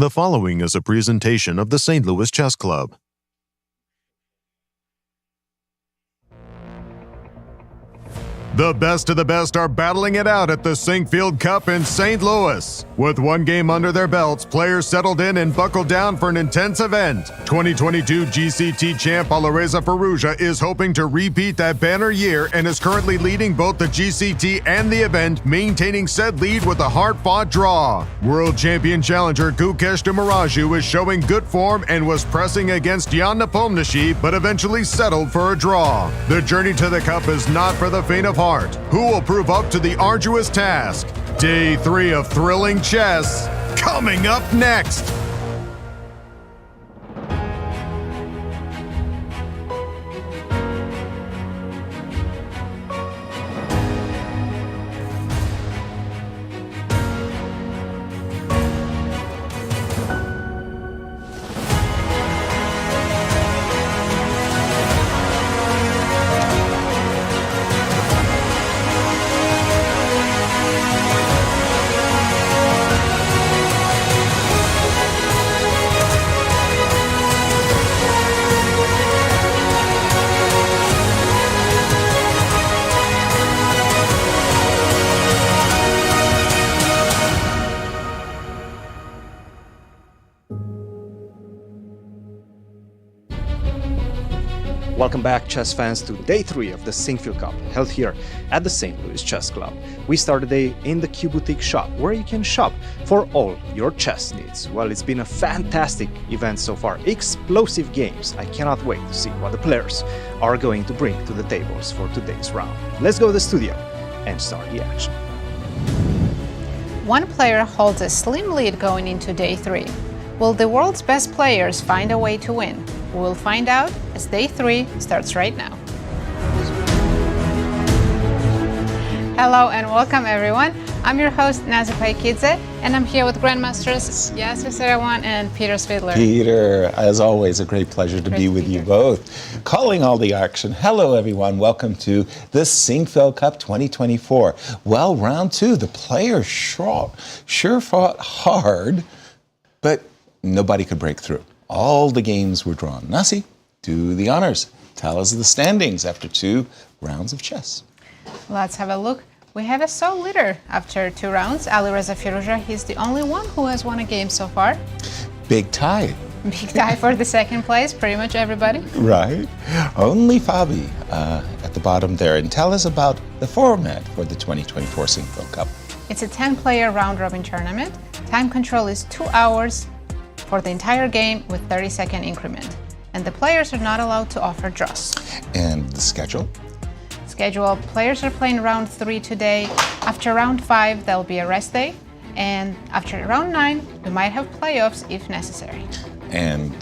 The following is a presentation of the St. Louis Chess Club. The best of the best are battling it out at the Sinquefield Cup in St. Louis. With one game under their belts, players settled in and buckled down for an intense event. 2022 GCT champ Alireza Firouzja is hoping to repeat that banner year and is currently leading both the GCT and the event, maintaining said lead with a hard-fought draw. World champion challenger Gukesh D is showing good form and was pressing against Nepomniachtchi, but eventually settled for a draw. The journey to the cup is not for the faint of heart. Who will prove up to the arduous task? Day 3 of thrilling chess, coming up next! Welcome back, chess fans, to day 3 of the Sinquefield Cup, held here at the St. Louis Chess Club. We start the day in the Q Boutique shop, where you can shop for all your chess needs. Well, it's been a fantastic event so far. Explosive games. I cannot wait to see what the players are going to bring to the tables for today's round. Let's go to the studio and start the action. One player holds a slim lead going into day 3. Will the world's best players find a way to win? We will find out as day 3 starts right now. Hello and welcome everyone. I'm your host Nazi Paikidze, and I'm here with Grandmasters Yasser, Seirawan and Peter Svidler. Peter, as always, a great pleasure to be with you both. Calling all the action. Hello everyone, welcome to the Sinquefield Cup 2024. Well, round 2, the players sure fought hard, but nobody could break through. All the games were drawn. Nasi, do the honors. Tell us the standings after 2 rounds of chess. Let's have a look. We have a sole leader after 2 rounds. Alireza Firouzja, he's the only one who has won a game so far. Big tie. Big tie for the second place, pretty much everybody. Right. Only Fabi at the bottom there. And tell us about the format for the 2024 Sinquefield Cup. It's a 10-player round-robin tournament. Time control is 2 hours for the entire game with 30-second increment. And the players are not allowed to offer draws. And the schedule? Players are playing round 3 today. After round 5, there'll be a rest day. And after round 9, we might have playoffs if necessary. And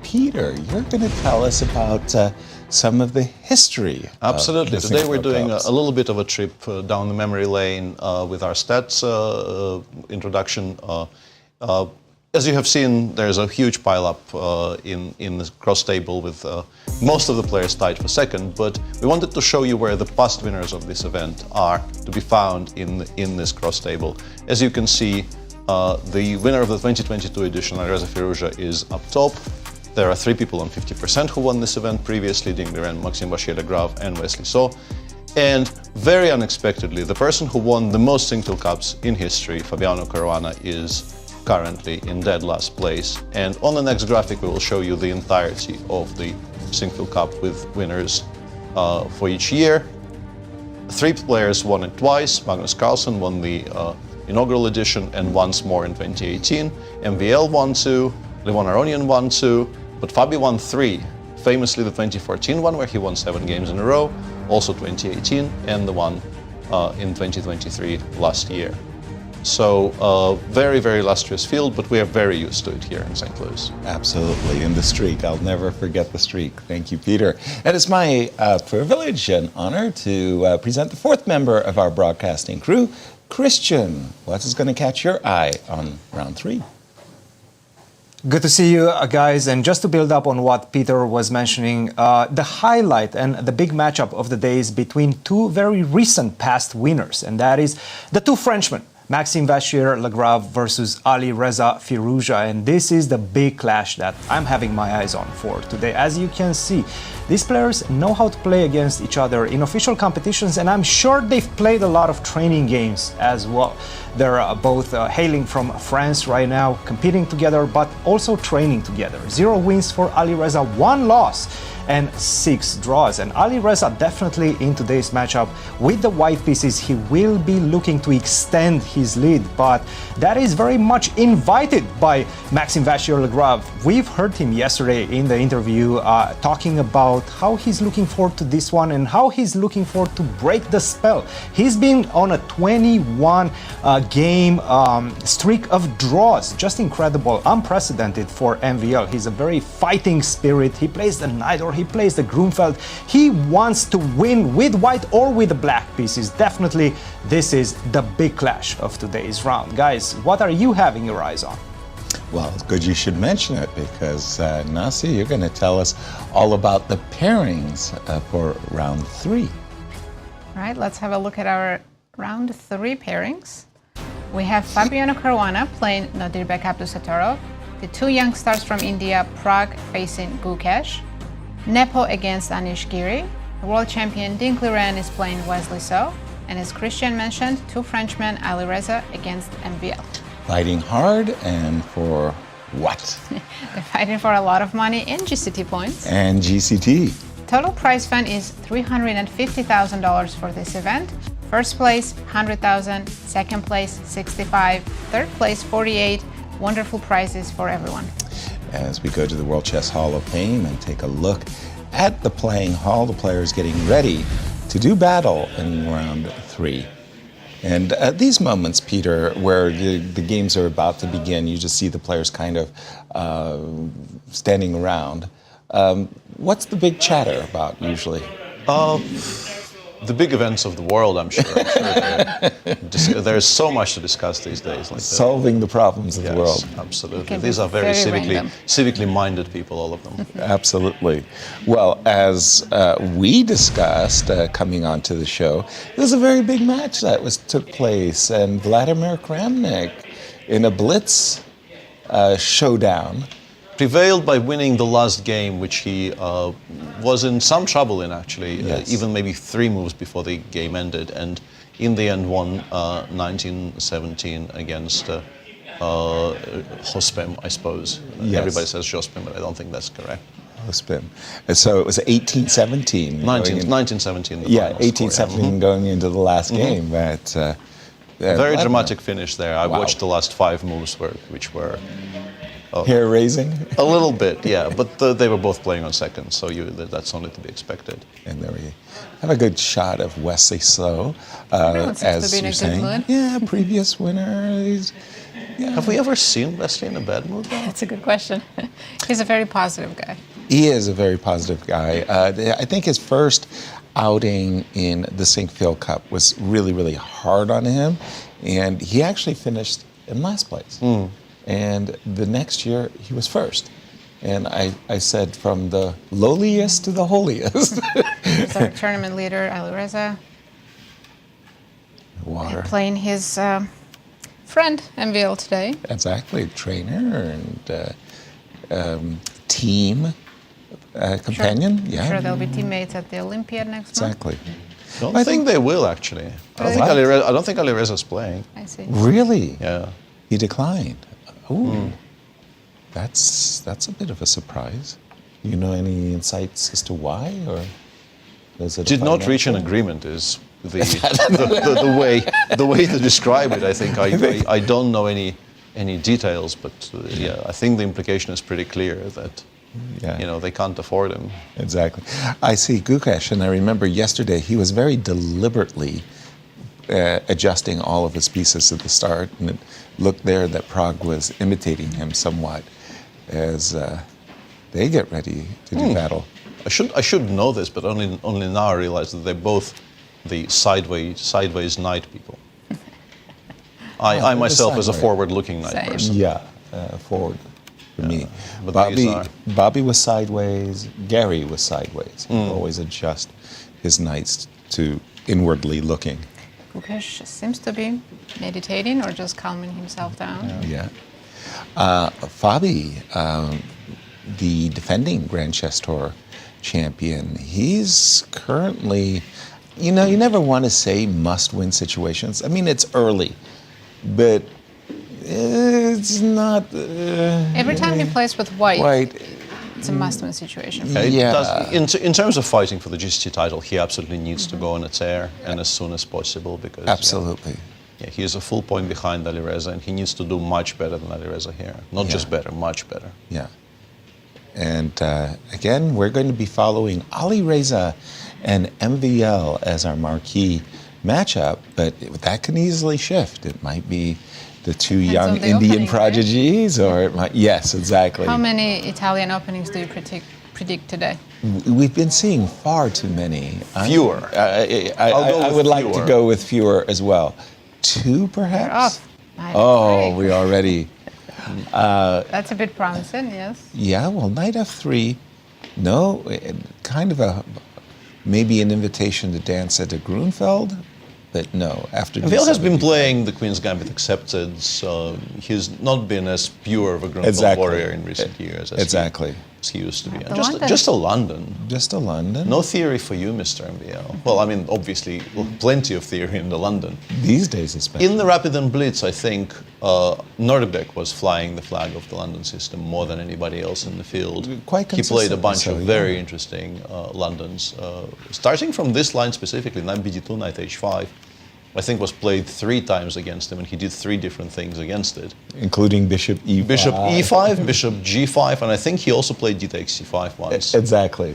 Peter, you're going to tell us about some of the history. Absolutely. Today we're doing Cups. a little bit of a trip down the memory lane with our stats introduction. As you have seen, there's a huge pile-up in the cross table with most of the players tied for second, but we wanted to show you where the past winners of this event are to be found in this cross table. As you can see, the winner of the 2022 edition, Alireza Firouzja, is up top. There are 3 people on 50% who won this event previously, Liren, Maxime, Vachier-Lagrave and Wesley. And very unexpectedly, the person who won the most Sinquefield Cups in history, Fabiano Caruana, is currently in dead last place. And on the next graphic we will show you the entirety of the Sinquefield Cup with winners for each year. 3 players won it twice. Magnus Carlsen won the inaugural edition and once more in 2018. MVL won 2, Levon Aronian won 2, but Fabi won 3. Famously the 2014 one where he won 7 games in a row, also 2018, and the one in 2023 last year. So very, very illustrious field, but we are very used to it here in St. Louis. Absolutely, and the streak. I'll never forget the streak. Thank you, Peter. And it's my privilege and honor to present the 4th member of our broadcasting crew, Christian. What is going to catch your eye on round 3? Good to see you guys, and just to build up on what Peter was mentioning, the highlight and the big matchup of the day is between 2 very recent past winners, and that is the 2 Frenchmen, Maxime Vachier-Lagrave versus Alireza Firouzja, and this is the big clash that I'm having my eyes on for today. As you can see, these players know how to play against each other in official competitions, and I'm sure they've played a lot of training games as well. They're both hailing from France right now, competing together, but also training together. 0 wins for Alireza, 1 loss, and 6 draws. And Alireza definitely in today's matchup with the white pieces, he will be looking to extend his lead, but that is very much invited by Maxime Vachier-Lagrave. We've heard him yesterday in the interview talking about how he's looking forward to this one and how he's looking forward to break the spell. He's been on a 21 game streak of draws. Just incredible, unprecedented for MVL. He's a very fighting spirit. He plays the knight or he plays the Grunfeld. He wants to win with white or with the black pieces. Definitely, this is the big clash of today's round. Guys, what are you having your eyes on? Well, it's good you should mention it because, Nasi, you're going to tell us all about the pairings for round 3. All right, let's have a look at our round 3 pairings. We have Fabiano Caruana playing Nodirbek Abdusattorov, the 2 young stars from India, Pragg facing Gukesh, Nepo against Anish Giri, the world champion Liren is playing Wesley, and as Christian mentioned, 2 Frenchmen, Alireza against MVL. Fighting hard and for what? They're fighting for a lot of money and GCT points. And GCT. total prize fund is $350,000 for this event. First place, $100,000. Second place, $65,000. Third place, $48,000. Wonderful prizes for everyone. As we go to the World Chess Hall of Fame and take a look at the playing hall, the players getting ready to do battle in round 3. And at these moments, Peter, where the games are about to begin, you just see the players kind of standing around. What's the big chatter about usually? The big events of the world, I'm sure. There's so much to discuss these days. Like solving the problems of the world. Absolutely. These are very civically minded people, all of them. Absolutely. Well, as we discussed coming onto the show, it was a very big match that took place, and Vladimir Kramnik in a blitz showdown prevailed by winning the last game, which he was in some trouble in, actually, even maybe 3 moves before the game ended, and in the end won 19-17 against Jospem, I suppose. Yes. Everybody says Jospem, but I don't think that's correct. Jospem. So it was 18-17. 19-17. Yeah, 18-17 going into the last game. But, very dramatic finish there. I watched the last 5 moves, which were... hair raising? A little bit, yeah, but they were both playing on seconds, so that's only to be expected. And there we have a good shot of Wesley Slow, as you're saying. Yeah, previous winner. Have we ever seen Wesley in a bad mood? That's a good question. He's a very positive guy. He is a very positive guy. I think his first outing in the Sinquefield Cup was really, really hard on him, and he actually finished in last place. And the next year, he was first. And I said, from the lowliest to the holiest. He's our tournament leader, Alireza. Water. And playing his friend, MVL, today. Exactly. Trainer and team companion. Sure. Yeah. Sure, they'll be teammates at the Olympiad next month. Exactly. I think they will, actually. I don't think Alireza's playing. I see. Really? Yeah. He declined. Ooh. That's a bit of a surprise. You know any insights as to why, or is it? Did not reach an agreement is the way to describe it. I think I don't know any details, but yeah, I think the implication is pretty clear that they can't afford him. Exactly. I see Gukesh, and I remember yesterday he was very deliberately adjusting all of his pieces at the start, and it looked there that Pragg was imitating him somewhat as they get ready to do battle. I should know this, but only now I realize that they're both the sideways knight people. I myself is a forward-looking knight person. Yeah, forward for me. But Bobby was sideways. Gary was sideways. He always adjust his knights to inwardly looking. Gukesh seems to be meditating or just calming himself down. Yeah. Fabi, the defending Grand Chess Tour champion, he's currently, you never want to say must-win situations. I mean, it's early, but it's not... Every time he plays with white, it's a must-win situation. In terms of fighting for the GCT title, he absolutely needs to go on a tear, and as soon as possible, because... Absolutely. He is a full point behind Alireza, and he needs to do much better than Alireza here. Not just better, much better. Yeah. And again, we're going to be following Alireza and MVL as our marquee matchup, but that can easily shift. It might be the two young Indian prodigies, or it might... Yes, exactly. How many Italian openings do you predict today? We've been seeing far too many. Fewer. I would like to go with fewer as well. 2, perhaps? We already... That's a bit promising, yes. Yeah, well, knight f3. No, kind of maybe an invitation to dance at a Grunfeld, but no. After Vale has been playing the Queen's Gambit Accepted, so he's not been as pure of a Grunfeld warrior in recent years as he used to be. Just a London. Just a London. No theory for you, Mr. MVL. Well, I mean, obviously, plenty of theory in the London. These days, especially. In the Rapid and Blitz, I think Nodirbek was flying the flag of the London system more than anybody else in the field. Quite He played a consistently bunch so, of yeah. very interesting Londons. Starting from this line specifically, knight bd2, knight h5, I think was played 3 times against him, and he did 3 different things against it. Including bishop e5. Bishop e5, bishop g5, and I think he also played d takes c5 once. Exactly.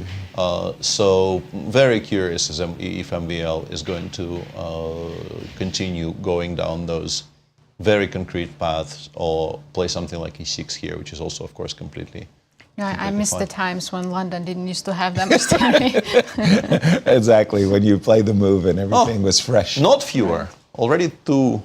So very curious if MVL is going to continue going down those very concrete paths, or play something like e6 here, which is also, of course, completely. Yeah, I miss the times when London didn't used to have that much time. Exactly, when you play the move and everything was fresh. Not fewer. Already 2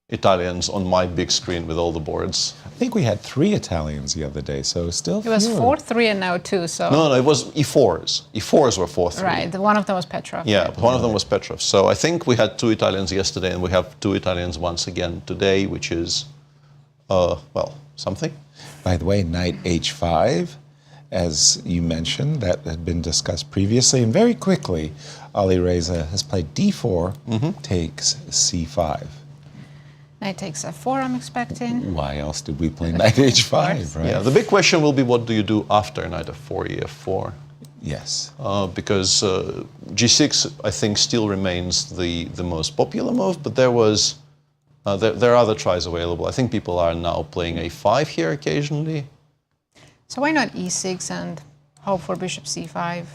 Italians on my big screen with all the boards. I think we had 3 Italians the other day, so still It was fewer. 4-3 and now 2, so... No, it was e4s. E4s were 4-3. Right, one of them was Petrov. Yeah, but one of them was Petrov. So I think we had 2 Italians yesterday, and we have 2 Italians once again today, which is, well, something. By the way, knight h5, as you mentioned, that had been discussed previously. And very quickly, Alireza has played d4, takes c5. Knight takes f4, I'm expecting. Why else did we play knight h5, right? Yeah, the big question will be, what do you do after knight f4, ef4? Yes. Because g6, I think, still remains the most popular move, but there was there are other tries available. I think people are now playing a5 here occasionally. So why not e6 and hope for bishop c5?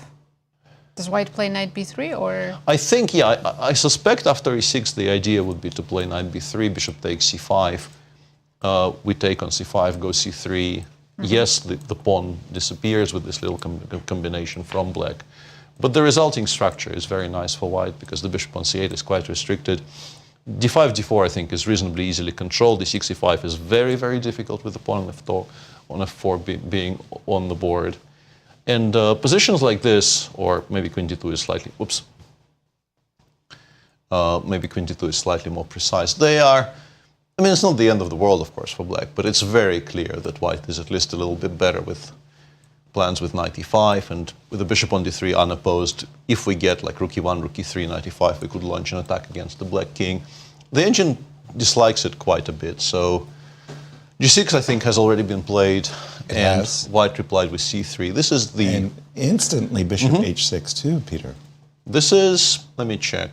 Does white play knight b3, or...? I think, yeah, I suspect after e6 the idea would be to play knight b3, bishop takes c5, we take on c5, go c3. Yes, the pawn disappears with this little combination from black, but the resulting structure is very nice for white because the bishop on c8 is quite restricted. d5, d4, I think, is reasonably easily controlled. d6, e5 is very, very difficult with the pawn on f4 being on the board. And positions like this, or maybe queen d2 is slightly, maybe queen d2 is slightly more precise. They are, I mean, it's not the end of the world, of course, for black, but it's very clear that white is at least a little bit better with plans with knight e5, and with the bishop on d3 unopposed. If we get like rook e1, rook e3, knight e5, we could launch an attack against the black king. The engine dislikes it quite a bit, so g6, I think, has already been played, and white replied with c3. This is the... And instantly bishop h6 too, Peter. This is, let me check,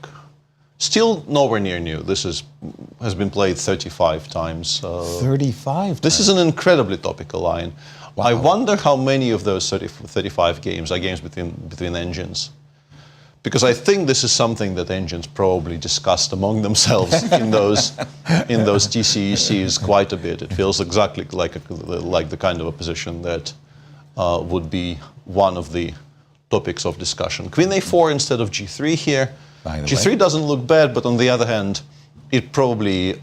still nowhere near new. This has been played 35 times. 35 This is an incredibly topical line. Wow. I wonder how many of those 35 games are games between engines. Because I think this is something that engines probably discussed among themselves in those TCECs quite a bit. It feels exactly like the kind of a position that would be one of the topics of discussion. Queen a4 instead of g3 here. G3 doesn't look bad, but on the other hand, it probably,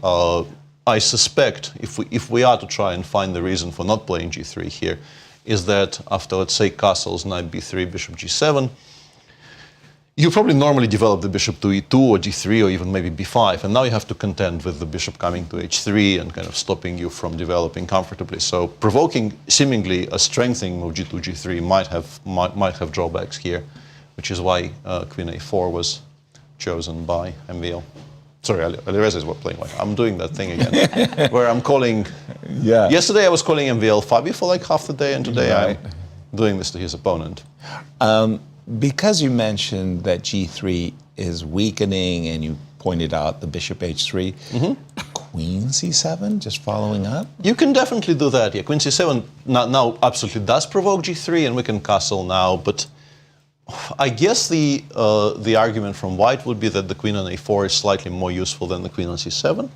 I suspect, if we are to try and find the reason for not playing g3 here, is that after, let's say, castles, knight b3, bishop g7, you probably normally develop the bishop to e2 or d3 or even maybe b5, and now you have to contend with the bishop coming to h3 and kind of stopping you from developing comfortably. So provoking seemingly a strengthening move g2, g3 might have drawbacks here, which is why queen a4 was chosen by MVL. Sorry, Alireza is playing white. I'm doing that thing again, where I'm calling. Yeah. Yesterday I was calling MVL Fabio for like half the day, and today I'm doing this to his opponent. Because you mentioned that g3 is weakening, and you pointed out the bishop h3, queen c7, just following up? You can definitely do that. Yeah, queen c7 now absolutely does provoke g3, and we can castle now. But I guess the argument from white would be that the queen on a4 is slightly more useful than the queen on c7.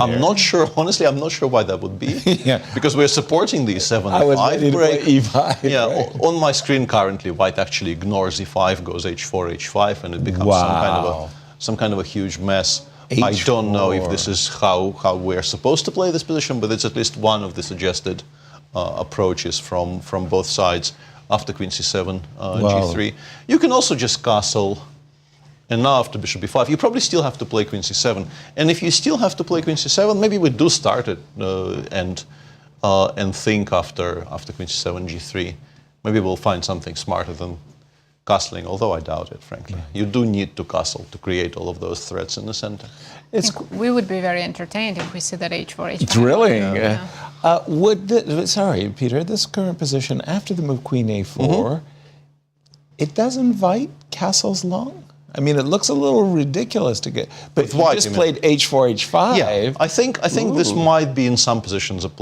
I'm not sure, honestly, I'm not sure why that would be. Yeah. Because we're supporting the e7 I was ready e5 to break. play e5. Yeah, right? on my screen currently, white actually ignores e5, goes h4, h5, and it becomes some kind of a huge mess. H4. I don't know if this is how we're supposed to play this position, but it's at least one of the suggested approaches from both sides. After queen c7, g3. You can also just castle, and now after bishop b5, you probably still have to play queen c7. And if you still have to play queen c7, maybe we do start it and think after queen c7, g3. Maybe we'll find something smarter than castling, although I doubt it, frankly. You do need to castle to create all of those threats in the center. We would be very entertained if we see that h4, h5. Thrilling. Sorry, Peter, this current position after the move queen a4, it does invite castles long? I mean, it looks a little ridiculous to get, but if you just played h4, h5. Yeah, I think this might be in some positions a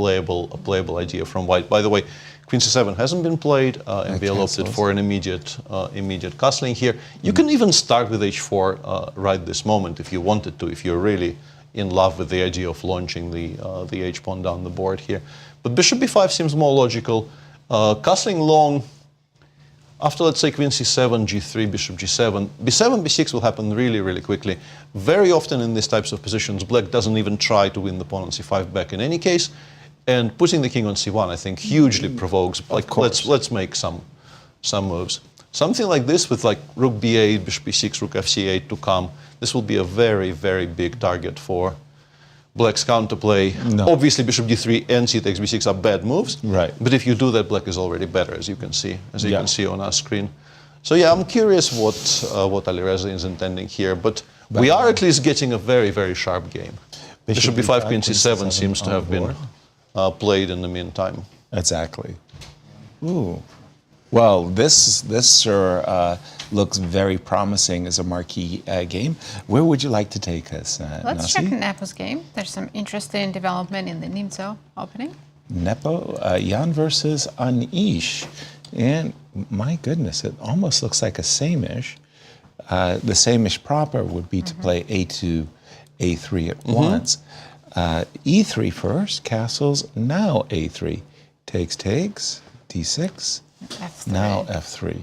playable idea from white. By the way, queen c7 hasn't been played, and we opted for an immediate castling here. You can even start with h4 right this moment if you wanted to, if you're really in love with the idea of launching the h-pawn down the board here. But bishop b5 seems more logical. Castling long, after, let's say, queen c7, g3, bishop g7, b7, b6 will happen really, really quickly. Very often in these types of positions, black doesn't even try to win the pawn on c5 back in any case. And putting the king on c1, I think, hugely provokes, like, let's make some moves. Something like this with, like, rook b8, bishop b6, rook fc8 to come, this will be a very, very big target for black's counterplay. No. Obviously, bishop d3 and c takes b6 are bad moves. Right. But if you do that, black is already better, as you can see, on our screen. So yeah, I'm curious what Alireza is intending here. But we are at least getting a very, very sharp game. Bishop b5, queen c7 seems to have been played in the meantime. Exactly. Ooh. Well, this sure looks very promising as a marquee game. Where would you like to take us, Let's Nazi? check Nepo's game. There's some interesting development in the Nimzo opening. Nepo, Jan versus Anish. And my goodness, it almost looks like a same-ish. The same-ish proper would be to play a2, a3 at once. e3 first, castles, now a3. Takes, d6, F3. now f3.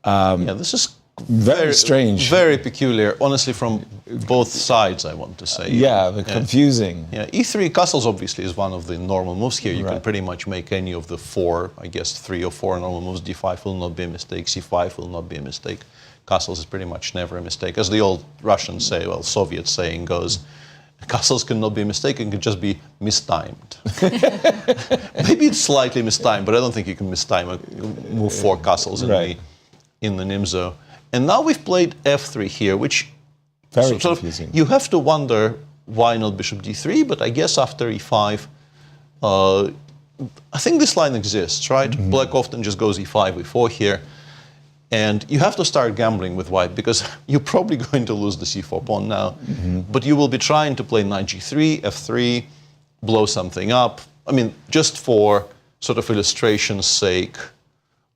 Yeah, this is very strange. Very peculiar, honestly, from both sides, I want to say. Yeah, confusing. Yeah, e3 castles obviously is one of the normal moves here. You can pretty much make any of the four, I guess 3 or 4 normal moves. d5 will not be a mistake, c5 will not be a mistake. Castles is pretty much never a mistake. As the old Russians say, well, Soviet saying goes, castles cannot be mistaken, it can just be mistimed. Maybe it's slightly mistimed, but I don't think you can mistime a move 4 castles in the Nimzo. And now we've played f3 here, which very confusing. You have to wonder why not bishop d3, but I guess after e5, I think this line exists, right? Black often just goes e5, e4 here. And you have to start gambling with white because you're probably going to lose the c4 pawn now. But you will be trying to play knight g3, f3, blow something up. I mean, just for sort of illustration's sake,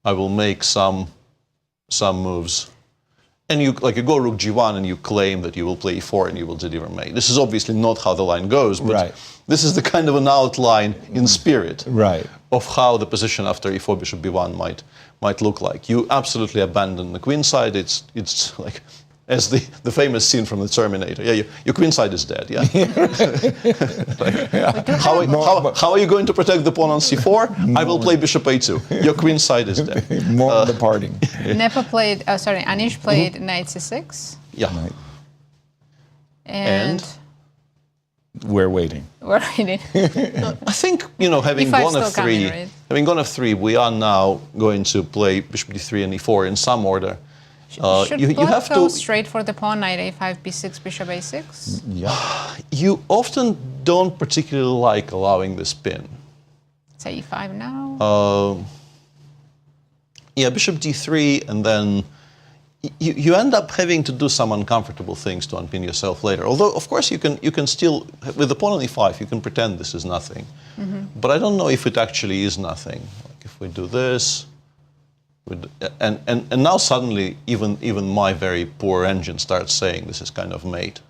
I will make some moves. And you go rook g1 and you claim that you will play e4 and you will deliver mate. This is obviously not how the line goes, but this is the kind of an outline in spirit of how the position after e4 bishop b1 might look like. You absolutely abandon the queen side. It's like, as the famous scene from the Terminator. Yeah, your queen side is dead. Yeah. How are you going to protect the pawn on c4? I will play bishop a2. Your queen side is dead. More the parting. Nepo played. Anish played knight c6. Yeah. And we're waiting. We're waiting. I think, having gone f3, we are now going to play bishop d3 and e4 in some order. Should black go straight for the pawn, knight a5, b6, bishop a6? Yeah. You often don't particularly like allowing the spin. Say e5 now? Yeah, bishop d3, and then you end up having to do some uncomfortable things to unpin yourself later. Although, of course, you can still, with the pawn on e5, you can pretend this is nothing. But I don't know if it actually is nothing. Like if we do this, and now suddenly even my very poor engine starts saying this is kind of mate.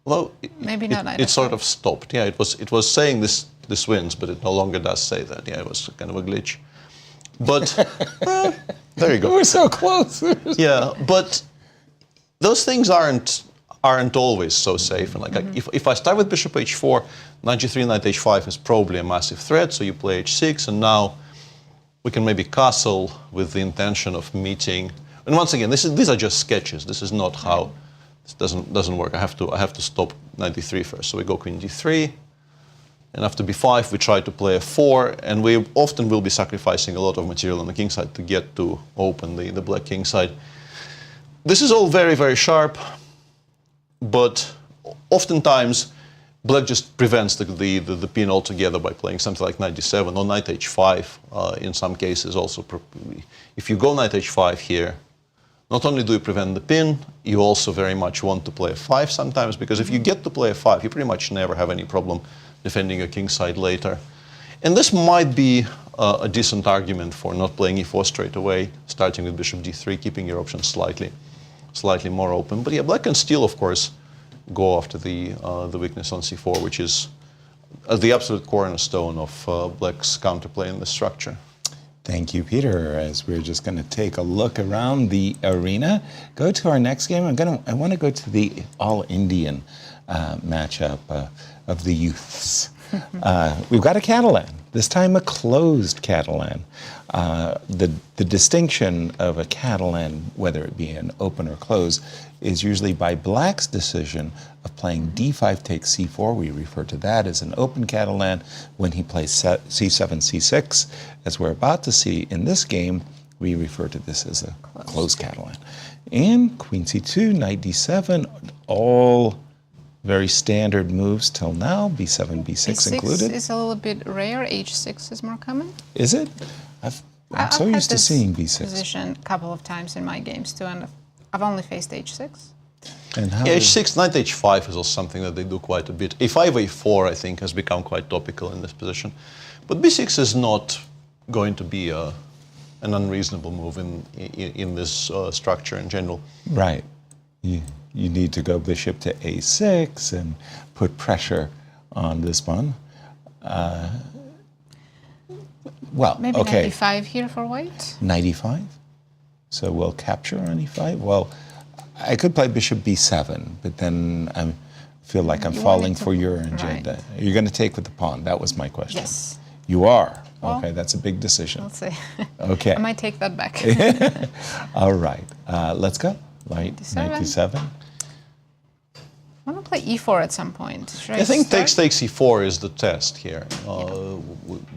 Although it sort of stopped. Yeah, it was saying this wins, but it no longer does say that. Yeah, it was kind of a glitch. But there you go. We're so close. Yeah, but those things aren't always so safe. And if I start with bishop h4, knight g3, knight h5 is probably a massive threat. So you play h6, and now we can maybe castle with the intention of meeting. And once again, these are just sketches. This is not how this doesn't work. I have to stop knight d3 first. So we go queen d3, And after b5, we try to play f4, and we often will be sacrificing a lot of material on the king side to get to open the black king side. This is all very, very sharp, but oftentimes black just prevents the pin altogether by playing something like knight d7 or knight h5 in some cases also. If you go knight h5 here, not only do you prevent the pin, you also very much want to play f5 sometimes, because if you get to play f5, you pretty much never have any problem defending your king side later. And this might be a decent argument for not playing e4 straight away, starting with bishop d3, keeping your options slightly more open. But yeah, black can still, of course, go after the weakness on c4, which is the absolute cornerstone of black's counterplay in the structure. Thank you, Peter. As we're just going to take a look around the arena, go to our next game. I want to go to the all-Indian matchup of the youths. We've got a Catalan, this time a closed Catalan. The distinction of a Catalan, whether it be an open or closed, is usually by black's decision of playing d5 takes c4. We refer to that as an open Catalan. When he plays c7, c6, as we're about to see in this game, we refer to this as a closed Catalan. And queen c2, knight d7, all very standard moves till now, b7, b6 included. h6 is a little bit rare, h6 is more common. Is it? I'm so used to seeing b6. Position a couple of times in my games too, and I've only faced h6. And how yeah, h6, knight h5 is also something that they do quite a bit. a5, a4, I think, has become quite topical in this position. But b6 is not going to be an unreasonable move in this structure in general. Right. You need to go bishop to a6 and put pressure on this one. Well, maybe okay. knight e5 here for white. Knight e5. So we'll capture on e5. Well, I could play bishop b7, but then I feel like I'm falling for your agenda. Right. You're going to take with the pawn. That was my question. Yes. You are. Well, okay, that's a big decision. We'll see. Okay. I might take that back. All right. Let's go. Knight d7. I want to play e4 at some point. I think takes e4 is the test here.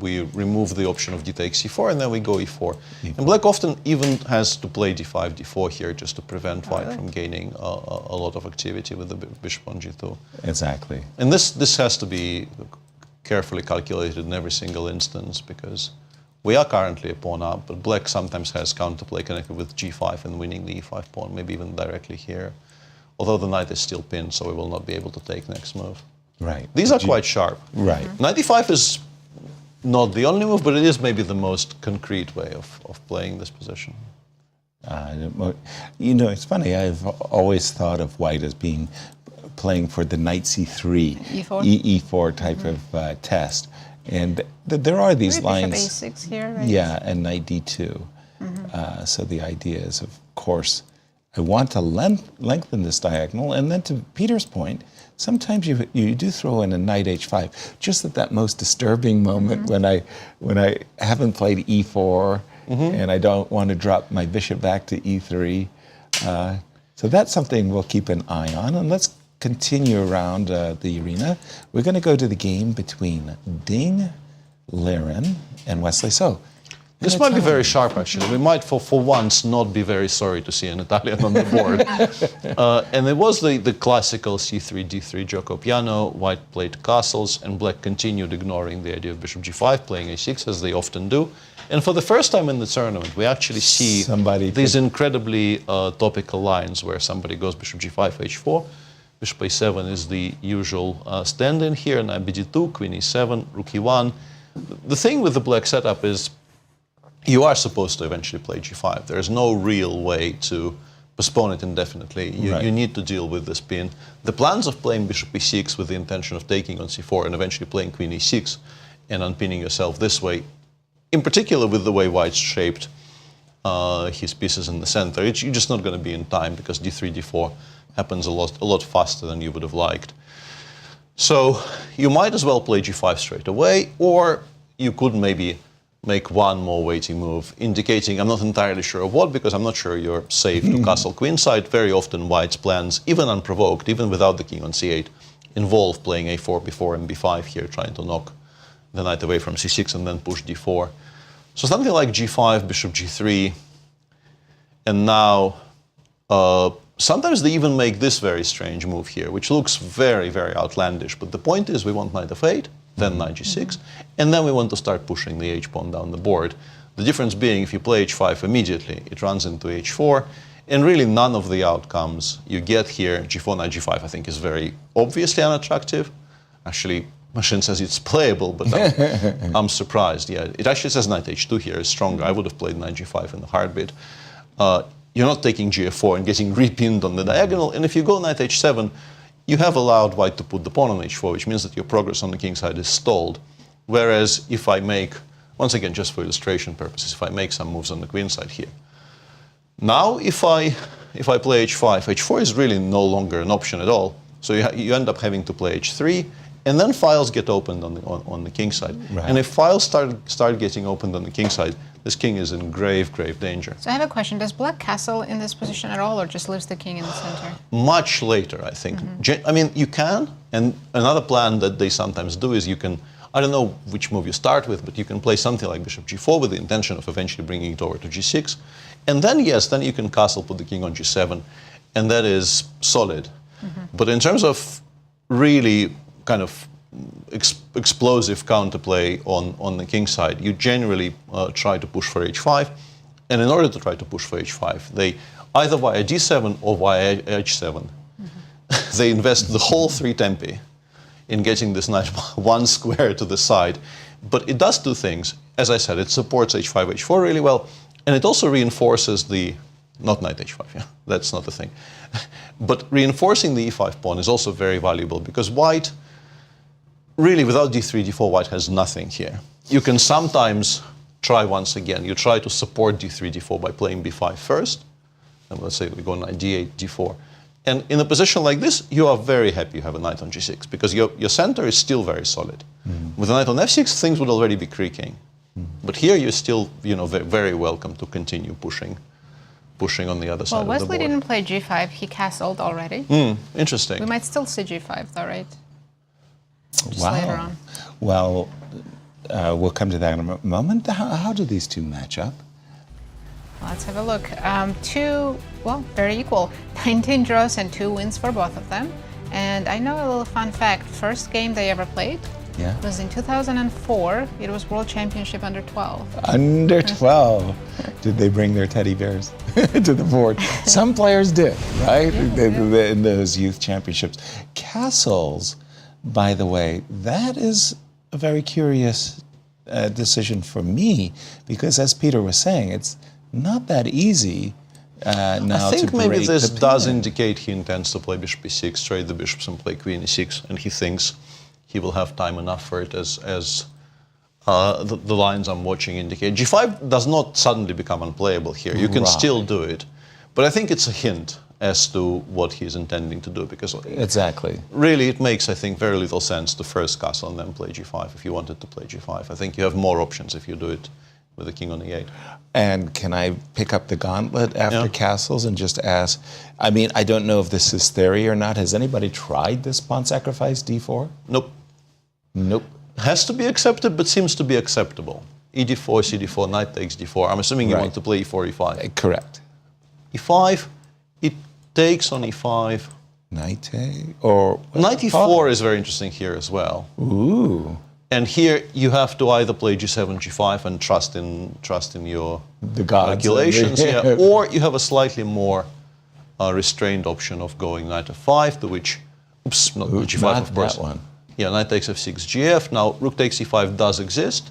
We remove the option of d takes e4, and then we go e4. And black often even has to play d5, d4 here just to prevent white from gaining a lot of activity with the bishop on g2. Exactly. And this has to be carefully calculated in every single instance, because we are currently a pawn up, but black sometimes has counterplay connected with g5 and winning the e5 pawn, maybe even directly here. Although the knight is still pinned, so we will not be able to take next move. Right. These are quite sharp. Right. Knight e5 is not the only move, but it is maybe the most concrete way of playing this position. You know, it's funny, I've always thought of white as being playing for the knight c3, e4 type of test. And there are these lines. Bishop a6 here, right? Yeah, and knight d2. So the idea is, of course, I want to lengthen this diagonal, and then to Peter's point, sometimes you do throw in a knight h5, just at that most disturbing moment when I haven't played e4 and I don't want to drop my bishop back to e3. So that's something we'll keep an eye on, and let's continue around the arena. We're going to go to the game between Ding, Liren, and Wesley. So. This might be very sharp, actually. We might, for once, not be very sorry to see an Italian on the board. And it was the classical c3, d3 gioco piano. White played castles, and black continued ignoring the idea of bishop g5, playing a6, as they often do. And for the first time in the tournament, we actually see these incredibly topical lines where somebody goes bishop g5, h4. Bishop a7 is the usual stand-in here, knight bd2, queen e7, rook e1. The thing with the black setup is you are supposed to eventually play g5. There is no real way to postpone it indefinitely. You need to deal with this pin. The plans of playing bishop e6 with the intention of taking on c4 and eventually playing queen e6 and unpinning yourself this way, in particular with the way white's shaped his pieces in the center, you're just not going to be in time, because d3, d4 happens a lot faster than you would have liked. So you might as well play g5 straight away, or you could maybe make one more waiting move, indicating I'm not entirely sure of what, because I'm not sure you're safe to castle queenside. Very often white's plans, even unprovoked, even without the king on c8, involve playing a4 before and b5 here, trying to knock the knight away from c6 and then push d4. So something like g5, bishop g3, and now sometimes they even make this very strange move here, which looks very, very outlandish. But the point is we want knight f8, then knight g6, and then we want to start pushing the h-pawn down the board. The difference being if you play h5 immediately, it runs into h4, and really none of the outcomes you get here, g4, knight g5, I think is very obviously unattractive. Actually, Machine says it's playable, but I'm surprised. Yeah, it actually says knight h2 here is stronger. I would have played knight g5 in the heartbeat. You're not taking gf4 and getting repinned on the diagonal, and if you go knight h7, you have allowed white to put the pawn on h4, which means that your progress on the king side is stalled. Whereas if I make, once again, just for illustration purposes, if I make some moves on the queen side here. Now, if I play h5, h4 is really no longer an option at all. So you end up having to play h3, and then files get opened on the king side. Right. And if files start getting opened on the king side, this king is in grave, grave danger. So I have a question. Does black castle in this position at all, or just leaves the king in the center? Much later, I think. I mean, you can, and another plan that they sometimes do is you can, I don't know which move you start with, but you can play something like bishop g4 with the intention of eventually bringing it over to g6. And then, yes, then you can castle, put the king on g7, and that is solid. But in terms of really kind of explosive counterplay on the king side, you generally try to push for h5. And in order to try to push for h5, they either via d7 or via h7, they invest the whole 3 tempi in getting this knight one square to the side. But it does two things. As I said, it supports h5, h4 really well, and it also reinforces the, not knight h5, yeah, that's not the thing. But reinforcing the e5 pawn is also very valuable because white, really without d3, d4, white has nothing here. You can sometimes try once again. You try to support d3, d4 by playing b5 first. And let's say we go knight d8, d4. And in a position like this, you are very happy you have a knight on g6 because your center is still very solid. With a knight on f6, things would already be creaking. But here you're still, very welcome to continue pushing on the other side of the board. Well, Wesley didn't play g5. He castled already. Interesting. We might still see g5, though, right? Just Wow. later on. Well, we'll come to that in a moment. How do these two match up? Let's have a look. Very equal. 19 draws and 2 wins for both of them. And I know a little fun fact. First game they ever played was in 2004. It was World Championship under 12. Under 12. Did they bring their teddy bears to the board? Some players did, right? In those youth championships. Castles, by the way, that is a very curious decision for me because, as Peter was saying, it's not that easy now I think to maybe break this the does pin. indicate he intends to play bishop e6, trade the bishops and play queen e6, and he thinks he will have time enough for it as the lines I'm watching indicate. g5 does not suddenly become unplayable here. You can still do it. But I think it's a hint as to what he's intending to do because Exactly. really it makes, I think, very little sense to first castle and then play g5 if you wanted to play g5. I think you have more options if you do it with the king on e8. And can I pick up the gauntlet after castles and just ask, I mean, I don't know if this is theory or not. Has anybody tried this pawn sacrifice d4? Nope. Nope. Has to be accepted, but seems to be acceptable. e4, cd4, knight takes d4. I'm assuming you want to play e4, e5. Correct. e5, it takes on e5. Knight A or Knight e4 is very interesting here as well. Ooh. And here you have to either play g7, g5 and trust in your The gods. calculations, or you have a slightly more restrained option of going knight f5, to which, not g5, not of course. that one. Yeah, knight takes f6, gf. Now, rook takes e5 does exist,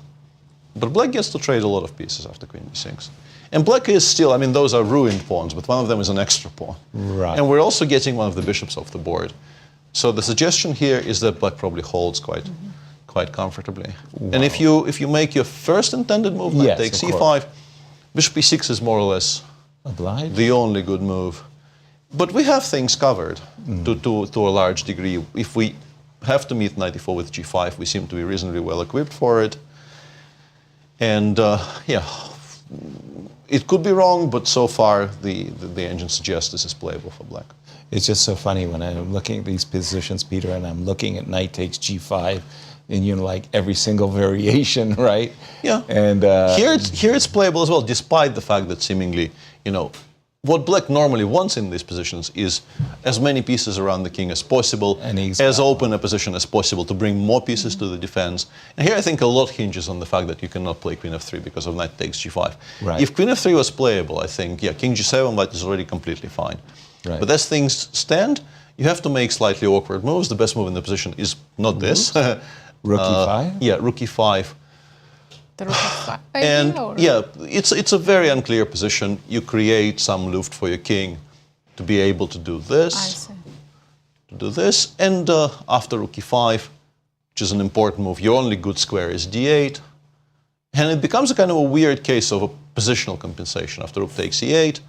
but black gets to trade a lot of pieces after queen d6. And black is still, I mean, those are ruined pawns, but one of them is an extra pawn. Right. And we're also getting one of the bishops off the board. So the suggestion here is that black probably holds quite comfortably. Wow. And if you make your first intended move, knight Yes, takes of e5, course. bishop e6 is more or less Obliged. the only good move. But we have things covered to a large degree. If we have to meet knight e4 with g5, we seem to be reasonably well equipped for it. And It could be wrong, but so far the engine suggests this is playable for black. It's just so funny when I'm looking at these positions, Peter, and I'm looking at knight takes g5, and you know, like every single variation, right? Yeah. And here it's playable as well, despite the fact that seemingly, you know, what black normally wants in these positions is as many pieces around the king as possible, as open a position as possible to bring more pieces to the defense. And here I think a lot hinges on the fact that you cannot play queen f3 because of knight takes g5. Right. If queen f3 was playable, I think, yeah, king g7, white is already completely fine. Right. But as things stand, you have to make slightly awkward moves. The best move in the position is not this. Rook e5? Yeah, rook e5. The rook f5 And idea, or? yeah, it's a very unclear position. You create some luft for your king to be able to do this, I see. to do this, and after rook e5, which is an important move, your only good square is d8, and it becomes a kind of a weird case of a positional compensation. After rook takes e8,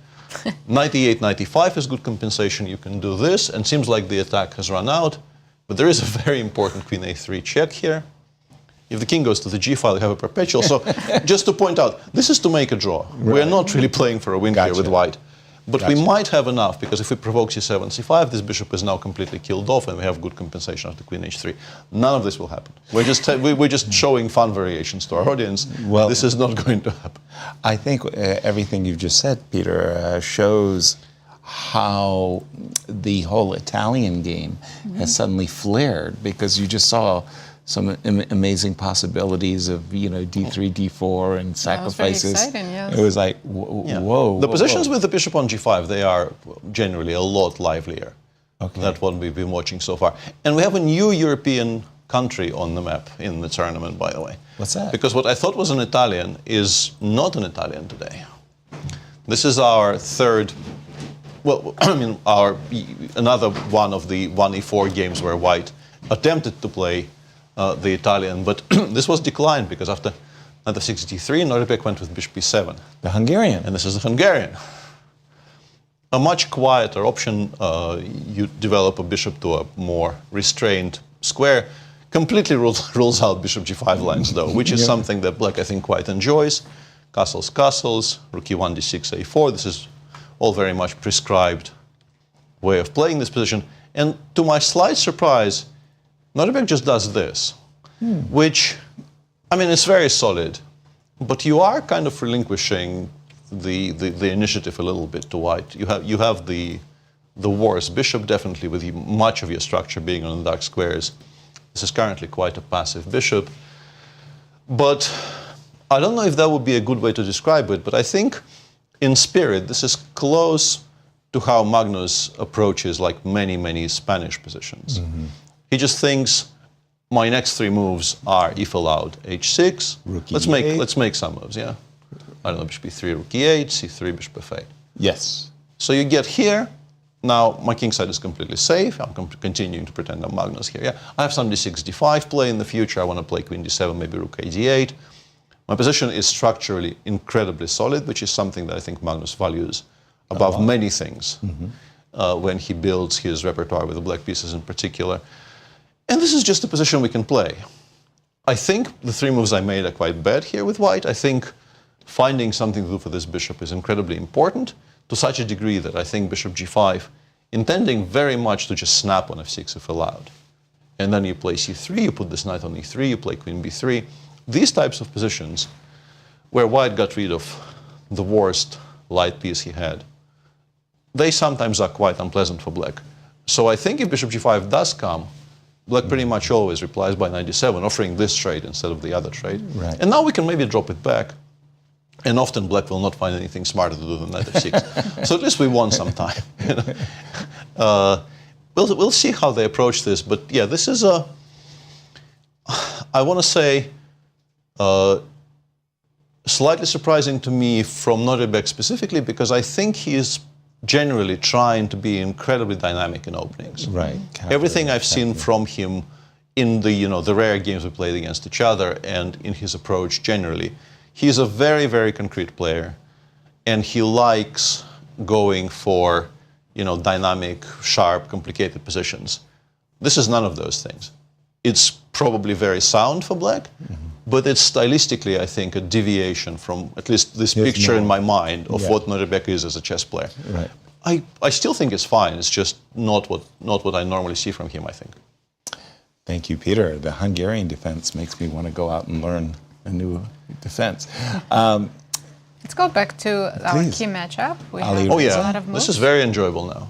knight e8, knight e5 is good compensation. You can do this, and seems like the attack has run out, but there is a very important queen a3 check here. If the king goes to the g file, you have a perpetual. So just to point out, this is to make a draw. Right. We're not really playing for a win here with white. But we might have enough, because if we provoke c7, c5, this bishop is now completely killed off, and we have good compensation after queen h3. None of this will happen. We're just showing fun variations to our audience. Well, this is not going to happen. I think everything you've just said, Peter, shows how the whole Italian game has suddenly flared, because you just saw some amazing possibilities of, you know, d3, d4, and sacrifices. That was very exciting, yes. It was like, whoa. The positions with the bishop on g5, they are generally a lot livelier than what we've been watching so far. And we have a new European country on the map in the tournament, by the way. What's that? Because what I thought was an Italian is not an Italian today. This is our third, well, I mean, another one of the 1e4 games where white attempted to play the Italian, but this was declined because after knight f6 d3, Nodirbek went with bishop e7. The Hungarian. And this is the Hungarian. A much quieter option. You develop a bishop to a more restrained square. Completely rules out bishop g5 lines, though, which is something that black, I think, quite enjoys. Castles, castles, rook e1, d6, a4. This is all very much prescribed way of playing this position. And to my slight surprise, Nodirbek just does this, which, I mean, it's very solid, but you are kind of relinquishing the initiative a little bit to white. You have the worst bishop, definitely, with much of your structure being on the dark squares. This is currently quite a passive bishop, but I don't know if that would be a good way to describe it, but I think in spirit this is close to how Magnus approaches like many Spanish positions. He just thinks my next three moves are, if allowed, h6. Let's make some moves, yeah. I don't know, bishop e3, rook e8, c3, bishop f8. Yes. So you get here. Now my king side is completely safe. I'm continuing to pretend I'm Magnus here. Yeah, I have some d6, d5 play in the future. I want to play queen d7, maybe rook a d8. My position is structurally incredibly solid, which is something that I think Magnus values above many things when he builds his repertoire with the black pieces in particular. And this is just a position we can play. I think the three moves I made are quite bad here with white. I think finding something to do for this bishop is incredibly important, to such a degree that I think bishop g5, intending very much to just snap on f6 if allowed. And then you play c3, you put this knight on e3, you play queen b3. These types of positions, where white got rid of the worst light piece he had, they sometimes are quite unpleasant for black. So I think if bishop g5 does come, black pretty much always replies by knight d7, offering this trade instead of the other trade. Right. And now we can maybe drop it back. And often black will not find anything smarter to do than knight f6. So at least we won some time. You know? We'll see how they approach this. But yeah, this is a, I want to say, slightly surprising to me from Nodirbek specifically, because I think he is generally trying to be incredibly dynamic in openings. Right. Everything I've seen from him in the rare games we played against each other and in his approach generally, he's a very concrete player, and he likes going for dynamic, sharp, complicated positions. This is none of those things. It's probably very sound for black, but it's stylistically, I think, a deviation from at least this picture in my mind of what Nodirbek is as a chess player. Right. I still think it's fine. It's just not what I normally see from him, I think. Thank you, Peter. The Hungarian defense makes me want to go out and learn a new defense. Let's go back to our key matchup. We have Oh a yeah, lot of moves. this is very enjoyable now.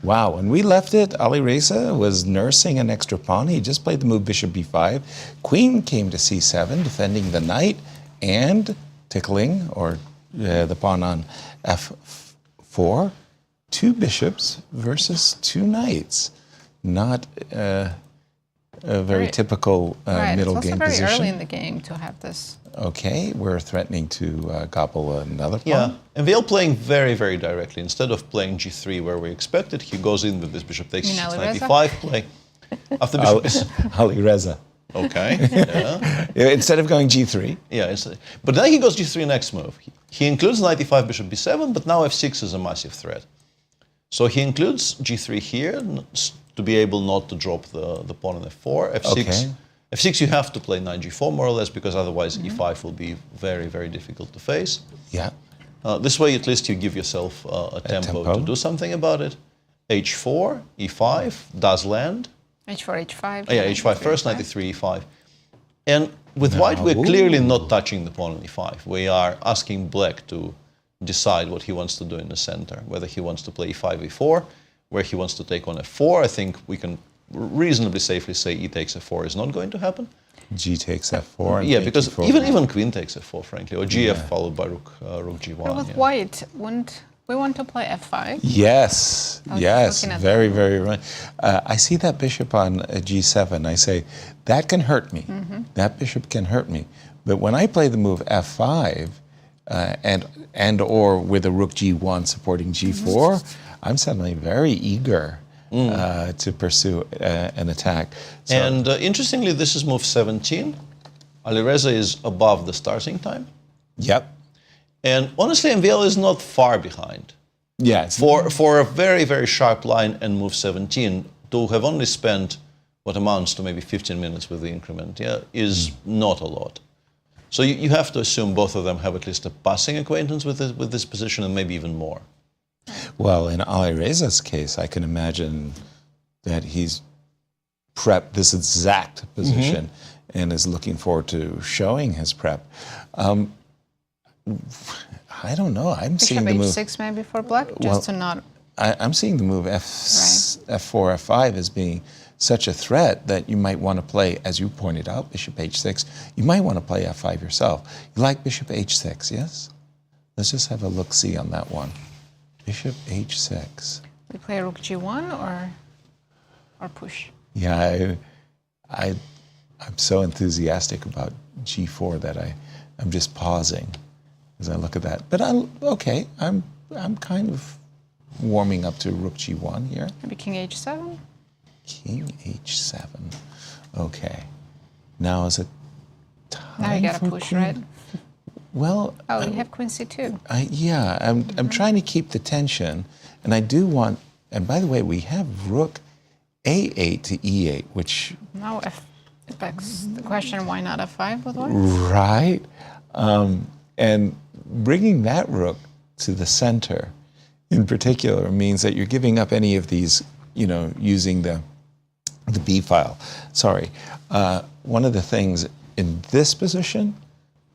Wow, when we left it, Alireza was nursing an extra pawn. He just played the move bishop b5. Queen came to c7, defending the knight and tickling, or the pawn on f4. 2 bishops versus 2 knights. Not a very typical middle game position. It's also very early in the game to have this. Okay, we're threatening to gobble another pawn. Yeah, and Vail playing very, very directly. Instead of playing g3 where we expected, he goes in with this bishop takes knight b5 play. After bishop is Alireza. Okay. Yeah. Instead of going g3. Yeah, but then he goes g3 next move. He includes knight e5, bishop b7, but now f6 is a massive threat. So he includes g3 here to be able not to drop the pawn on f4. f6. Okay. f6 you have to play knight g4 more or less, because otherwise e5 will be very, very difficult to face. Yeah. This way at least you give yourself a tempo to do something about it. h4, e5, does land. h4, h5. Yeah, h5 first, knight e3, e5. And with white, we're clearly not touching the pawn on e5. We are asking black to decide what he wants to do in the center, whether he wants to play e5, e4, where he wants to take on f4. I think we can reasonably safely say e takes f4 is not going to happen. G takes f4. And yeah, because g4. even queen takes f4, frankly, or gf followed by rook g1. But with white, wouldn't we want to play f5? Yes, yes, very, very right. I see that bishop on g7. I say, that can hurt me. That bishop can hurt me. But when I play the move f5, and or with a rook g1 supporting g4, I'm suddenly very eager to pursue an attack. So, and interestingly, this is move 17. Alireza is above the starting time. Yep. And honestly, MVL is not far behind. Yeah. For a very, very sharp line and move 17, to have only spent what amounts to maybe 15 minutes with the increment, is not a lot. So you have to assume both of them have at least a passing acquaintance with this position, and maybe even more. Well, in Alireza's case, I can imagine that he's prepped this exact position and is looking forward to showing his prep. I don't know. I'm seeing the move h6 maybe for black, just to not. I'm seeing the move f4, f5 as being such a threat that you might want to play, as you pointed out, bishop h6. You might want to play f5 yourself. You like bishop h6, yes? Let's just have a look-see on that one. Bishop h6. We play rook g1 or push? Yeah, I'm so enthusiastic about g4 that I'm just pausing as I look at that. But I'm kind of warming up to rook g1 here. Maybe king h7? King h7. Okay. Now is it time Now you gotta push, right? Well, oh, you have queen c2. I'm trying to keep the tension, and I do want. And by the way, we have rook a8 to e8, which now it begs the question: why not f5 with white? Right, and bringing that rook to the center, in particular, means that you're giving up any of these. Using the B file. Sorry, one of the things in this position.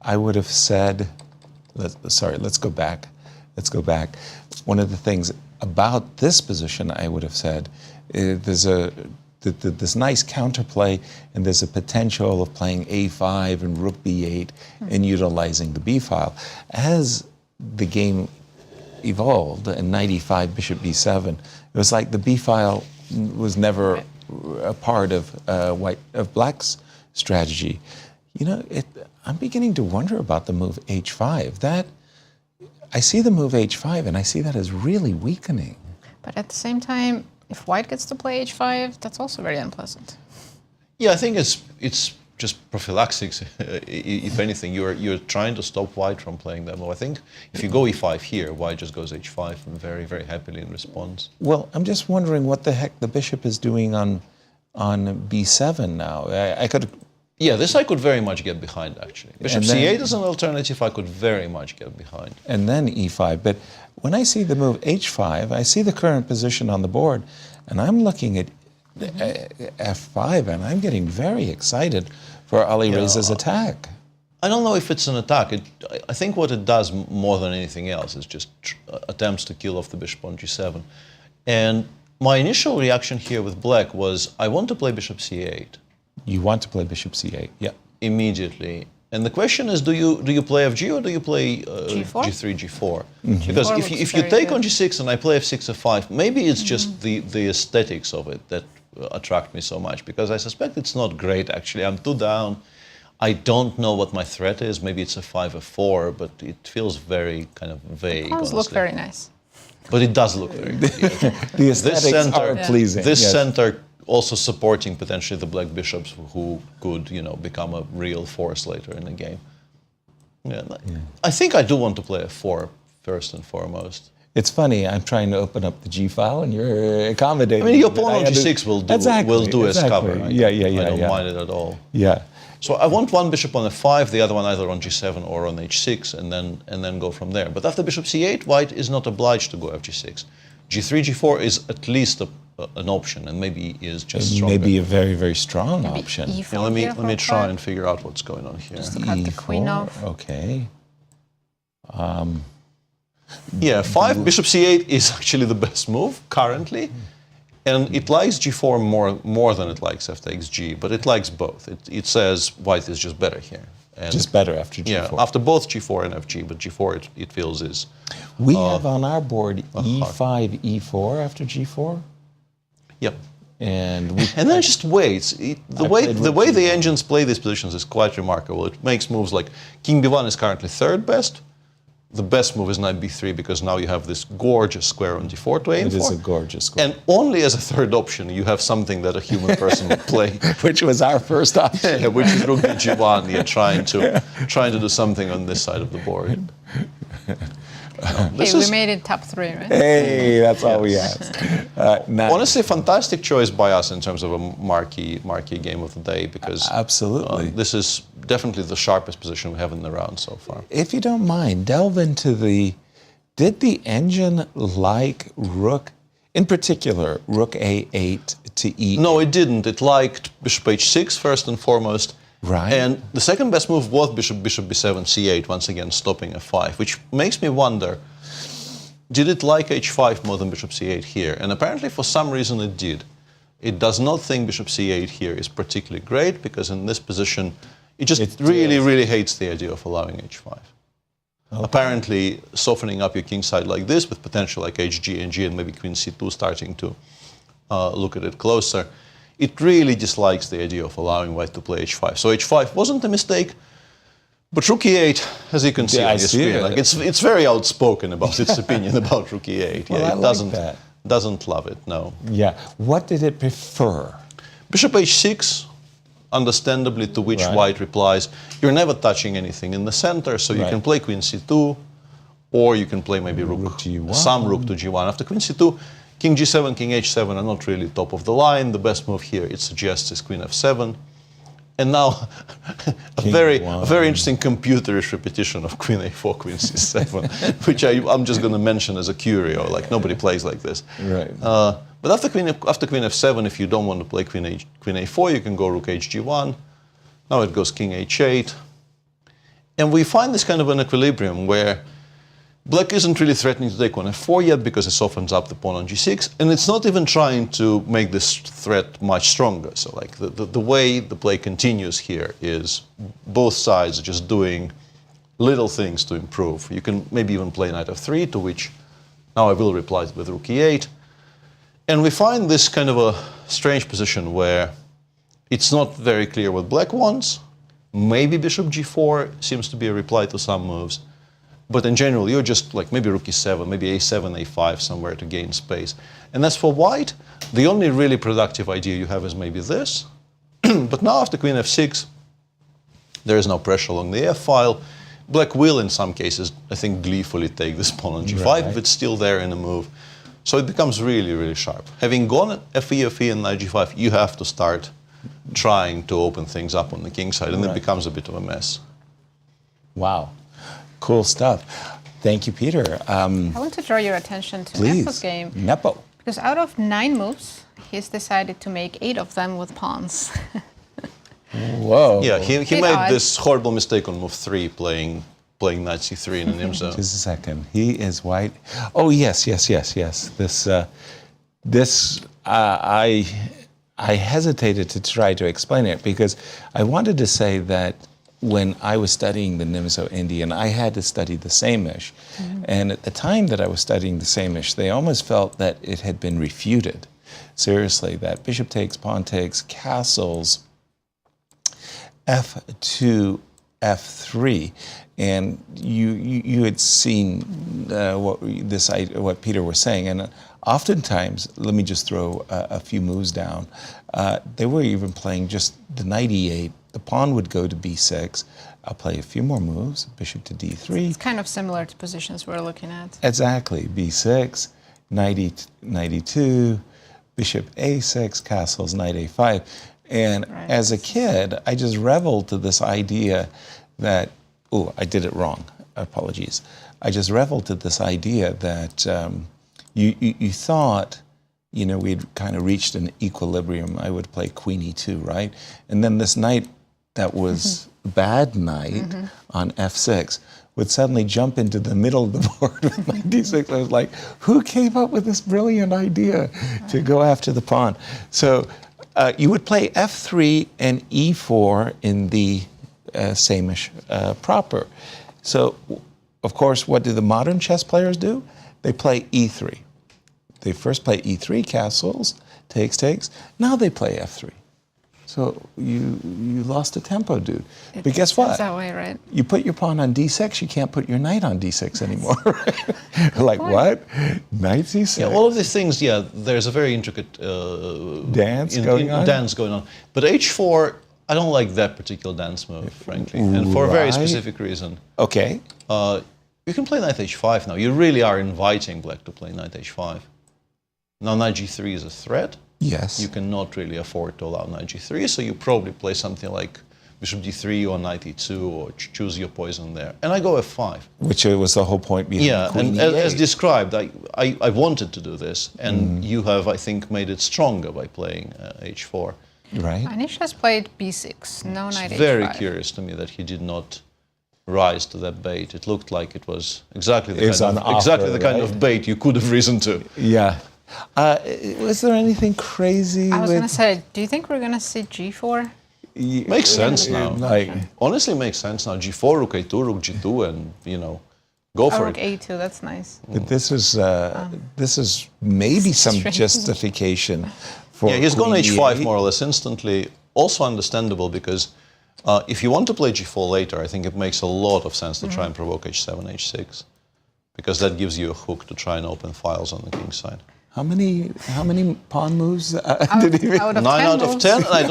I would have said, let's go back. One of the things about this position I would have said, there's this nice counterplay, and there's a potential of playing a5 and rook b8 and utilizing the b file. As the game evolved, and knight e5, bishop b7, it was like the b file was never a part of black's strategy. I'm beginning to wonder about the move h5. I see the move h5, and I see that as really weakening. But at the same time, if white gets to play h5, that's also very unpleasant. Yeah, I think it's just prophylaxis. If anything, you're trying to stop white from playing that move. I think if you go e5 here, white just goes h5 and very, very happily in response. Well, I'm just wondering what the heck the bishop is doing on b7 now. I could Yeah, this I could very much get behind, actually. Bishop And then- c8 is an alternative I could very much get behind. And then e5. But when I see the move h5, I see the current position on the board, and I'm looking at f5, and I'm getting very excited for Alireza's attack. I don't know if it's an attack. I think what it does more than anything else is just attempts to kill off the bishop on g7. And my initial reaction here with black was, I want to play bishop c8. You want to play bishop c8, yeah. Immediately. And the question is, do you play fg or do you play G4? g3, g4? Mm-hmm. Because G4 if you looks very take good. on g6 and I play f6, f5, maybe it's just the aesthetics of it that attract me so much. Because I suspect it's not great, actually. I'm too down. I don't know what my threat is. Maybe it's f5, f4, but it feels very kind of vague. Pawns look honestly. very nice. But it does look very good. Yeah. The aesthetics center- are pleasing. This yes. center also supporting potentially the black bishops who could, become a real force later in the game. Yeah, I think I do want to play f4 first and foremost. It's funny, I'm trying to open up the G file and you're accommodating. I mean, your me, but pawn on I under- g6 will do Exactly, as cover. Right? Yeah, I don't mind it at all. Yeah. So I want one bishop on f5, the other one either on g7 or on h6, and then go from there. But after bishop c8, white is not obliged to go fg6. g3, g4 is at least an option, and maybe is just It stronger. may be a very, very strong Maybe option. E4 Yeah, let me here for try black. and figure out what's going on here. Just to cut the queen E4, off. Okay. Yeah, 5 bishop c8 is actually the best move currently, and it likes g4 more than it likes f takes g, but it likes both. It says white is just better here. And Just better after G4. yeah, after both g4 and fg, but g4 it feels is. We have on our board E5, E4 after G4. Yep. And we And then it just waits. The I way played the rook way the g4. engines play these positions is quite remarkable. It makes moves like king b1 is currently third best. The best move is knight b3 because now you have this gorgeous square on d4 to aim it is for. a gorgeous square. And only as a third option, you have something that a human person would play, Which was our first option. which is rook g1. You're trying to do something on this side of the board. Hey, we made it top 3, right? Hey, that's all we ask. Nice. Honestly, fantastic choice by us in terms of a marquee game of the day because Absolutely. this is definitely the sharpest position we have in the round so far. If you don't mind, delve into did the engine like rook, in particular, rook a8 to e8? No, it didn't. It liked bishop h6 first and foremost. Right. And the second best move was bishop b7 c8, once again stopping f5, which makes me wonder, did it like h5 more than bishop c8 here? And apparently for some reason it did. It does not think bishop c8 here is particularly great because in this position it just It really, does. really hates the idea of allowing h5. Apparently softening up your king side like this with potential like hg and g and maybe queen c2 starting to look at it closer. It really dislikes the idea of allowing white to play h5. So h5 wasn't a mistake, but rook e8, as you can see Yeah, on I your see screen, it. like it's very outspoken about its opinion about rook e8. Well, Yeah, I it like doesn't love it, no. Yeah. What did it prefer? Bishop h6, understandably, to which Right. white replies, you're never touching anything in the center, so you Right. can play queen c2, or you can play maybe Rook G1. some rook to g1. After queen c2, king g7, king h7 are not really top of the line. The best move here, it suggests, is queen f7. And now, a King very one. interesting computerish repetition of queen a4, queen c7, which I'm just going to mention as a curio, like nobody plays like this. Right. But after queen f7, if you don't want to play queen a4, you can go rook hg1. Now it goes king h8. And we find this kind of an equilibrium where black isn't really threatening to take on f4 yet because it softens up the pawn on g6, and it's not even trying to make this threat much stronger. So like the way the play continues here is both sides are just doing little things to improve. You can maybe even play knight f3, to which now I will reply with rook e8. And we find this kind of a strange position where it's not very clear what black wants. Maybe bishop g4 seems to be a reply to some moves. But in general, you're just like maybe rook e7, maybe a7, a5, somewhere to gain space. And as for white, the only really productive idea you have is maybe this. But now after queen f6, there is no pressure along the f-file. Black will, in some cases, I think, gleefully take this pawn on g5 Right. if it's still there in a move. So it becomes really, really sharp. Having gone at fe, and knight g5, you have to start trying to open things up on the king side, and it becomes a bit of a mess. Wow. Cool stuff. Thank you, Peter. I want to draw your attention to Please. Nepo's game. Nepo. Because out of 9 moves, he's decided to make 8 of them with pawns. Whoa. Yeah, he Bit made odd. this horrible mistake on move 3, playing knight c3 in an IMSA. Just a second. He is white. Oh, yes. This, I hesitated to try to explain it because I wanted to say that when I was studying the Nimzo Indian, I had to study the Samish. And at the time that I was studying the Samish, they almost felt that it had been refuted. Seriously, that bishop takes, pawn takes, castles, f2, f3. And you had seen what Peter was saying. And oftentimes, let me just throw a few moves down. They were even playing just the knight e8. The pawn would go to b6. I'll play a few more moves. Bishop to d3. It's kind of similar to positions we're looking at. Exactly. b6, knight e2, bishop a6, castles, knight a5. And as a kid, I just reveled to this idea that, oh, I did it wrong. Apologies. I just reveled to this idea that you thought, we'd kind of reached an equilibrium. I would play queen e2, right? And then this knight that was bad knight on f6 would suddenly jump into the middle of the board with knight d6. I was like, who came up with this brilliant idea to go after the pawn? So you would play f3 and e4 in the Samish proper. So, of course, what do the modern chess players do? They play e3. They first play e3 castles, takes. Now they play f3. So you lost the tempo, dude. But guess what? It's that way, right? You put your pawn on d6, you can't put your knight on d6 anymore. Like what? Knight c6. Yeah, all of these things. Yeah, there's a very intricate dance going on. Dance going on. But h4, I don't like that particular dance move, frankly, and for a very specific reason. Okay. You can play knight h5 now. You really are inviting black to play knight h5. Now knight g3 is a threat. Yes. You cannot really afford to allow knight g3, so you probably play something like bishop d3 or knight e2 or choose your poison there. And I go f5. Which was the whole point behind queen and e8. as described, I wanted to do this, and you have, I think, made it stronger by playing h4. Right. Anish has played b6, no knight It's h5. very curious to me that he did not rise to that bait. It looked like it was exactly the kind of bait you could have risen to. Yeah. Was there anything crazy? I was going to say, do you think we're going to see g4? Makes sense now. Like, honestly, makes sense now. G4, rook a2, rook g2, and go for rook it. a2, that's nice. but this is maybe some strange. justification for. Yeah, he's gone queen h5 e8. more or less instantly. Also understandable because if you want to play g4 later, I think it makes a lot of sense to try and provoke h7, h6, because that gives you a hook to try and open files on the king side. How many pawn moves did he make? Out of 9 10 out of moves, 10, and I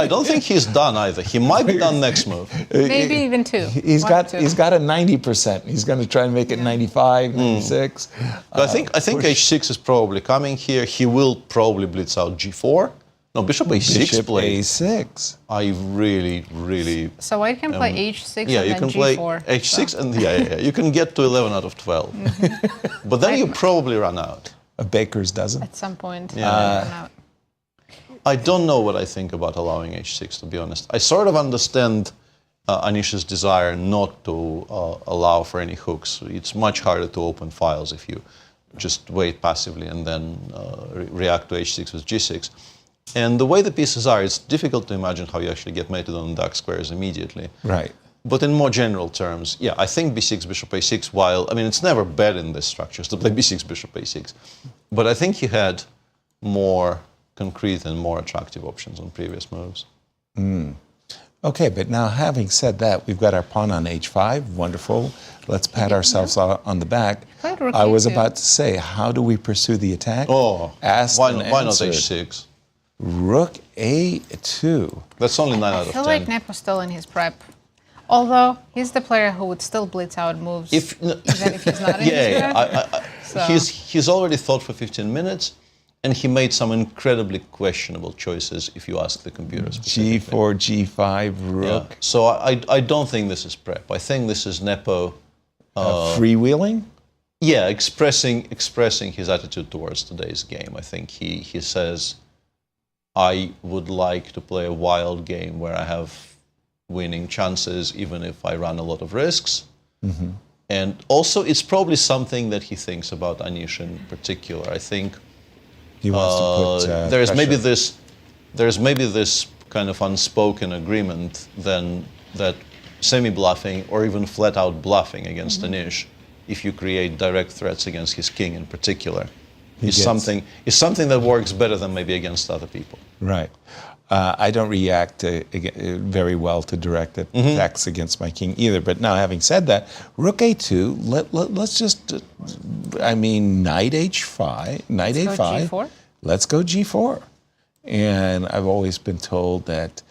don't nine. think he's done either. He might be done next move. Maybe even 2. He's got a 90%. He's going to try and make it 95, 96. But I think h6 is probably coming here. He will probably blitz out g4. No, bishop a6 Bishop play. a6. I really. So white can play h6 Yeah, and you then can play g4. h6 and you can get to 11 out of 12. But then you probably run out. A baker's dozen. At some point. Yeah. I don't know what I think about allowing h6, to be honest. I sort of understand Anish's desire not to allow for any hooks. It's much harder to open files if you just wait passively and then react to h6 with g6. And the way the pieces are, it's difficult to imagine how you actually get mated on the dark squares immediately. Right. But in more general terms, yeah, I think b6, bishop a6, while, I mean, it's never bad in these structures to play b6, bishop a6. But I think he had more concrete and more attractive options on previous moves. Okay, but now having said that, we've got our pawn on h5. Wonderful. Let's pat ourselves on the back. Played rook I was e2. about to say, how do we pursue the attack? Oh, Asked why and not answered. h6? Rook a2. That's only 9 I out of feel 10. like Nepo's still in his prep. Although, he's the player who would still blitz out moves even if he's not in his prep. He's already thought for 15 minutes, And he made some incredibly questionable choices, if you ask the computer specifically. G4, G5, rook. Yeah. So I don't think this is prep. I think this is Nepo. Freewheeling? Yeah, expressing his attitude towards today's game. I think he says, I would like to play a wild game where I have winning chances, even if I run a lot of risks. Mm-hmm. And also, it's probably something that he thinks about Anish in particular. I think he wants to put there's maybe this kind of unspoken agreement then that semi-bluffing or even flat-out bluffing against Anish, if you create direct threats against his king in particular, is something that works better than maybe against other people. Right. I don't react very well to direct attacks against my king either. But now, having said that, rook a2. Let's just, knight h5, knight Let's a5. go G4. Let's go g4. And I've always been told that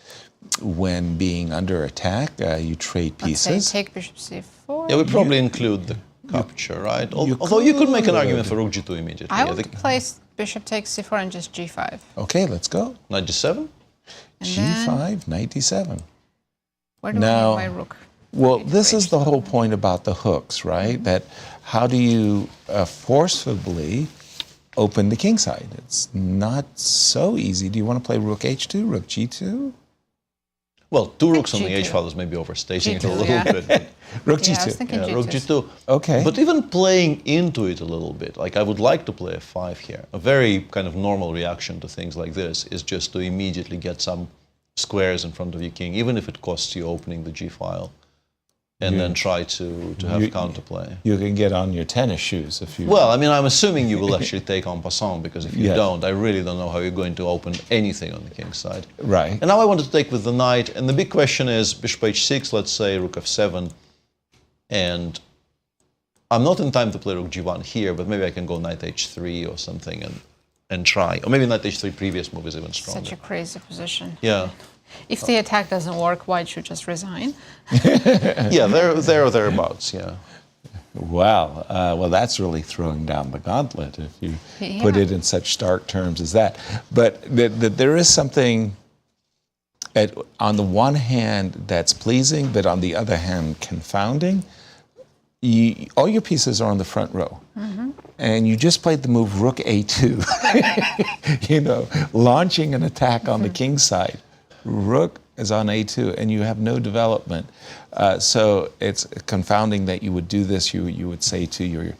when being under attack, you trade pieces. Let's say take bishop c4. Yeah, we probably include the capture, right? Although you could make an argument for rook g2 immediately. I would place bishop takes c4 and just g5. Okay, let's go. Knight g7. G5, knight d7. Where do I have my rook? Well, this is the whole point about the hooks, right? That how do you forcefully open the king side? It's not so easy. Do you want to play rook h2, rook g2? Well, two rooks on the G2. h file is maybe overstating it a G2, little yeah. bit. But Rook Yeah, I g2. was thinking yeah, rook G2. g2. Okay. But even playing into it a little bit, like I would like to play f5 here. A very kind of normal reaction to things like this is just to immediately get some squares in front of your king, even if it costs you opening the g file, and then try to have counterplay. You can get on your tennis shoes if you... Well, I mean, I'm assuming you will actually take en passant, because if you Yes. don't, I really don't know how you're going to open anything on the king's side. Right. And now I want to take with the knight, and the big question is bishop h6, let's say rook f7, and I'm not in time to play rook g1 here, but maybe I can go knight h3 or something and try. Or maybe knight h3 previous move is even stronger. Such a crazy position. Yeah. If the attack doesn't work, white should just resign. Yeah, there or thereabouts, yeah. Wow. Well, that's really throwing down the gauntlet if you put it in such stark terms as that. But there is something on the one hand that's pleasing, but on the other hand confounding. All your pieces are on the front row. Mm-hmm. And you just played the move rook a2, launching an attack on the king's side. Rook is on a2, and you have no development. So it's confounding that you would do this. You would say to your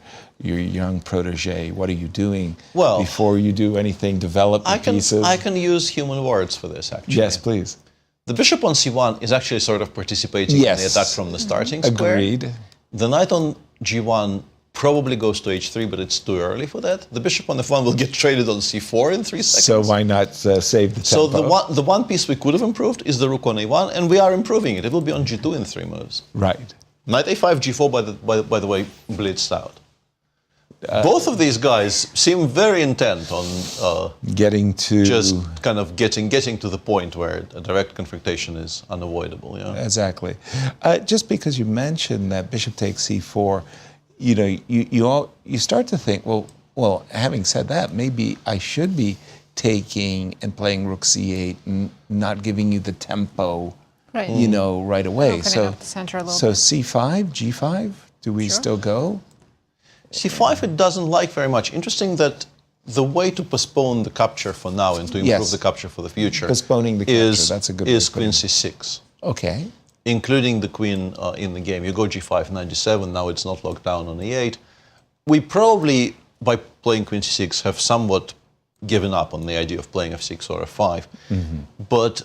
young protege, "What are you doing?" Well, before you do anything, develop the pieces. I can use human words for this, actually. Yes, please. The bishop on c1 is actually sort of participating in the attack from the starting square. Agreed. The knight on g1 probably goes to h3, but it's too early for that. The bishop on f1 will get traded on c4 in 3 seconds. So why not save the tempo? So the one piece we could have improved is the rook on a1, and we are improving it. It will be on g2 in 3 moves. Right. Knight a5, g4, by the way, blitzed out. Both of these guys seem very intent on getting to just kind of getting to the point where a direct confrontation is unavoidable. Yeah. Exactly. Just because you mentioned that bishop takes c4, you start to think, well, having said that, maybe I should be taking and playing rook c8 and not giving you the tempo, Right. right away. Opening up the center a little so bit. c5, g5, do we still go? c5 it doesn't like very much. Interesting that the way to postpone the capture for now and to improve the capture for the future Postponing the capture, that's a good way is to put it. queen c6. Okay. Including the queen in the game. You go g5, knight g7, now it's not locked down on e8. We probably, by playing queen c6, have somewhat given up on the idea of playing f6 or f5. Mm-hmm. But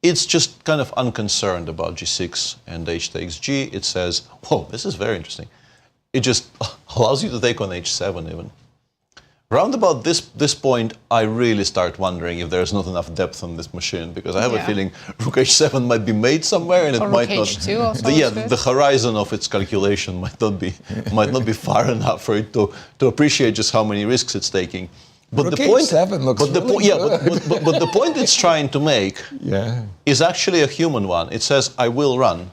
it's just kind of unconcerned about g6 and h takes g. It says, whoa, this is very interesting. It just allows you to take on h7 even. Round about this point, I really start wondering if there's not enough depth on this machine, because I have a feeling rook h7 might be made somewhere, and it Or might rook not. h2 also looks good. The horizon of its calculation might not be far enough for it to appreciate just how many risks it's taking. But rook the point, h7 looks really good. but the point it's trying to make is actually a human one. It says, I will run.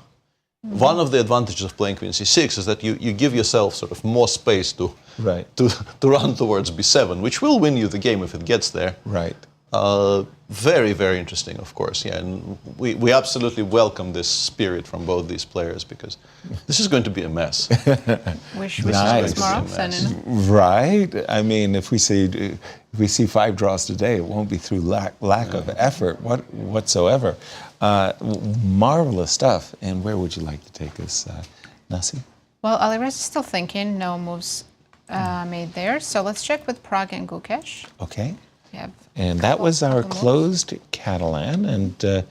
One of the advantages of playing queen c6 is that you give yourself sort of more space to run towards b7, which will win you the game if it gets there. Right. Very, very interesting, of course. Yeah, and we absolutely welcome this spirit from both these players because this is going to be a mess. Wish we saw this more often. Right. I mean, if we see 5 draws today, it won't be through lack of effort whatsoever. Marvelous stuff. And where would you like to take us, Nasi? Well, Alireza is still thinking. No moves made there. So let's check with Pragg and Gukesh. Okay. And that was our closed Catalan, and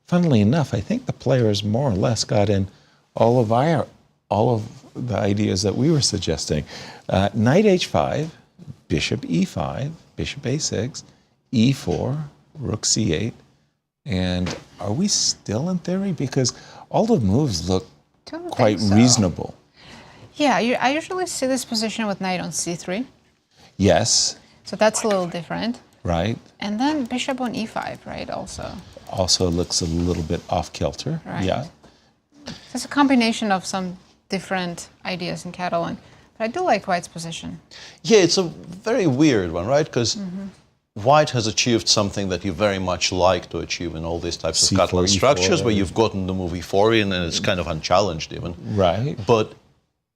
funnily enough, I think the players more or less got in all of the ideas that we were suggesting. Knight h5, bishop e5, bishop a6, e4, rook c8, and are we still in theory? Because all the moves look quite reasonable. Yeah, I usually see this position with knight on c3. Yes. So that's a little different. Right. And then bishop on e5, right, also. Also looks a little bit off kilter. Right. Yeah. It's a combination of some different ideas in Catalan. But I do like White's position. Yeah, it's a very weird one, right? Because White has achieved something that you very much like to achieve in all these types of Catalan structures, where you've gotten the move e4 in and it's kind of unchallenged even. Right. But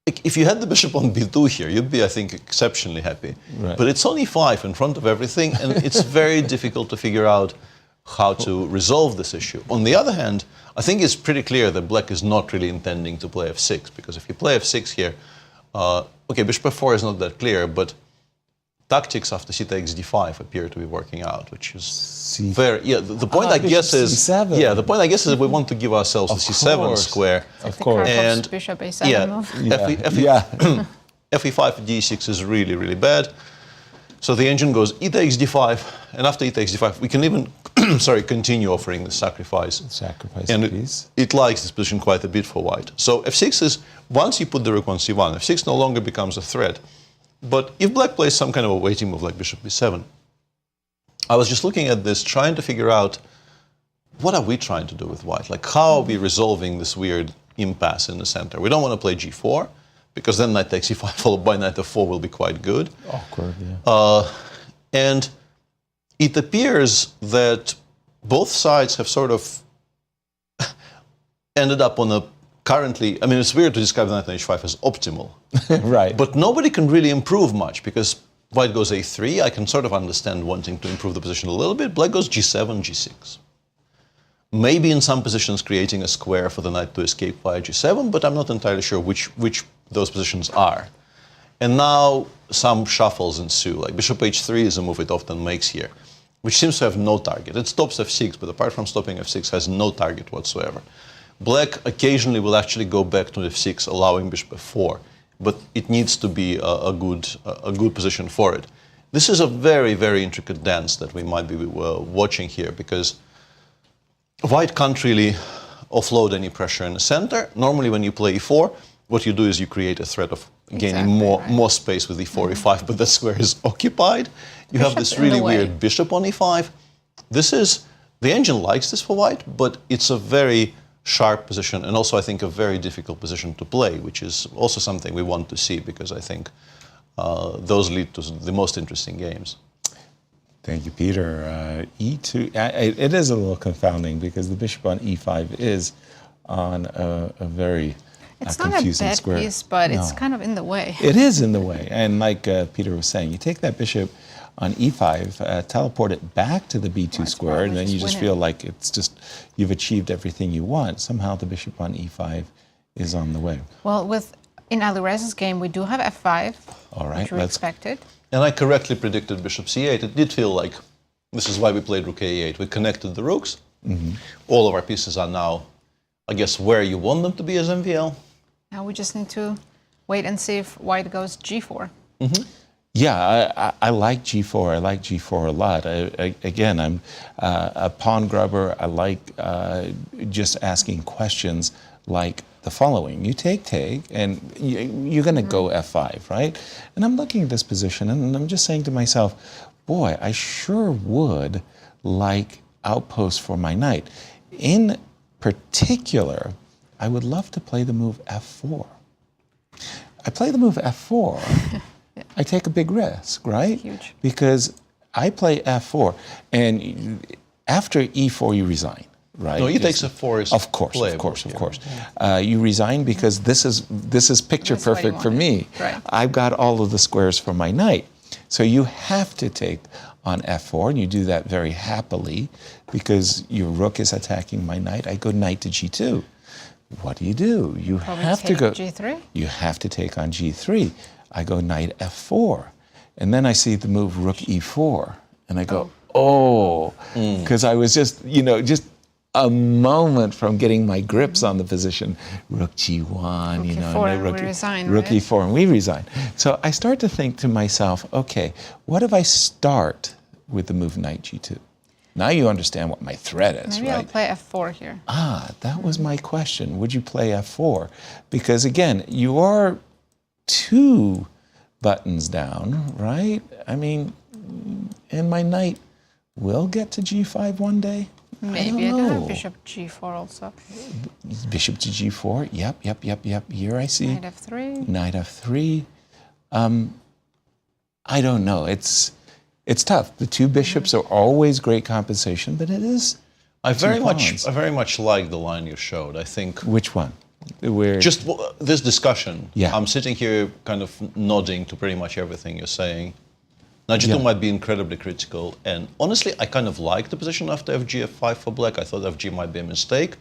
if you had the bishop on b2 here, you'd be, I think, exceptionally happy. Right. But it's on e5 in front of everything, and it's very difficult to figure out how to resolve this issue. On the other hand, I think it's pretty clear that Black is not really intending to play f6, because if you play f6 here, okay, bishop f4 is not that clear, but tactics after c takes d5 appear to be working out, which is very, yeah, the point I guess is, c7. yeah, the point I guess is we want to give ourselves the c7 square. Of course. And bishop a7 move. fe5 d6 is really, really bad. So the engine goes e takes d5, and after e takes d5, we can even, continue offering the sacrifice. And it likes this position quite a bit for White. So f6 is, once you put the rook on c1, f6 no longer becomes a threat. But if Black plays some kind of a waiting move like bishop b7, I was just looking at this, trying to figure out what are we trying to do with White? Like, how are we resolving this weird impasse in the center? We don't want to play g4, because then knight takes e5 followed by knight f4 will be quite good. Awkward, yeah. And it appears that both sides have sort of ended up on a currently, I mean, it's weird to describe knight on h5 as optimal. Right. But nobody can really improve much, because White goes a3. I can sort of understand wanting to improve the position a little bit. Black goes g7, g6. Maybe in some positions creating a square for the knight to escape via g7, but I'm not entirely sure which those positions are. And now some shuffles ensue, like bishop h3 is a move it often makes here, which seems to have no target. It stops f6, but apart from stopping f6, has no target whatsoever. Black occasionally will actually go back to f6, allowing bishop f4, but it needs to be a good position for it. This is a very, very intricate dance that we might be watching here, because White can't really offload any pressure in the center. Normally when you play e4, what you do is you create a threat of gaining more space with e4, e5, but that square is occupied. You have this really weird bishop on e5. The engine likes this for White, but it's a very sharp position, and also I think a very difficult position to play, which is also something we want to see, because I think those lead to the most interesting games. Thank you, Peter. E2, it is a little confounding, because the bishop on e5 is on a very it's not a bad piece, but it's kind of in the way. It is in the way, and like Peter was saying, you take that bishop on e5, teleport it back to the b2 square, and then you just feel like it's just, you've achieved everything you want. Somehow the bishop on e5 is on the way. Well, in Alireza's game, we do have f5, all right, which we expected. And I correctly predicted bishop c8. It did feel like, this is why we played rook a8. We connected the rooks. All of our pieces are now, I guess, where you want them to be as MVL. Now we just need to wait and see if White goes g4. Yeah, I like g4. I like g4 a lot. Again, I'm a pawn grubber. I like just asking questions like the following. You take, and you're going to go f5, right? And I'm looking at this position, and I'm just saying to myself, boy, I sure would like outposts for my knight. In particular, I would love to play the move f4. I play the move f4, I take a big risk, right? Huge. Because I play f4, and after e4 you resign, right? No, he takes f4 is of course, you resign because this is picture That's what perfect you for me. Right. I've got all of the squares for my knight. So you have to take on f4, and you do that very happily because your rook is attacking my knight. I go knight to g2. What do? You Probably have to go g3. You have to take on g3. I go knight f4, and then I see the move rook e4, and I go, because I was just a moment from getting my grips on the position. Rook g1, Rook and e4, then and we resign, rook right? e4, and we resign. So I start to think to myself, okay, what if I start with the move knight g2? Now you understand what my threat is, Maybe right? I'll play f4 here. That was my question. Would you play f4? Because again, you are 2 buttons down, right? I mean, and my knight will get to g5 one day. Maybe I don't do know. have bishop g4 also. Bishop to g4. Yep. Here I see. Knight f3. Knight f3. I don't know. It's tough. The 2 bishops are always great compensation, but it is. I very much like the line you showed. I think. Which one? Where Just this discussion. Yeah. I'm sitting here kind of nodding to pretty much everything you're saying. Knight g2 might be incredibly critical, and honestly, I kind of like the position after fg f5 for black. I thought fg might be a mistake,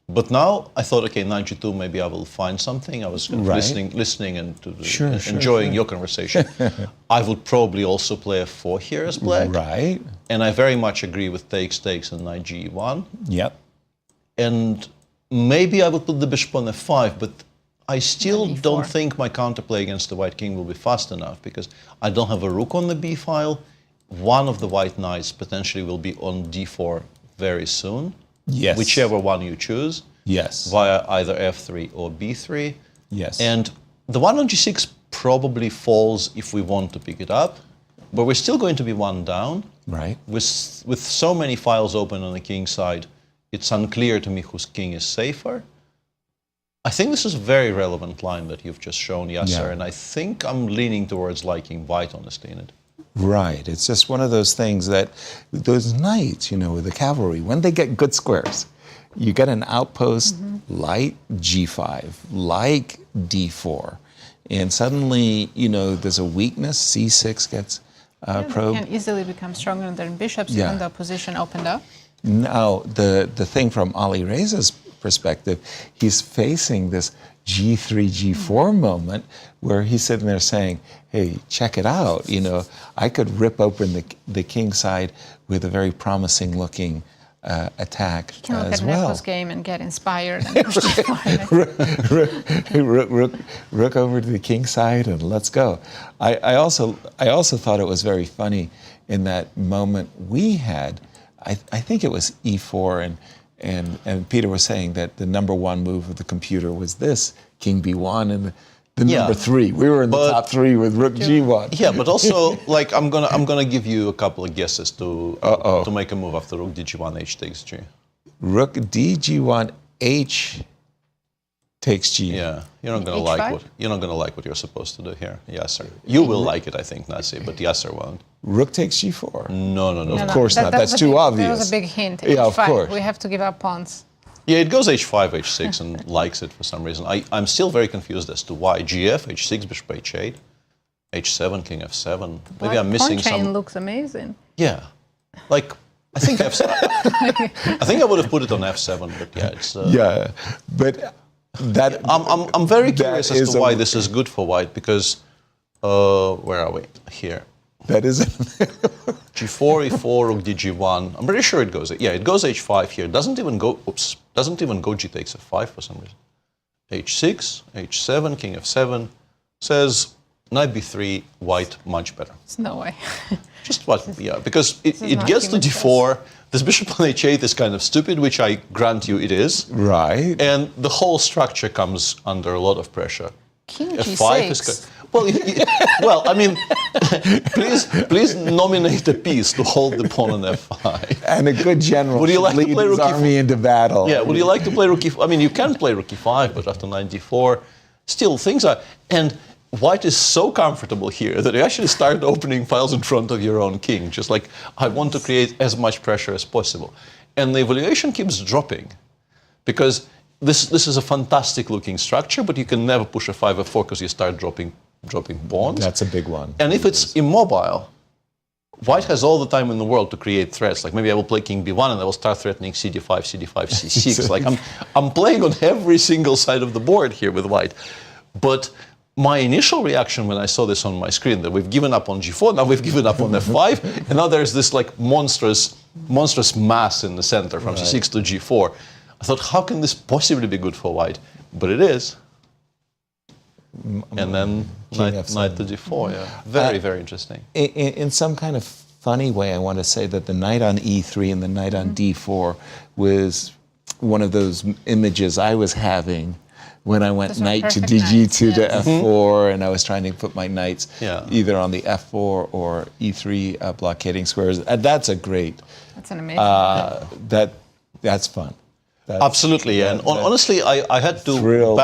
but now I thought, okay, knight g2, maybe I will find something. I was kind of listening and enjoying your conversation. I would probably also play f4 here as black, right? And I very much agree with takes and knight g1. Yep. And maybe I would put the bishop on f5, but I still e4. don't think my counterplay against the white king will be fast enough because I don't have a rook on the b file. One of the white knights potentially will be on d4 very soon. Yes. Whichever one you choose. Yes. Via either f3 or b3. Yes. And the one on g6 probably falls if we want to pick it up, but we're still going to be 1 down. Right. With so many files open on the king side, it's unclear to me whose king is safer. I think this is a very relevant line that you've just shown, Yasser, and I think I'm leaning towards liking white, honestly, in it. Right. It's just one of those things that those knights, with the cavalry, when they get good squares, you get an outpost like g5, like d4, and suddenly, there's a weakness. c6 gets probed. Can easily become stronger than bishops, even though position opened up. Now, the thing from Alireza's perspective, he's facing this G3, G4 moment where he's sitting there saying, hey, check it out. I could rip open the king side with a very promising looking attack You can look as at well. Nepo's game and get inspired and push it rook over to the king side and let's go. I also thought it was very funny in that moment we had, I think it was e4 and Peter was saying that the number 1 move of the computer was this, king b1, and the number 3. We were in the top 3 with rook g1. Yeah, but also, I'm gonna give you a couple of guesses to make a move after rook dg1, h takes g. Rook dg1, h takes g. Yeah, you're not gonna like what you're supposed to do here, Yasser. Mm-hmm. You will like it, I think, Nazi, but Yasser won't. Rook takes g4. No. Of course not. That's too obvious. That was a big hint. Yeah, of H5. course. We have to give up pawns. Yeah, it goes h5, h6, and likes it for some reason. I'm still very confused as to why. gf, h6, bishop h8, h7, king f7. Maybe I'm missing Pawn chain some. looks amazing. Yeah, I think f7. I think I would have put it on f7, but yeah, it's. Yeah, but that I'm very curious as to why a- this is good for white because where are we? Here. that is G4, E4, rook dg1. I'm pretty sure it goes. Yeah, it goes h5 here. Doesn't even go g takes f5 for some reason. h6, h7, king f7. Says knight b3, white much better. There's no way. Just what? Yeah, because it not gets to human d4. This bishop on h8 is kind of stupid, which I grant you it is. right. And the whole structure comes under a lot of pressure. King F5 g6. Well, I mean, please nominate a piece to hold the pawn on f5. And a good general Would you like to lead play his rook army into battle. Yeah, would you like to play rook e4? I mean, you can play rook e5, but after knight d4, still things are... And white is so comfortable here that you actually start opening files in front of your own king, just like, I want to create as much pressure as possible. And the evaluation keeps dropping, because this is a fantastic looking structure, but you can never push a 5 f4 because you start dropping pawns. That's a big one. And if it's immobile, white has all the time in the world to create threats. Like maybe I will play king b1 and I will start threatening cd5, cd5, c6. Like I'm playing on every single side of the board here with white. But my initial reaction when I saw this on my screen, that we've given up on g4, now we've given up on f5, and now there's this like monstrous mass in the center from c6 to g4. I thought, how can this possibly be good for white? But it is. And then knight to d4, yeah. Very, very interesting. In some kind of funny way, I want to say that the knight on e3 and the knight on d4 was one of those images I was having when I went knight to dg2 to f4, and I was trying to put my knights either on the f4 or e3 blockading squares. That's a great... That's an amazing... That's fun. Absolutely, and honestly, I had to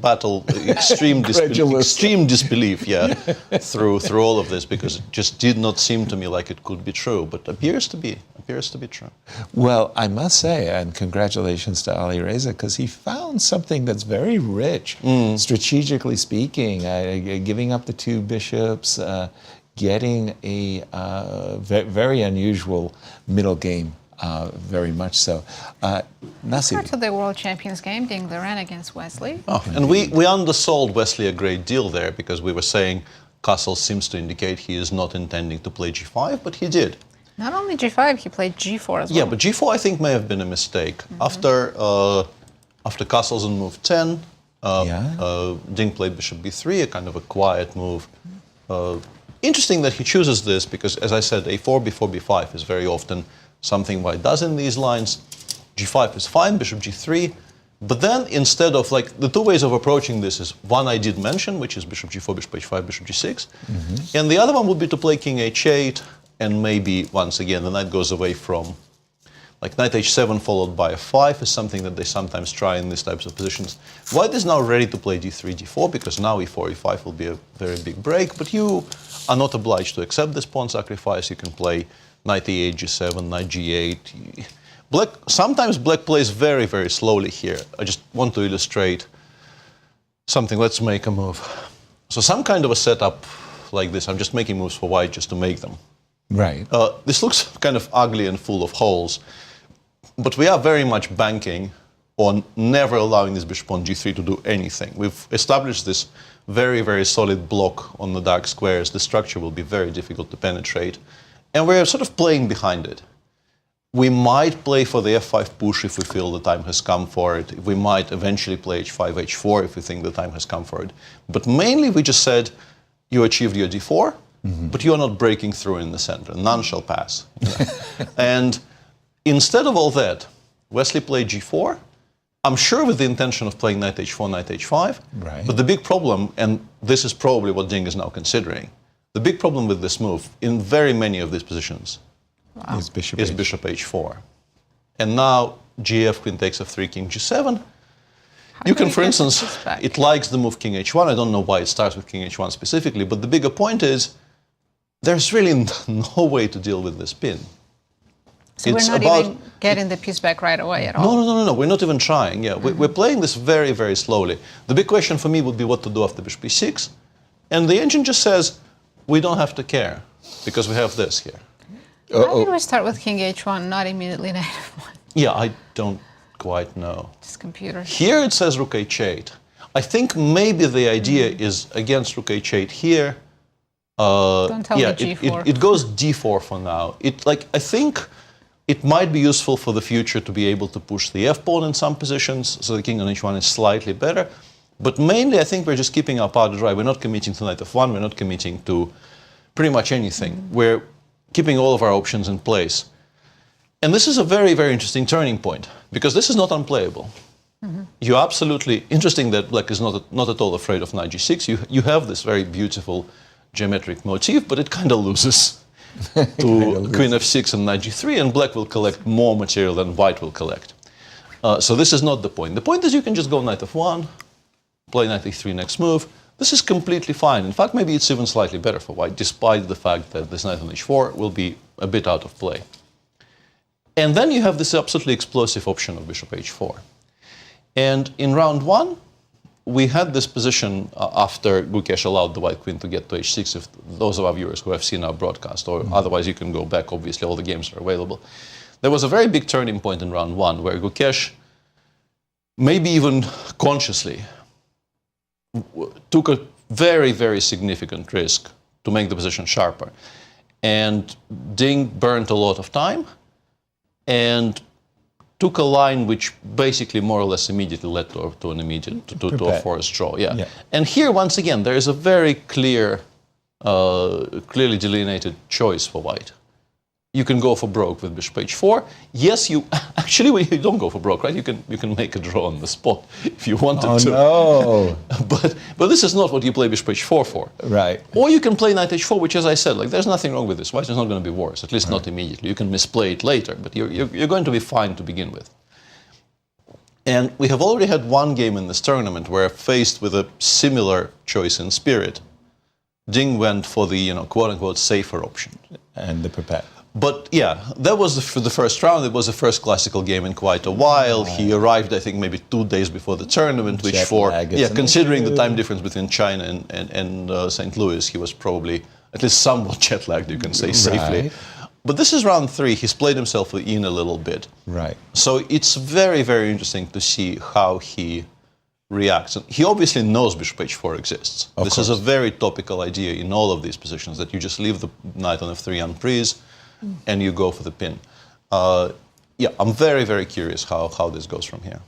battle extreme disbelief, through all of this, because it just did not seem to me like it could be true, but appears to be true. Well, I must say, and congratulations to Alireza, because he found something that's very rich, strategically speaking, giving up the 2 bishops, getting a very unusual middle game. Very much so. Nazi. To the World Champions game, being Liren against Wesley. Oh, and we undersold Wesley a great deal there, because we were saying Castle seems to indicate he is not intending to play g5, but he did. Not only g5, he played g4 as well. Yeah, but g4 I think may have been a mistake. After Castle's on move 10, Ding played bishop b3, a kind of a quiet move. Interesting that he chooses this, because as I said, a4, b4, b5 is very often something white does in these lines. g5 is fine, bishop g3. But then instead of, like, the 2 ways of approaching this is one I did mention, which is bishop g4, bishop h5, bishop g6. And the other one would be to play king h8, and maybe, once again, the knight goes away from, like, knight h7 followed by f5 is something that they sometimes try in these types of positions. White is now ready to play d3, d4, because now e4, e5 will be a very big break, but you are not obliged to accept this pawn sacrifice. You can play knight e8, g7, knight g8. Sometimes black plays very, very slowly here. I just want to illustrate something. Let's make a move. So some kind of a setup like this. I'm just making moves for white just to make them. Right. This looks kind of ugly and full of holes, but we are very much banking on never allowing this bishop on g3 to do anything. We've established this very, very solid block on the dark squares. The structure will be very difficult to penetrate. And we're sort of playing behind it. We might play for the f5 push if we feel the time has come for it. We might eventually play h5, h4 if we think the time has come for it. But mainly we just said, you achieved your d4, but you are not breaking through in the center. None shall pass. And instead of all that, Wesley played g4. I'm sure with the intention of playing knight h4, knight h5. Right. But the big problem, and this is probably what Ding is now considering, the big problem with this move, in very many of these positions, is bishop h4. And now gf, queen takes f3, king g7. You can, for instance, it likes the move king h1. I don't know why it starts with king h1 specifically, but the bigger point is there's really no way to deal with this pin. So we're not even getting the piece back right away at all? No. We're not even trying. Yeah, we're playing this very, very slowly. The big question for me would be what to do after bishop e6. And the engine just says, we don't have to care, because we have this here. Why did we start with king h1, not immediately knight f1? Yeah, I don't quite know. Just computer. Here it says rook h8. I think maybe the idea is against rook h8 here. Don't tell me g4. It goes d4 for now. I think it might be useful for the future to be able to push the f-pawn in some positions, so the king on h1 is slightly better. But mainly, I think we're just keeping our powder dry. We're not committing to knight f1. We're not committing to pretty much anything. We're keeping all of our options in place. And this is a very, very interesting turning point, because this is not unplayable. you're absolutely interesting that black is not at all afraid of knight g6. You have this very beautiful geometric motif, but it kind of loses to queen f6 and knight g3, and black will collect more material than white will collect. So this is not the point. The point is you can just go knight f1, play knight e3 next move. This is completely fine. In fact, maybe it's even slightly better for white, despite the fact that this knight on h4 will be a bit out of play. And then you have this absolutely explosive option of bishop h4. And in round one, we had this position after Gukesh allowed the white queen to get to h6, if those of our viewers who have seen our broadcast, or otherwise you can go back, obviously all the games are available. There was a very big turning point in round one where Gukesh, maybe even consciously, took a very, very significant risk to make the position sharper. And Ding burnt a lot of time and took a line which basically more or less immediately led to an immediate, to a forced draw. Yeah. And here, once again, there is a very clear, clearly delineated choice for white. You can go for broke with bishop h4. Yes, you actually you don't go for broke, right? You can make a draw on the spot if you wanted to. No. But this is not what you play bishop h4 for. Right. Or you can play knight h4, which, as I said, like there's nothing wrong with this. White is not going to be worse, at least not immediately. You can misplay it later, but you're going to be fine to begin with. And we have already had one game in this tournament where, faced with a similar choice in spirit, Ding went for the quote-unquote safer option. And the prepare. But yeah, that was the first round. It was the first classical game in quite a while. He arrived, I think, maybe 2 days before the tournament, which considering the time difference between China and St. Louis, he was probably at least somewhat jet lagged, you can say safely. Right. But this is round 3. He's played himself in a little bit. Right. So it's very, very interesting to see how he reacts. And he obviously knows bishop h4 exists. This is a very topical idea in all of these positions, that you just leave the knight on f3 unprise and you go for the pin. Yeah, I'm very, very curious how this goes from here.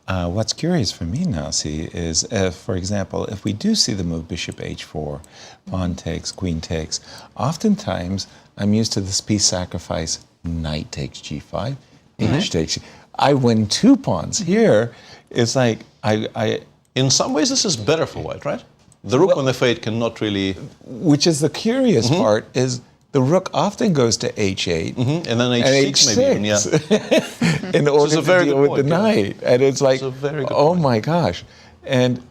What's curious for me, Nazi, is if, for example, if we do see the move bishop h4, pawn takes, queen takes, oftentimes I'm used to this piece sacrifice, knight takes g5, h takes. I win 2 pawns. Here, it's like In some ways, this is better for white, right? The rook on f8 cannot really. Which is the curious part, is the rook often goes to h8 and then h6 maybe even, yeah. in order to deal with the knight. And it's like, oh my gosh. And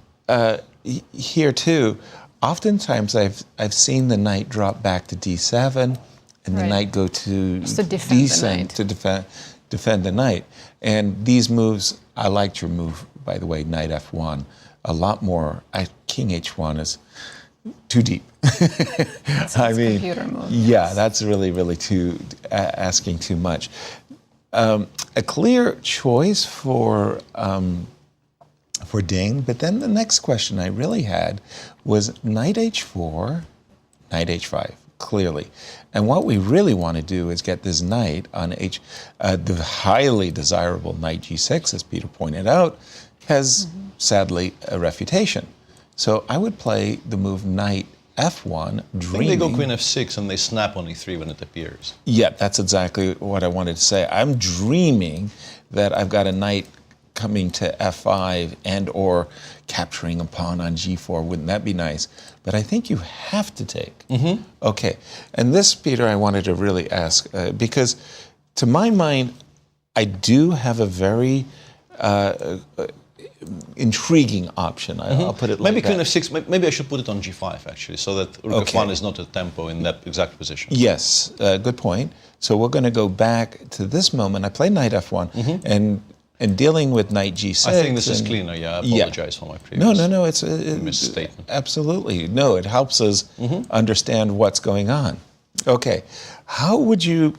here too, oftentimes I've seen the knight drop back to d7 and the knight go to d7 to defend the knight. And these moves, I liked your move, by the way, knight f1, a lot more. King h1 is too deep. I mean, yeah, that's really, really asking too much. A clear choice for Ding, but then the next question I really had was knight h4, knight h5, clearly. And what we really want to do is get this knight on the highly desirable knight g6, as Peter pointed out, has sadly a refutation. So I would play the move knight f1, dreaming. I think they go queen f6 and they snap on e3 when it appears. Yeah, that's exactly what I wanted to say. I'm dreaming that I've got a knight coming to f5 and or capturing a pawn on g4. Wouldn't that be nice? But I think you have to take. Okay, and this, Peter, I wanted to really ask, because to my mind, I do have a very intriguing option. I'll put it like maybe that. queen f6, maybe I should put it on g5 actually, so that rook f1 is not a tempo in that exact position. Yes, good point. So we're going to go back to this moment. I play knight f1 and dealing with knight g6. I think this is cleaner, yeah. I apologize for my previous No, it's a misstatement. Absolutely. No, it helps us understand what's going on. Okay, how would you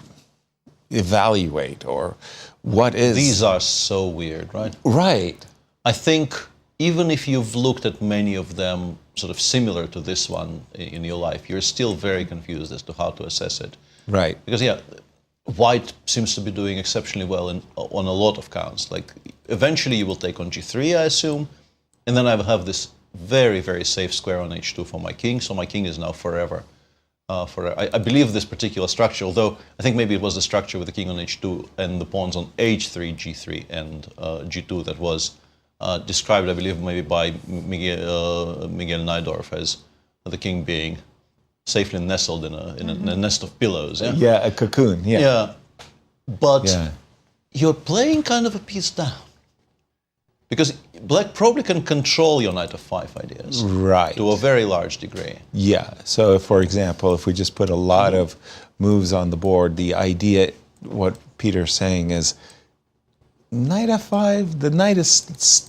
evaluate, or what is... These are so weird, right? Right. I think even if you've looked at many of them sort of similar to this one in your life, you're still very confused as to how to assess it. Right. Because, yeah, white seems to be doing exceptionally well on a lot of counts. Like, eventually you will take on g3, I assume, and then I will have this very, very safe square on h2 for my king, so my king is now forever. I believe this particular structure, although I think maybe it was the structure with the king on h2 and the pawns on h3, g3, and g2 that was described, I believe, maybe by Miguel Najdorf as the king being safely nestled in a nest of pillows. Yeah, Yeah, a cocoon. Yeah. yeah. But Yeah. you're playing kind of a piece down. Because black probably can control your knight of 5 ideas. Right. To a very large degree. Yeah. So, for example, if we just put a lot of moves on the board, the idea, what Peter's saying is, knight f5, the knight is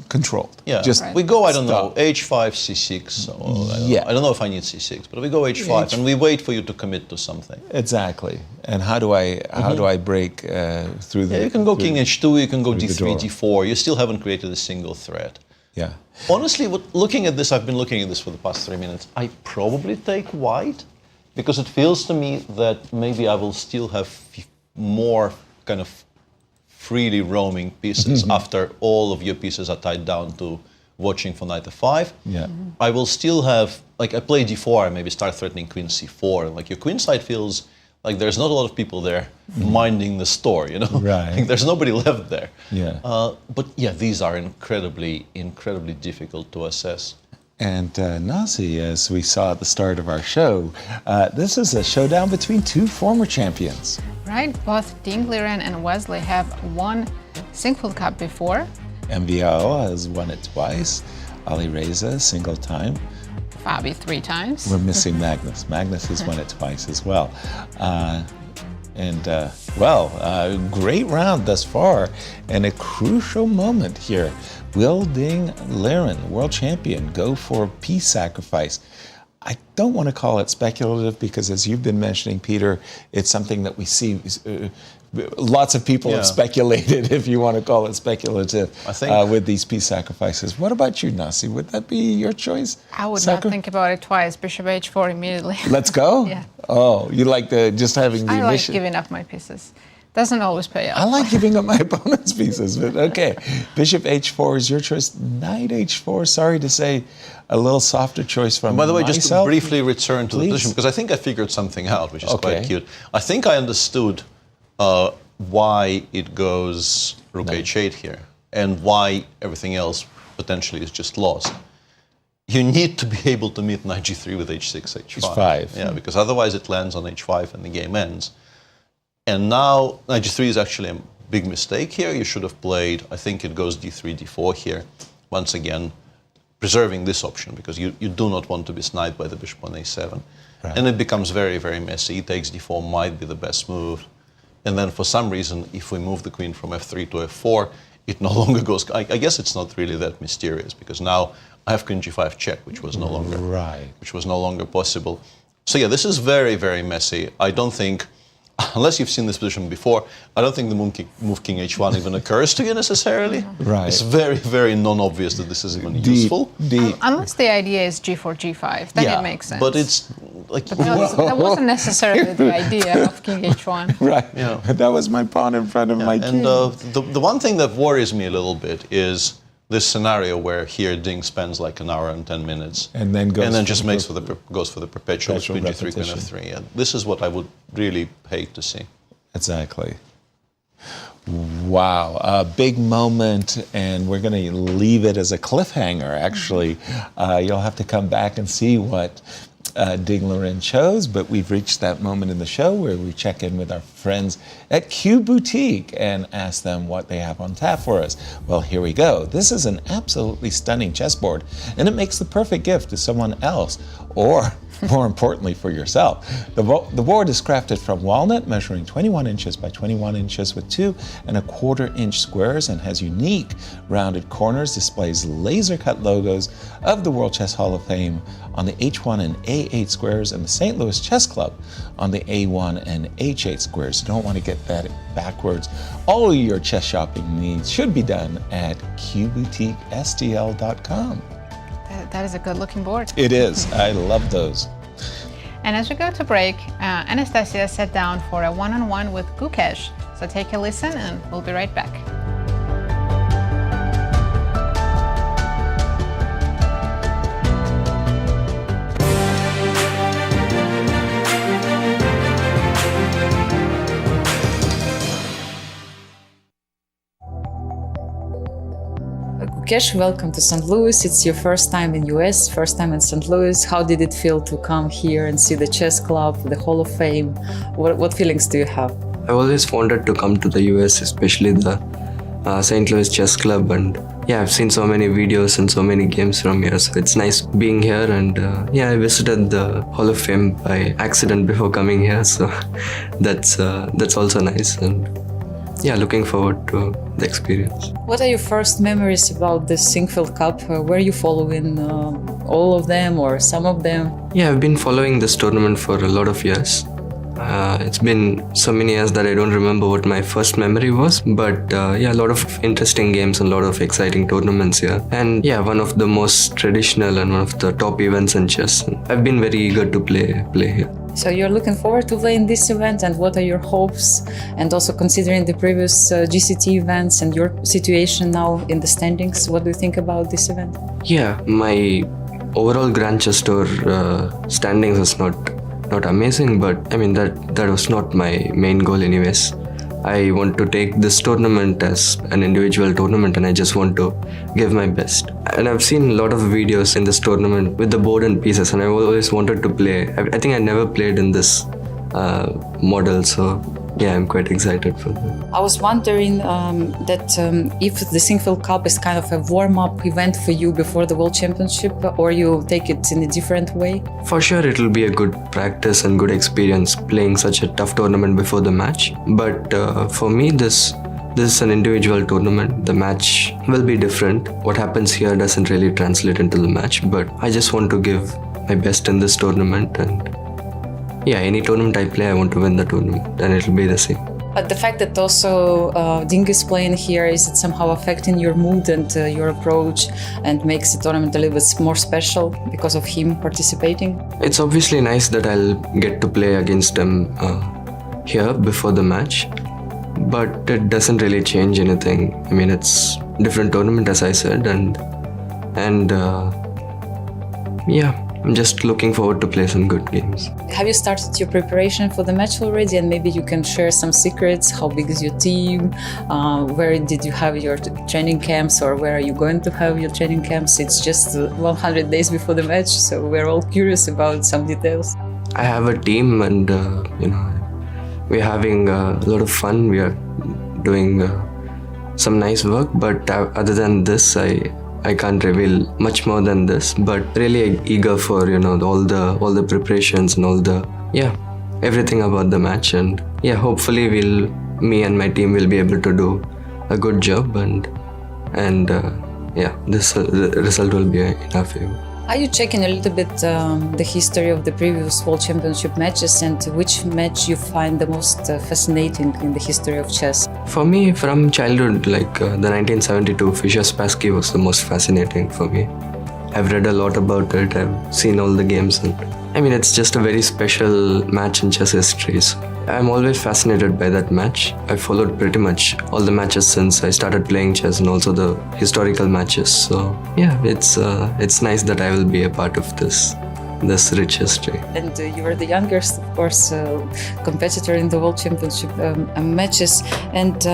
controlled. Yeah, Just Right. we go, I don't stop. know, h5, c6. Or Yeah. I don't know if I need c6, but we go h5 and we wait for you to commit to something. Exactly. And how do I break through the? Yeah, you can go through- king h2, you can go through the d3, door. d4. You still haven't created a single threat. Yeah. Honestly, looking at this, I've been looking at this for the past 3 minutes. I probably take white because it feels to me that maybe I will still have more kind of freely roaming pieces after all of your pieces are tied down to watching for knight f5. Yeah. I will still have, like I play d4, I maybe start threatening queen c4, and like your queen side feels like there's not a lot of people there minding the store, you know? Right. Like there's nobody left there. Yeah. But yeah, these are incredibly difficult to assess. And Nazi, as we saw at the start of our show, this is a showdown between two former champions. Right, both Liren and Wesley have won Sinquefield Cup before. MVO has won it twice. Alireza, single time. Fabi 3 times. We're missing Magnus. Magnus has won it twice as well. Great round thus far, and a crucial moment here. Will Liren, world champion, go for peace sacrifice? I don't want to call it speculative because, as you've been mentioning, Peter, it's something that we see. Lots of people have speculated, if you want to call it speculative, I think with these peace sacrifices. What about you, Nazi? Would that be your choice? I would not think about it twice. Bishop h4 immediately. Let's go? Yeah. Oh, you like just having the I like mission? giving up my pieces. Doesn't always pay off. I like giving up my opponent's pieces, but okay. Bishop h4 is your choice. Knight h4, sorry to say, a little softer choice from By the way, myself. just to briefly return to the Please. position, because I think I figured something out, which is Okay. quite cute. I think I understood why it goes rook h8 here, and why everything else potentially is just lost. You need to be able to meet knight g3 with h6, h5. H5. Yeah, because otherwise it lands on h5 and the game ends. And now knight g3 is actually a big mistake here. You should have played, I think it goes d3, d4 here. Once again, preserving this option, because you do not want to be sniped by the bishop on a7. Right. And it becomes very, very messy. E takes d4 might be the best move. And then for some reason, if we move the queen from f3 to f4, it no longer goes. I guess it's not really that mysterious, because now I have queen g5 check, which was no longer possible. So yeah, this is very, very messy. I don't think, unless you've seen this position before, I don't think the move king h1 even occurs to you necessarily. Right. It's very, very non-obvious that this is even useful. Unless the idea is g4, g5, then it makes sense. But it's like that wasn't necessarily the idea of king h1. Right. Yeah. That was my pawn in front of my king. And the one thing that worries me a little bit is this scenario where here Ding spends like an hour and 10 minutes, And then goes just for makes the goes for the perpetual queen g3, queen repetition. f3. And this is what I would really hate to see. Exactly. Wow, a big moment, and we're going to leave it as a cliffhanger, actually. You'll have to come back and see what Liren chose, but we've reached that moment in the show where we check in with our friends at Q Boutique and ask them what they have on tap for us. Well, here we go. This is an absolutely stunning chessboard, and it makes the perfect gift to someone else, or more importantly for yourself. The board is crafted from walnut, measuring 21 inches by 21 inches with 2¼ inch squares, and has unique rounded corners, displays laser cut logos of the World Chess Hall of Fame on the H1 and A8 squares, and the St. Louis Chess Club on the A1 and H8 squares. You don't want to get that backwards. All of your chess shopping needs should be done at qboutiquestl.com. That is a good looking board. It is. I love those. And as we go to break, Anastasiya sat down for a one-on-one with Gukesh. So take a listen and we'll be right back. Gukesh, welcome to St. Louis. It's your first time in US, first time in St. Louis. How did it feel to come here and see the chess club, the Hall of Fame? What feelings do you have? I've always wanted to come to the US, especially the St. Louis Chess Club, and yeah, I've seen so many videos and so many games from here, so it's nice being here. And yeah, I visited the Hall of Fame by accident before coming here, so that's also nice. And yeah, looking forward to the experience. What are your first memories about the Sinquefield Cup? Were you following all of them or some of them? Yeah, I've been following this tournament for a lot of years. It's been so many years that I don't remember what my first memory was, but yeah, a lot of interesting games and a lot of exciting tournaments here. And yeah, one of the most traditional and one of the top events in chess. I've been very eager to play here. So you're looking forward to playing this event, and what are your hopes? And also considering the previous GCT events and your situation now in the standings, what do you think about this event? Yeah, my overall Grand Chess Tour standings is not amazing, but I mean that was not my main goal anyways. I want to take this tournament as an individual tournament, and I just want to give my best. And I've seen a lot of videos in this tournament with the board and pieces, and I've always wanted to play. I think I never played in this model, so yeah, I'm quite excited for that. I was wondering that if the Sinquefield Cup is kind of a warm-up event for you before the World Championship, or you take it in a different way? For sure, it will be a good practice and good experience playing such a tough tournament before the match. But for me, this is an individual tournament. The match will be different. What happens here doesn't really translate into the match, but I just want to give my best in this tournament. And yeah, any tournament I play, I want to win the tournament, and it'll be the same. But the fact that also Ding is playing here, is it somehow affecting your mood and your approach, and makes the tournament a little bit more special because of him participating? It's obviously nice that I'll get to play against him here before the match, but it doesn't really change anything. I mean, it's a different tournament, as I said, and yeah, I'm just looking forward to play some good games. Have you started your preparation for the match already? And maybe you can share some secrets. How big is your team? Where did you have your training camps, or where are you going to have your training camps? It's just 100 days before the match, so we're all curious about some details. I have a team, and we're having a lot of fun. We are doing some nice work, but other than this, I can't reveal much more than this, but really eager for all the preparations and everything about the match. And yeah, hopefully me and my team will be able to do a good job, and yeah, the result will be in our favor. Are you checking a little bit the history of the previous World Championship matches, and which match you find the most fascinating in the history of chess? For me, from childhood, like the 1972 Fischer-Spassky was the most fascinating for me. I've read a lot about it, I've seen all the games, and I mean, it's just a very special match in chess history. So I'm always fascinated by that match. I followed pretty much all the matches since I started playing chess, and also the historical matches. So yeah, it's nice that I will be a part of this rich history. And you were the youngest, of course, competitor in the World Championship matches. And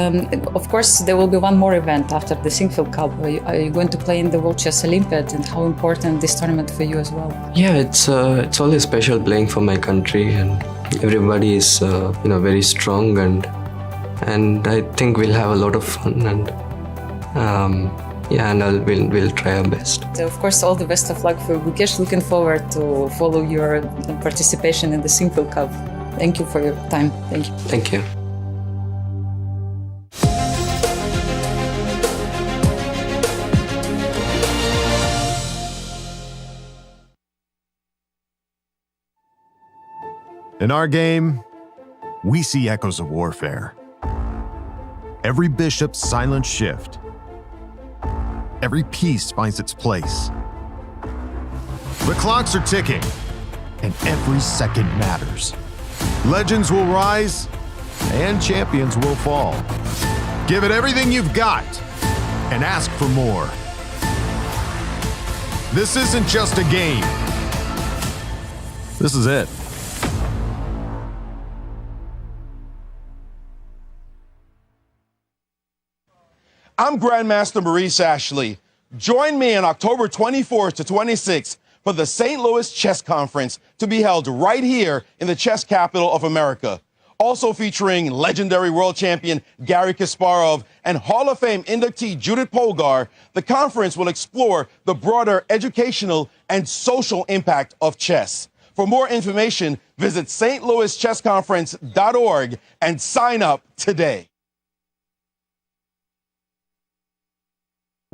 of course, there will be one more event after the Sinquefield Cup. Are you going to play in the World Chess Olympiad, and how important this tournament for you as well? Yeah, it's always special playing for my country, and everybody is very strong, and I think we'll have a lot of fun, and yeah, and we'll try our best. So of course, all the best of luck for Gukesh. Looking forward to follow your participation in the Sinquefield Cup. Thank you for your time. Thank you. Thank you. In our game, we see echoes of warfare. Every bishop's silent shift. Every piece finds its place. The clocks are ticking, and every second matters. Legends will rise, and champions will fall. Give it everything you've got, and ask for more. This isn't just a game. This is it. I'm Grandmaster Maurice Ashley. Join me on October 24th to 26th for the St. Louis Chess Conference to be held right here in the chess capital of America. Also featuring legendary world champion Garry Kasparov and Hall of Fame inductee Judith Polgar, the conference will explore the broader educational and social impact of chess. For more information, visit stlouischessconference.org and sign up today.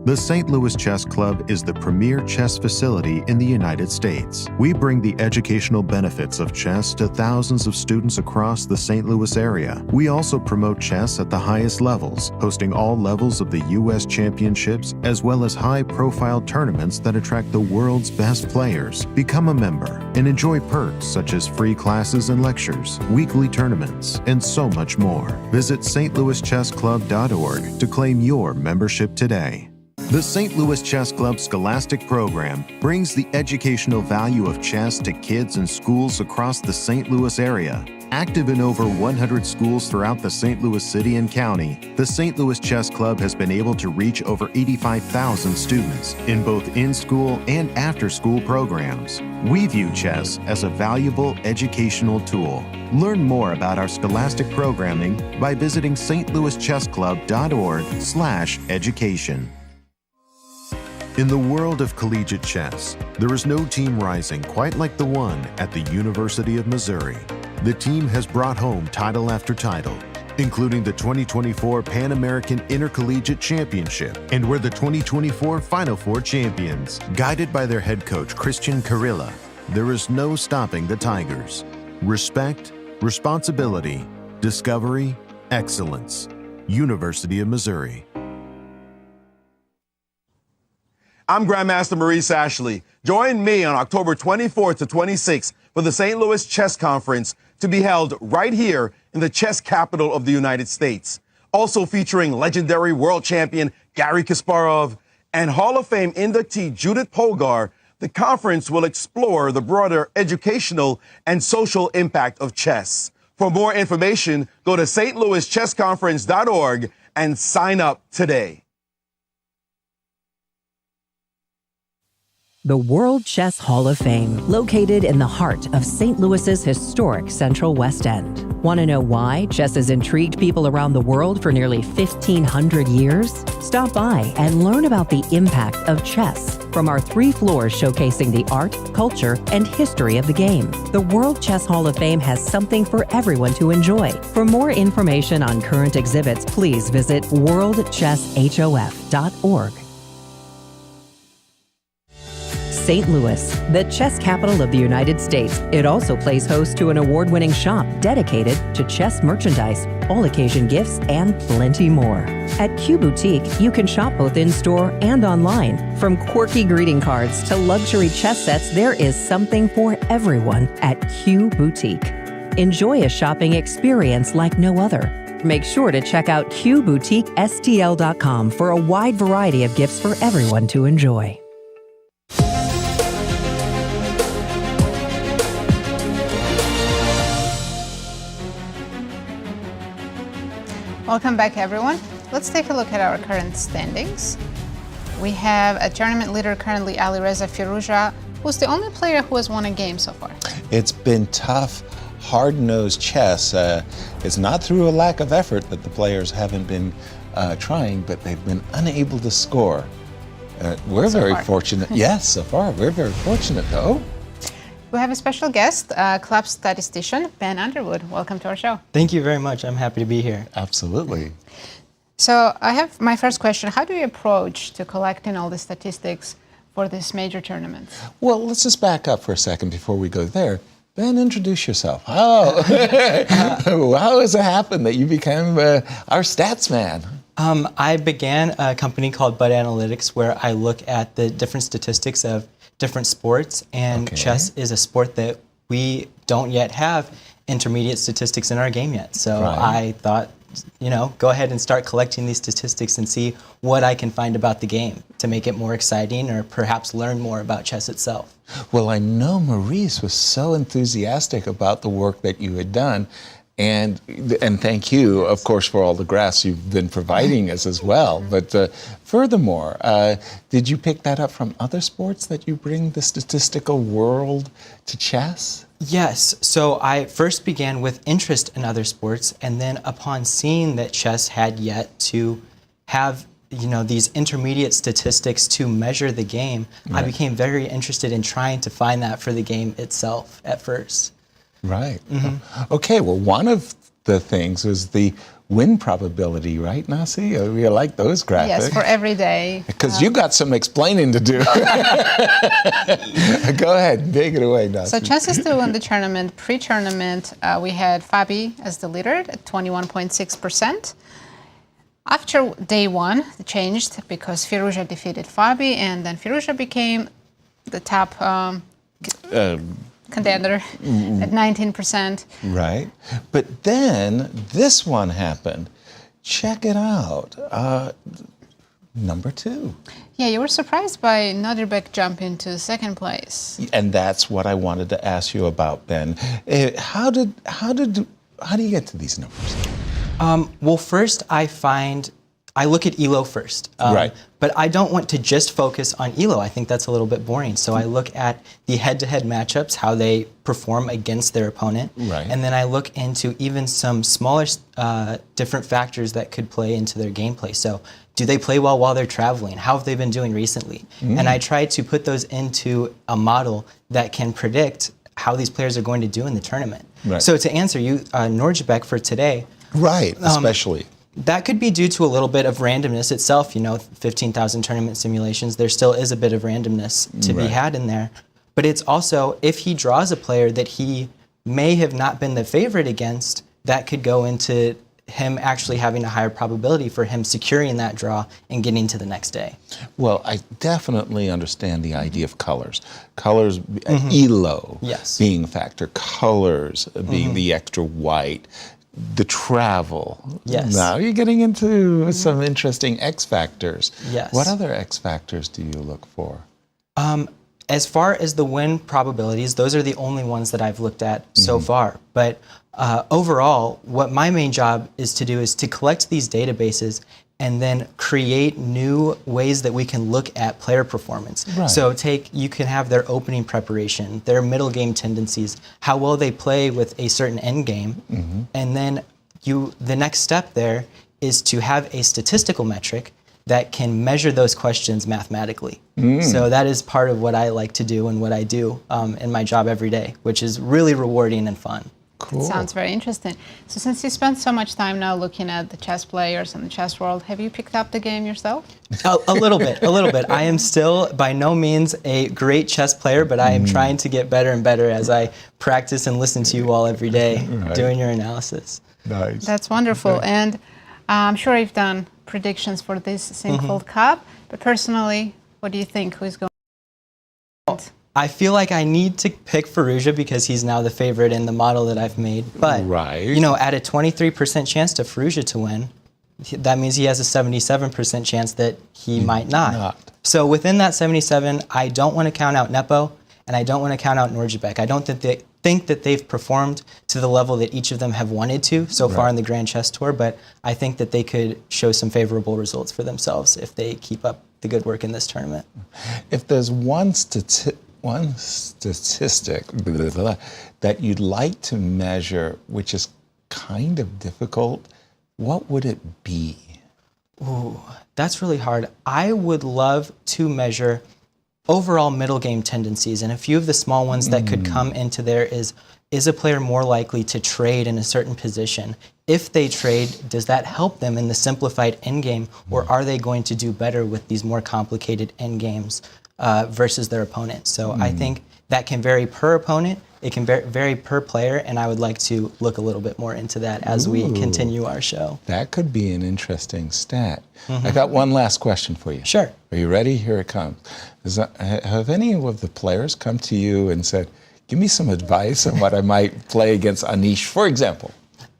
The St. Louis Chess Club is the premier chess facility in the United States. We bring the educational benefits of chess to thousands of students across the St. Louis area. We also promote chess at the highest levels, hosting all levels of the U.S. championships, as well as high-profile tournaments that attract the world's best players. Become a member and enjoy perks such as free classes and lectures, weekly tournaments, and so much more. Visit stlouischessclub.org to claim your membership today. The St. Louis Chess Club Scholastic Program brings the educational value of chess to kids and schools across the St. Louis area. Active in over 100 schools throughout the St. Louis City and County, the St. Louis Chess Club has been able to reach over 85,000 students in both in-school and after-school programs. We view chess as a valuable educational tool. Learn more about our scholastic programming by visiting stlouischesskclub.org/education. In the world of collegiate chess, there is no team rising quite like the one at the University of Missouri. The team has brought home title after title, including the 2024 Pan American Intercollegiate Championship, and were the 2024 Final Four champions. Guided by their head coach, Christian Carilla, there is no stopping the Tigers. Respect, responsibility, discovery, excellence. University of Missouri. I'm Grandmaster Maurice Ashley. Join me on October 24th to 26th for the St. Louis Chess Conference to be held right here in the chess capital of the United States. Also featuring legendary world champion Garry Kasparov and Hall of Fame inductee Judith Polgar, the conference will explore the broader educational and social impact of chess. For more information, go to stlouischessconference.org and sign up today. The World Chess Hall of Fame, located in the heart of St. Louis's historic Central West End. Want to know why chess has intrigued people around the world for nearly 1,500 years? Stop by and learn about the impact of chess from our 3 floors showcasing the art, culture, and history of the game. The World Chess Hall of Fame has something for everyone to enjoy. For more information on current exhibits, please visit worldchesshof.org. St. Louis, the chess capital of the United States. It also plays host to an award-winning shop dedicated to chess merchandise, all-occasion gifts, and plenty more. At Q Boutique, you can shop both in-store and online. From quirky greeting cards to luxury chess sets, there is something for everyone at Q Boutique. Enjoy a shopping experience like no other. Make sure to check out QBoutiqueSTL.com for a wide variety of gifts for everyone to enjoy. Welcome back, everyone. Let's take a look at our current standings. We have a tournament leader currently, Alireza Firouzja, who's the only player who has won a game so far. It's been tough, hard-nosed chess. It's not through a lack of effort that the players haven't been trying, but they've been unable to score. We're very fortunate. Yes, so far. We're very fortunate, though. We have a special guest, club statistician, Ben Underwood. Welcome to our show. Thank you very much. I'm happy to be here. Absolutely. So I have my first question. How do you approach to collecting all the statistics for this major tournament? Well, let's just back up for a second before we go there. Ben, introduce yourself. How has it happened that you became our stats man? I began a company called Bud Analytics where I look at the different statistics of different sports, and chess is a sport that we don't yet have intermediate statistics in our game yet. So I thought, go ahead and start collecting these statistics and see what I can find about the game to make it more exciting or perhaps learn more about chess itself. Well, I know Maurice was so enthusiastic about the work that you had done, And thank you, of course, for all the graphs you've been providing us as well. But furthermore, did you pick that up from other sports that you bring the statistical world to chess? Yes. So I first began with interest in other sports, and then upon seeing that chess had yet to have these intermediate statistics to measure the game, I became very interested in trying to find that for the game itself at first. Right. Okay, well, one of the things is the win probability, right, Nasi? We like those graphics. Yes, for every day. Because you got some explaining to do. Go ahead, take it away, Nasi. So chess is still in the tournament. Pre-tournament, we had Fabi as the leader at 21.6%. After day one, it changed because Firouzja defeated Fabi, and then Firouzja became the top contender at 19%. Right. But then this one happened. Check it out. Number 2. Yeah, you were surprised by Nodirbek jumping to second place. And that's what I wanted to ask you about, Ben. How do you get to these numbers? Well, first I look at ELO first. Right. But I don't want to just focus on ELO. I think that's a little bit boring. So I look at the head-to-head matchups, how they perform against their opponent. Right. And then I look into even some smaller different factors that could play into their gameplay. So do they play well while they're traveling? How have they been doing recently? And I try to put those into a model that can predict how these players are going to do in the tournament. Right. So to answer you, Nodirbek for today. Right, especially. That could be due to a little bit of randomness itself. 15,000 tournament simulations, there still is a bit of randomness to be had in there. But it's also, if he draws a player that he may have not been the favorite against, that could go into him actually having a higher probability for him securing that draw and getting to the next day. Well, I definitely understand the idea of colors. Colors, ELO being a factor, colors being the extra white, the travel. Yes. Now you're getting into some interesting X factors. Yes. What other X factors do you look for? As far as the win probabilities, those are the only ones that I've looked at so far. But overall, what my main job is to do is to collect these databases and then create new ways that we can look at player performance. Right. So you can have their opening preparation, their middle game tendencies, how well they play with a certain end game, and then the next step there is to have a statistical metric that can measure those questions mathematically. So that is part of what I like to do and what I do in my job every day, which is really rewarding and fun. Cool. It sounds very interesting. So since you spent so much time now looking at the chess players and the chess world, have you picked up the game yourself? A little bit. I am still by no means a great chess player, but I am trying to get better and better as I practice and listen to you all every day doing your analysis. Nice. That's wonderful. And I'm sure you've done predictions for this Sinquefield Cup, but personally, what do you think? Who's going to I feel like I need to pick Firouzja because he's now the favorite in the model that I've made. But, at a 23% chance to Firouzja to win, that means he has a 77% chance that he might not. So within that 77, I don't want to count out Nepo, and I don't want to count out Nodirbek. I don't think that they've performed to the level that each of them have wanted to so far in the Grand Chess Tour, but I think that they could show some favorable results for themselves if they keep up the good work in this tournament. If there's one statistic that you'd like to measure, which is kind of difficult, what would it be? Ooh, that's really hard. I would love to measure overall middle game tendencies, and a few of the small ones that could come into there is a player more likely to trade in a certain position? If they trade, does that help them in the simplified endgame, or are they going to do better with these more complicated endgames versus their opponent? So I think that can vary per opponent, it can vary per player, and I would like to look a little bit more into that as we continue our show. That could be an interesting stat. I got one last question for you. Sure. Are you ready? Here it comes. Have any of the players come to you and said, give me some advice on what I might play against Anish, for example?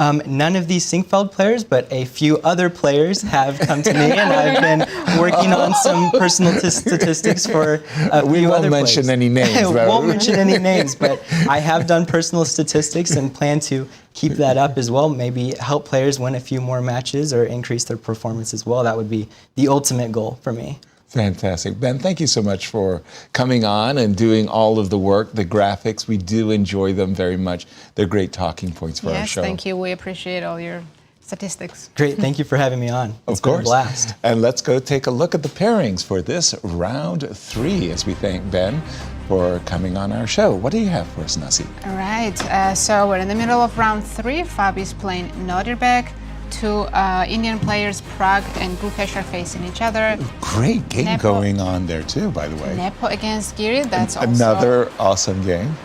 None of these Sinquefield players, but a few other players have come to me, and I've been working on some personal statistics for a We few won't other mention players. any names, I right? won't mention any names, but I have done personal statistics and plan to keep that up as well. Maybe help players win a few more matches or increase their performance as well. That would be the ultimate goal for me. Fantastic. Ben, thank you so much for coming on and doing all of the work, the graphics. We do enjoy them very much. They're great talking points for our Yes, show. thank you. We appreciate all your statistics. Great, thank you for having me on. It's Of course. been a blast. And let's go take a look at the pairings for this round 3 as we thank Ben for coming on our show. What do you have for us, Nazi? All right, so we're in the middle of round 3. Fabi's playing Nodirbek. Two Indian players, Pragg and Gukesh, are facing each other. Great game Nepo. going on there too, by the way. Nepo against Giri, that's also Another awesome game.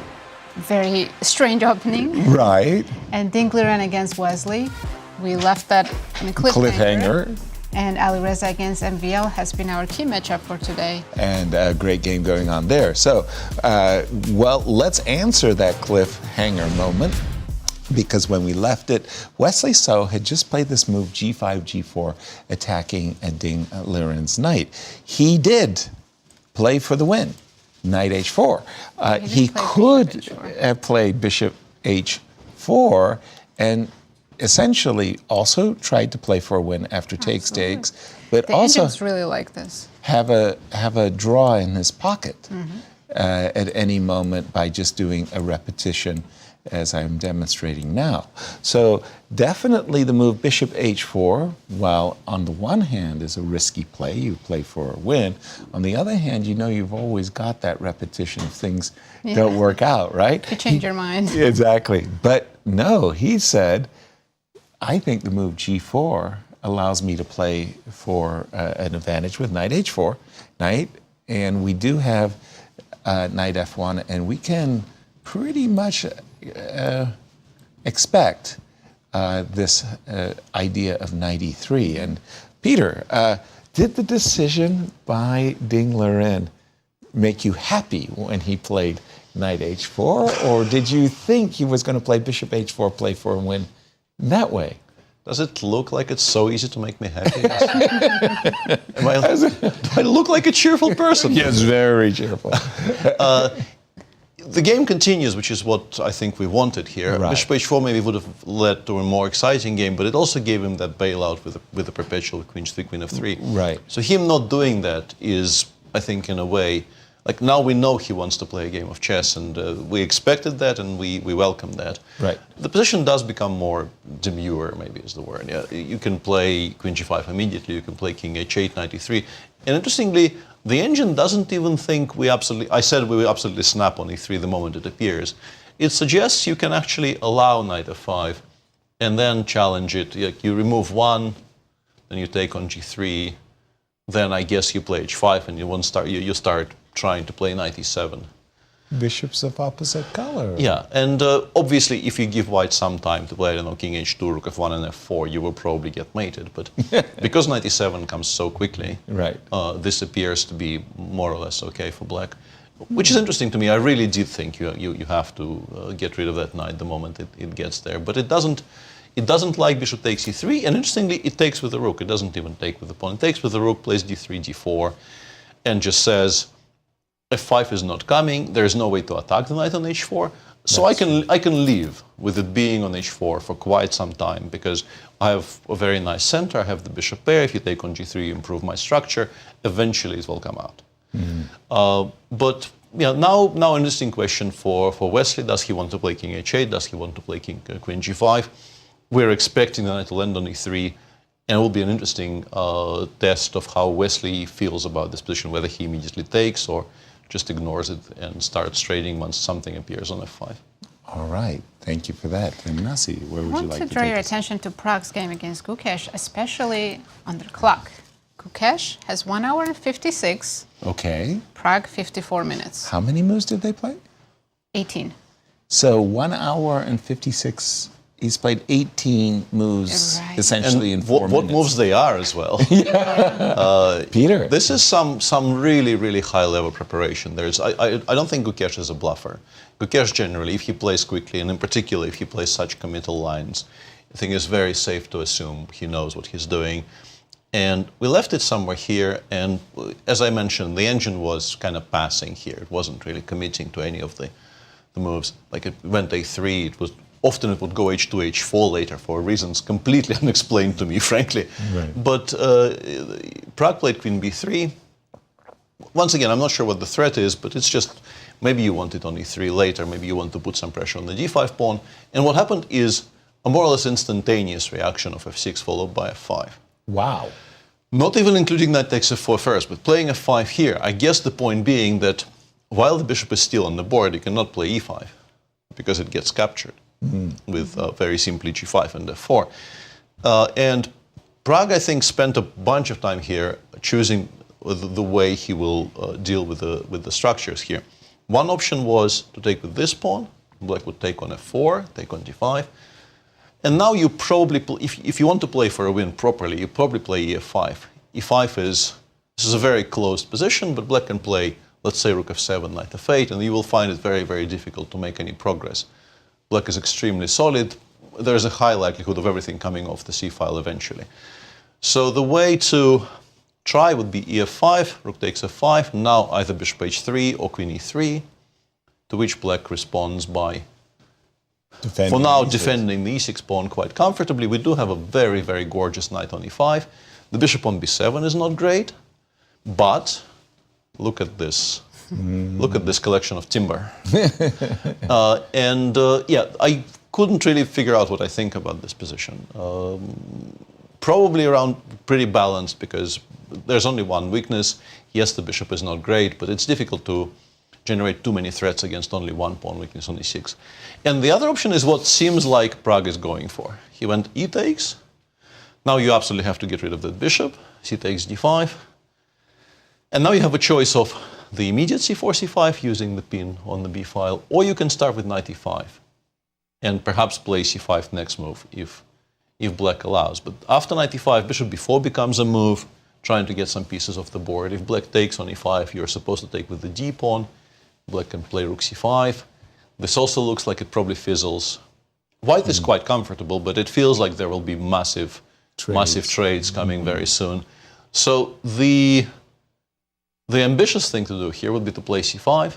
very strange opening. Right. And Liren against Wesley. We left that in a cliffhanger. And Alireza against MVL has been our key matchup for today. And a great game going on there. So, well, let's answer that cliffhanger moment. Because when we left it, Wesley So had just played this move G5, G4, attacking Ding Liren's knight. He did play for the win, knight H4. He could have played bishop H4 and essentially also tried to play for a win after takes, but The also Indians really like this. have a draw in his pocket at any moment by just doing a repetition as I'm demonstrating now. So definitely the move bishop h4, while on the one hand is a risky play, you play for a win. On the other hand, you know you've always got that repetition if things don't work out, right? You change your mind. Exactly. But no, he said, I think the move g4 allows me to play for an advantage with knight h4, knight, and we do have knight f1, and we can pretty much expect this idea of knight e3. And Peter, did the decision by Ding Liren make you happy when he played knight h4, or did you think he was going to play bishop h4, play for a win that way? Does it look like it's so easy to make me happy? Do I look like a cheerful person? Yes, very cheerful. The game continues, which is what I think we wanted here. Right. Bishop h4 maybe would have led to a more exciting game, but it also gave him that bailout with the perpetual queen h3, queen f3. Right. So him not doing that is, I think, in a way, like now we know he wants to play a game of chess, and we expected that, and we welcome that. Right. The position does become more demure, maybe is the word. Yeah, you can play queen g5 immediately. You can play king h8, knight e3, and interestingly, the engine doesn't even think we absolutely. I said we will absolutely snap on e3 the moment it appears. It suggests you can actually allow knight f5, and then challenge it. You remove one, then you take on g3. Then I guess you play h5, and you won't start. You start trying to play knight e7. Bishops of opposite color. Yeah, and obviously if you give white some time to play, I don't know, king h2, rook f1, and f4, you will probably get mated. But because knight e7 comes so quickly, right. This appears to be more or less okay for black. Which is interesting to me. I really did think you have to get rid of that knight the moment it gets there. But it doesn't like bishop takes e3, and interestingly, it takes with the rook. It doesn't even take with the pawn. It takes with the rook, plays d3, d4, and just says, f5 is not coming. There is no way to attack the knight on h4. So I can live with it being on h4 for quite some time, because I have a very nice center. I have the bishop pair. If you take on g3, you improve my structure. Eventually, it will come out. But yeah, now an interesting question for Wesley. Does he want to play king h8? Does he want to play queen g5? We're expecting the knight to land on e3, and it will be an interesting test of how Wesley feels about this position, whether he immediately takes or just ignores it and starts trading once something appears on f5. All right, thank you for that. And Nazi, where would you like to take us? I want to draw your attention to Pragg's game against Gukesh, especially on the clock. Gukesh has 1 hour and 56. Okay. Pragg 54 minutes. How many moves did they play? 18. So 1 hour and 56. He's played 18 moves, essentially in 4 minutes. What moves they are as well. Peter. This is some really, really high-level preparation. I don't think Gukesh is a bluffer. Gukesh generally, if he plays quickly, and in particular if he plays such committal lines, I think it's very safe to assume he knows what he's doing. And we left it somewhere here, and as I mentioned, the engine was kind of passing here. It wasn't really committing to any of the moves. Like it went a3, often it would go h2, h4 later for reasons completely unexplained to me, frankly. Right. But Pragg played queen b3. Once again, I'm not sure what the threat is, but it's just maybe you want it on e3 later, maybe you want to put some pressure on the d5 pawn. And what happened is a more or less instantaneous reaction of f6 followed by f5. Wow. Not even including knight takes f4 first, but playing f5 here. I guess the point being that while the bishop is still on the board, you cannot play e5 because it gets captured with very simply g5 and f4. And Pragg, I think, spent a bunch of time here choosing the way he will deal with the structures here. One option was to take with this pawn. Black would take on f4, take on d5. And now you probably, if you want to play for a win properly, you probably play e5. e5 this is a very closed position, but black can play, let's say, rook f7, knight f8, and you will find it very, very difficult to make any progress. Black is extremely solid. There's a high likelihood of everything coming off the c-file eventually. So the way to try would be ef5, rook takes f5, now either bishop h3 or queen e3, to which black responds by defending the e6 pawn quite comfortably. We do have a very, very gorgeous knight on e5. The bishop on b7 is not great, but look at this. Look at this collection of timber. Yeah, I couldn't really figure out what I think about this position. Probably around pretty balanced because there's only one weakness. Yes, the bishop is not great, but it's difficult to generate too many threats against only one pawn weakness on e6. And the other option is what seems like Pragg is going for. He went e takes. Now you absolutely have to get rid of that bishop. C takes d5. And now you have a choice of the immediate c4, c5 using the pin on the b file, or you can start with knight e5 and perhaps play c5 next move if black allows. But after knight e5, bishop b4 becomes a move, trying to get some pieces off the board. If black takes on e5, you're supposed to take with the d pawn. Black can play rook c5. This also looks like it probably fizzles. White is quite comfortable, but it feels like there will be massive trades coming very soon. So the ambitious thing to do here would be to play c5.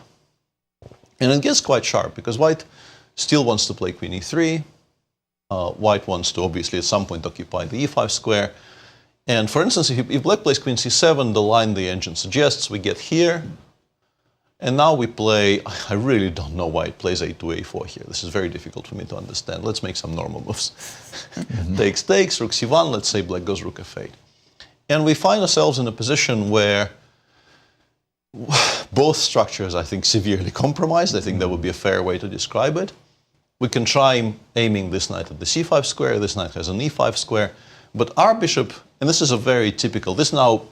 And it gets quite sharp because white still wants to play queen e3. White wants to obviously at some point occupy the e5 square. And for instance, if black plays queen c7, the line the engine suggests, we get here. And now we play, I really don't know why it plays a2, a4 here. This is very difficult for me to understand. Let's make some normal moves. Takes, rook c1, let's say black goes rook f8. And we find ourselves in a position where both structures, I think, severely compromised. I think that would be a fair way to describe it. We can try aiming this knight at the c5 square. This knight has an e5 square. But our bishop, and this is a very typical, this now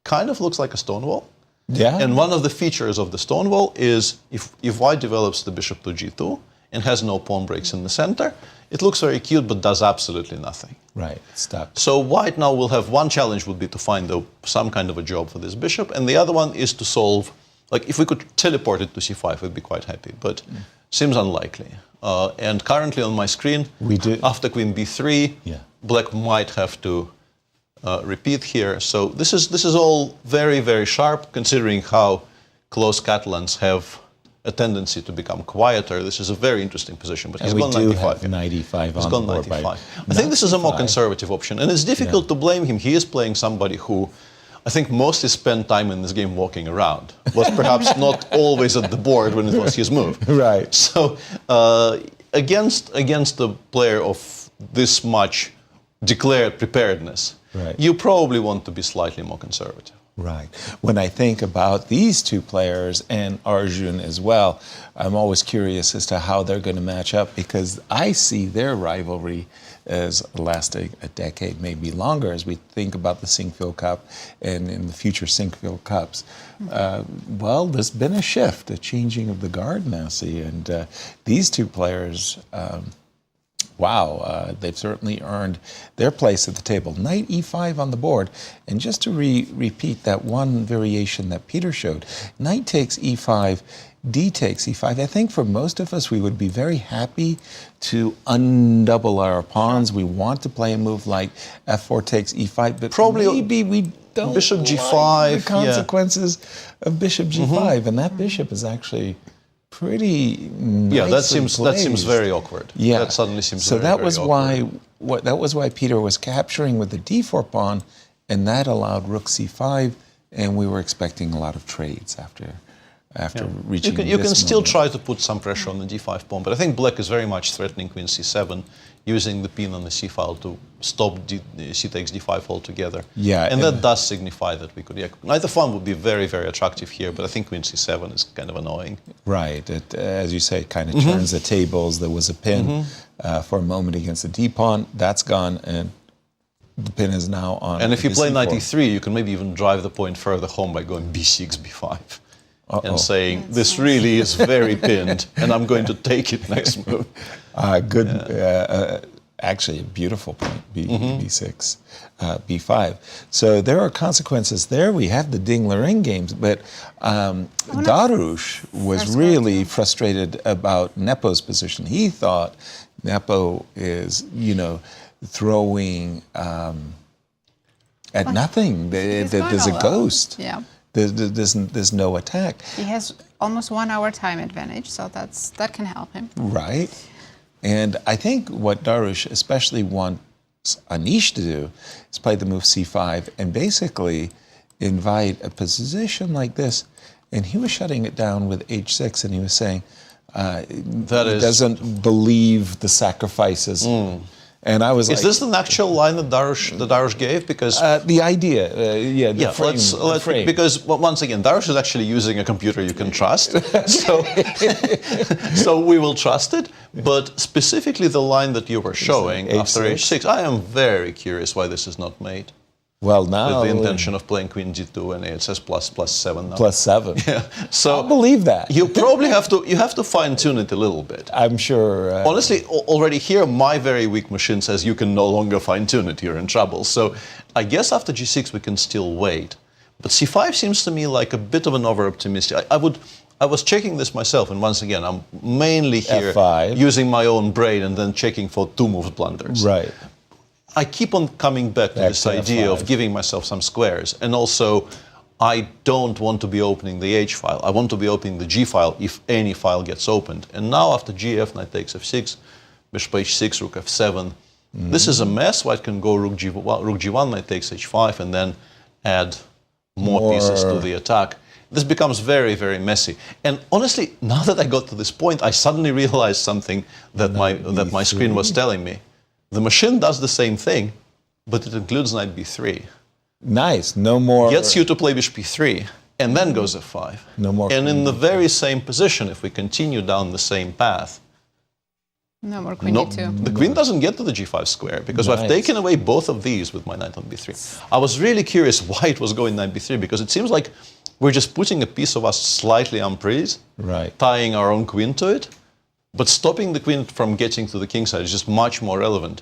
kind of looks like a stone wall. Yeah. And one of the features of the stone wall is if white develops the bishop to g2 and has no pawn breaks in the center, it looks very cute but does absolutely nothing. Right, stuck. So white now will have one challenge would be to find some kind of a job for this bishop, and the other one is to solve, like if we could teleport it to c5, we'd be quite happy, but seems unlikely. And currently on my screen, after queen b3, black might have to repeat here. So this is all very, very sharp, considering how close Catalans have a tendency to become quieter. This is a very interesting position, but he's gone knight e5. Knight e5 he's on gone board. knight e5. I think this is a more conservative option, and it's difficult to blame him. He is playing somebody who I think mostly spent time in this game walking around, was perhaps not always at the board when it was his move. Right. So against a player of this much declared preparedness, you probably want to be slightly more conservative. Right. When I think about these two players and Arjun as well, I'm always curious as to how they're going to match up because I see their rivalry as lasting a decade, maybe longer, as we think about the Sinquefield Cup and in the future Sinquefield Cups. Well, there's been a shift, a changing of the guard, Nazi, and these two players wow, they've certainly earned their place at the table. Knight e5 on the board. And just to repeat that one variation that Peter showed, knight takes e5, d takes e5. I think for most of us, we would be very happy to undouble our pawns. We want to play a move like f4 takes e5, but Probably maybe we don't bishop g5, like the consequences of bishop g5. And that bishop is actually pretty nicely that seems very awkward. Yeah, that suddenly seems so very, that very was awkward. that was why Peter was capturing with the d4 pawn, and that allowed rook c5, and we were expecting a lot of trades after reaching. You can still moment. try to put some pressure on the d5 pawn, but I think black is very much threatening queen c7, using the pin on the c file to stop c takes d5 altogether. Yeah, and that does signify that we could. Yeah, knight f1 would be very, very attractive here, but I think queen c7 is kind of annoying. Right, as you say, it kind of turns the tables. There was a pin for a moment against the d pawn. That's gone, and the pin is now on. And if you play c4. knight e3, you can maybe even drive the point further home by going b6, b5. And saying, this really is very pinned, and I'm going to take it next move. Actually, a beautiful point, b6, b5. So there are consequences there. We have the Ding-Liren games, but Darush was really frustrated about Nepo's position. He thought Nepo is, throwing at nothing. There's a ghost. Yeah. There's no attack. He has almost 1 hour time advantage, so that can help him. Right. And I think what Darush especially wants Anish to do is play the move c5 and basically invite a position like this. And he was shutting it down with h6, and he was saying he doesn't believe the sacrifices. And I was Is this an actual line that Darush gave? Because the idea, frame, let's frame. Because once again, Darush is actually using a computer you can trust, so we will trust it. But specifically, the line that you were showing after h6, I am very curious why this is not made. Well, now with the intention of playing queen g2, and it says +7 now. +7. Yeah. So I believe that. You probably have to fine tune it a little bit. I'm sure. Honestly, already here, my very weak machine says you can no longer fine tune it. You're in trouble. So I guess after g6 we can still wait. But c5 seems to me like a bit of an over-optimistic. I was checking this myself, and once again, I'm mainly here F5. using my own brain and then checking for two move blunders. Right. I keep on coming back to this idea of giving myself some squares, and also I don't want to be opening the H file. I want to be opening the G file if any file gets opened. And now after GF, knight takes F6, bishop H6, rook F7. This is a mess. White can go rook G1, knight takes H5, and then add more pieces to the attack. This becomes very, very messy. And honestly, now that I got to this point, I suddenly realized something that my screen was telling me. The machine does the same thing, but it includes knight b3. Nice, no more. Gets you to play bishop b3, and then goes f5. No more. And in the very same position, if we continue down the same path, no more queen d2. The queen doesn't get to the g5 square, because I've taken away both of these with my knight on b3. I was really curious why it was going knight b3, because it seems like we're just putting a piece of us slightly unprise, tying our own queen to it. But stopping the queen from getting to the king side is just much more relevant.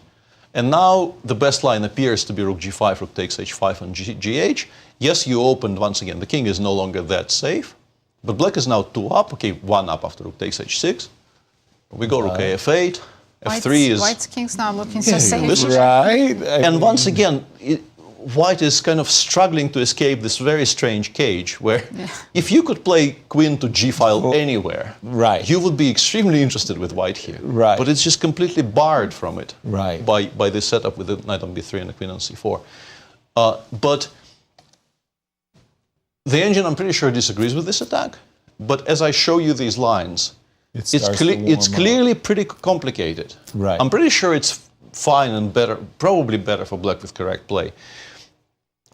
And now the best line appears to be rook g5, rook takes h5 and gh. Yes, you opened once again. The king is no longer that safe. But black is now 2 up. Okay, 1 up after rook takes h6. We go rook af8. f3 is... White's king's not looking so safe. This is, and once again, White is kind of struggling to escape this very strange cage where if you could play queen to g file anywhere, you would be extremely interested with White here. But it's just completely barred from it by this setup with the knight on b3 and the queen on c4. But the engine, I'm pretty sure, disagrees with this attack. But as I show you these lines, it's clearly pretty complicated. I'm pretty sure it's fine and better, probably better for black with correct play.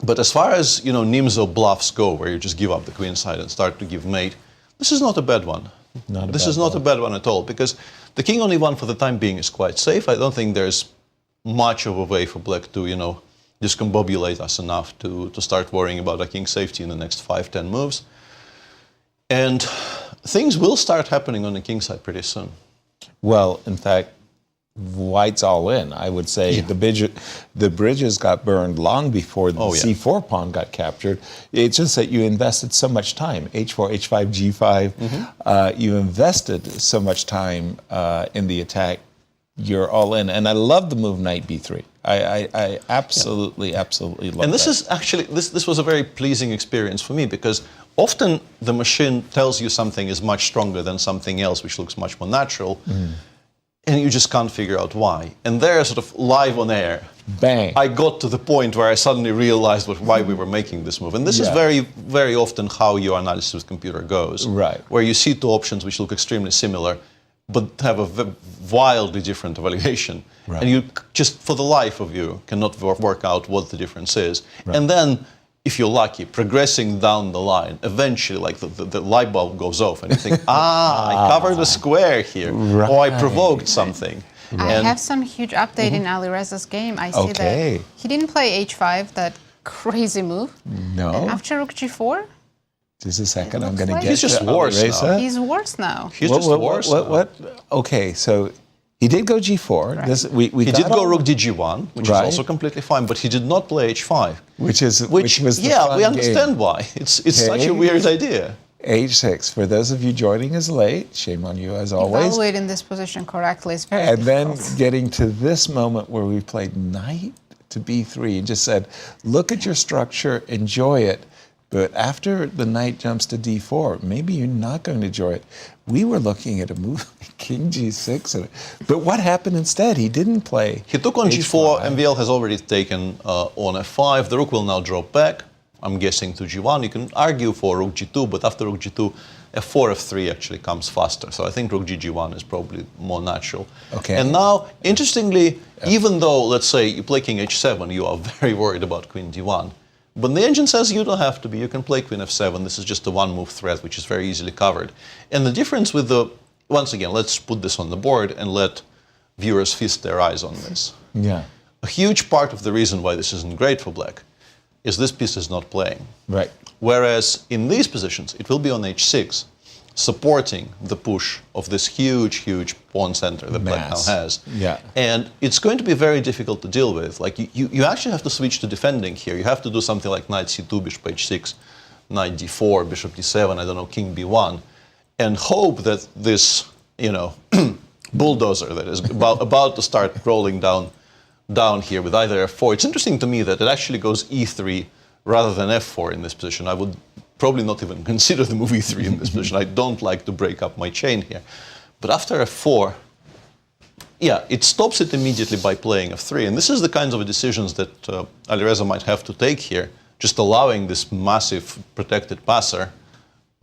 But as far as, Nimzo bluffs go, where you just give up the queen side and start to give mate, this is not a bad one. This is not a bad one at all, because the king on e1 for the time being is quite safe. I don't think there's much of a way for black to, discombobulate us enough to start worrying about a king's safety in the next 5-10 moves. And things will start happening on the king side pretty soon. Well, in fact, white's all in. I would say the bridges got burned long before the c4 pawn got captured. It's just that you invested so much time. h4, h5, g5. You invested so much time in the attack. You're all in. And I love the move knight b3. I absolutely love that. And this is actually, this was a very pleasing experience for me, because often the machine tells you something is much stronger than something else, which looks much more natural. And you just can't figure out why. And there, sort of live on air, bang! I got to the point where I suddenly realized why we were making this move. And this is very, very often how your analysis with computer goes. Right. Where you see two options which look extremely similar, but have a wildly different evaluation. Right. And you just, for the life of you, cannot work out what the difference is. Right. And then, if you're lucky, progressing down the line, eventually, like the light bulb goes off, and you think, I covered a square here, or I provoked something. I have some huge update in Alireza's game. I see that he didn't play h5, that crazy move. No. And after rook g4. Just a second, I'm going to get He's just worse now. He's worse now. He's just worse now. Okay, so he did go g4. Right. This, we he did go rook dg1, which is Right. also completely fine, but he did not play h5. Which was the fun we understand game. why. It's such a weird idea. h6. For those of you joining us late, shame on you as always. Evaluating this position correctly is very And then difficult. getting to this moment where we played knight to b3 and just said, look at your structure, enjoy it. But after the knight jumps to d4, maybe you're not going to enjoy it. We were looking at a move like king g6. But what happened instead? He didn't play. He took on g4. MVL has already taken on f5. The rook will now drop back, I'm guessing, to g1. You can argue for rook g2, but after rook g2, f4, f3 actually comes faster. So I think rook g1 is probably more natural. Okay. And now, interestingly, even though, let's say, you play king h7, you are very worried about queen d1. But the engine says you don't have to be. You can play queen f7. This is just a one-move threat, which is very easily covered. And the difference with once again, let's put this on the board and let viewers feast their eyes on this. Yeah. A huge part of the reason why this isn't great for black is this piece is not playing. Right. Whereas in these positions, it will be on h6, supporting the push of this huge pawn center that black now has. Yeah. And it's going to be very difficult to deal with. Like you actually have to switch to defending here. You have to do something like knight c2, bishop h6, knight d4, bishop d7, I don't know, king b1, and hope that this, bulldozer that is about to start rolling down here with either f4. It's interesting to me that it actually goes e3 rather than f4 in this position. I would probably not even consider the move e3 in this position. I don't like to break up my chain here. But after f4, it stops it immediately by playing f3. And this is the kinds of decisions that Alireza might have to take here, just allowing this massive protected passer.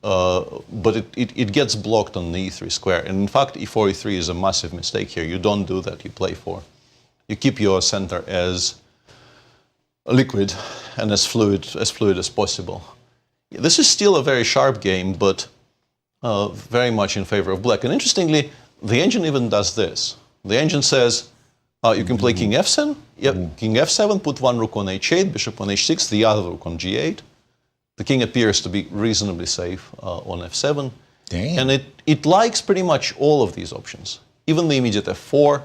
But it gets blocked on the e3 square. And in fact, e4, e3 is a massive mistake here. You don't do that. You play 4. You keep your center as liquid and as fluid as possible. This is still a very sharp game, but very much in favor of black. And interestingly, the engine even does this. The engine says, you can play king f7, king f7, put one rook on h8, bishop on h6, the other rook on g8. The king appears to be reasonably safe on f7. Damn. And it likes pretty much all of these options. Even the immediate f4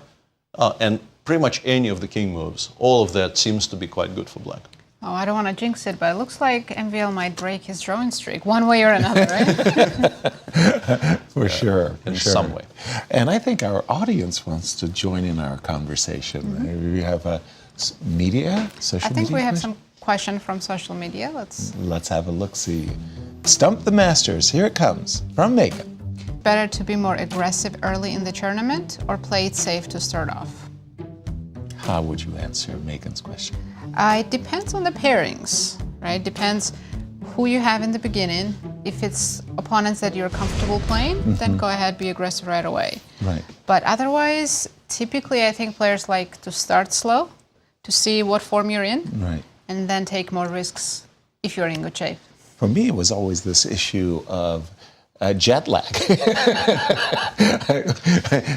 and pretty much any of the king moves. All of that seems to be quite good for black. Oh, I don't want to jinx it, but it looks like MVL might break his drawing streak one way or another, right? For sure. In some way. And I think our audience wants to join in our conversation. We have a media, social media. I think we have question? some question from social media. Let's have a look-see. Stump the Masters. Here it comes from Megan. Better to be more aggressive early in the tournament or play it safe to start off? How would you answer Megan's question? It depends on the pairings, right? Depends who you have in the beginning. If it's opponents that you're comfortable playing, then go ahead, be aggressive right away. Right. But otherwise, typically I think players like to start slow, to see what form you're in, Right. and then take more risks if you're in good shape. For me, it was always this issue of jet lag.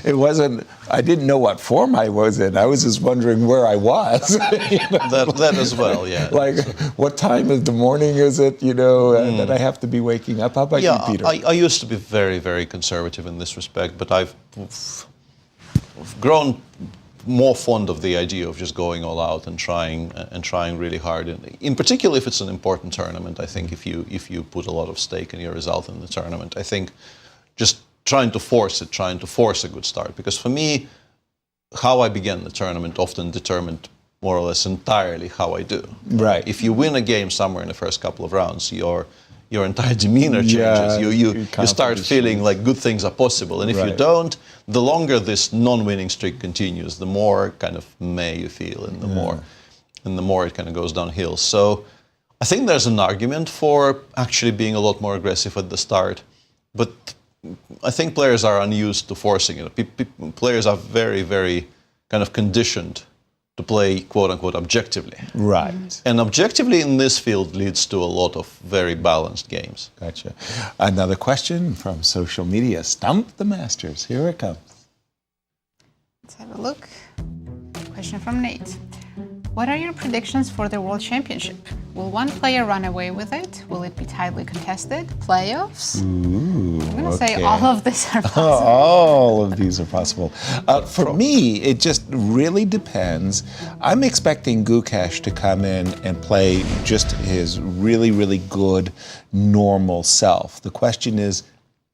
It wasn't, I didn't know what form I was in. I was just wondering where I was. That as well, yeah. Like, what time of the morning is it, that I have to be waking up? How about you, Peter? I used to be very, very conservative in this respect, but grown more fond of the idea of just going all out and trying really hard. In particular, if it's an important tournament, I think if you put a lot of stake in your result in the tournament, I think just trying to force a good start. Because for me, how I began the tournament often determined more or less entirely how I do. Right. If you win a game somewhere in the first couple of rounds, your entire demeanor changes. You start feeling like good things are possible. And if you don't, the longer this non-winning streak continues, the more kind of meh you feel, and the more it kind of goes downhill. So I think there's an argument for actually being a lot more aggressive at the start, but I think players are unused to forcing it. Players are very, very kind of conditioned to play quote-unquote objectively. Right. And objectively in this field leads to a lot of very balanced games. Gotcha. Another question from social media. Stump the Masters. Here it comes. Let's have a look. Question from Nate. What are your predictions for the World Championship? Will one player run away with it? Will it be tightly contested? Playoffs? Ooh, I'm going to say all of these are possible. All of these are possible. For me, it just really depends. I'm expecting Gukesh to come in and play just his really, really good, normal self. The question is,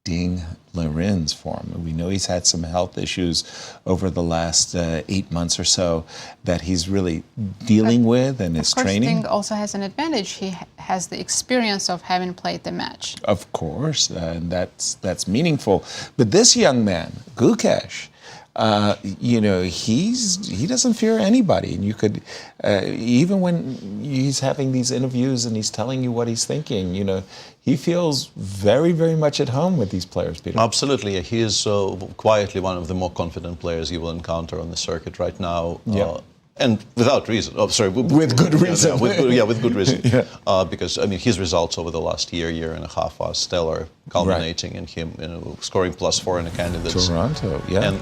Ding Liren's form. We know he's had some health issues over the last 8 months or so that he's really dealing with and is training. Ding also has an advantage. He has the experience of having played the match. Of course, and that's meaningful. But this young man, Gukesh, he doesn't fear anybody. And you could, even when he's having these interviews and he's telling you what he's thinking, he feels very, very much at home with these players, Peter. Absolutely. He is quietly one of the more confident players you will encounter on the circuit right now. Yeah. And without reason. Oh, sorry. With good reason. With good reason. Because, his results over the last year and a half are stellar, culminating in him scoring +4 in the candidates. Toronto, yeah. And,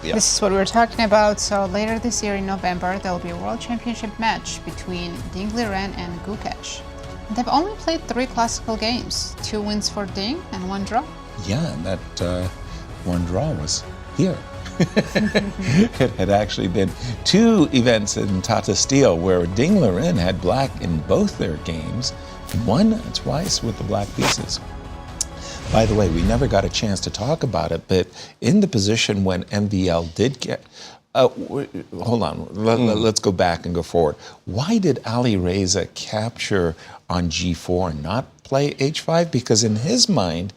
This is what we were talking about. So later this year in November, there will be a World Championship match between Ding Liren and Gukesh. They've only played 3 classical games, 2 wins for Ding and 1 draw. Yeah, and that one draw was here. It had actually been 2 events in Tata Steel where Ding Liren had black in both their games, and won twice with the black pieces. By the way, we never got a chance to talk about it, but in the position when MVL did get... hold on, let's go back and go forward. Why did Alireza capture on G4 and not play H5? Because in his mind,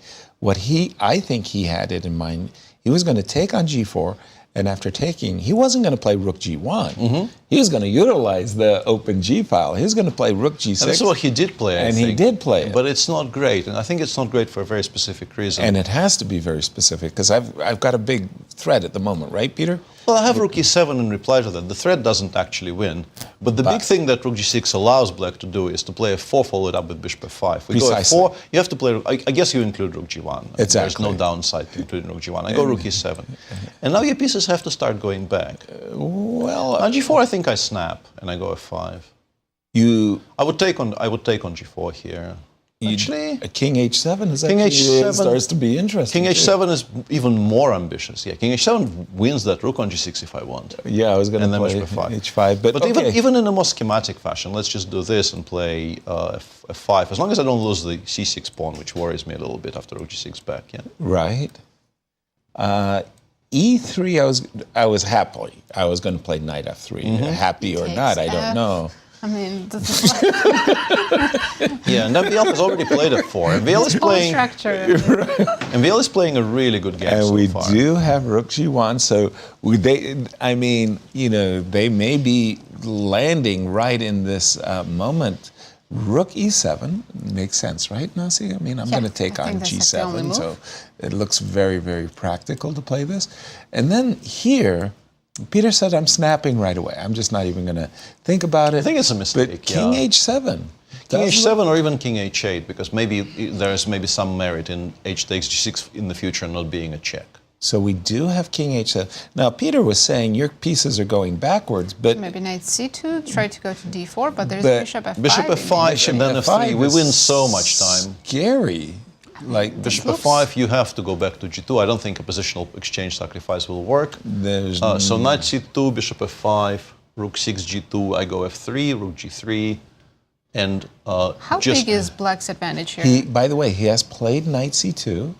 I think he had it in mind, he was going to take on G4, and after taking, he wasn't going to play Rook G1. Mm-hmm. He was going to utilize the open G file. He was going to play Rook G6. And that's what he did play, I think. He did play it. But it's not great, and I think it's not great for a very specific reason. And it has to be very specific, because I've got a big threat at the moment, right, Peter? Well, I have Rook E7 in reply to that. The threat doesn't actually win. But the big thing that Rook G6 allows Black to do is to play F4 followed up with Bishop F5. We go F4, you have to play, I guess you include Rook G1. Exactly. There's no downside to including Rook G1. I go Rook E7. And now your pieces have to start going back. On G4 I think I snap and I go F5. I would take on G4 here. Actually, King H7 is King H7 starts to be interesting. King H7 is even more ambitious. Yeah, King H7 wins that Rook on G6 if I want. Yeah, I was going to play H5. But even in a more schematic fashion, let's just do this and play F5. As long as I don't lose the C6 pawn, which worries me a little bit after Rook G6 back. Yeah. Right. E3, I was happy. I was going to play Knight F3. Mm-hmm. Happy or not, I don't know. I mean, yeah, and MVL has already played F4. MVL is playing a really good game. And so we far. do have Rook G1, so they may be landing right in this moment. Rook E7 makes sense, right, Nazi? I'm going to take on G7, so it looks very, very practical to play this. And then here, Peter said I'm snapping right away. I'm just not even going to think about it. I think it's a mistake. But King H7. King H7 or even King H8, because there's some merit in H takes G6 in the future not being a check. So we do have King H7. Now, Peter was saying your pieces are going backwards, but... Maybe Knight C2, try to go to D4, but there's Bishop F5. Bishop F5 and then F3. We win so much time. Scary. Like Bishop f5, you have to go back to g2. I don't think a positional exchange sacrifice will work. So knight c2, bishop f5, rook 6 g2, I go f3, rook g3, and how big is Black's advantage here? By the way, he has played knight c2,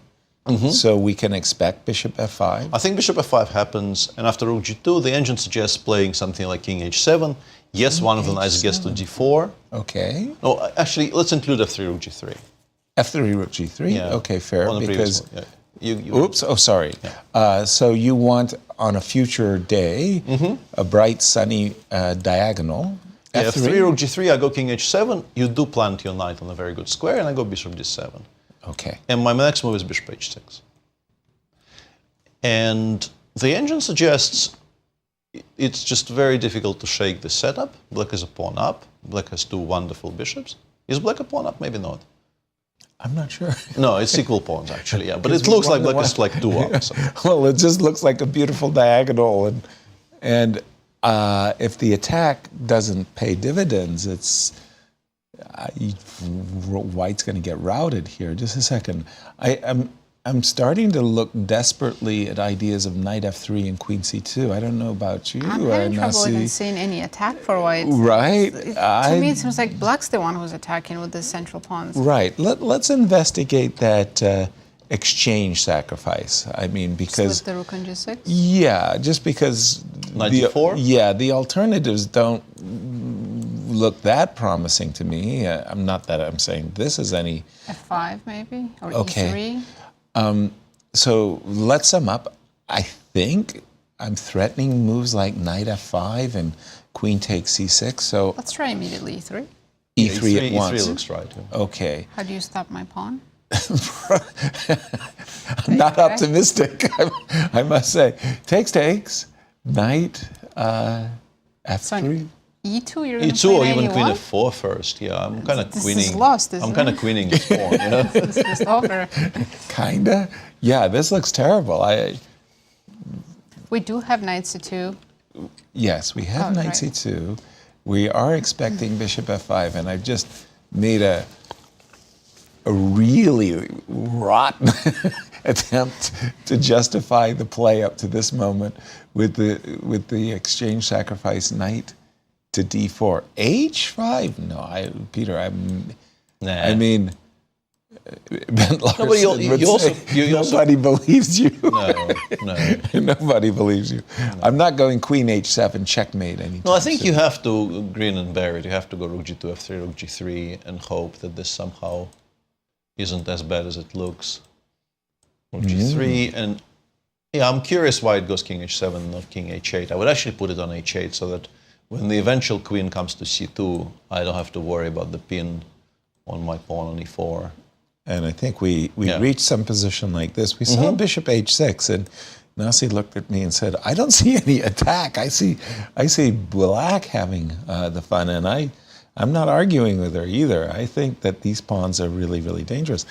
so we can expect bishop f5. I think bishop f5 happens, and after rook g2, the engine suggests playing something like king h7. Yes, one of the knights gets to d4. Okay. No, actually, let's include f3, rook g3. F3, rook g3? Yeah. Okay, fair. On the Because, previous one, yeah. oops, oh, sorry. Yeah. So you want, on a future day, a bright, sunny diagonal. Yeah, f3, rook g3, I go king h7. You do plant your knight on a very good square, and I go bishop d7. Okay. And my next move is bishop h6. And the engine suggests it's just very difficult to shake the setup. Black is a pawn up. Black has two wonderful bishops. Is Black a pawn up? Maybe not. I'm not sure. No, it's equal pawns, actually, yeah. But it looks like Black is like two up. So. Well, it just looks like a beautiful diagonal. And if the attack doesn't pay dividends, it's White's going to get routed here. Just a second. I'm starting to look desperately at ideas of knight f3 and queen c2. I don't know about you. I'm having trouble even seeing any attack for White. Right. To me, it seems like Black's the one who's attacking with the central pawns. Right. Let's investigate that exchange sacrifice. I mean, because... Split the rook on g6? Yeah, just because... Knight d4? Yeah, the alternatives don't look that promising to me. I'm not that I'm saying this is any... f5 maybe? Or okay. e3? So let's sum up. I think I'm threatening moves like knight f5 and queen takes c6. So let's try immediately e3. E3 at once. E3 looks right. Yeah. Okay. How do you stop my pawn? I'm not optimistic, I must say. Takes, knight, f3. So e2, you're E2 or even queen f4 first. Yeah, I'm kind of queening. This is lost, isn't I'm kind of queening this pawn. You know? This is over. Kinda. Yeah, this looks terrible. We do have knight c2. Yes, we have knight c2. We are expecting bishop f5, and I've just made a really rotten attempt to justify the play up to this moment with the exchange sacrifice knight to d4. h5? No, Peter, I mean, Ben Larson nobody believes you. No. Nobody believes you. No. I'm not going queen h7 checkmate anytime No, I think soon. you have to grin and bear it. You have to go rook g2, f3, rook g3, and hope that this somehow isn't as bad as it looks. Rook g3, and yeah, I'm curious why it goes king h7, not king h8. I would actually put it on h8 so that when the eventual queen comes to c2, I don't have to worry about the pin on my pawn on e4. And I think we reached some position like this. We saw bishop h6, and Nazi looked at me and said, "I don't see any attack. I see Black having the fun." And I'm not arguing with her either. I think that these pawns are really, really dangerous.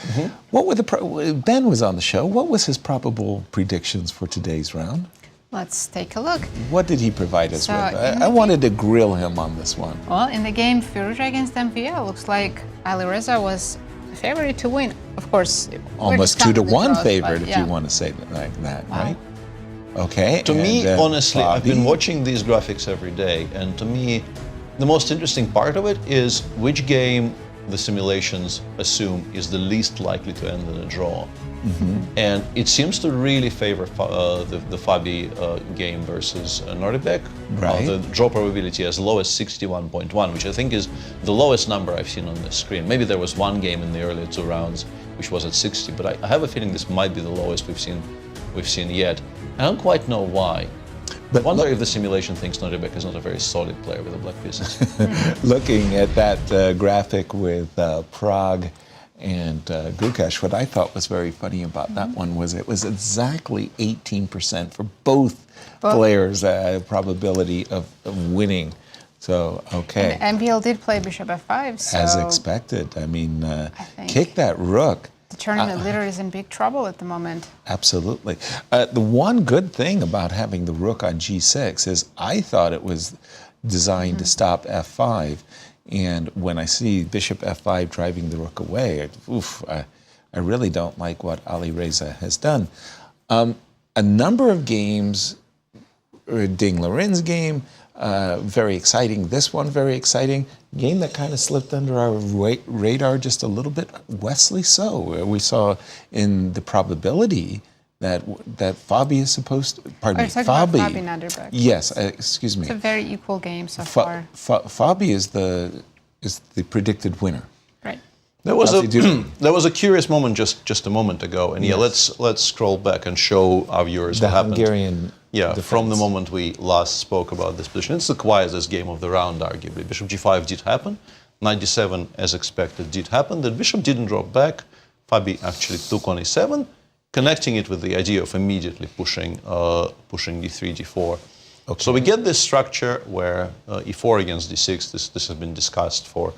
What were Ben was on the show. What was his probable predictions for today's round? Let's take a look. What did he provide us with? I wanted to grill him on this one. Well, in the game Firouzja against MVL, looks like Alireza was the favorite to win. Of course, almost 2-1 favorite, if you want to say it like that, right? Okay. To me, honestly, I've been watching these graphics every day, and to me, the most interesting part of it is which game the simulations assume is the least likely to end in a draw. And it seems to really favor the Fabi game versus Nodirbek. Right. The draw probability as low as 61.1, which I think is the lowest number I've seen on the screen. Maybe there was one game in the earlier two rounds which was at 60, but I have a feeling this might be the lowest we've seen yet. I don't quite know why. But I wonder if the simulation thinks Nodirbek is not a very solid player with the black pieces. Looking at that graphic with Pragg and Gukesh, what I thought was very funny about that one was it was exactly 18% for both players' probability of winning. So, okay. And MBL did play bishop f5, so... As expected. I mean, kick that rook. The tournament leader is in big trouble at the moment. Absolutely. The one good thing about having the rook on g6 is I thought it was designed to stop f5. And when I see bishop f5 driving the rook away, I really don't like what Alireza has done. A number of games, Ding Liren's game, very exciting. This one, very exciting. Game that kind of slipped under our radar just a little bit. Wesley So. We saw in the probability that Fabi is supposed to, pardon me, Fabi Nodirbek. Yes, excuse me. It's a very equal game so far. Fabi is the predicted winner. Right. There was a curious moment just a moment ago, and let's scroll back and show our viewers what happened. Hungarian defense. From the moment we last spoke about this position. It's the quietest game of the round, arguably. Bishop g5 did happen. Knight d7, as expected, did happen. The bishop didn't drop back. Fabi actually took on e7, connecting it with the idea of immediately pushing d3, d4. Okay. So we get this structure where e4 against d6. This has been discussed for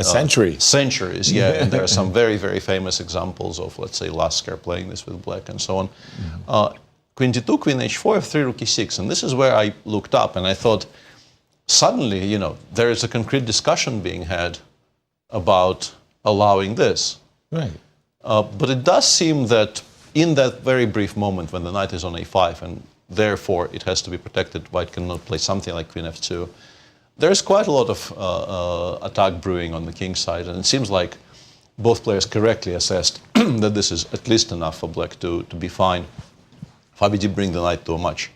centuries, yeah. And there are some very, very famous examples of, let's say, Lasker playing this with black and so on. Queen d2, queen h4, f3, rook e6. And this is where I looked up and I thought, suddenly, there is a concrete discussion being had about allowing this. Right. But it does seem that in that very brief moment when the knight is on a5 and therefore it has to be protected, white cannot play something like queen f2, there's quite a lot of attack brewing on the king's side, and it seems like both players correctly assessed that this is at least enough for black to be fine. Fabi did bring the knight to a much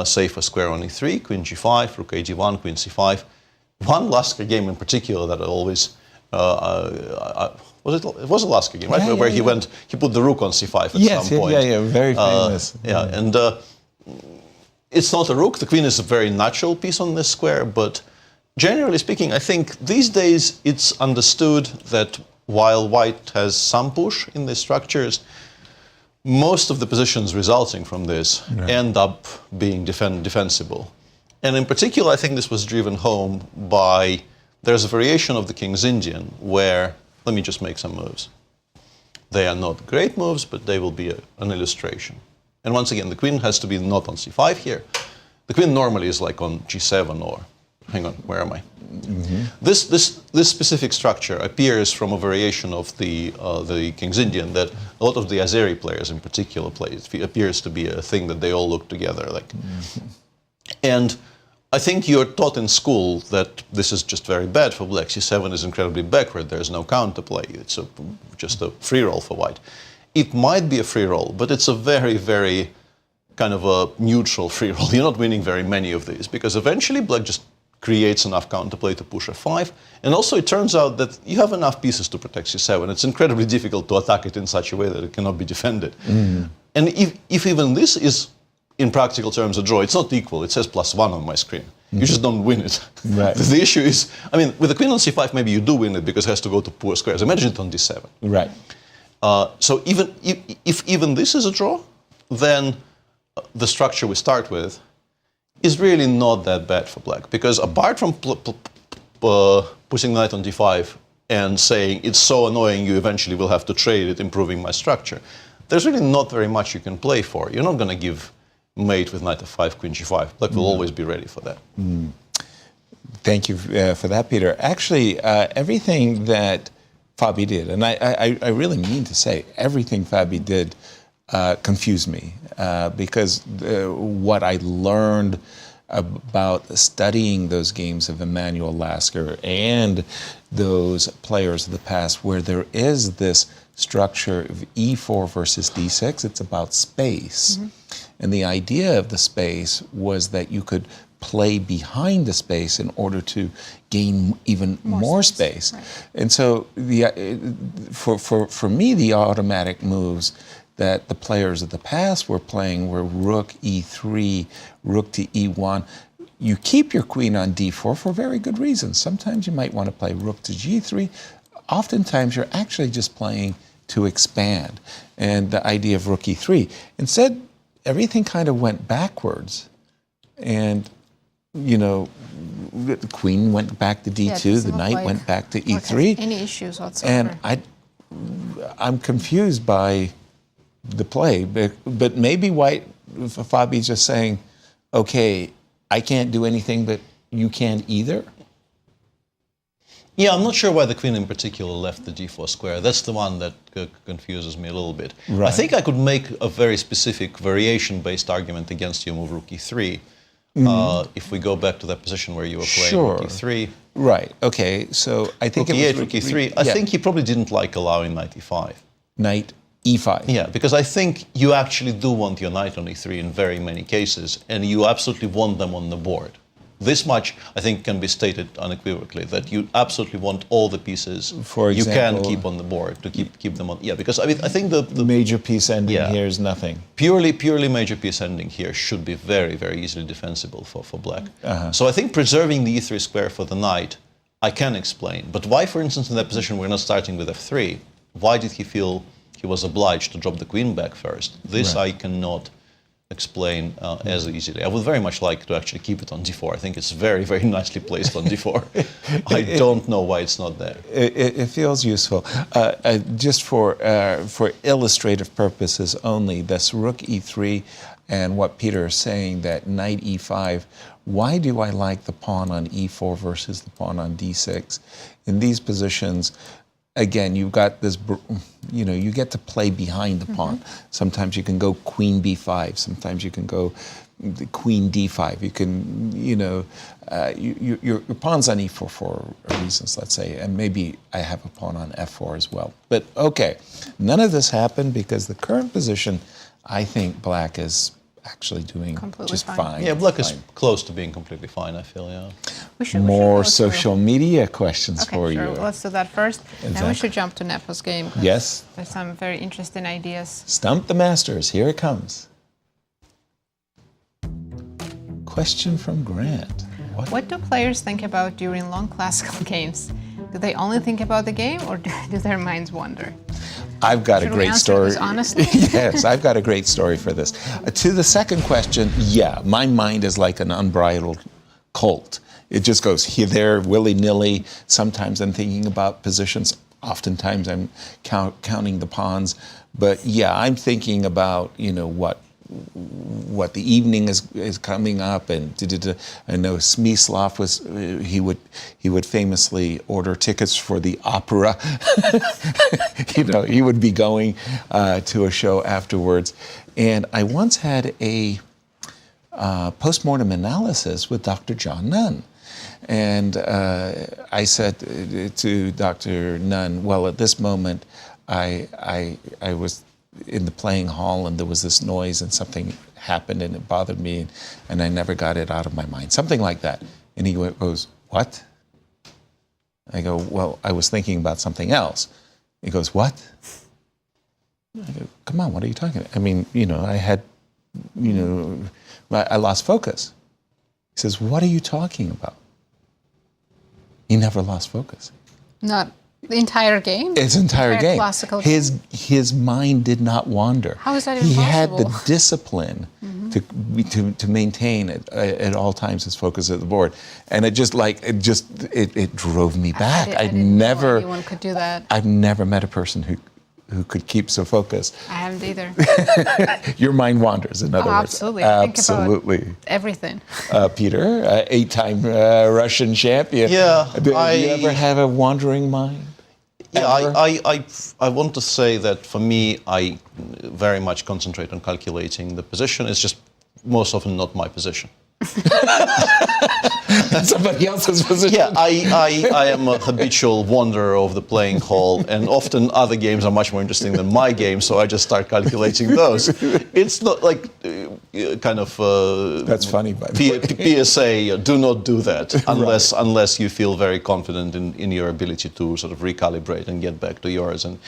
safer square on e3, queen g5, rook a1, queen c5. One Lasker game in particular that I always it was a Lasker game, right? Where he put the rook on c5 at some point. Very famous. And it's not a rook. The queen is a very natural piece on this square, but generally speaking, I think these days it's understood that while white has some push in these structures, most of the positions resulting from this end up being defensible. And in particular, I think this was driven home by, there's a variation of the King's Indian where, let me just make some moves. They are not great moves, but they will be an illustration. And once again, the queen has to be not on c5 here. The queen normally is like on g7 or, hang on, where am I? This specific structure appears from a variation of the King's Indian that a lot of the Azeri players in particular play. It appears to be a thing that they all look together like. And I think you're taught in school that this is just very bad for black. c7 is incredibly backward. There's no counterplay. It's just a free roll for white. It might be a free roll, but it's a very, very kind of a neutral free roll. You're not winning very many of these because eventually black just creates enough counterplay to push f5. And also it turns out that you have enough pieces to protect c7. It's incredibly difficult to attack it in such a way that it cannot be defended. And if even this is, in practical terms, a draw, it's not equal. It says +1 on my screen. You just don't win it. Right. The issue is, I mean, with the queen on c5, maybe you do win it because it has to go to poor squares. Imagine it on d7. Right. So if even this is a draw, then the structure we start with is really not that bad for black. Because apart from putting knight on d5 and saying it's so annoying you eventually will have to trade it, improving my structure, there's really not very much you can play for. You're not going to give mate with knight f5, queen g5. Black will always be ready for that. Thank you for that, Peter. Actually, everything that Fabi did, and I really mean to say everything Fabi did confused me because what I learned about studying those games of Emanuel Lasker and those players of the past where there is this structure of e4 versus d6, it's about space. And the idea of the space was that you could play behind the space in order to gain even more space. Right. And so for me, the automatic moves that the players of the past were playing were rook e3, rook to e1. You keep your queen on d4 for very good reasons. Sometimes you might want to play rook to g3. Oftentimes you're actually just playing to expand. And the idea of rook e3. Instead, everything kind of went backwards. And, you know, the queen went back to d2, the knight went back to e3. Any issues whatsoever. And I'm confused by the play, but maybe Fabi's just saying, okay, I can't do anything, but you can't either. Yeah, I'm not sure why the queen in particular left the g4 square. That's the one that confuses me a little bit. Right. I think I could make a very specific variation-based argument against your move rook e3. If we go back to that position where you were playing rook e3. Right, okay, so I think rook it e8, was... rook e3. I think he probably didn't like allowing knight e5. Knight e5. Yeah, because I think you actually do want your knight on e3 in very many cases, and you absolutely want them on the board. This much, I think, can be stated unequivocally, that you absolutely want all the pieces For example, you can keep on the board, to keep them on. Yeah, because I mean, I think the major piece ending here is nothing. Purely major piece ending here should be very, very easily defensible for black. So I think preserving the e3 square for the knight, I can explain. But why, for instance, in that position we're not starting with f3, why did he feel he was obliged to drop the queen back first? This I cannot explain as easily. I would very much like to actually keep it on d4. I think it's very, very nicely placed on d4. I don't know why it's not there. It feels useful. Just for illustrative purposes only, this rook e3 and what Peter is saying, that knight e5, why do I like the pawn on e4 versus the pawn on d6? In these positions, again, you've got this, you get to play behind the pawn. Sometimes you can go queen b5. Sometimes you can go queen d5. You can, your pawn's on e4 for reasons, let's say, and maybe I have a pawn on f4 as well. But okay, none of this happened because the current position, I think black is actually doing completely just fine. fine. Yeah, black is close to being completely fine, I feel, yeah. We should More go social media questions Okay, for sure. you. Let's do that first. And we should jump to Nepo's game. Yes. There's some very interesting ideas. Stump the Masters, here it comes. Question from Grant. What do players think about during long classical games? Do they only think about the game, or do their minds wander? I've got Should a we great answer story. this honestly? Yes, I've got a great story for this. To the second question, yeah, my mind is like an unbridled colt. It just goes here, there, willy-nilly. Sometimes I'm thinking about positions. Oftentimes I'm counting the pawns. But yeah, I'm thinking about, what the evening is coming up, and I know Smyslov was he would famously order tickets for the opera. He would be going to a show afterwards, and I once had a postmortem analysis with Dr. John Nunn, and I said to Dr. Nunn, well, at this moment, I was in the playing hall, and there was this noise, and something happened, and it bothered me, and I never got it out of my mind. Something like that. And he goes, what? I go, well, I was thinking about something else. He goes, what? I go, come on, what are you talking about? I mean, I had, I lost focus. He says, what are you talking about? He never lost focus. Not the entire game? Its entire game. Classical game? His mind did not wander. How is that even He had possible? the discipline to maintain at all times his focus at the board, and it drove me back. I didn't know anyone could do that. I've never met a person who could keep so focused. I haven't either. Your mind wanders, in other words. Absolutely. Absolutely. Think about everything. Peter, 8-time Russian champion. Yeah, Do you ever have a wandering mind? Yeah, I want to say that for me, I very much concentrate on calculating the position. It's just most often not my position. Somebody else's position. Yeah, I am a habitual wanderer of the playing hall, and often other games are much more interesting than my game, so I just start calculating those. It's not like That's funny, by the way. PSA, do not do that unless you feel very confident in your ability to sort of recalibrate and get back to yours. And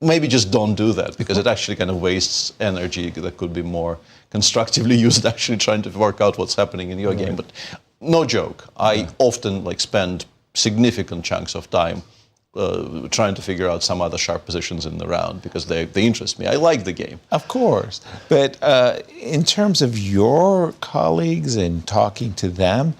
maybe just don't do that, because it actually kind of wastes energy that could be more constructively used actually trying to work out what's happening in your game. But no joke, I often spend significant chunks of time trying to figure out some other sharp positions in the round, because they interest me. I like the game. Of course. But in terms of your colleagues and talking to them,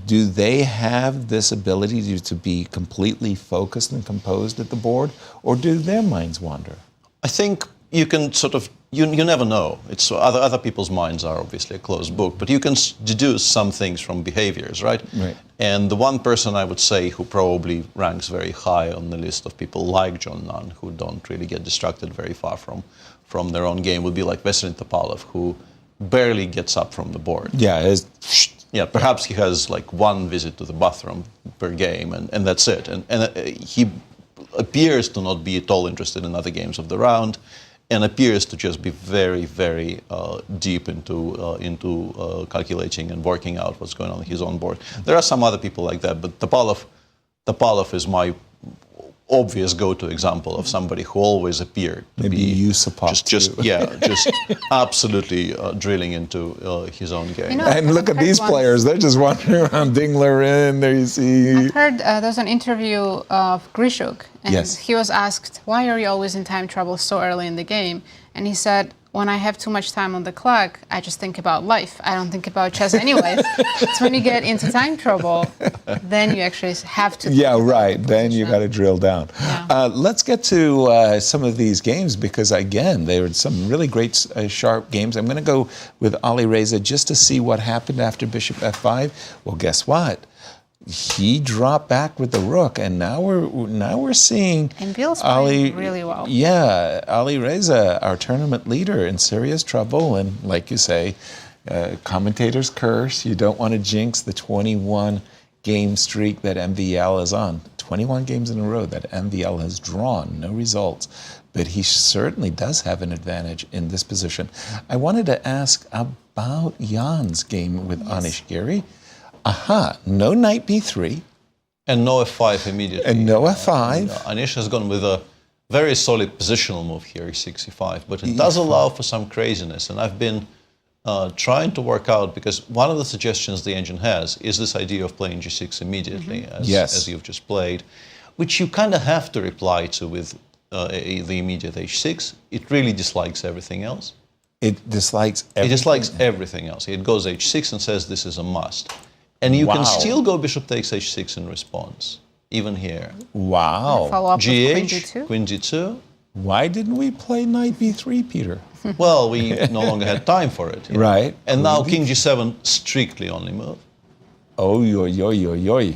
do they have this ability to be completely focused and composed at the board, or do their minds wander? I think you can sort of you never know. It's other people's minds are obviously a closed book, but you can deduce some things from behaviors, right? Right. And the one person I would say who probably ranks very high on the list of people like John Nunn, who don't really get distracted very far from their own game, would be like Vasyl Topalov, who barely gets up from the board. Yeah, Perhaps he has like one visit to the bathroom per game, and that's it. And he appears to not be at all interested in other games of the round, and appears to just be very, very deep into calculating and working out what's going on his own board. There are some other people like that, but Topalov is my obvious go-to example of somebody who always appeared to maybe be just absolutely drilling into his own game. You know, And look at these players; they're just wandering around. Ding, Liren, there you see. I've heard there's an interview of Grishuk, and Yes. he was asked, why are you always in time trouble so early in the game? And he said, when I have too much time on the clock, I just think about life. I don't think about chess anyway. It's when you get into time trouble, then you actually have to. Yeah, right. Then you got to drill down. Yeah. Let's get to some of these games because, again, there were some really great, sharp games. I'm going to go with Alireza just to see what happened after Bishop F5. Well, guess what? He dropped back with the rook, and now we're seeing And Bill's playing really well. Yeah, Alireza, our tournament leader, in serious trouble, and like you say, commentators curse. You don't want to jinx the 21 game streak that MVL is on. 21 games in a row that MVL has drawn, no results. But he certainly does have an advantage in this position. I wanted to ask about Jan's game with Anish, Giri. No knight b3. And no f5 immediately. And no f5. Anish has gone with a very solid positional move here, e6, e5, but it does allow for some craziness. And I've been trying to work out, because one of the suggestions the engine has is this idea of playing g6 immediately, as you've just played, which you kind of have to reply to with the immediate h6. It really dislikes everything else. It dislikes everything? It dislikes everything else. It goes h6 and says this is a must. And you can still go bishop takes h6 in response, even here. Wow. Follow up GH, with queen g2. Why didn't we play knight b3, Peter? Well, we no longer had time for it. Right. And now king g7, strictly only move. Oh, yo.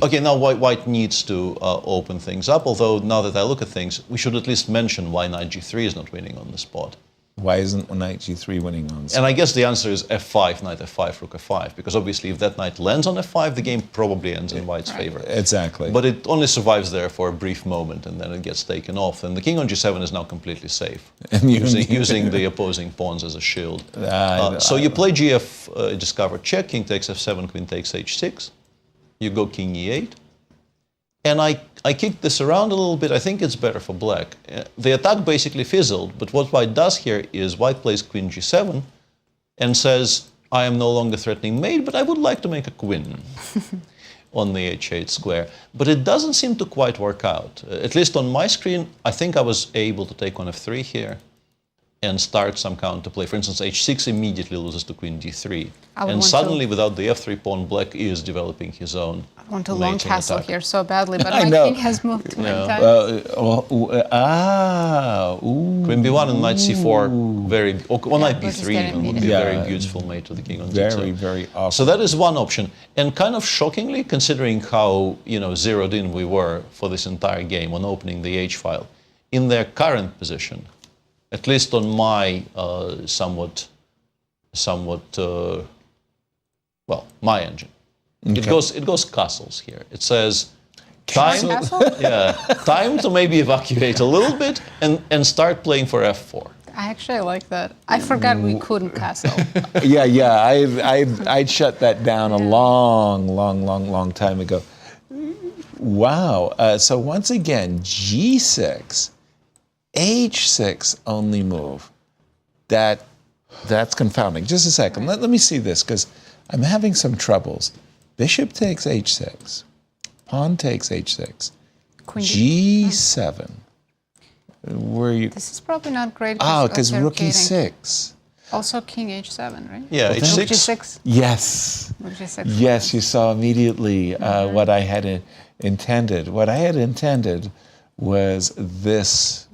Okay, now white needs to open things up, although now that I look at things, we should at least mention why knight g3 is not winning on the spot. Why isn't knight g3 winning on? And I guess the answer is f5, knight f5, rook f5, because obviously if that knight lands on f5, the game probably ends in white's favor. Exactly. But it only survives there for a brief moment, and then it gets taken off. And the king on g7 is now completely safe, using the opposing pawns as a shield. So you play gf, discover check, king takes f7, queen takes h6. You go king e8. And I kicked this around a little bit. I think it's better for black. The attack basically fizzled, but what white does here is white plays queen g7 and says, I am no longer threatening mate, but I would like to make a queen on the h8 square. But it doesn't seem to quite work out. At least on my screen, I think I was able to take on f3 here and start some counterplay. For instance, h6 immediately loses to queen d3. And suddenly, without the f3 pawn, black is developing his own. I want to long castle attack. here so badly, but my king has moved too many times. Queen b1 and knight c4, or knight b3 even would be a very beautiful mate to the king on d2. Very awesome. So that is one option. And kind of shockingly, considering how zeroed in we were for this entire game on opening the h file, in their current position, at least on my my engine. Okay. It goes castles here. It says time to maybe evacuate a little bit and start playing for f4. I actually like that. I forgot we couldn't castle. I'd shut that down a long time ago. Wow. So once again, g6, h6 only move. That's confounding. Just a second. Let me see this, because I'm having some troubles. Bishop takes h6. Pawn takes h6. Queen g7. Where you? This is probably not great. Because rook e6. Also king h7, right? Yeah, h6. Rook g6. Yes. Rook g6. Yes, you saw immediately what I had intended. What I had intended was this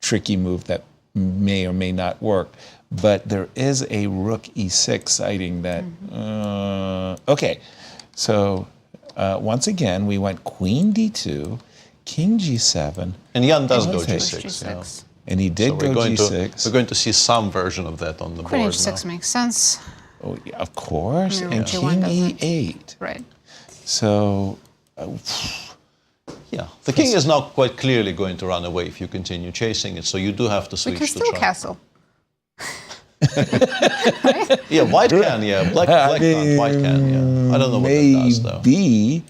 tricky move that may or may not work. but there is a rook e6 sighting that, okay. So once again, we went queen d2, king g7. And Jan does go Okay. g6. Yeah. And he did So go we're going g6. we're going to see some version of that on the Queen board h6 now. makes sense. Oh, yeah, of course. Yeah. And G1 king doesn't. e8. Right. So, Yeah, the king is now quite clearly going to run away if you continue chasing it, so you do have to We switch can to still try. castle. Yeah, white can, yeah. Black can't, white can, yeah. I don't know what that does, though. maybe.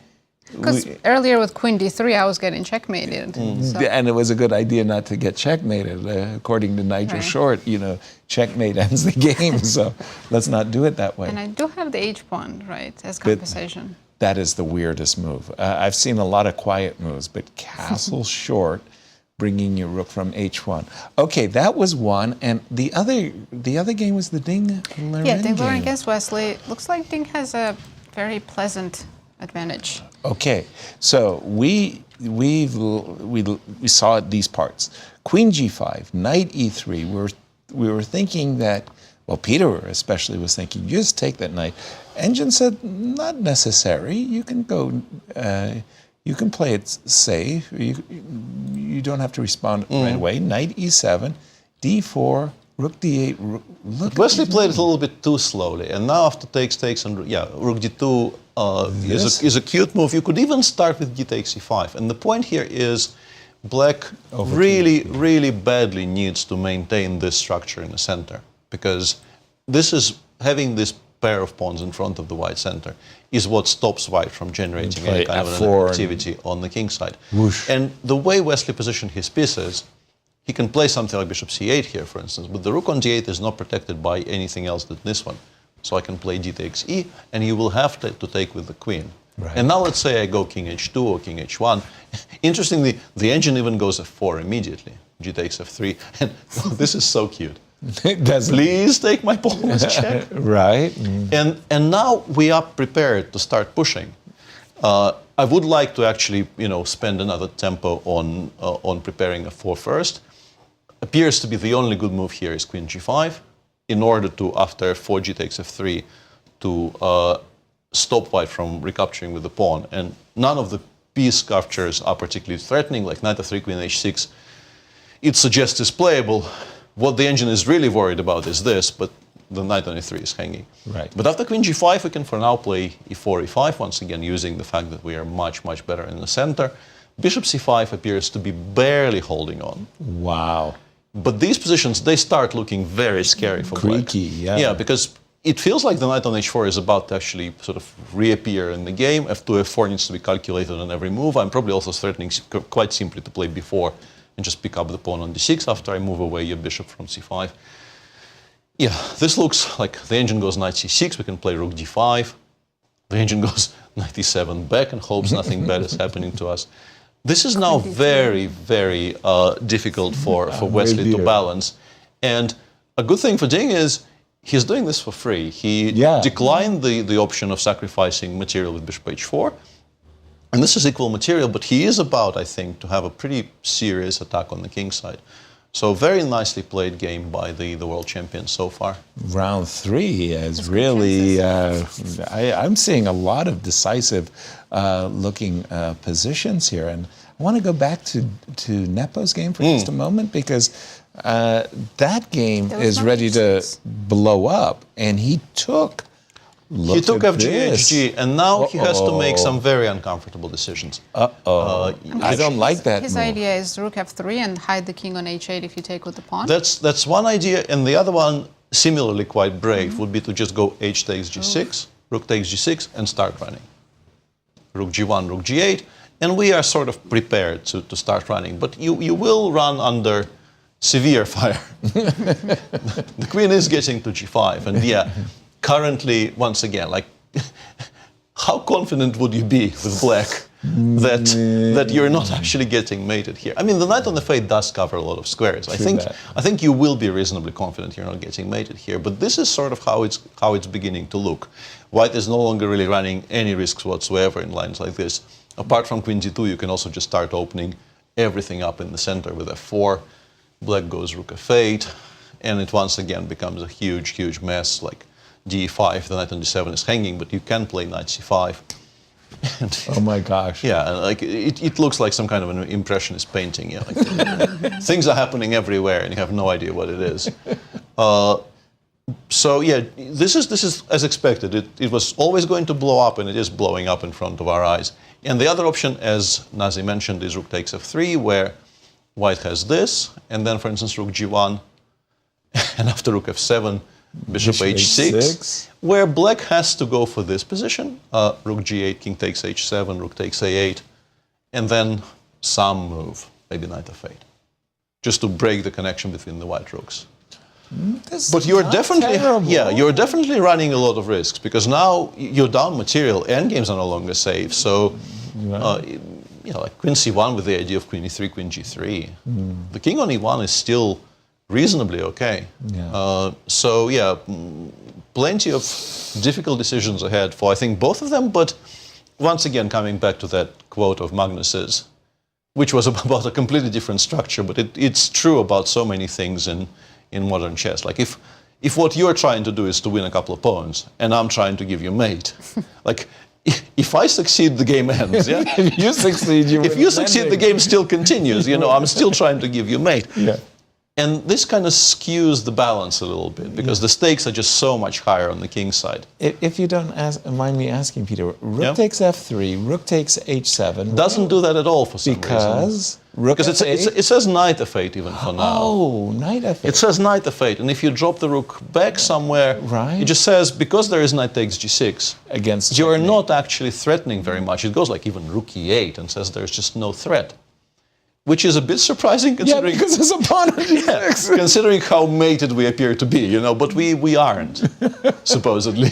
Because earlier with queen d3, I was getting checkmated. So. And it was a good idea not to get checkmated. According to Nigel Right. Short, you know, checkmate ends the game. So let's not do it that way. And I do have the h pawn, right, as Good. compensation. That is the weirdest move. I've seen a lot of quiet moves, but castle short, bringing your rook from h1. Okay, that was one, and the other game was the Ding-Liren Yeah, Ding Liren game. against Wesley. Looks like Ding has a very pleasant advantage. Okay, so we saw these parts. Queen g5, knight e3. We were thinking that, well, Peter especially was thinking, just take that knight. Engine said, not necessary. You can go, you can play it safe. You don't have to respond right away. Knight e7, d4, rook d8. Look, Wesley played it a little bit too slowly, and now after takes, and yeah, rook d2 is a cute move. You could even start with d takes e5, and the point here is black really badly needs to maintain this structure in the center, because this is having this pair of pawns in front of the white center is what stops white from generating any kind of an activity on the king side. Whoosh. And the way Wesley positioned his pieces, he can play something like bishop c8 here, for instance, but the rook on d8 is not protected by anything else than this one. So I can play d takes e, and he will have to take with the queen. Right. And now let's say I go king h2 or king h1. Interestingly, the engine even goes f4 immediately. G takes f3, and this is so cute. Please take my pawn as check. Right. And now we are prepared to start pushing. I would like to actually, spend another tempo on preparing a 4 first. Appears to be the only good move here is queen g5, in order to, after 4g takes f3, to stop white from recapturing with the pawn. And none of the piece captures are particularly threatening, like knight f3, queen h6. It suggests is playable. What the engine is really worried about is this, but the knight on e3 is hanging. Right. But after queen g5, we can for now play e4, e5, once again using the fact that we are much better in the center. Bishop c5 appears to be barely holding on. Wow. But these positions, they start looking very scary for black. Creaky, yeah. Yeah, because it feels like the knight on h4 is about to actually sort of reappear in the game. f2, f4 needs to be calculated on every move. I'm probably also threatening quite simply to play b4 and just pick up the pawn on d6 after I move away your bishop from c5. Yeah, this looks like the engine goes knight c6, we can play rook d5. The engine goes knight e7 back and hopes nothing bad is happening to us. This is now very difficult for Wesley to balance. And a good thing for Ding is he's doing this for free. He declined the option of sacrificing material with bishop h4. And this is equal material, but he is about, I think, to have a pretty serious attack on the king side. So very nicely played game by the world champion so far. Round 3 is really, I'm seeing a lot of decisive looking positions here. And I want to go back to Nepo's game for just a moment, because that game is ready to blow up. And he took... He took FGHG, and now he has to make some very uncomfortable decisions. I don't like that His move. idea is rook f3 and hide the king on h8 if you take with the pawn. That's one idea, and the other one, similarly quite brave, would be to just go h takes g6, rook takes g6, and start running. Rook g1, rook g8, and we are sort of prepared to start running. But you will run under severe fire. The queen is getting to g5, and yeah, currently, once again, like, how confident would you be with black that you're not actually getting mated here? I mean, the knight on the fate does cover a lot of squares. I think you will be reasonably confident you're not getting mated here. But this is sort of how it's beginning to look. White is no longer really running any risks whatsoever in lines like this. Apart from queen g2, you can also just start opening everything up in the center with f4. Black goes rook f8. and it once again becomes a huge mess. Like d5, the knight on d7 is hanging, but you can play knight c5. Oh my gosh. Yeah, like it looks like some kind of an impressionist painting. Yeah, like things are happening everywhere, and you have no idea what it is. So yeah, this is as expected. It was always going to blow up, and it is blowing up in front of our eyes. And the other option, as Nazi mentioned, is rook takes f3, where white has this, and then, for instance, rook g1, and after rook f7, bishop h6, where black has to go for this position. Rook g8, king takes h7, rook takes a8, and then some move, maybe knight f8, just to break the connection between the white rooks. But you're definitely, you're definitely running a lot of risks, because now you're down material. Endgames are no longer safe. So, like queen c1 with the idea of queen e3, queen g3. The king on e1 is still reasonably okay. So yeah, plenty of difficult decisions ahead for, I think, both of them. But once again, coming back to that quote of Magnus's, which was about a completely different structure, but it's true about so many things in modern chess. Like if what you're trying to do is to win a couple of pawns, and I'm trying to give you mate, like if I succeed, the game ends. Yeah? If you succeed, the game still continues. You know, I'm still trying to give you mate. Yeah. And this kind of skews the balance a little bit, because the stakes are just so much higher on the king's side. If you don't mind me asking, Peter, rook takes f3, rook takes h7. Doesn't do that at all for some reason. Because it says knight f8 even for now. Oh, knight f8. It says knight f8, and if you drop the rook back somewhere, it just says, because there is knight takes g6, against you are not actually threatening very much. It goes like even rook e8 and says there's just no threat. Which is a bit surprising, considering because there's a pawn on g6. Considering how mated we appear to be, you know, but we aren't, supposedly.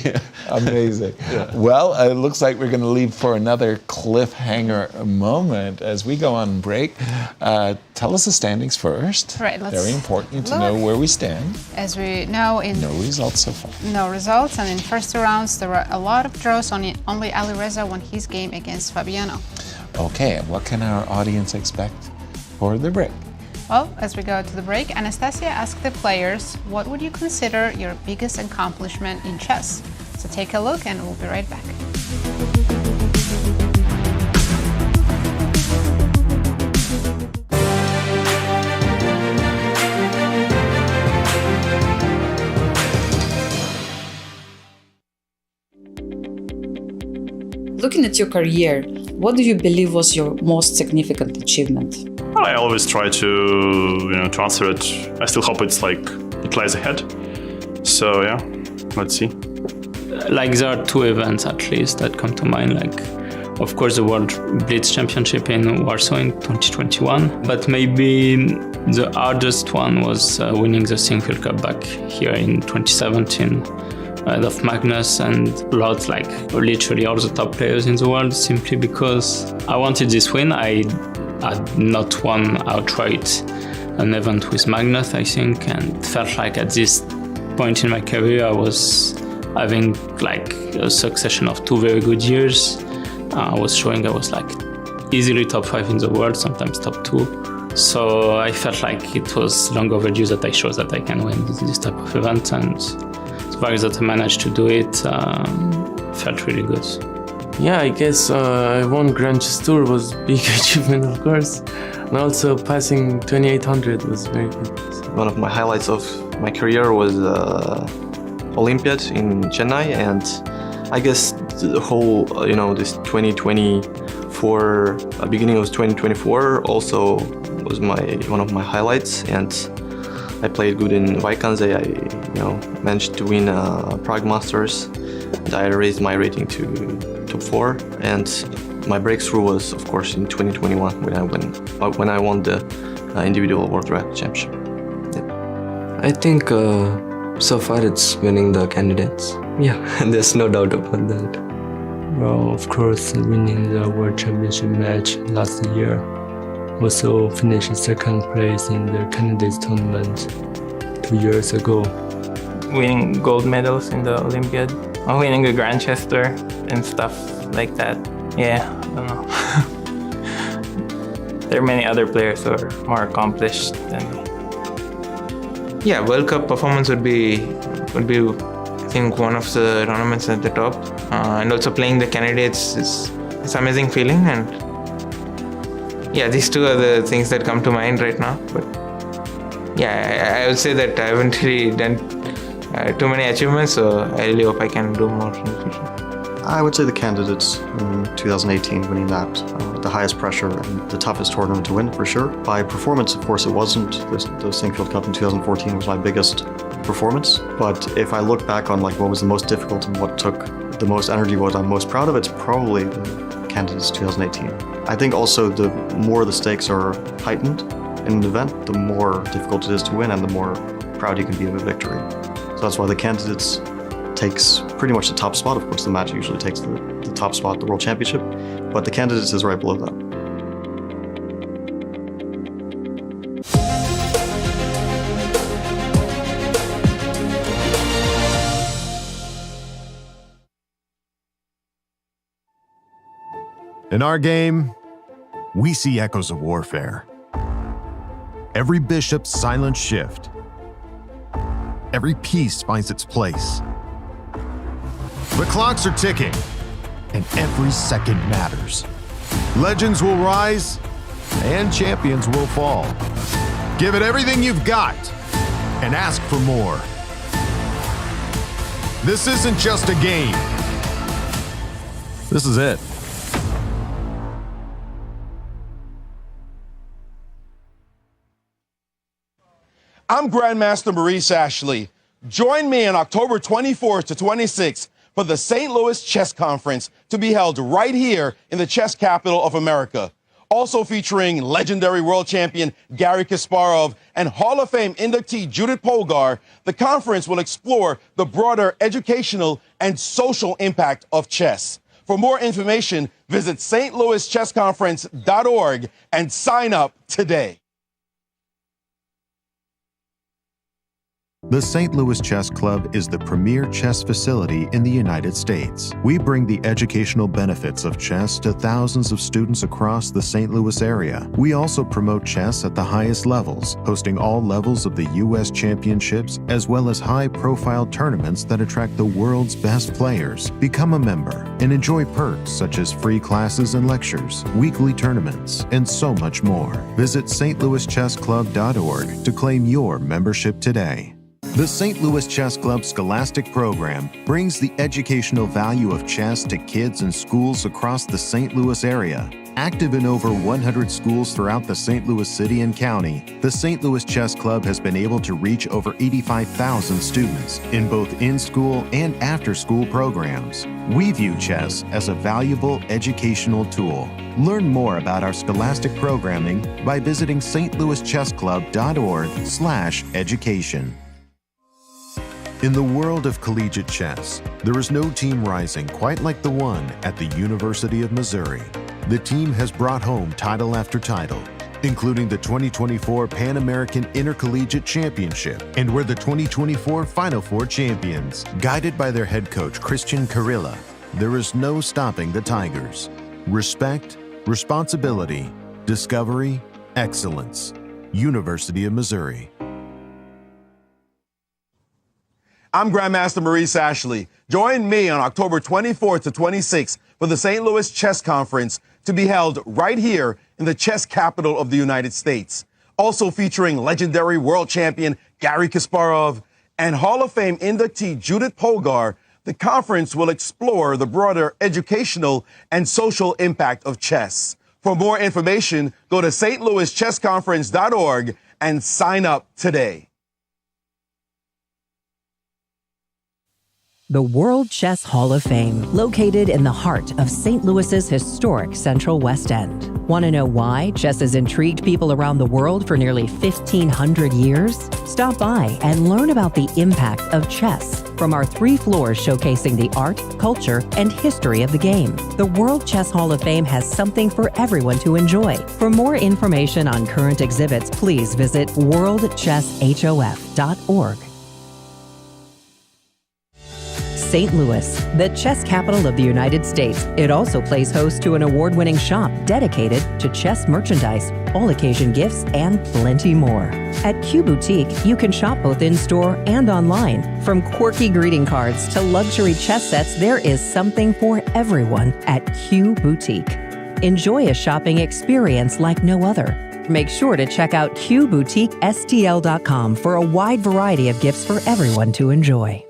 Amazing. Well, it looks like we're going to leave for another cliffhanger moment as we go on break. Tell us the standings first. Right, let's Very important to know where we stand. As we know, no results so far. No results, and in first two rounds there were a lot of draws. Only Alireza won his game against Fabiano. Okay, and what can our audience expect for the break? Well, as we go to the break, Anastasiya asked the players, what would you consider your biggest accomplishment in chess? So take a look and we'll be right back. Looking at your career, what do you believe was your most significant achievement? I always try to, to answer it. I still hope it lies ahead. So yeah, let's see. Like there are two events at least that come to mind. Like, of course, the World Blitz Championship in Warsaw in 2021. But maybe the hardest one was winning the Sinquefield Cup back here in 2017. Of Magnus and lots, like literally all the top players in the world, simply because I wanted this win. I had not won outright an event with Magnus, I think, and felt like at this point in my career I was having like a succession of two very good years. I was showing I was like easily top 5 in the world, sometimes top 2. So I felt like it was long overdue that I showed that I can win this type of event, and the fact that I managed to do it felt really good. Yeah, I guess I won Grand Chess Tour was a big achievement, of course. And also passing 2800 was very good. One of my highlights of my career was Olympiad in Chennai, and I guess the whole, this 2024, beginning of 2024 also was one of my highlights, and I played good in Vaikanze. I managed to win Pragg Masters. And I raised my rating to top 4, and my breakthrough was, of course, in 2021 when I won the individual World Racket Championship. Yeah. I think so far it's winning the candidates. Yeah, there's no doubt about that. Well, of course, winning the World Championship match last year. Also finished second place in the candidates tournament 2 years ago. Winning gold medals in the Olympiad, or winning a Grand Chess Tour and stuff like that. Yeah, I don't know. There are many other players who are more accomplished than me. Yeah, World Cup performance would be I think one of the tournaments at the top, and also playing the candidates is it's amazing feeling. And yeah, these two are the things that come to mind right now. But yeah, I would say that I haven't really done too many achievements, so I really hope I can do more in the future. I would say the candidates in 2018 winning that, the highest pressure and the toughest tournament to win for sure. By performance, of course, it wasn't. The Sinquefield Cup in 2014 was my biggest performance. But if I look back on like what was the most difficult and what took the most energy, what I'm most proud of, it's probably the candidates 2018. I think also the more the stakes are heightened in an event, the more difficult it is to win and the more proud you can be of a victory. So that's why the candidates takes pretty much the top spot. Of course, the match usually takes the top spot, the World Championship, but the candidates is right below that. In our game, we see echoes of warfare. Every bishop's silent shift. Every piece finds its place. The clocks are ticking, and every second matters. Legends will rise, and champions will fall. Give it everything you've got, and ask for more. This isn't just a game. This is it. I'm Grandmaster Maurice Ashley. Join me on October 24th to 26th for the St. Louis Chess Conference to be held right here in the chess capital of America. Also featuring legendary world champion Garry Kasparov and Hall of Fame inductee Judith Polgar, the conference will explore the broader educational and social impact of chess. For more information, visit stlouischessconference.org and sign up today. The St. Louis Chess Club is the premier chess facility in the United States. We bring the educational benefits of chess to thousands of students across the St. Louis area. We also promote chess at the highest levels, hosting all levels of the U.S. championships, as well as high-profile tournaments that attract the world's best players. Become a member and enjoy perks such as free classes and lectures, weekly tournaments, and so much more. Visit stlouischessclub.org to claim your membership today. The St. Louis Chess Club Scholastic Program brings the educational value of chess to kids in schools across the St. Louis area. Active in over 100 schools throughout the St. Louis City and County, the St. Louis Chess Club has been able to reach over 85,000 students in both in-school and after-school programs. We view chess as a valuable educational tool. Learn more about our scholastic programming by visiting stlouischessclub.org/education. In the world of collegiate chess, there is no team rising quite like the one at the University of Missouri. The team has brought home title after title, including the 2024 Pan American Intercollegiate Championship, and were the 2024 Final Four champions. Guided by their head coach, Christian Carilla, there is no stopping the Tigers. Respect, responsibility, discovery, excellence. University of Missouri. I'm Grandmaster Maurice Ashley. Join me on October 24th to 26th for the St. Louis Chess Conference to be held right here in the chess capital of the United States. Also featuring legendary world champion Garry Kasparov and Hall of Fame inductee Judith Polgar, the conference will explore the broader educational and social impact of chess. For more information, go to stlouischessconference.org and sign up today. The World Chess Hall of Fame, located in the heart of St. Louis's historic Central West End. Want to know why chess has intrigued people around the world for nearly 1,500 years? Stop by and learn about the impact of chess from our 3 floors showcasing the art, culture, and history of the game. The World Chess Hall of Fame has something for everyone to enjoy. For more information on current exhibits, please visit worldchesshof.org. St. Louis, the chess capital of the United States. It also plays host to an award-winning shop dedicated to chess merchandise, all-occasion gifts, and plenty more. At Q Boutique, you can shop both in-store and online. From quirky greeting cards to luxury chess sets, there is something for everyone at Q Boutique. Enjoy a shopping experience like no other. Make sure to check out QBoutiqueSTL.com for a wide variety of gifts for everyone to enjoy.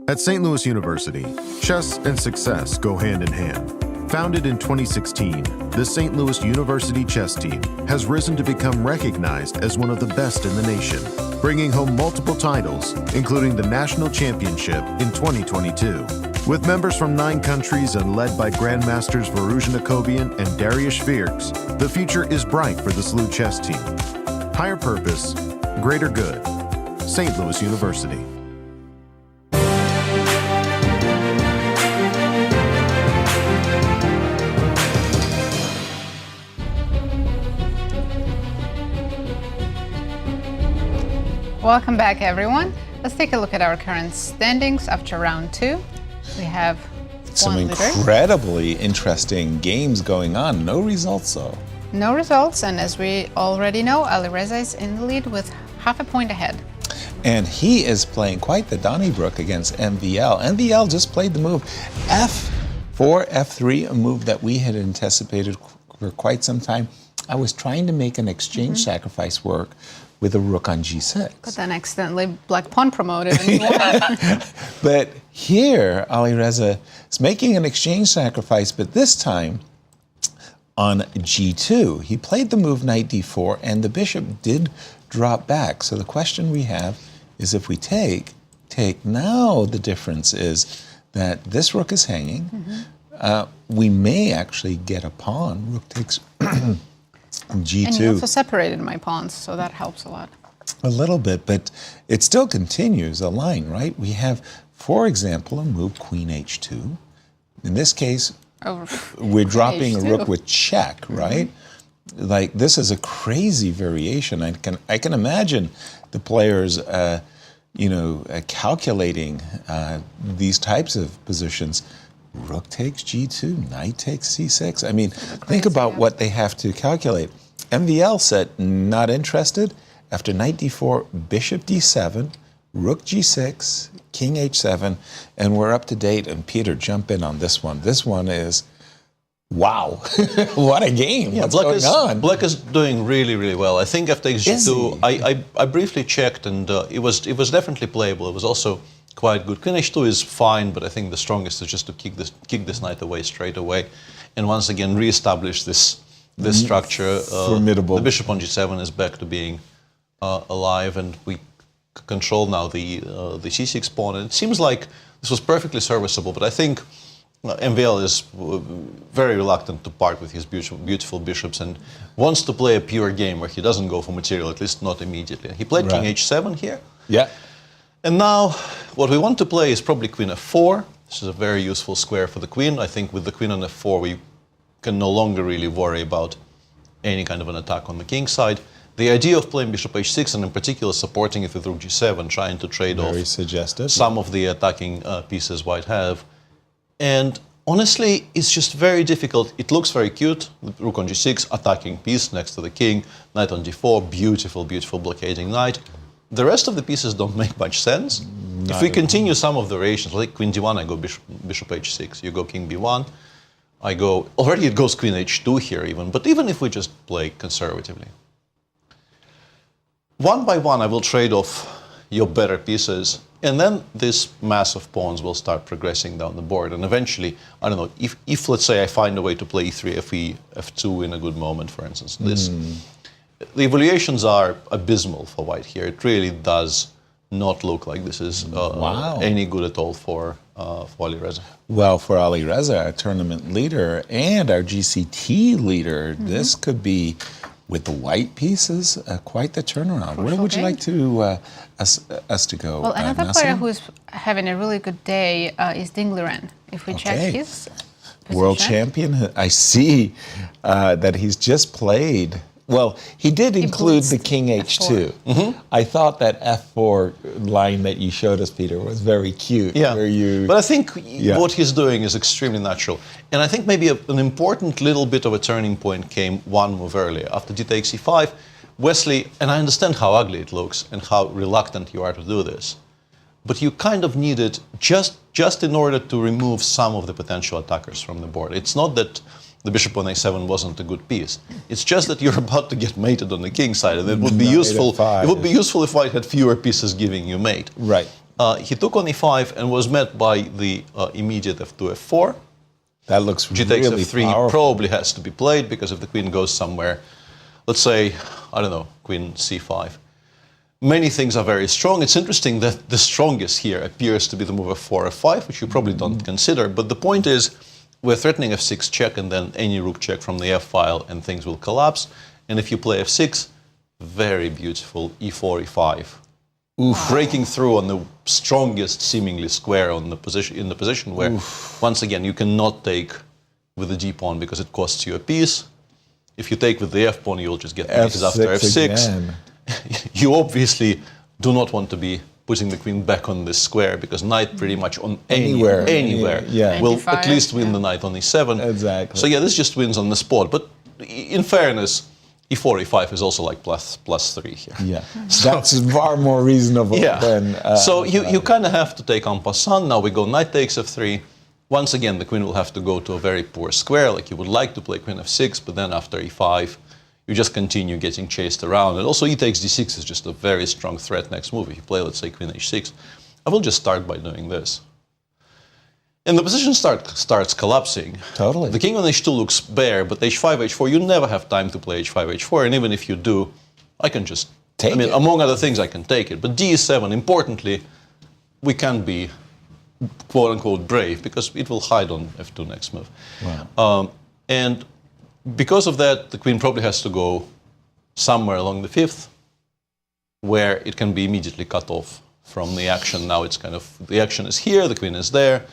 At St. Louis University, chess and success go hand in hand. Founded in 2016, the St. Louis University chess team has risen to become recognized as one of the best in the nation, bringing home multiple titles, including the National Championship in 2022. With members from 9 countries and led by Grandmasters Firouzja and Darius Fierks, the future is bright for the SLU chess team. Higher purpose, greater good. St. Louis University. Welcome back, everyone. Let's take a look at our current standings after round 2. We have some one leader. Incredibly interesting games going on. No results, though. No results, and as we already know, Alireza is in the lead with half a point ahead. And he is playing quite the Donnybrook against MVL. MVL just played the move F4, F3, a move that we had anticipated for quite some time. I was trying to make an exchange sacrifice work with a rook on G6. But then accidentally black pawn promoted. But here, Alireza is making an exchange sacrifice, but this time on G2. He played the move knight D4, and the bishop did drop back. So the question we have is if we take. Now the difference is that this rook is hanging. We may actually get a pawn. Rook takes G2. And you also separated my pawns, so that helps a lot. A little bit, but it still continues a line, right? We have, for example, a move Queen H2. In this case, we're dropping a rook with check, right? Like, this is a crazy variation. I can imagine the players, calculating these types of positions. Rook takes G2, knight takes C6. I mean, think about what they have to calculate. MVL said, not interested. After knight D4, bishop D7, rook G6, king H7, and we're up to date. And Peter, jump in on this one. This one is, wow, what a game. Yeah, What's going on? Black is doing really, really well. I think after H2, I briefly checked, and it was definitely playable. It was also quite good. Queen H2 is fine, but I think the strongest is just to kick this knight away straight away, and once again reestablish this structure. Formidable. The bishop on G7 is back to being alive, and we control now the C6 pawn. And it seems like this was perfectly serviceable, but I think MVL is very reluctant to part with his beautiful bishops and wants to play a pure game where he doesn't go for material, at least not immediately. He played King H7 here. Yeah. And now, what we want to play is probably Queen F4. This is a very useful square for the queen. I think with the queen on F4, we can no longer really worry about any kind of an attack on the king side. The idea of playing Bishop H6, and in particular supporting it with Rook G7, trying to trade off some of the attacking pieces White have. And honestly, it's just very difficult. It looks very cute. Rook on G6, attacking piece next to the king. Knight on D4, beautiful, beautiful blockading knight. The rest of the pieces don't make much sense. If we continue some of the variations, like Queen D1, I go Bishop H6. You go King B1. I go, already it goes Queen H2 here even, but even if we just play conservatively. One by one, I will trade off your better pieces, and then this mass of pawns will start progressing down the board. And eventually, I don't know, if let's say I find a way to play E3, FE, F2 in a good moment, for instance, the evaluations are abysmal for White here. It really does not look like this is any good at all for Alireza. Well, for Alireza, our tournament leader and our GCT leader, this could be, with the white pieces, quite the turnaround. Where would you like to us to go? Well, another Nazi? player who's having a really good day is Liren. If we check his position. World champion. I see that he's just played Well, he did include the king h2. I thought that f4 line that you showed us, Peter, was very cute. Yeah, where you, but I think what he's doing is extremely natural. And I think maybe an important little bit of a turning point came one move earlier. After d takes e5, Wesley, and I understand how ugly it looks and how reluctant you are to do this, but you kind of need it just in order to remove some of the potential attackers from the board. It's not that the bishop on a7 wasn't a good piece. It's just that you're about to get mated on the king side, and it would be useful. It would be useful if white had fewer pieces giving you mate. Right. He took on e5 and was met by the immediate f2, f4. That looks g takes really f3 powerful. probably has to be played because if the queen goes somewhere, let's say, I don't know, queen c5. Many things are very strong. It's interesting that the strongest here appears to be the move f4, f5, which you probably don't consider. But the point is, we're threatening f6 check and then any rook check from the f-file and things will collapse. And if you play f6, very beautiful e4, e5. Breaking through on the strongest seemingly square on the position, in the position where, once again, you cannot take with the d-pawn because it costs you a piece. If you take with the f-pawn, you'll just get pieces after f6. You obviously do not want to be putting the queen back on this square because knight pretty much on anywhere will at least win the knight on e7. Exactly. So yeah, this just wins on the spot. But in fairness, e4, e5 is also like plus 3 here. Yeah, so, that's far more reasonable than... so you kind of have to take en passant. Now we go knight takes f3. Once again, the queen will have to go to a very poor square, like you would like to play queen f6, but then after e5, you just continue getting chased around. And also e takes d6 is just a very strong threat next move. If you play, let's say, queen h6, I will just start by doing this. And the position starts collapsing. Totally. The king on h2 looks bare, but h5, h4, you never have time to play h5, h4. And even if you do, I can just take it. Among other things, I can take it. But d7, importantly, we can be quote-unquote brave because it will hide on f2 next move. Wow. And because of that, the queen probably has to go somewhere along the 5th, where it can be immediately cut off from the action. Now it's kind of, the action is here, the queen is there.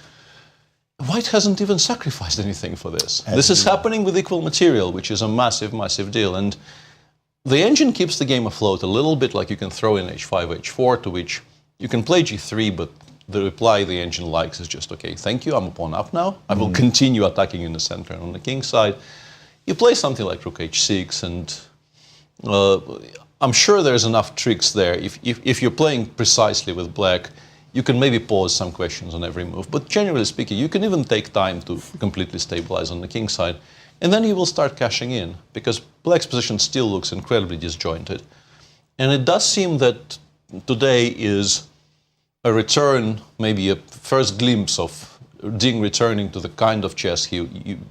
White hasn't even sacrificed anything for this. This is happening with equal material, which is a massive, massive deal. And the engine keeps the game afloat a little bit, like you can throw in h5, h4, to which you can play g3, but the reply the engine likes is just, okay, thank you, I'm a pawn up now. I will continue attacking in the center and on the king side. You play something like rook h6, and I'm sure there's enough tricks there. If you're playing precisely with black, you can maybe pause some questions on every move. But generally speaking, you can even take time to completely stabilize on the king side. And then you will start cashing in, because black's position still looks incredibly disjointed. And it does seem that today is a return, maybe a first glimpse of Ding returning to the kind of chess he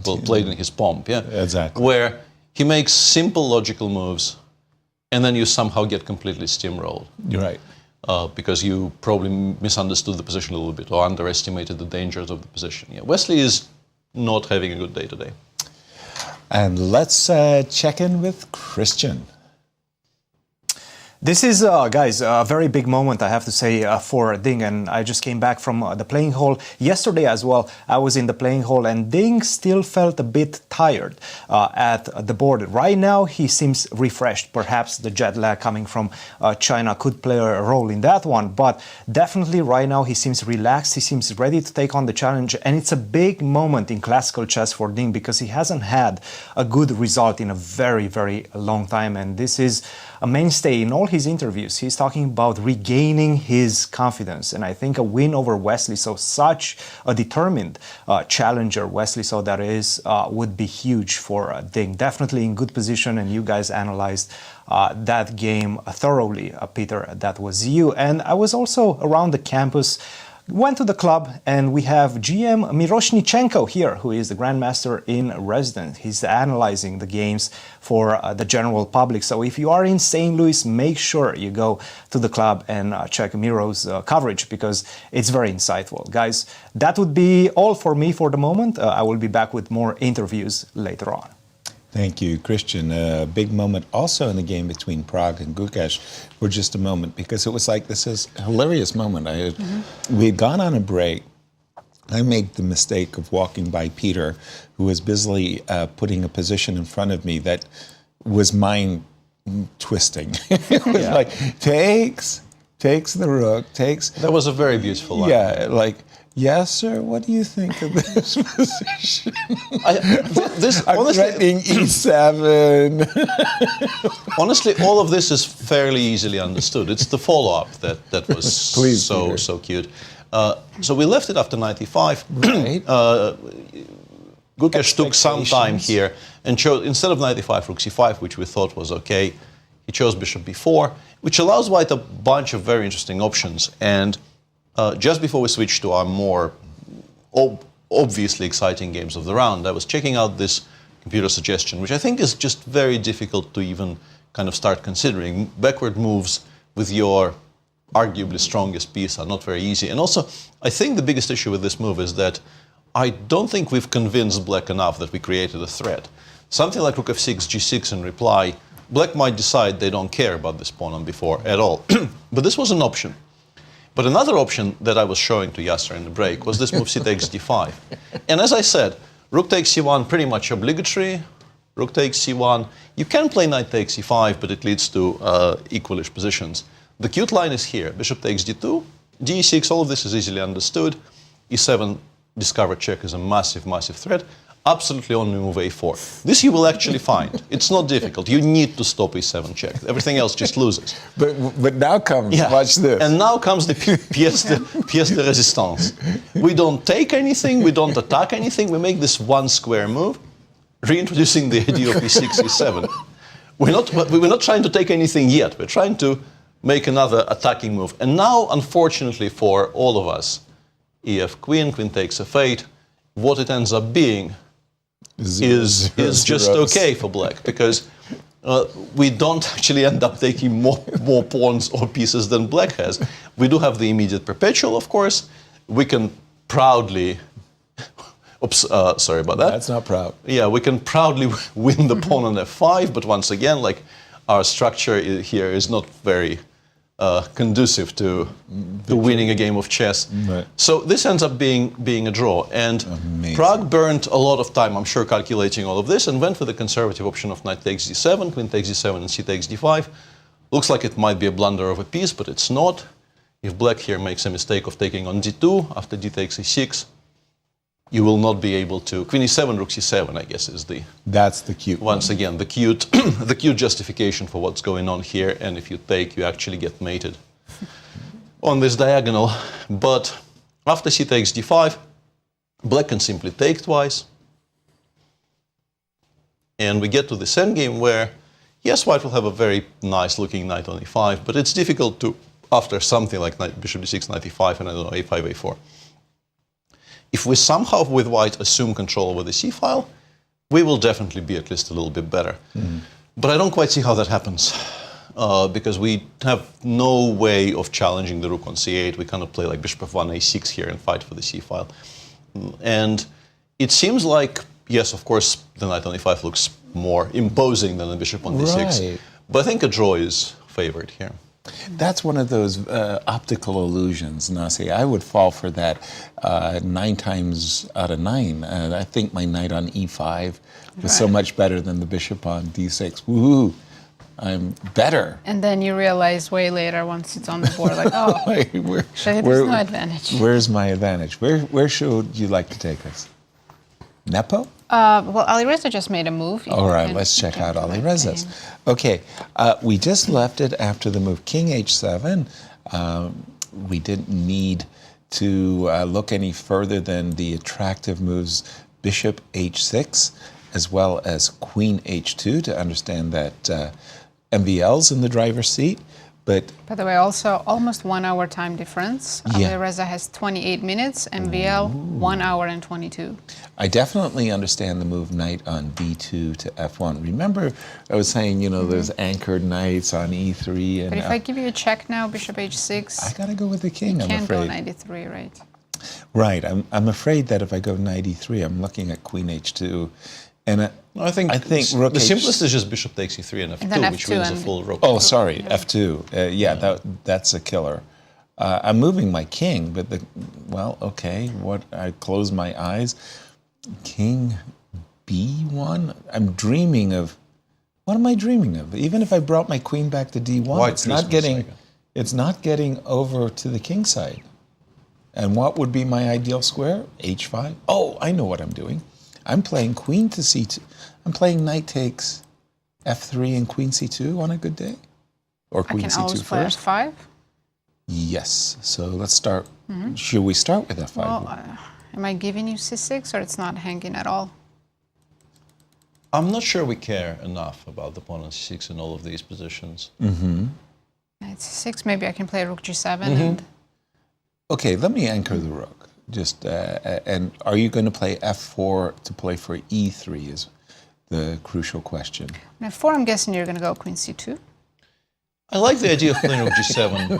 played in his pomp, Exactly. Where he makes simple logical moves, and then you somehow get completely steamrolled. You're right. Because you probably misunderstood the position a little bit or underestimated the dangers of the position. Yeah, Wesley is not having a good day today. And let's check in with Christian. This is, guys, a very big moment, I have to say, for Ding. And I just came back from the playing hall. Yesterday as well, I was in the playing hall, and Ding still felt a bit tired at the board. Right now, he seems refreshed. Perhaps the jet lag coming from China could play a role in that one. But definitely right now, he seems relaxed. He seems ready to take on the challenge. And it's a big moment in classical chess for Ding because he hasn't had a good result in a very, very long time. And this is a mainstay in all his interviews. He's talking about regaining his confidence, and I think a win over Wesley, so such a determined challenger Wesley, so that is, would be huge for Ding. Definitely in good position, and you guys analyzed that game thoroughly, Peter. That was you. And I was also around the campus, went to the club, and we have GM Miroshnichenko here, who is the Grandmaster in Residence. He's analyzing the games for the general public. So if you are in St. Louis, make sure you go to the club and check Miro's coverage, because it's very insightful. Guys, that would be all for me for the moment. I will be back with more interviews later on. Thank you, Christian. A big moment also in the game between Pragg and Gukesh for just a moment, because it was like, this is a hilarious moment. We had gone on a break. I made the mistake of walking by Peter, who was busily putting a position in front of me that was mind twisting. It was like, takes the rook, takes... That was a very beautiful line. Yeah, like, Yasser, what do you think of this position? I'm threatening E7. Honestly, all of this is fairly easily understood. It's the follow-up that was so cute. So we left it after knight e5. Right. Gukesh took some time here and chose, instead of knight e5, rook c5, which we thought was okay, he chose bishop b4, which allows white a bunch of very interesting options. And just before we switch to our more obviously exciting games of the round, I was checking out this computer suggestion, which I think is just very difficult to even kind of start considering. Backward moves with your arguably strongest piece are not very easy. And also, I think the biggest issue with this move is that I don't think we've convinced black enough that we created a threat. Something like rook f6, g6 in reply, black might decide they don't care about this pawn on b4 at all. But this was an option. But another option that I was showing to Yasser in the break was this move c takes d5. And as I said, rook takes c1 pretty much obligatory. Rook takes c1. You can play knight takes e5, but it leads to equalish positions. The cute line is here. Bishop takes d2, d6, all of this is easily understood. e7 discovered check is a massive, massive threat. Absolutely only move a4. This you will actually find. It's not difficult. You need to stop e7 check. Everything else just loses. But now comes, watch this. And now comes the pièce de résistance. We don't take anything, we don't attack anything, we make this one square move, reintroducing the idea of e6, e7. We're not trying to take anything yet. We're trying to make another attacking move. And now, unfortunately for all of us, ef queen, queen takes f8, what it ends up being is just okay for black, because we don't actually end up taking more pawns or pieces than black has. We do have the immediate perpetual, of course. We can proudly... Oops, sorry about that. That's not proud. Yeah, we can proudly win the pawn on f5, but once again, like, our structure here is not very conducive to winning a game of chess. Right. So this ends up being a draw. And Pragg burned a lot of time, I'm sure, calculating all of this, and went for the conservative option of knight takes d7, queen takes d7, and c takes d5. Looks like it might be a blunder of a piece, but it's not. If black here makes a mistake of taking on d2 after d takes e6, you will not be able to. Queen e7, rook c7, I guess, is the... That's the cute Once one. again, the cute justification for what's going on here. And if you take, you actually get mated on this diagonal. But after c takes d5, black can simply take twice. And we get to this endgame where, yes, white will have a very nice looking knight on e5, but it's difficult to, after something like bishop d6, knight e5, and I don't know, a5, a4. If we somehow, with white, assume control over the c-file, we will definitely be at least a little bit better. But I don't quite see how that happens, because we have no way of challenging the rook on c8. We cannot play like bishop f1, a6 here and fight for the c-file. And it seems like, yes, of course, the knight on e5 looks more imposing than the bishop on d6. Right. But I think a draw is favored here. That's one of those optical illusions, Nazi. I would fall for that 9 times out of 9. I think my knight on e5 was so much better than the bishop on d6. Woohoo! I'm better. And then you realize way later, once it's on the board, like, oh, there's no advantage. Where's my advantage? Where should you like to take us? Nepo? Well, Alireza just made a move. All right, let's check out Alireza's. Okay, we just left it after the move king h7. We didn't need to look any further than the attractive moves bishop h6, as well as queen h2 to understand that MVL's in the driver's seat. But by the way, also almost 1 hour time difference. Alireza has 28 minutes, MVL 1 hour and 22. I definitely understand the move knight on d2 to f1. Remember, I was saying, you know, there's anchored knights on e3 and. But if I give you a check now, bishop h6. I gotta go with the king. You I'm can't afraid. go knight e3, right? Right. I'm afraid that if I go knight e3, I'm looking at queen h2, and I think rook the simplest is just bishop takes e3 and f2, which wins a full rook. Oh, sorry, f2. Yeah, that's a killer. I'm moving my king, but okay. I close my eyes. King b1. I'm dreaming of What am I dreaming of? Even if I brought my queen back to d1, it's not getting over to the king side. And what would be my ideal square? h5. Oh, I know what I'm doing. I'm playing queen to c2. I'm playing knight takes f3 and queen c2 on a good day. Or queen I can c2 always play first. f5. Yes. So let's start. Should we start with f5? Well, am I giving you c6 or it's not hanging at all? I'm not sure we care enough about the pawn on c6 in all of these positions. It's c6. Maybe I can play rook g7. And Okay, let me anchor the rook. Just and are you going to play f4 to play for e3 is the crucial question. on f4, I'm guessing you're going to go queen c2. I like the idea of playing rook g7. I'm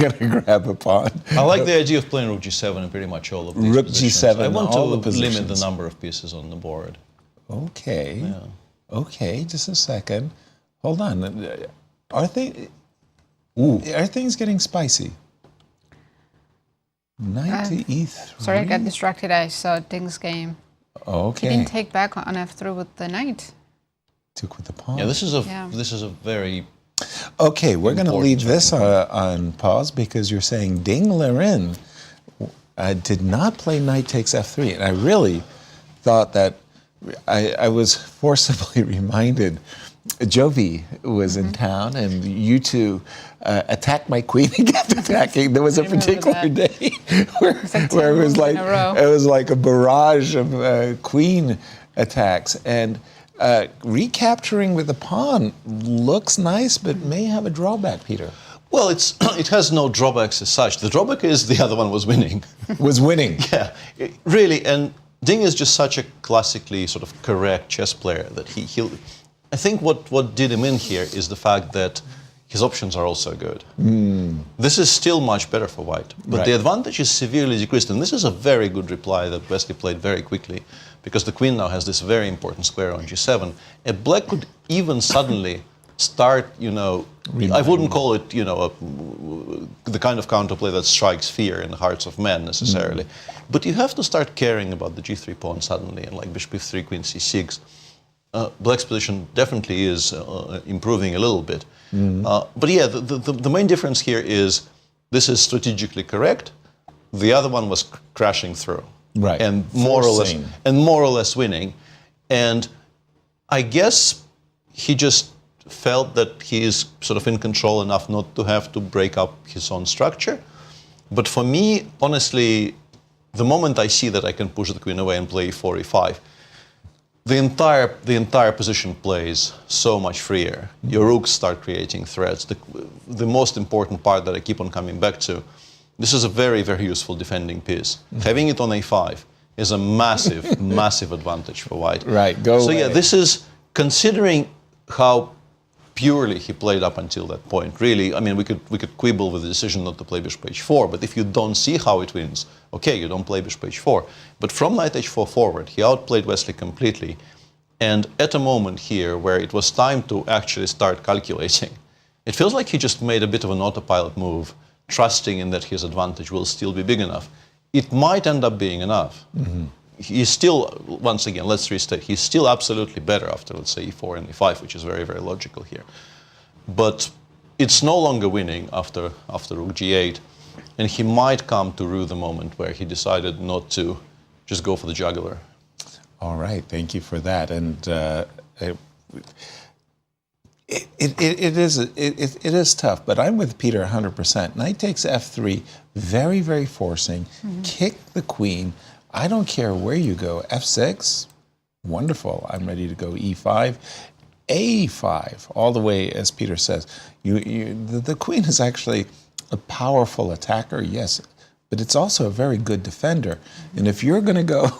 going to grab a pawn. I like the idea of playing rook g7 in pretty much all of these Rook positions. g7 I want all to the positions. limit the number of pieces on the board. Okay. Yeah. Okay, just a second. Hold on. Are things getting spicy? Knight to e3. Sorry, I got distracted. I saw Ding's game. Okay. He didn't take back on f3 with the knight. Took with the pawn. Yeah, this is a very Okay, we're going to leave this on pause because you're saying Ding Liren did not play knight takes f3. And I really thought that I was forcibly reminded Jovi was in town and you two attacked my queen and kept attacking. There was a particular day where it was like a barrage of queen attacks. And recapturing with the pawn looks nice, but may have a drawback, Peter. Well, it has no drawbacks as such. The drawback is the other one was winning. Was winning. Yeah, really. And Ding is just such a classically sort of correct chess player that he'll. I think what did him in here is the fact that his options are also good. This is still much better for white, but the advantage is severely decreased. And this is a very good reply that Wesley played very quickly, because the queen now has this very important square on g7. And black could even suddenly start, I wouldn't call it, the kind of counterplay that strikes fear in the hearts of men necessarily. But you have to start caring about the g3 pawn suddenly, and like bishop f3, queen c6. Black's position definitely is improving a little bit. But yeah, the main difference here is this is strategically correct. The other one was crashing through. Right. And more or less winning. And I guess he just felt that he is sort of in control enough not to have to break up his own structure. But for me, honestly, the moment I see that I can push the queen away and play e4, e5, the entire position plays so much freer. Your rooks start creating threats. The most important part that I keep on coming back to, this is a very, very useful defending piece. Having it on a5 is a massive, massive advantage for white. Right, So yeah, this is, considering how purely he played up until that point. Really, I mean, we could quibble with the decision not to play bishop h4, but if you don't see how it wins, okay, you don't play bishop h4. But from knight h4 forward, he outplayed Wesley completely. And at a moment here where it was time to actually start calculating, it feels like he just made a bit of an autopilot move, trusting in that his advantage will still be big enough. It might end up being enough. He's still, once again, let's restate, he's still absolutely better after, let's say, e4 and e5, which is very, very logical here. But it's no longer winning after rook g8, and he might come to rue the moment where he decided not to just go for the jugular. All right, thank you for that. And it is tough, but I'm with Peter 100%. Knight takes f3, very, very forcing. Kick the queen. I don't care where you go. f6, wonderful. I'm ready to go e5. a5, all the way, as Peter says. The queen is actually a powerful attacker, yes, but it's also a very good defender. And if you're going to go,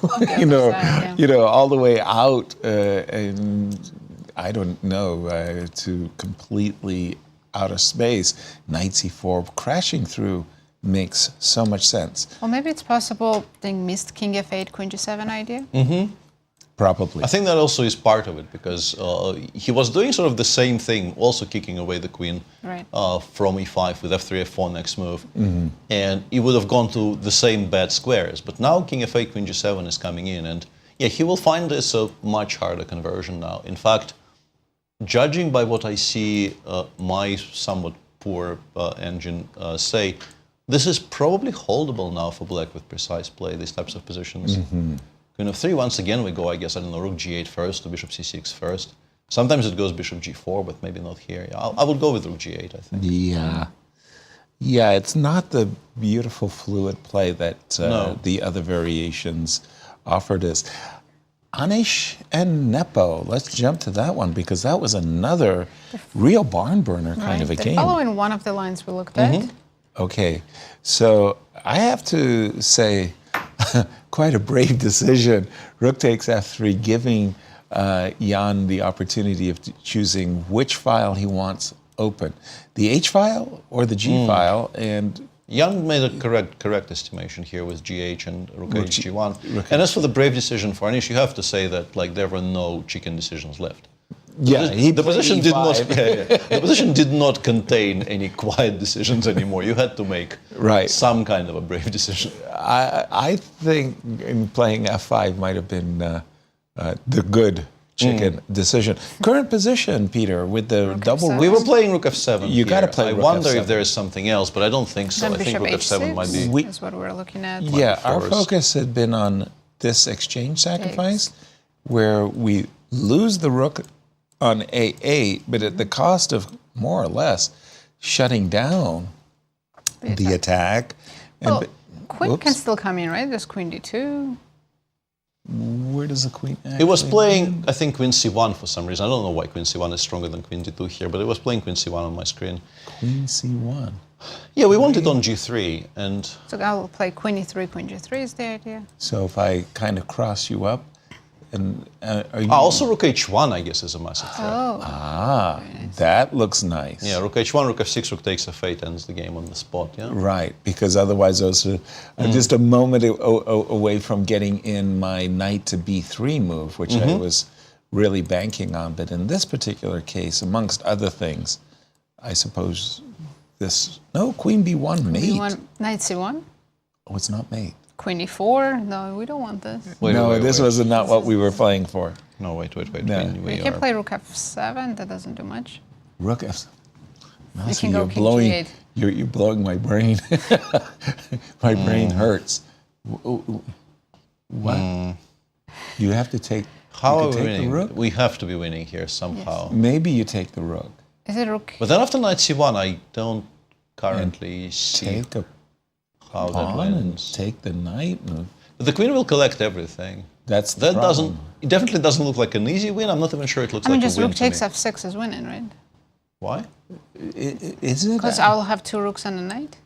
all the way out, and I don't know, to completely out of space, knight c4, crashing through makes so much sense. Well, maybe it's possible Ding missed king f8, queen g7 idea. Probably. I think that also is part of it, because he was doing sort of the same thing, also kicking away the queen from e5 with f3, f4 next move. And he would have gone to the same bad squares. But now king f8, queen g7 is coming in. And yeah, he will find this a much harder conversion now. In fact, judging by what I see my somewhat poor engine say, this is probably holdable now for black with precise play, these types of positions. Queen of 3, once again we go, I guess, I don't know, rook g8 first to bishop c6 first. Sometimes it goes bishop g4, but maybe not here. Yeah, I would go with rook g8, I think. Yeah. Yeah, it's not the beautiful fluid play that the other variations offered us. Anish and Nepo, let's jump to that one because that was another real barn burner kind of a game. Following one of the lines we looked at. Okay, so I have to say, quite a brave decision. Rook takes f3, giving Jan the opportunity of choosing which file he wants open, the H file or the G file, and Jan made a correct estimation here with GH and Rook H G1. And as for the brave decision for Anish, you have to say that like there were no chicken decisions left. Yeah, the position did not. The position did not contain any quiet decisions anymore. You had to make some kind of a brave decision. I think in playing f5 might have been the good chicken decision. Current position, Peter, with the rook double. F7. We were playing Rook F7. You got to play. I Rook wonder F7. if there is something else, but I don't think so. Then I think bishop Rook F7 might be. is what we're looking at. Yeah, our focus had been on this exchange sacrifice, where we lose the rook on A8, but at the cost of more or less shutting down the attack. Well, queen can still come in, right? There's queen d2. Where does the queen It was playing, I think, queen c1 for some reason. I don't know why queen c1 is stronger than queen d2 here, but it was playing queen c1 on my screen. Queen c1. Yeah, we want it on g3, and So I'll play queen e3, queen g3 is the idea. So if I kind of cross you up, and are you also rook h1, I guess, is a massive threat. Oh. That looks nice. Yeah, rook h1, rook f6, rook takes f8 ends the game on the spot. Yeah. Right, because otherwise those are just a moment away from getting in my knight to b3 move, which I was really banking on. But in this particular case, amongst other things, I suppose queen b1 mate. B1, knight c1. Oh, it's not mate. Queen e4. No, we don't want this. This was not what we were playing for. No, wait. No. We can play rook f7. That doesn't do much. Rook f7. You can go king g8. You're blowing my brain. My brain hurts. What? You have to take. How you are we take winning? The rook? We have to be winning here somehow. Yes. Maybe you take the rook. Is it rook? But then after knight c1, I don't currently see Take a how that pawn and wins. take the knight. But the queen will collect everything. That's the problem. It definitely doesn't look like an easy win. I'm not even sure it looks I mean, like just a win rook to me. takes f6 is winning, right? Why? Is it? Because I'll have two rooks and a knight.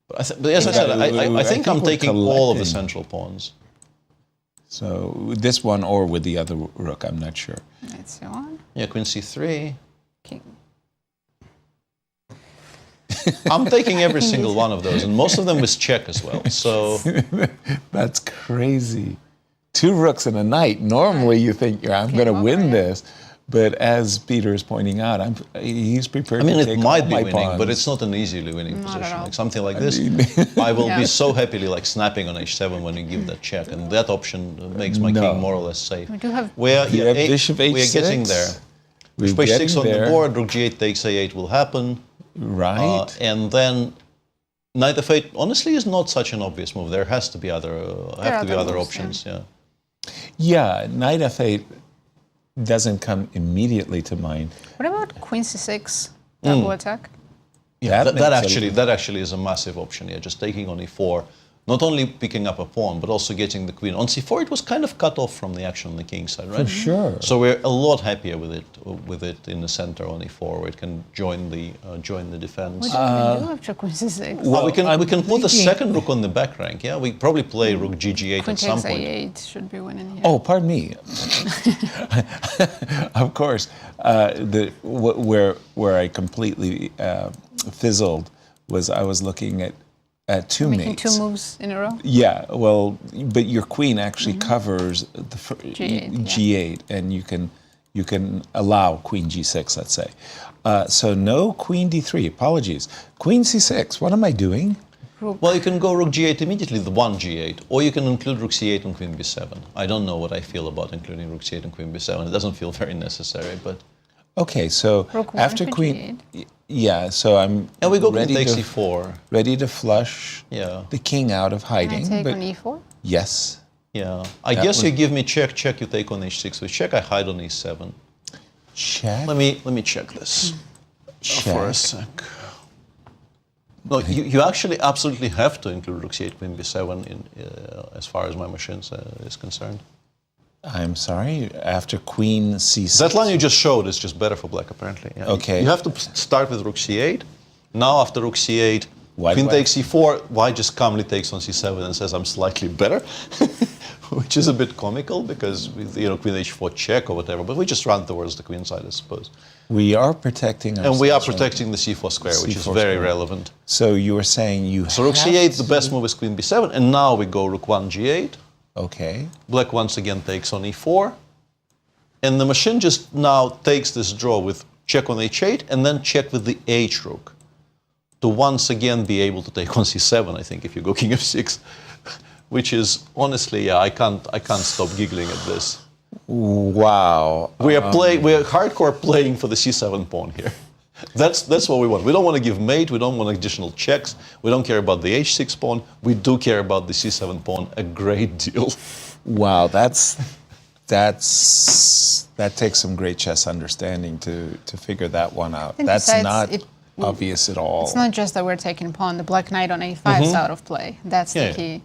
But as I said, I think I'm we're taking all of the collecting. central pawns. So this one or with the other rook, I'm not sure. Knight c1. Yeah, queen c3. King. I'm taking every single one of those, and most of them with check as well. So That's crazy. Two rooks and a knight. Normally you think I'm going to win this, but as Peter is pointing out, he's prepared I mean, to it take might all be my winning, pawns. but it's not an easily winning Not at position. all. Like something like this, I will be so happily like snapping on h7 when you give that check, and that option makes my king more or less safe. We do have. We're You have bishop we're h6. getting there. We're Bishop h6 getting on there. the board. Rook g8 takes a8 will happen. Right. And then knight f8 honestly is not such an obvious move. There has to be other other moves, options. Yeah. Yeah, knight f8 doesn't come immediately to mind. What about queen c6? Double attack. Yeah, That that makes actually is a massive option. Yeah, just taking on e4, not only picking up a pawn, but also getting the queen. On c4, it was kind of cut off from the action on the king side, right? For sure. So we're a lot happier with it in the center on e4, where it can join the defense. What do we do after queen c6? Well, we can put the thinking- second rook on the back rank. Yeah, we probably play rook gg8 Queen at some takes point. a8 should be winning here. Oh, pardon me. Of course, where I completely fizzled was I was looking at two Making mates. two moves in a row. Yeah, well, but your queen actually covers the G8, G8, and you can allow queen G6, let's say. So no queen D3. Apologies. Queen C6. What am I doing? Well, you can go rook g8 immediately, the one g8, or you can include rook c8 and queen b7. I don't know what I feel about including rook c8 and queen b7. It doesn't feel very necessary, but Okay, so Rook after 1 for queen, yeah. So I'm And we go ready queen takes to e4. ready to flush Yeah. the king out of Can I hiding. take but on e4? yes, Yeah. I That guess was- you give me check, check, you take on h6 with check, I hide on e7. check. Let me check this for a Check. sec. No, you actually absolutely have to include rook c8, queen b7 in, as far as my machine is concerned. I'm sorry. After queen c6. That line you just showed is just better for black, apparently. Yeah. Okay. You have to start with rook c8. Now, after rook c8, White queen white. takes c4. White just calmly takes on c7 and says, "I'm slightly better," which is a bit comical because with queen h4 check or whatever. But we just run towards the queen side, I suppose. We are protecting ourselves. And we are from protecting the c4 square, which is C4 very square. relevant. So you were saying you So rook have c8, the to- best move is queen b7, and now we go rook 1 g8. Okay. Black once again takes on e4. And the machine just now takes this draw with check on h8 and then check with the h rook to once again be able to take on c7, I think, if you go king f6, which is honestly, yeah, I can't stop giggling at this. Wow. We're hardcore playing for the c7 pawn here. That's what we want. We don't want to give mate, we don't want additional checks, we don't care about the h6 pawn, we do care about the c7 pawn a great deal. Wow, that takes some great chess understanding to figure that one out. And That's besides, not obvious at all. It's not just that we're taking pawn. The black knight on a5 is out of play. That's the key.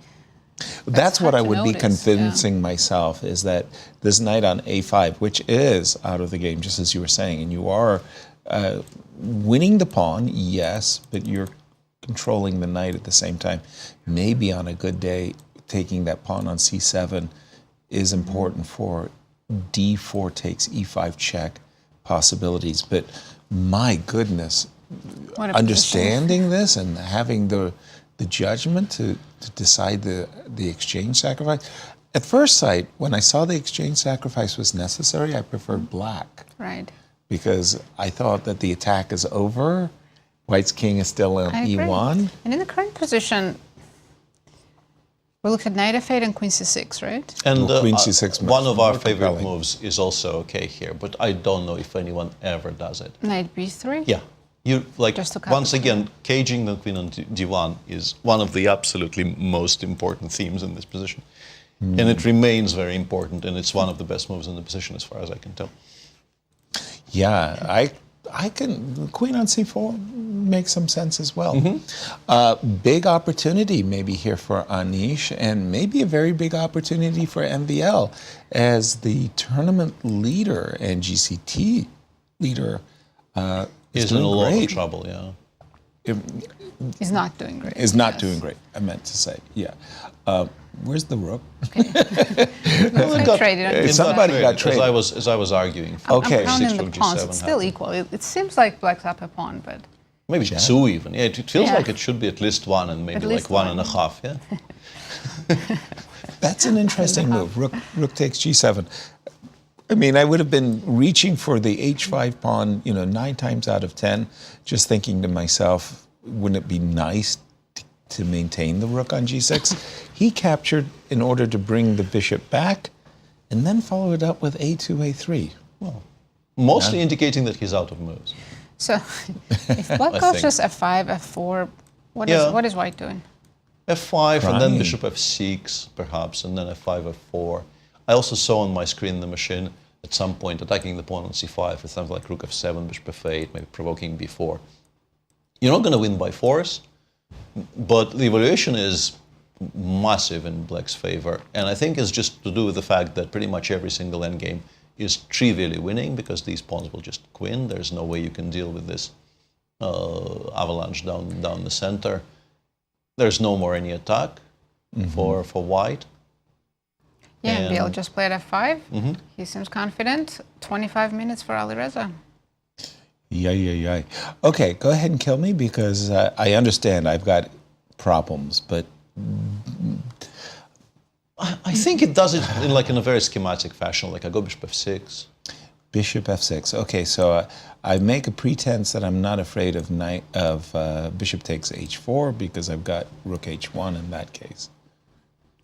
That's what I hard to would be notice, convincing myself, is that this knight on a5, which is out of the game, just as you were saying, and you are winning the pawn, yes, but you're controlling the knight at the same time. Maybe on a good day, taking that pawn on c7 is important for d4 takes e5 check possibilities. But my goodness, What a understanding this and having the judgment to decide the exchange sacrifice. At first sight, when I saw the exchange sacrifice was necessary, I preferred black. Right. Because I thought that the attack is over. White's king is still on I agree. e1. And in the current position, we looked at knight f8 and queen c6, right? And Queen c6 one of our more favorite compelling. moves is also okay here, but I don't know if anyone ever does it. Knight b3? Yeah. You like Just to cut once the again, caging the queen on d1 is one of the absolutely most important themes in this position. And it remains very important, and it's one of the best moves in the position as far as I can tell. Yeah, I can, queen on c4 makes some sense as well. Big opportunity maybe here for Anish, and maybe a very big opportunity for MVL as the tournament leader and GCT leader is in a doing lot great. of trouble, yeah. Is not doing great. Is not doing great, I meant to say, yeah. Where's the rook? I traded on Somebody d5. got traded. As I was arguing. Okay. I'm counting Six the rook pawns. G7 It's still happened. equal. It seems like black's up a pawn, but Maybe two even. Yeah, it feels Yeah. like it should be at least one and maybe At like least one one. and a half, yeah? That's an interesting move. Rook takes g7. I mean, I would have been reaching for the h5 pawn, 9 times out of 10, just thinking to myself, wouldn't it be nice to maintain the rook on g6? He captured in order to bring the bishop back, and then followed it up with a2, a3. Well, mostly indicating that he's out of moves. so if black I goes think. just f5, f4, Yeah. what is white doing? F5 and then Crying. bishop f6 perhaps, and then f5, f4. I also saw on my screen the machine at some point attacking the pawn on c5 with something like rook f7, bishop f8, maybe provoking b4. You're not going to win by force, but the evaluation is massive in black's favor. And I think it's just to do with the fact that pretty much every single endgame is trivially winning because these pawns will just queen. There's no way you can deal with this avalanche down the center. There's no more any attack for white. Yeah, And- Bill just played f5. He seems confident. 25 minutes for Alireza. Yeah. Okay, go ahead and kill me because I understand I've got problems, but I think it does it in a very schematic fashion, like I go bishop f6. bishop f6. Okay, so I make a pretense that I'm not afraid of bishop takes h4 because I've got rook h1 in that case.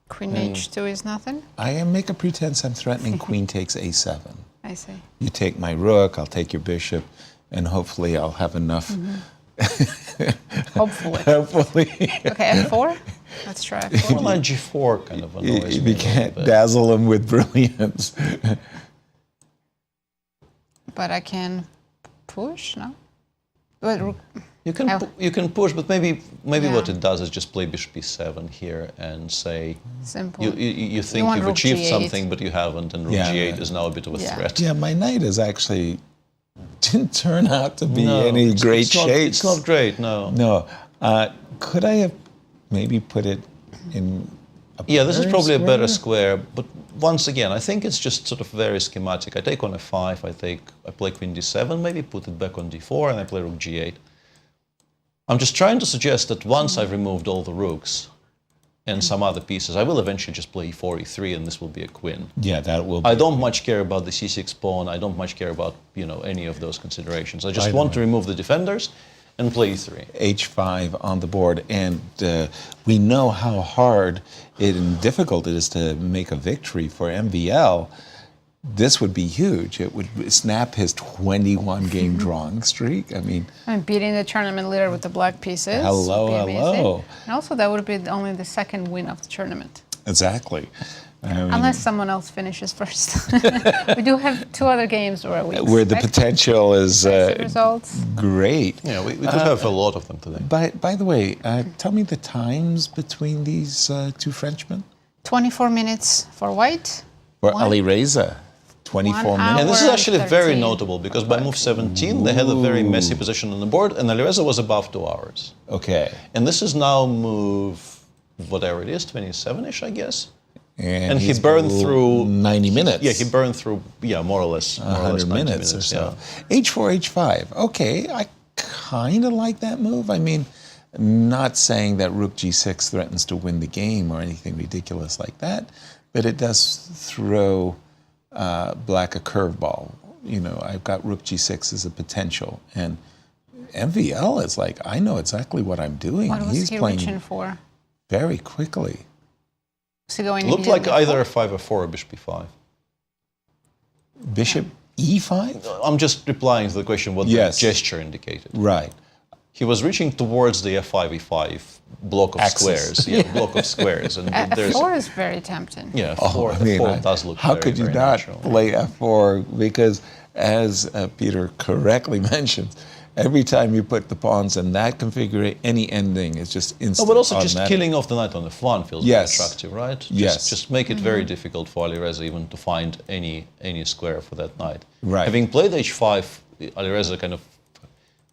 Queen h2 is nothing. I make a pretense I'm threatening queen takes a7. I I see. You take my rook, I'll take your bishop, and hopefully I'll have enough. Hopefully. Hopefully. Okay, F4? Let's try F4. Well, like G4 kind of annoys If me you a can't little bit. dazzle them with brilliance. But I can push, no? But You can push, but maybe Yeah. what it does is just play bishop e7 here and say Simple. you think want you've rook achieved G8. something, but you haven't, and rook Yeah. G8 is now a bit of a Yeah. threat. Yeah, my knight is actually didn't turn out to be No, any it's- great it's not- shape. It's not great, no. No. Could I have maybe put it in a Yeah, this is better probably a better square? square, but once again, I think it's just sort of very schematic. I take on f5, I play queen d7, maybe put it back on d4, and I play rook g8. I'm just trying to suggest that once I've removed all the rooks and some other pieces, I will eventually just play e4, e3, and this will be a queen. Yeah, that will be. I don't much care about the c6 pawn. I don't much care about, any of those considerations. I just By the want to way. remove the defenders and play e3. H5 on the board, and we know how hard and difficult it is to make a victory for MVL. This would be huge. It would snap his 21-game drawing streak. I mean, I'm beating the tournament leader with the black pieces. Hello, Would be hello. amazing. And also, that would be only the second win of the tournament. exactly. I mean, Unless someone else finishes first. We do have 2 other games where we where the expect potential is impressive results. great. Yeah, we could have a lot of them today. By the way, tell me the times between these 2 Frenchmen. 24 minutes for white. Or One- Alireza, 24 1 minutes. And this is hour actually and very 13. notable because by move 17, they had a very messy position on the board, and Alireza was above 2 hours. Okay. And this is now move, whatever it is, 27-ish, I guess. And he he's burned through 90 minutes. Yeah, he burned through, more or less 100 90 minutes or so. yeah. H4, H5. Okay, I kind of like that move. I mean, not saying that rook G6 threatens to win the game or anything ridiculous like that, but it does throw black a curveball. I've got rook G6 as a potential, and MVL is like, I know exactly what I'm doing. What was He's he playing reaching for? very quickly. Was he going Looked like immediately either a for? 5 or 4 or bishop e5. Bishop E5? I'm just replying to the question what Yes. the gesture indicated. Right. He was reaching towards the f5, e5 block of Axis. squares. Yeah, block of squares. And there's F4 is very tempting. yeah, Oh, f4 does look how very, could you very not natural. play F4? Because as Peter correctly mentioned, every time you put the pawns in that configuration, any ending is just instant. No, but also just automatic. killing off the knight on f1 feels Yes. very attractive, right? Yes. Just make it very difficult for Alireza even to find any square for that knight. Right. Having played h5, Alireza kind of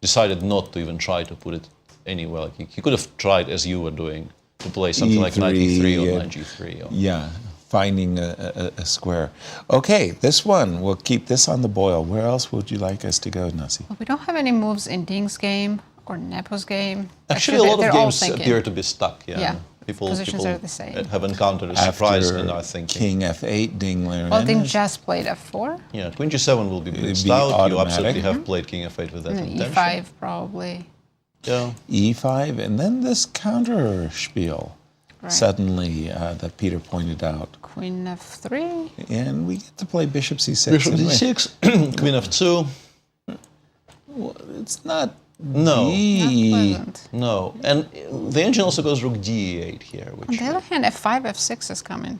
decided not to even try to put it anywhere. Like he could have tried, as you were doing, to play something like knight e3 or knight g3. Or, Yeah, finding a square. Okay, this one, we'll keep this on the boil. Where else would you like us to go, Nazi? Well, we don't have any moves in Ding's game or Nepo's game. Actually, a lot they're of all games thinking. appear to be stuck. Yeah. Yeah, People positions are the same. have encountered a surprise and are thinking. King F8, Ding Liren. Well, Ding just played F4. Yeah, queen g7 will be It'd blitzed be out. You automatic. absolutely have played king f8 with that And intention. E5 probably. Yeah. E5, and then this counter spiel Right. suddenly that Peter pointed out. Queen F3. And we get to play bishop C6. Bishop didn't we? d6, queen f2. Well, it's not No. D. Pleasant. No. And the engine also goes rook d8 here, On which the other hand, F5, F6 is coming.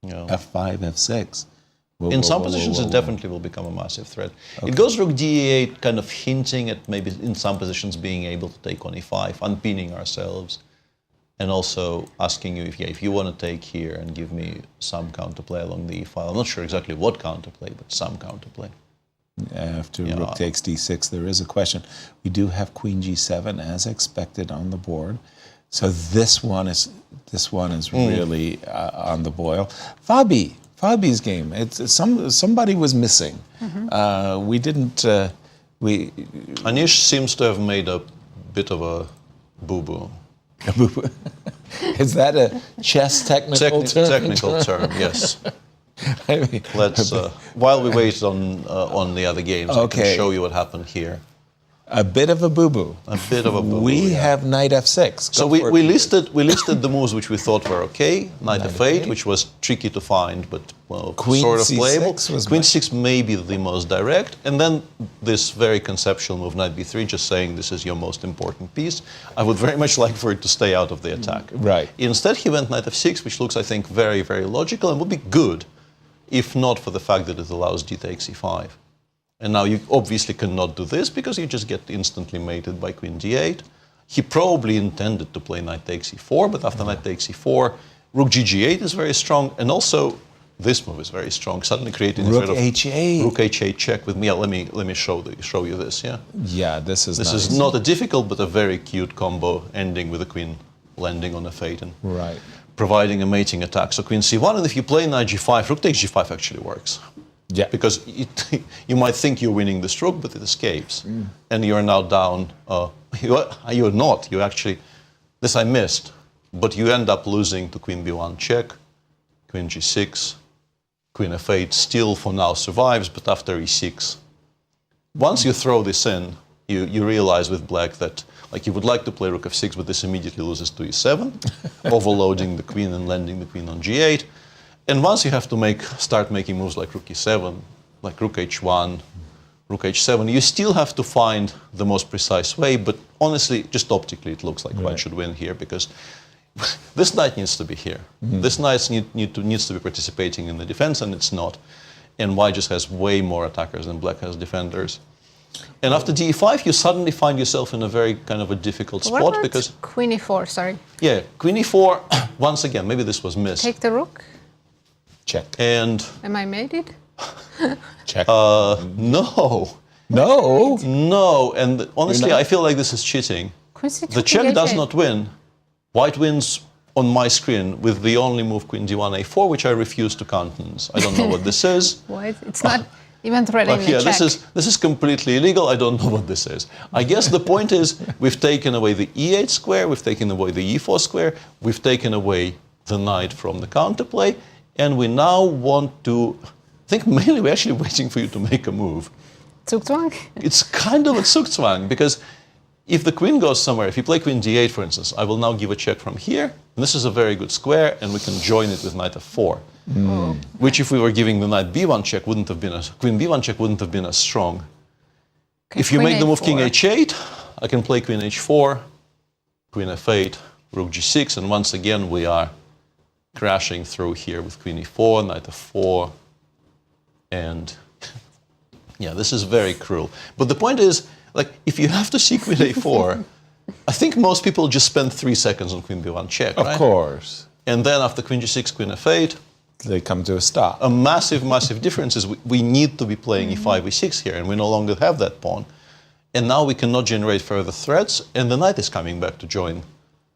F5, F6. Whoa, in whoa, some whoa, positions whoa, it whoa. definitely will become a massive threat. It goes rook d8, kind of hinting at maybe in some positions being able to take on e5, unpinning ourselves, and also asking you if you want to take here and give me some counterplay along the e-file. I'm not sure exactly what counterplay, but some counterplay. After Yeah. rook takes d6, there is a question. We do have queen g7 as expected on the board. So this one is really on the boil. Fabi's game. It's somebody was missing. We didn't. Anish seems to have made a bit of a boo-boo. Is that a chess technical term? Technical term, yes. I mean, Let's while we wait on the other games, I Okay. can show you what happened here. A bit of a boo-boo. A bit of a boo-boo. We have knight f6. So we listed the moves which we thought were okay. Knight f8, which was tricky to find, but Queen sort of C6 playable. was Queen c6 may be the most direct, and then this very conceptual move, knight b3, just saying this is your most important piece. I would very much like for it to stay out of the attack. Right. Instead, he went knight f6, which looks, I think, very, very logical and would be good, if not for the fact that it allows d takes e5. And now you obviously cannot do this because you just get instantly mated by queen d8. He probably intended to play knight takes e4, but after knight takes e4, rook g8 is very strong, and also this move is very strong, suddenly creating rook sort of h8. Rook h8 check with me. Let me show you this. Yeah. Yeah, this is. This nice. is not a difficult but a very cute combo, ending with the queen landing on f8 and right, providing a mating attack. So queen c1, and if you play knight g5, rook takes g5 actually works. Yeah. Because you might think you're winning this rook, but it escapes. And you're now down. You're not. You actually, this I missed. But you end up losing to queen b1 check, queen g6, queen f8 still for now survives, but after e6. Once you throw this in, you realize with black that you would like to play rook f6, but this immediately loses to e7, overloading the queen and landing the queen on g8. And once you have to start making moves like rook e7, like rook h1, rook h7, you still have to find the most precise way, but honestly, just optically, it looks like white should win here, because this knight needs to be here. This knight needs to be participating in the defense, and it's not. And white just has way more attackers than black has defenders. And after d5, you suddenly find yourself in a very kind of a difficult spot. What about because queen e4, sorry? Yeah, queen e4, once again, maybe this was missed. Take the rook? Check. And Am I mated? check. No. No. No. And honestly, I feel like this is cheating. The check does not win. White wins on my screen with the only move queen d1 a4, which I refuse to countenance. I don't know what this is. What? It's not even threatening Here, the check. this is completely illegal. I don't know what this is. I guess the point is we've taken away the e8 square, we've taken away the e4 square, we've taken away the knight from the counterplay, and we now want to, I think mainly we're actually waiting for you to make a move. Zugzwang? It's kind of a Zugzwang, because if the queen goes somewhere, if you play queen d8, for instance, I will now give a check from here, and this is a very good square, and we can join it with knight f4. Which, if we were giving the knight b1 check, queen b1 check wouldn't have been as strong. Okay, if you make the move king h8, I can play queen h4, queen f8, rook g6, and once again we are crashing through here with queen e4, knight f4, and yeah, this is very cruel. But the point is, if you have to see queen a4, I think most people just spend 3 seconds on queen b1 check, right? Of course. And then after queen g6, queen f8, they come to a stop. A massive, massive difference is we need to be playing e5, e6 here, and we no longer have that pawn. And now we cannot generate further threats, and the knight is coming back to join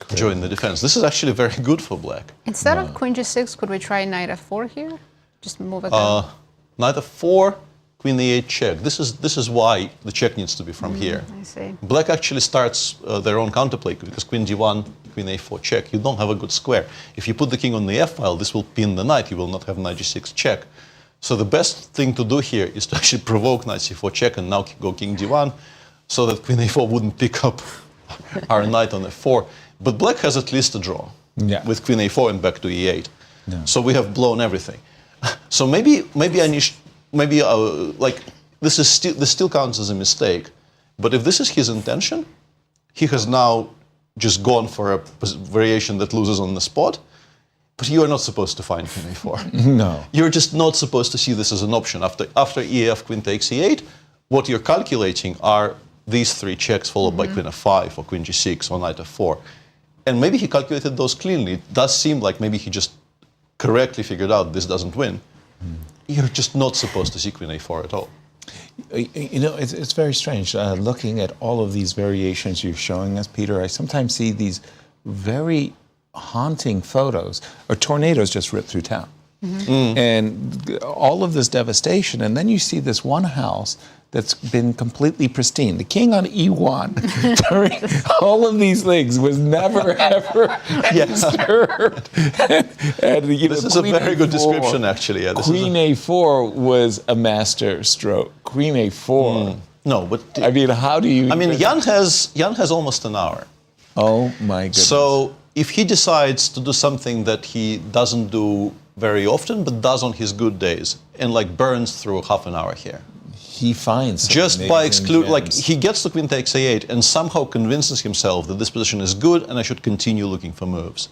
the defense. This is actually very good for black. Instead of queen g6, could we try knight f4 here? Just move it down. Knight f4, queen e8 check. This is why the check needs to be from here. I see. Black actually starts their own counterplay, because queen d1, queen a4 check. You don't have a good square. If you put the king on the f-file, this will pin the knight. You will not have knight g6 check. So the best thing to do here is to actually provoke knight c4 check and now go king d1, so that queen a4 wouldn't pick up our knight on f4. But black has at least a draw with queen a4 and back to e8. Yeah. So we have blown everything. So maybe Anish, this still counts as a mistake. But if this is his intention, he has now just gone for a variation that loses on the spot. But you are not supposed to find queen a4. No. You're just not supposed to see this as an option. After EF, queen takes e8, what you're calculating are these 3 checks followed by queen f5 or queen g6 or knight f4. And maybe he calculated those cleanly. It does seem like maybe he just correctly figured out this doesn't win. You're just not supposed to see queen a4 at all. You know, it's very strange. Looking at all of these variations you're showing us, Peter, I sometimes see these very haunting photos or tornadoes just rip through town. And all of this devastation, and then you see this one house that's been completely pristine. The king on e1 during all of these things was never, ever disturbed. And, this is a very good description, actually. Yeah, Queen a4 was a master stroke. Queen a4 No, but I mean, how do you? I mean, Jan has almost an hour. Oh my goodness! So if he decides to do something that he doesn't do very often, but does on his good days, and like burns through half an hour here, he finds just by like he gets to queen takes a8 and somehow convinces himself that this position is good and I should continue looking for moves.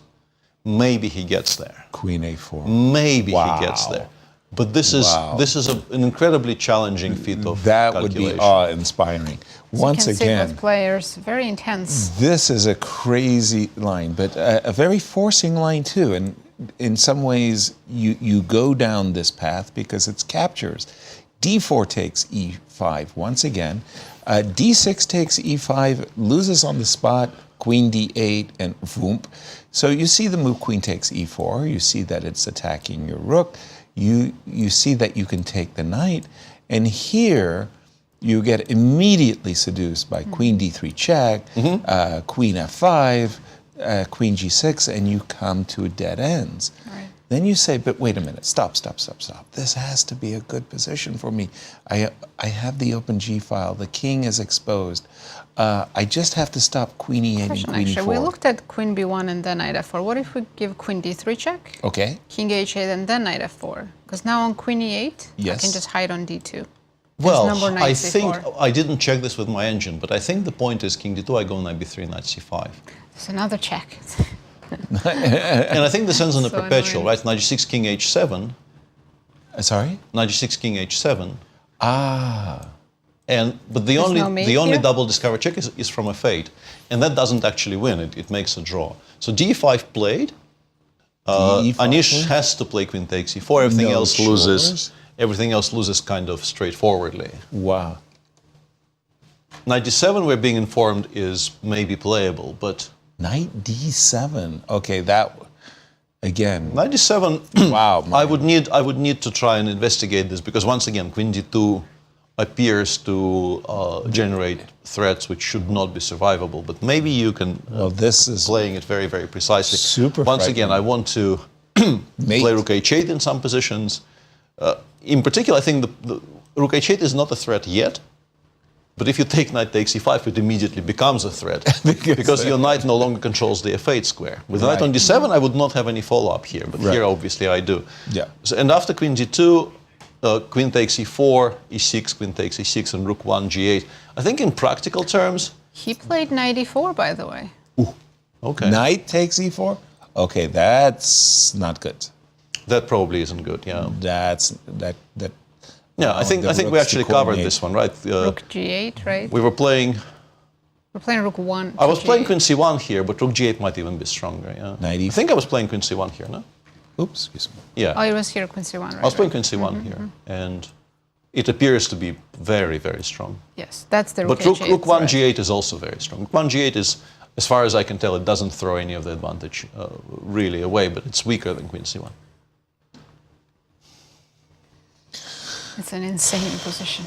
Maybe he gets there. Queen a4. Maybe he gets there. But this is an incredibly challenging feat of calculation. Would be awe-inspiring. Once you can again, see both players very intense. This is a crazy line, but a very forcing line too. And in some ways, you go down this path because it's captures. D4 takes E5 once again. D6 takes E5, loses on the spot. Queen D8 and voomp. So you see the move Queen takes E4. You see that it's attacking your rook. You see that you can take the knight, and here you get immediately seduced by Queen D3 check, Queen F5, Queen G6, and you come to dead ends. Right. Then you say, but wait a minute, stop. This has to be a good position for me. I have the open G file. The king is exposed. I just have to stop Queen E8 and Queen E4. We looked at Queen B1 and then Knight F4. What if we give Queen D3 check? Okay. King H8 and then Knight F4? Because now on Queen E8, I can just hide on D2. Well, I think I didn't check this with my engine, but I think the point is King D2, I go Knight B3, Knight C5. There's another check. And I think this ends on a perpetual, annoying. right? Knight G6, King H7. Sorry? Knight G6, King H7. But the There's only double discover check is from a fate, and that doesn't actually win. It makes a draw. So D5 played. Anish has to play Queen takes E4. Everything else loses. Everything else loses kind of straightforwardly. Wow. Knight D7, we're being informed, is maybe playable, but Knight D7. Okay, that again. Knight D7. Wow. I would need to try and investigate this because once again, Queen D2 appears to generate threats which should not be survivable, but maybe you can. Well, this is playing it very, very precisely. Super. Once again, I want to play Rook H8 in some positions. In particular, I think the Rook H8 is not a threat yet. But if you take Knight takes E5, it immediately becomes a threat because your knight no longer controls the F8 square. With Knight on D7, I would not have any follow-up here, but here obviously I do. Yeah. So, and after Queen G2. Queen takes E4, E6, Queen takes E6, and Rook 1, G8. I think in practical terms... He played Knight E4, by the way. Ooh, okay. Knight takes E4? Okay, that's not good. That probably isn't good, yeah. Yeah, I think we actually covered this one, right? Rook G8, right? We're playing Rook 1. I was playing Queen C1 here, but Rook G8 might even be stronger, yeah. Knight E4. I think I was playing Queen C1 here, no? Oops, excuse me. Yeah. Oh, it was here, Queen C1, right? I was playing Queen C1 here, and it appears to be very, very strong. Yes, that's the Rook But H8 Rook 1 threat. G8 is also very strong. Rook 1 G8 is, as far as I can tell, it doesn't throw any of the advantage really away, but it's weaker than Queen C1. It's an insane position.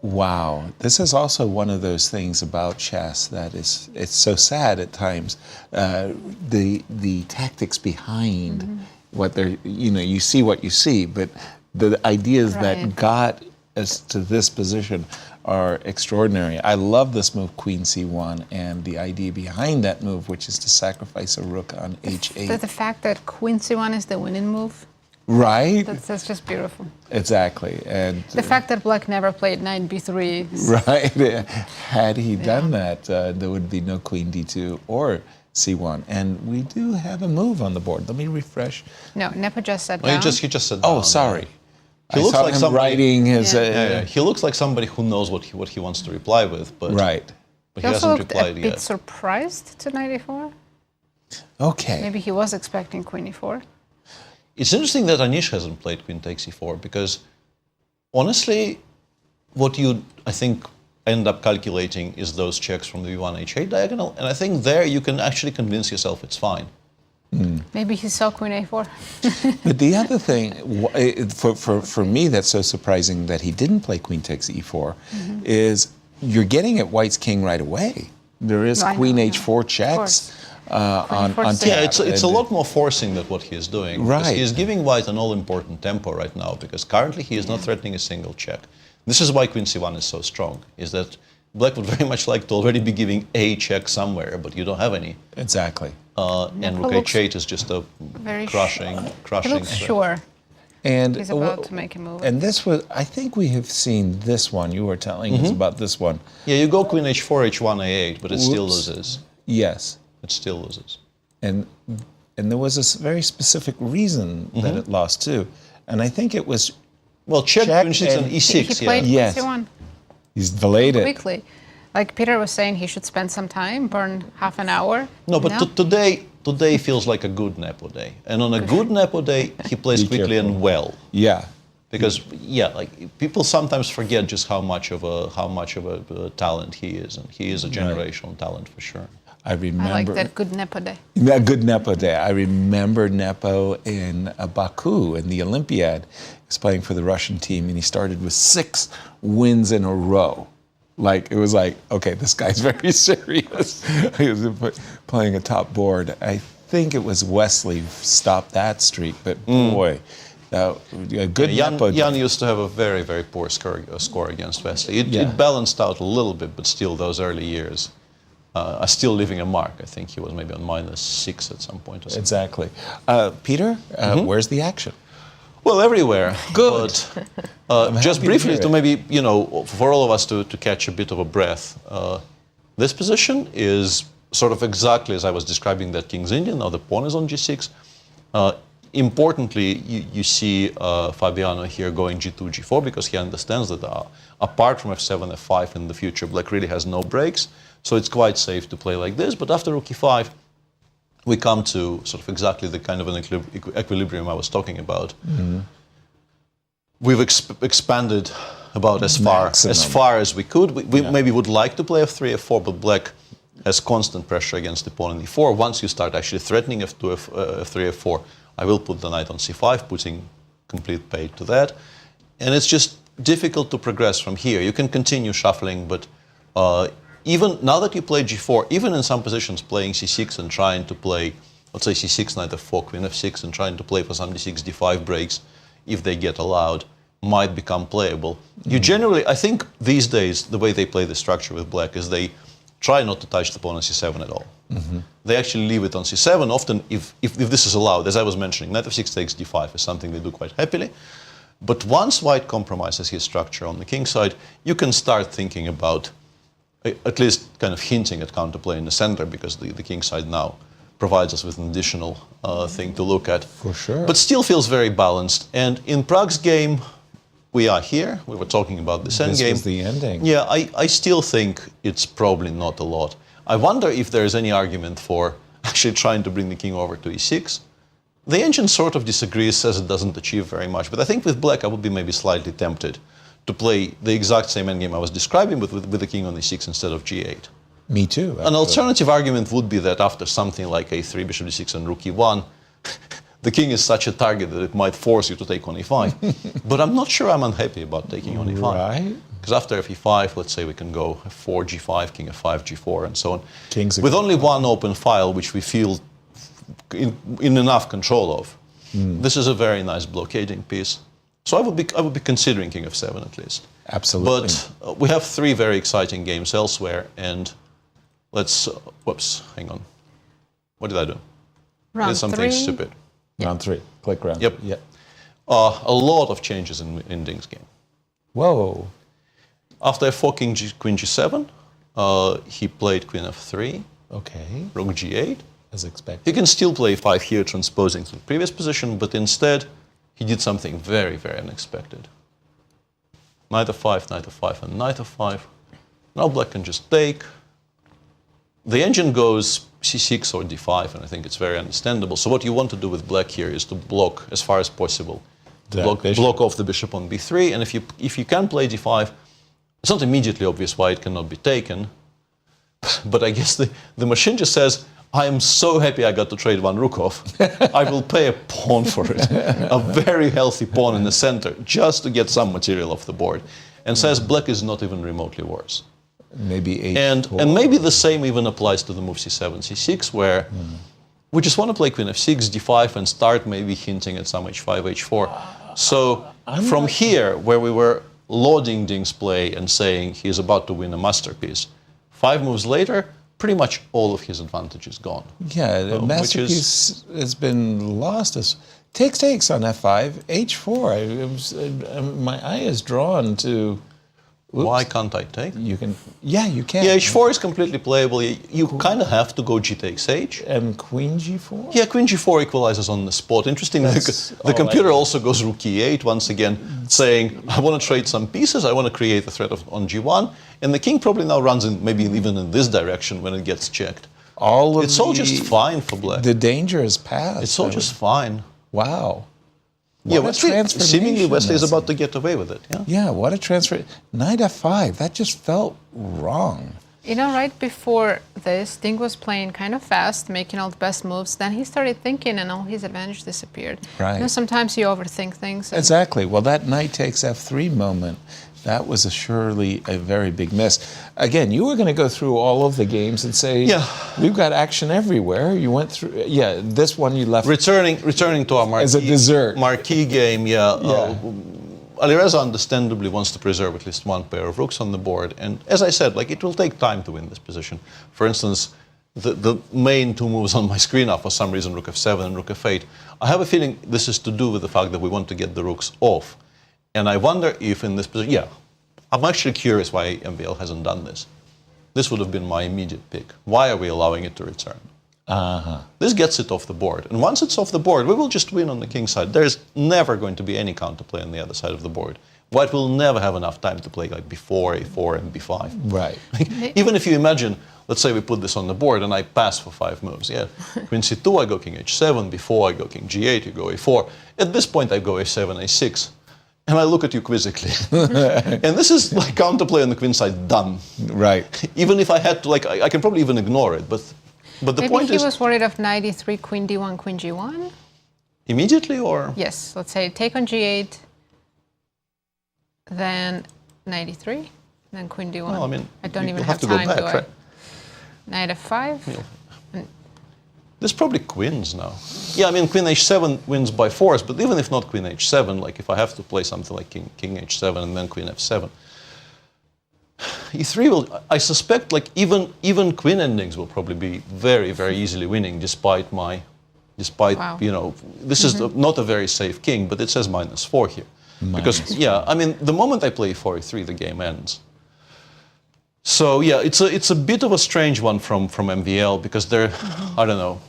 Wow, this is also one of those things about chess that it's so sad at times. The tactics behind what they're, you see what you see, but the ideas that got us to this position are extraordinary. I love this move, Queen C1, and the idea behind that move, which is to sacrifice a rook on H8. The fact that Queen C1 is the winning move. Right? That's just beautiful. Exactly. And the fact that Black never played Knight B3. Right. Had he done that, there would be no Queen D2 or C1. And we do have a move on the board. Let me refresh. No, Nepo just sat down. He just sat down. Oh, sorry. He looks like somebody writing his. He looks like somebody who knows what he wants to reply with, but But he hasn't replied yet. He also looked a bit surprised to Knight E4. Okay. Maybe he was expecting Queen E4. It's interesting that Anish hasn't played Queen takes E4 because, honestly, what you, I think, end up calculating is those checks from the V1 H8 diagonal, and I think there you can actually convince yourself it's fine. Maybe he saw Queen A4. But the other thing, for me, that's so surprising that he didn't play Queen takes E4, is you're getting at White's king right away. There is Queen H4 checks. On yeah, it's a lot more forcing than what he is doing. Right. He is giving White an all-important tempo right now because currently he is not threatening a single check. This is why queen c1 is so strong, is that black would very much like to already be giving a check somewhere, but you don't have any. Exactly. And rook h8 is just a crushing He looks sure. And he's about to make a move. And this was, I think we have seen this one. You were telling us about this one. Yeah, you go queen h4, h1, a8, but it still loses. Yes. It still loses. And there was a very specific reason that it lost too. And I think it was check queen c6 and e6. He played c1. He's delayed it Quickly. Like Peter was saying, he should spend some time, burn half an hour. No, but today feels like a good Nepo day. And on a good Nepo day, he plays quickly and well. Yeah. Because like people sometimes forget just how much of a talent he is, and he is a generational talent for sure. I remember. I like that good Nepo day. That good Nepo day. I remember Nepo in Baku in the Olympiad. He was playing for the Russian team, and he started with 6 wins in a row. Like, it was like, okay, this guy's very serious. He was playing a top board. I think it was Wesley stopped that streak, but boy, a good Nepo. Jan used to have a very, very poor score against Wesley. It balanced out a little bit, but still, those early years are still leaving a mark. I think he was maybe on -6 at some point or something. Exactly. Peter, where's the action? Well, everywhere. Good. But just briefly to maybe, for all of us to catch a bit of a breath, this position is sort of exactly as I was describing that King's Indian. Now the pawn is on g6. Importantly, you see Fabiano here going g2, g4 because he understands that apart from f7, f5 in the future, black really has no breaks. So it's quite safe to play like this. But after rook e5, we come to sort of exactly the kind of an equilibrium I was talking about. We've expanded about as far as we could. We maybe would like to play f3, f4, but black has constant pressure against the pawn in e4. Once you start actually threatening f2, f3, f4, I will put the knight on c5, putting complete paid to that. And it's just difficult to progress from here. You can continue shuffling, but even now that you play g4, even in some positions playing c6 and trying to play, let's say c6, knight f4, queen f6, and trying to play for some d6, d5 breaks, if they get allowed, might become playable. You generally, I think these days, the way they play the structure with black is they try not to touch the pawn on c7 at all. They actually leave it on c7. Often, if this is allowed, as I was mentioning, knight f6 takes d5 is something they do quite happily. But once white compromises his structure on the king side, you can start thinking about at least kind of hinting at counterplay in the center, because the king side now provides us with an additional thing to look at. For sure. But still feels very balanced. And in Pragg's game, we are here. We were talking about this endgame. This was the ending. Yeah, I still think it's probably not a lot. I wonder if there is any argument for actually trying to bring the king over to e6. The engine sort of disagrees, says it doesn't achieve very much. But I think with black, I would be maybe slightly tempted to play the exact same endgame I was describing, with the king on e6 instead of g8. Me too. An alternative argument would be that after something like a3, bishop d6, and rook e1, the king is such a target that it might force you to take on e5. But I'm not sure I'm unhappy about taking on e5. Right. Because after f5, let's say we can go f4, g5, king f5, g4, and so on. King's with only one open file, which we feel in enough control of. This is a very nice blockading piece. So I would be considering king f7 at least. Absolutely. But we have 3 very exciting games elsewhere, and let's, whoops, hang on. What did I do? Round I did something 3. stupid. Round 3, click round. Yep. A lot of changes in Ding's game. Whoa. After f4, queen g7, he played queen f3. Okay. Rook g8. As expected. He can still play 5 here, transposing to the previous position, but instead he did something very, very unexpected. Knight f5, knight f5, and knight f5. Now black can just take. The engine goes c6 or d5, and I think it's very understandable. So what you want to do with black here is to block as far as possible. Block off the bishop on b3, and if you can play d5, it's not immediately obvious why it cannot be taken. But I guess the machine just says, I am so happy I got to trade one rook off. I will pay a pawn for it. A very healthy pawn in the center, just to get some material off the board. And says black is not even remotely worse. Maybe h4. And maybe the same even applies to the move c7, c6, where we just want to play queen f6, d5, and start maybe hinting at some h5, h4. So from here, where we were lauding Ding's play and saying he's about to win a masterpiece. 5 moves later, pretty much all of his advantage is gone. Yeah, the masterpiece has been lost. Takes on f5, h4. My eye is drawn to. Oops. Why can't I take? You can. Yeah, you can. Yeah, h4 is completely playable. You kind of have to go g takes h. And queen g4? Yeah, queen g4 equalizes on the spot. Interestingly, the computer also goes rook e8 once again, saying, I want to trade some pieces, I want to create a threat on g1, and the king probably now runs in maybe even in this direction when it gets checked. It's all just fine for black. The danger is past. It's all just fine. Wow. Yeah, seemingly Wesley is about to get away with it. Yeah. Yeah, what a transfer. Knight f5, that just felt wrong. You know, right before this, Ding was playing kind of fast, making all the best moves. Then he started thinking and all his advantage disappeared. Right. You know, sometimes you overthink things. Exactly. Well, that knight takes f3 moment, that was surely a very big miss. Again, you were going to go through all of the games and say, we've got action everywhere. You went through, this one you left. Returning to our marquee, as a dessert. Marquee game, Alireza understandably wants to preserve at least one pair of rooks on the board. And as I said, it will take time to win this position. For instance, the main 2 moves on my screen are for some reason rook f7 and rook f8. I have a feeling this is to do with the fact that we want to get the rooks off. And I wonder if in this position, I'm actually curious why MVL hasn't done this. This would have been my immediate pick. Why are we allowing it to return? This gets it off the board. And once it's off the board, we will just win on the king side. There's never going to be any counterplay on the other side of the board. White will never have enough time to play b4, a4, and b5. Right. Even if you imagine, let's say we put this on the board and I pass for 5 moves. Queen c2, I go king h7, b4, I go king g8, you go a4. At this point, I go a7, a6. And I look at you quizzically. And this is counterplay on the queen side done. Right. Even if I had to, I can probably even ignore it. But the Maybe point is... he was worried of knight e3, queen d1, queen g1? Immediately, or...? Yes, let's say take on g8, then knight e3, then queen d1. Well, I mean, I don't even have have to time, go back, do I? right? Knight f5. There's probably queens now. Yeah, I mean, queen h7 wins by force, but even if not queen h7, if I have to play something like king h7 and then queen f7, e3 will, I suspect, even queen endings will probably be very, very easily winning despite Wow. This is not a very safe king, but it says -4 here. Because, I mean, the moment I play 4e3, the game ends. So, it's a bit of a strange one from MVL because I don't know,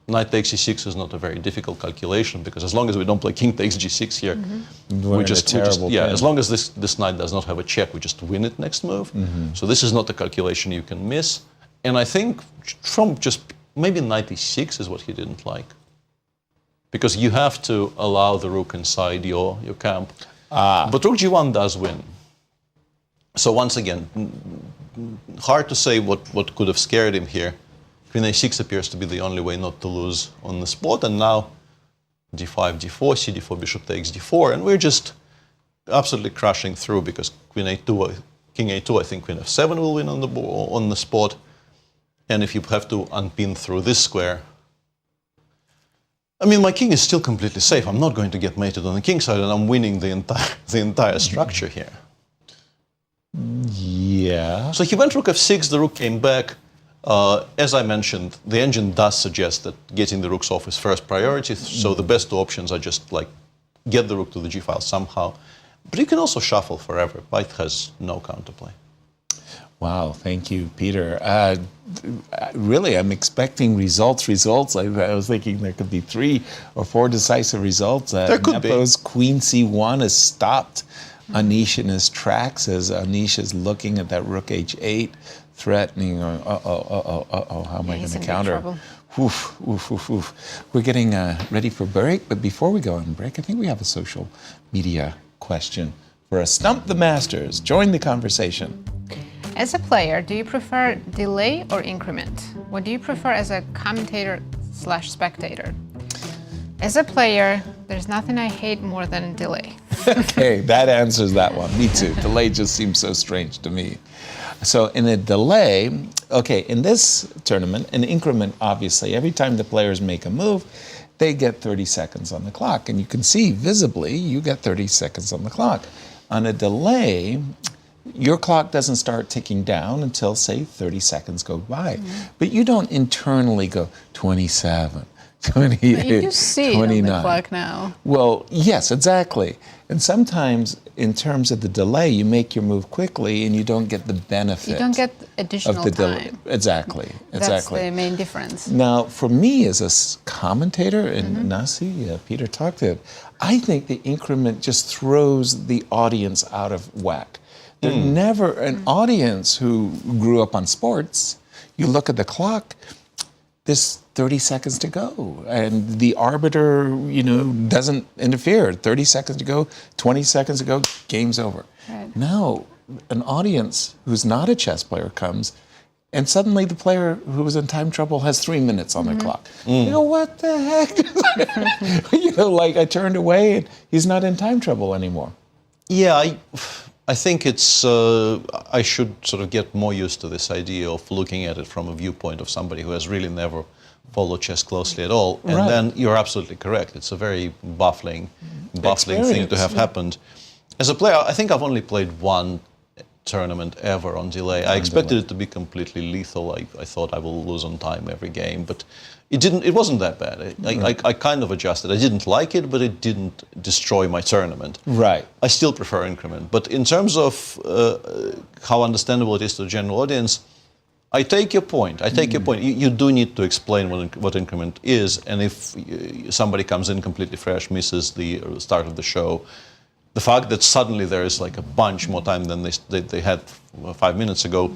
knight takes e6 is not a very difficult calculation because as long as we don't play king takes g6 here, as long as this knight does not have a check, we just win it next move. So this is not a calculation you can miss. And I think from just maybe knight e6 is what he didn't like. Because you have to allow the rook inside your camp. But rook g1 does win. So once again, hard to say what could have scared him here. Queen a6 appears to be the only way not to lose on the spot, and now d5, d4, cd4, bishop takes d4, and we're just absolutely crashing through because queen a2, king a2, I think queen f7 will win on the spot, and if you have to unpin through this square, I mean, my king is still completely safe. I'm not going to get mated on the king side, and I'm winning the entire structure here. Yeah. So he went rook f6, the rook came back. As I mentioned, the engine does suggest that getting the rooks off is first priority, so the best 2 options are just get the rook to the g file somehow. But you can also shuffle forever. White has no counterplay. Wow, thank you, Peter. Really, I'm expecting results. I was thinking there could be 3 or 4 decisive results. There could Nepo's queen c1 has stopped Anish in his tracks as Anish is looking at that rook h8, threatening, how am I going to counter? Oof. We're getting ready for break, but before we go on break, I think we have a social media question for us. Stump the Masters. Join the conversation. As a player, do you prefer delay or increment? What do you prefer as a commentator/spectator? As a player, there's nothing I hate more than delay. Okay, that answers that one. Me too. Delay just seems so strange to me. So in a delay, okay, in this tournament, an increment, obviously, every time the players make a move, they get 30 seconds on the clock. And you can see visibly, you get 30 seconds on the clock. On a delay, your clock doesn't start ticking down until, say, 30 seconds go by. But you don't internally go 27, 28, But you do see 29. it on the clock now. Well, yes, exactly. And sometimes, in terms of the delay, you make your move quickly and you don't get the benefit. You don't get additional of the time. delay. Exactly. That's the main difference. Now, for me as a commentator, and Nazi, Peter talked to it, I think the increment just throws the audience out of whack. They're never an audience who grew up on sports. You look at the clock, there's 30 seconds to go, and the arbiter, doesn't interfere. 30 seconds to go, 20 seconds to go, game's over. Right. Now, an audience who's not a chess player comes, and suddenly the player who was in time trouble has 3 minutes on their clock. You go, what the heck? I turned away, and he's not in time trouble anymore. Yeah, I think it's, I should sort of get more used to this idea of looking at it from a viewpoint of somebody who has really never followed chess closely at all. And then you're absolutely correct. It's a very baffling thing to have happened. As a player, I think I've only played one tournament ever on delay. I expected it to be completely lethal. I thought I will lose on time every game, but it wasn't that bad. I kind of adjusted. I didn't like it, but it didn't destroy my tournament. Right. I still prefer increment. But in terms of how understandable it is to the general audience, I take your point. You do need to explain what increment is, and if somebody comes in completely fresh, misses the start of the show, the fact that suddenly there is like a bunch more time than they had 5 minutes ago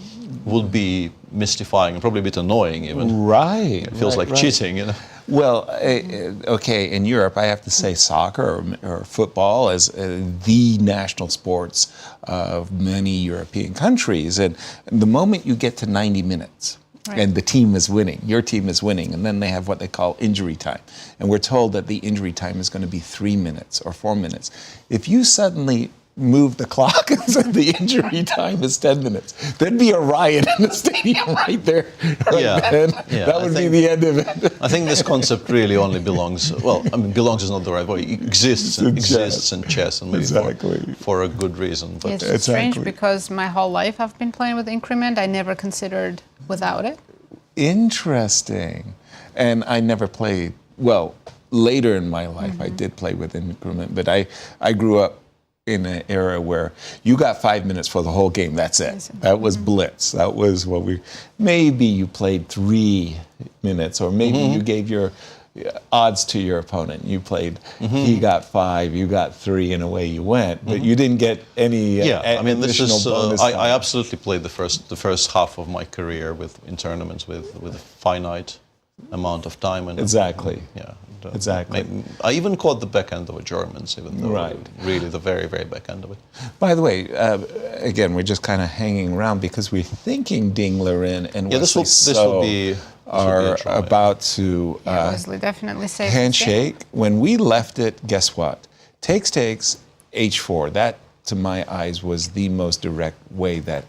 would be mystifying and probably a bit annoying even. Right. It feels like cheating, Well, okay, in Europe, I have to say soccer or football is the national sports of many European countries. And the moment you get to 90 minutes, and the team is winning, your team is winning, and then they have what they call injury time. And we're told that the injury time is going to be 3 minutes or 4 minutes. If you suddenly move the clock and said the injury time is 10 minutes, there'd be a riot in the stadium right there. That would be the end of it. I think this concept really only belongs, belongs is not the right word, it exists in chess, and maybe for a good reason. But it's strange because my whole life I've been playing with increment. I never considered without it. Interesting. And I never played, later in my life I did play with increment, but I grew up in an era where you got 5 minutes for the whole game, that's it. That was blitz. That was what maybe you played 3 minutes, or maybe you gave your odds to your opponent. You played, he got 5, you got 3, and away you went. But you didn't get any additional bonus time. I absolutely played the first half of my career in tournaments with a finite amount of time. And exactly. Exactly. I even caught the back end of the Germans, even though really the very, very back end of it. By the way, again, we're just kind of hanging around because we're thinking Ding, Liren, and Wesley are about to Wesley definitely saved handshake. When we left it, guess what? Takes, H4. That, to my eyes, was the most direct way that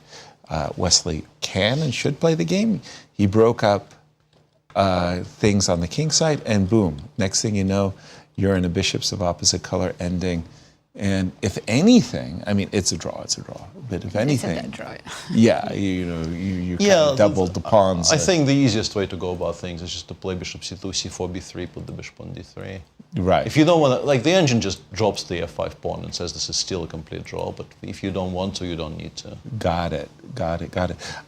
Wesley can and should play the game. He broke up things on the king side, and boom, next thing you know, you're in a bishops of opposite color ending. And if anything, it's a draw, but if anything, it's a dead draw. you kind of doubled the pawns. I think the easiest way to go about things is just to play bishop c2, c4, b3, put the bishop on d3. Right. If you don't want to, the engine just drops the f5 pawn and says this is still a complete draw, but if you don't want to, you don't need to. Got it.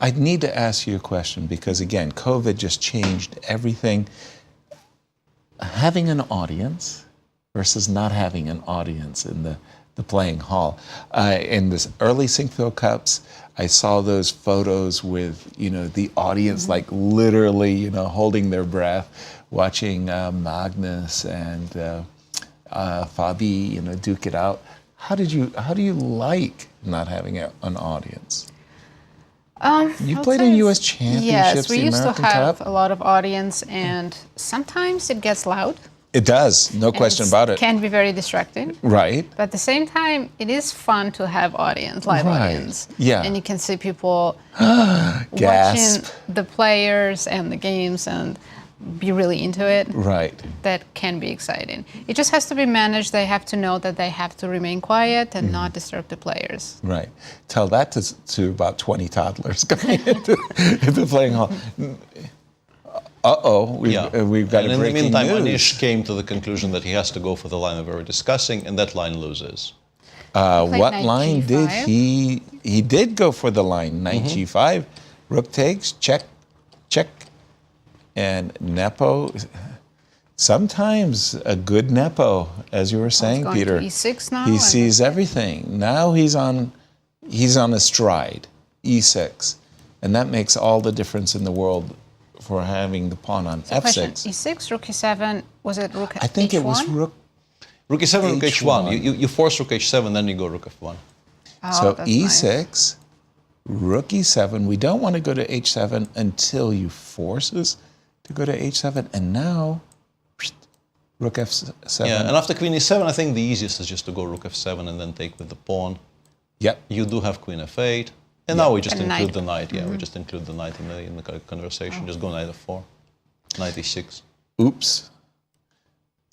I need to ask you a question because, again, COVID just changed everything. Having an audience versus not having an audience in the playing hall. In this early Sinquefield Cups, I saw those photos with, the audience literally, holding their breath, watching Magnus and Fabi, duke it out. How do you like not having an audience? You played in U.S. Championships, yes, we the used American to have Cup. a lot of audience, and sometimes it gets loud. It does, no question about it. Can be very distracting. Right. But at the same time, it is fun to have live audience. Yeah. And you can see people Gasp. watching the players and the games, and be really into it. Right. That can be exciting. It just has to be managed. They have to know that they have to remain quiet and not disturb the players. Right. Tell that to about 20 toddlers coming into the playing hall. We've got and a breaking in the meantime, news. Anish came to the conclusion that he has to go for the line that we were discussing, and that line loses. What knight line G5. did he? He did go for the line. Knight G5, rook takes, check, check, and Nepo. Sometimes a good Nepo, as you were saying, going Peter. to E6 now, He and sees everything. Now he's on a stride. E6, and that makes all the difference in the world for having the pawn on So F6. question, E6, rook E7, was it rook I think H1? it was rook. Rook E7, rook H1. H1. You force rook H7, then you go rook F1. Oh, So that's E6, nice. rook E7. We don't want to go to H7 until you force us to go to H7. And now, rook F7. Yeah, and after queen E7, I think the easiest is just to go rook F7 and then take with the pawn. Yep. You do have queen F8. And now we just And include knight. the knight. Yeah, we just include the knight in the conversation. Just go knight F4, knight E6. Oops.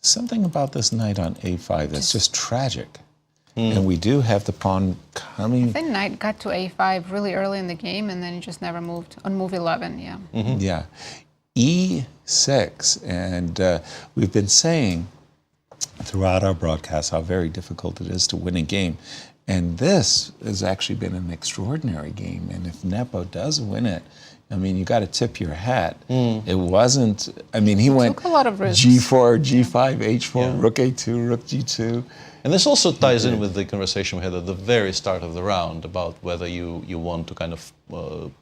Something about this knight on A5 that's just tragic. And we do have the pawn coming. I think knight got to A5 really early in the game, and then he just never moved. On move 11, yeah. Yeah. E6. And we've been saying throughout our broadcast how very difficult it is to win a game. And this has actually been an extraordinary game. And if Nepo does win it, I mean, you got to tip your hat. It wasn't, I mean, he went took a lot of risks. G4, G5, H4, rook A2, rook G2. And this also ties in with the conversation we had at the very start of the round about whether you want to kind of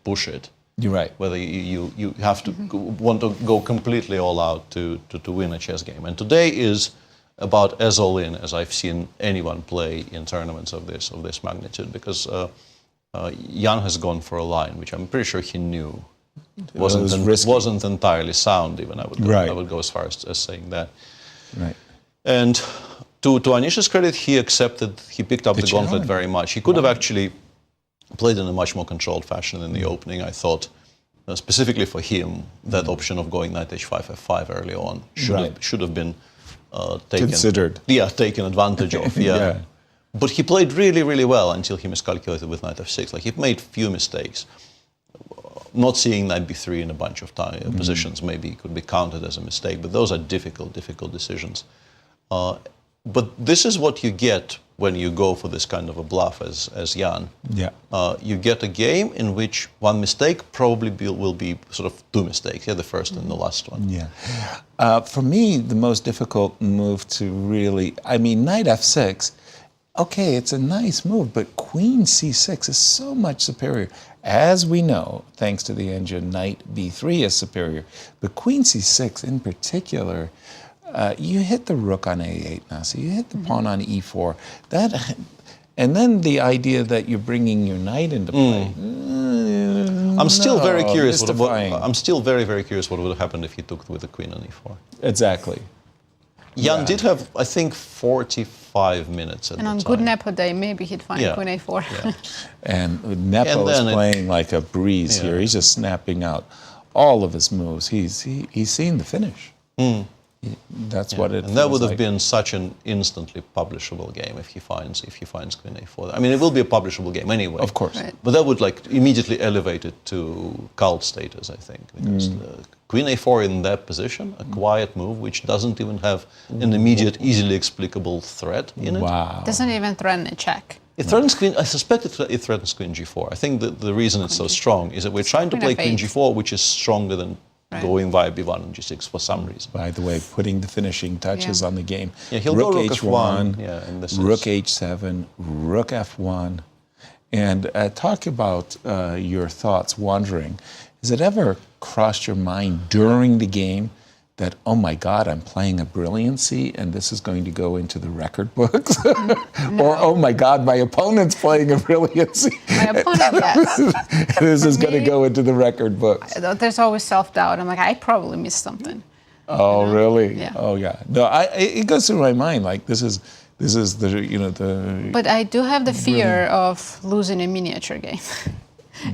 push it. You're right. Whether you have to want to go completely all out to win a chess game. And today is about as all in as I've seen anyone play in tournaments of this magnitude, because Jan has gone for a line which I'm pretty sure he knew wasn't entirely sound. Even I would go as far as saying that. Right. And to Anish's credit, he picked up the gauntlet very much. He could have actually played in a much more controlled fashion in the opening. I thought, specifically for him, that option of going knight H5, F5 early on should have been considered. Yeah, taken advantage of. Yeah. But he played really, really well until he miscalculated with knight F6. Like, he made few mistakes. Not seeing knight B3 in a bunch of positions maybe could be counted as a mistake, but those are difficult decisions. But this is what you get when you go for this kind of a bluff as Jan. Yeah. You get a game in which one mistake probably will be sort of two mistakes. Yeah, the first and the last one. Yeah. For me, the most difficult move to really, I mean, knight F6, okay, it's a nice move, but queen C6 is so much superior. As we know, thanks to the engine, knight B3 is superior. But queen C6 in particular, you hit the rook on A8, Nasi. You hit the pawn on E4. And then the idea that you're bringing your knight into play. I'm still very curious. I'm still very, very curious what would have happened if he took with the queen on E4. Exactly. Jan did have, I think, 45 minutes at And the on time. good Nepo day, maybe he'd find queen A4. Yeah. And Nepo is playing like a breeze here. He's just snapping out all of his moves. He's seen the finish. That's what it. And that would have been such an instantly publishable game if he finds queen A4. I mean, it will be a publishable game anyway. Of course. Right. But that would immediately elevate it to cult status, I think, because queen A4 in that position, a quiet move which doesn't even have an immediate, easily explicable threat in it. Wow. Doesn't even threaten a check. It threatens queen. I suspect it threatens queen G4. I think that the reason it's so strong is that we're trying to play queen G4, which is stronger than going via B1 and G6 for some reason. By the way, putting the finishing touches on the game. Yeah, he'll rook go rook H1, F1, and this rook H7, rook F1. And talk about your thoughts wandering. Has it ever crossed your mind during the game that, oh my God, I'm playing a brilliancy and this is going to go into the record books? Or, oh my God, my opponent's playing a brilliancy. My opponent, yes. This is going to go into the record books. There's always self-doubt. I'm like, I probably missed something. Oh, really? Yeah. Oh, yeah. No, it goes through my mind like this is the. But I do have the fear of losing a miniature game,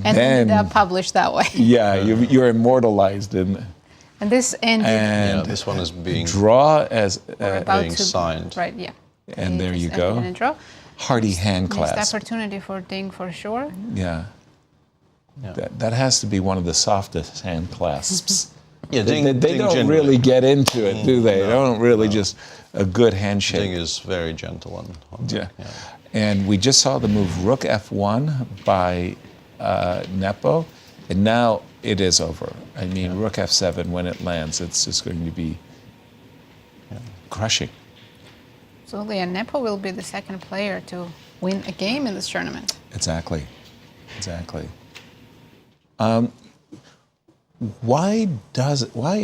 and then that published that way. Yeah, you're immortalized in. And this ended. And yeah, this one is being draw as being signed. Right, yeah. And there you Just ended go. in a draw. Hearty hand Missed clasp. opportunity for Ding for sure. Yeah. Yeah. That has to be one of the softest hand clasps. Yeah, They Ding don't generally- really get into it, do they? No, They don't really just a good handshake. Ding is very gentle on Yeah. And we just saw the move Rook F1 by Nepo, and now it is over. I mean, Rook F7, when it lands, it's just going to be crushing. Absolutely, and Nepo will be the second player to win a game in this tournament. Exactly. Why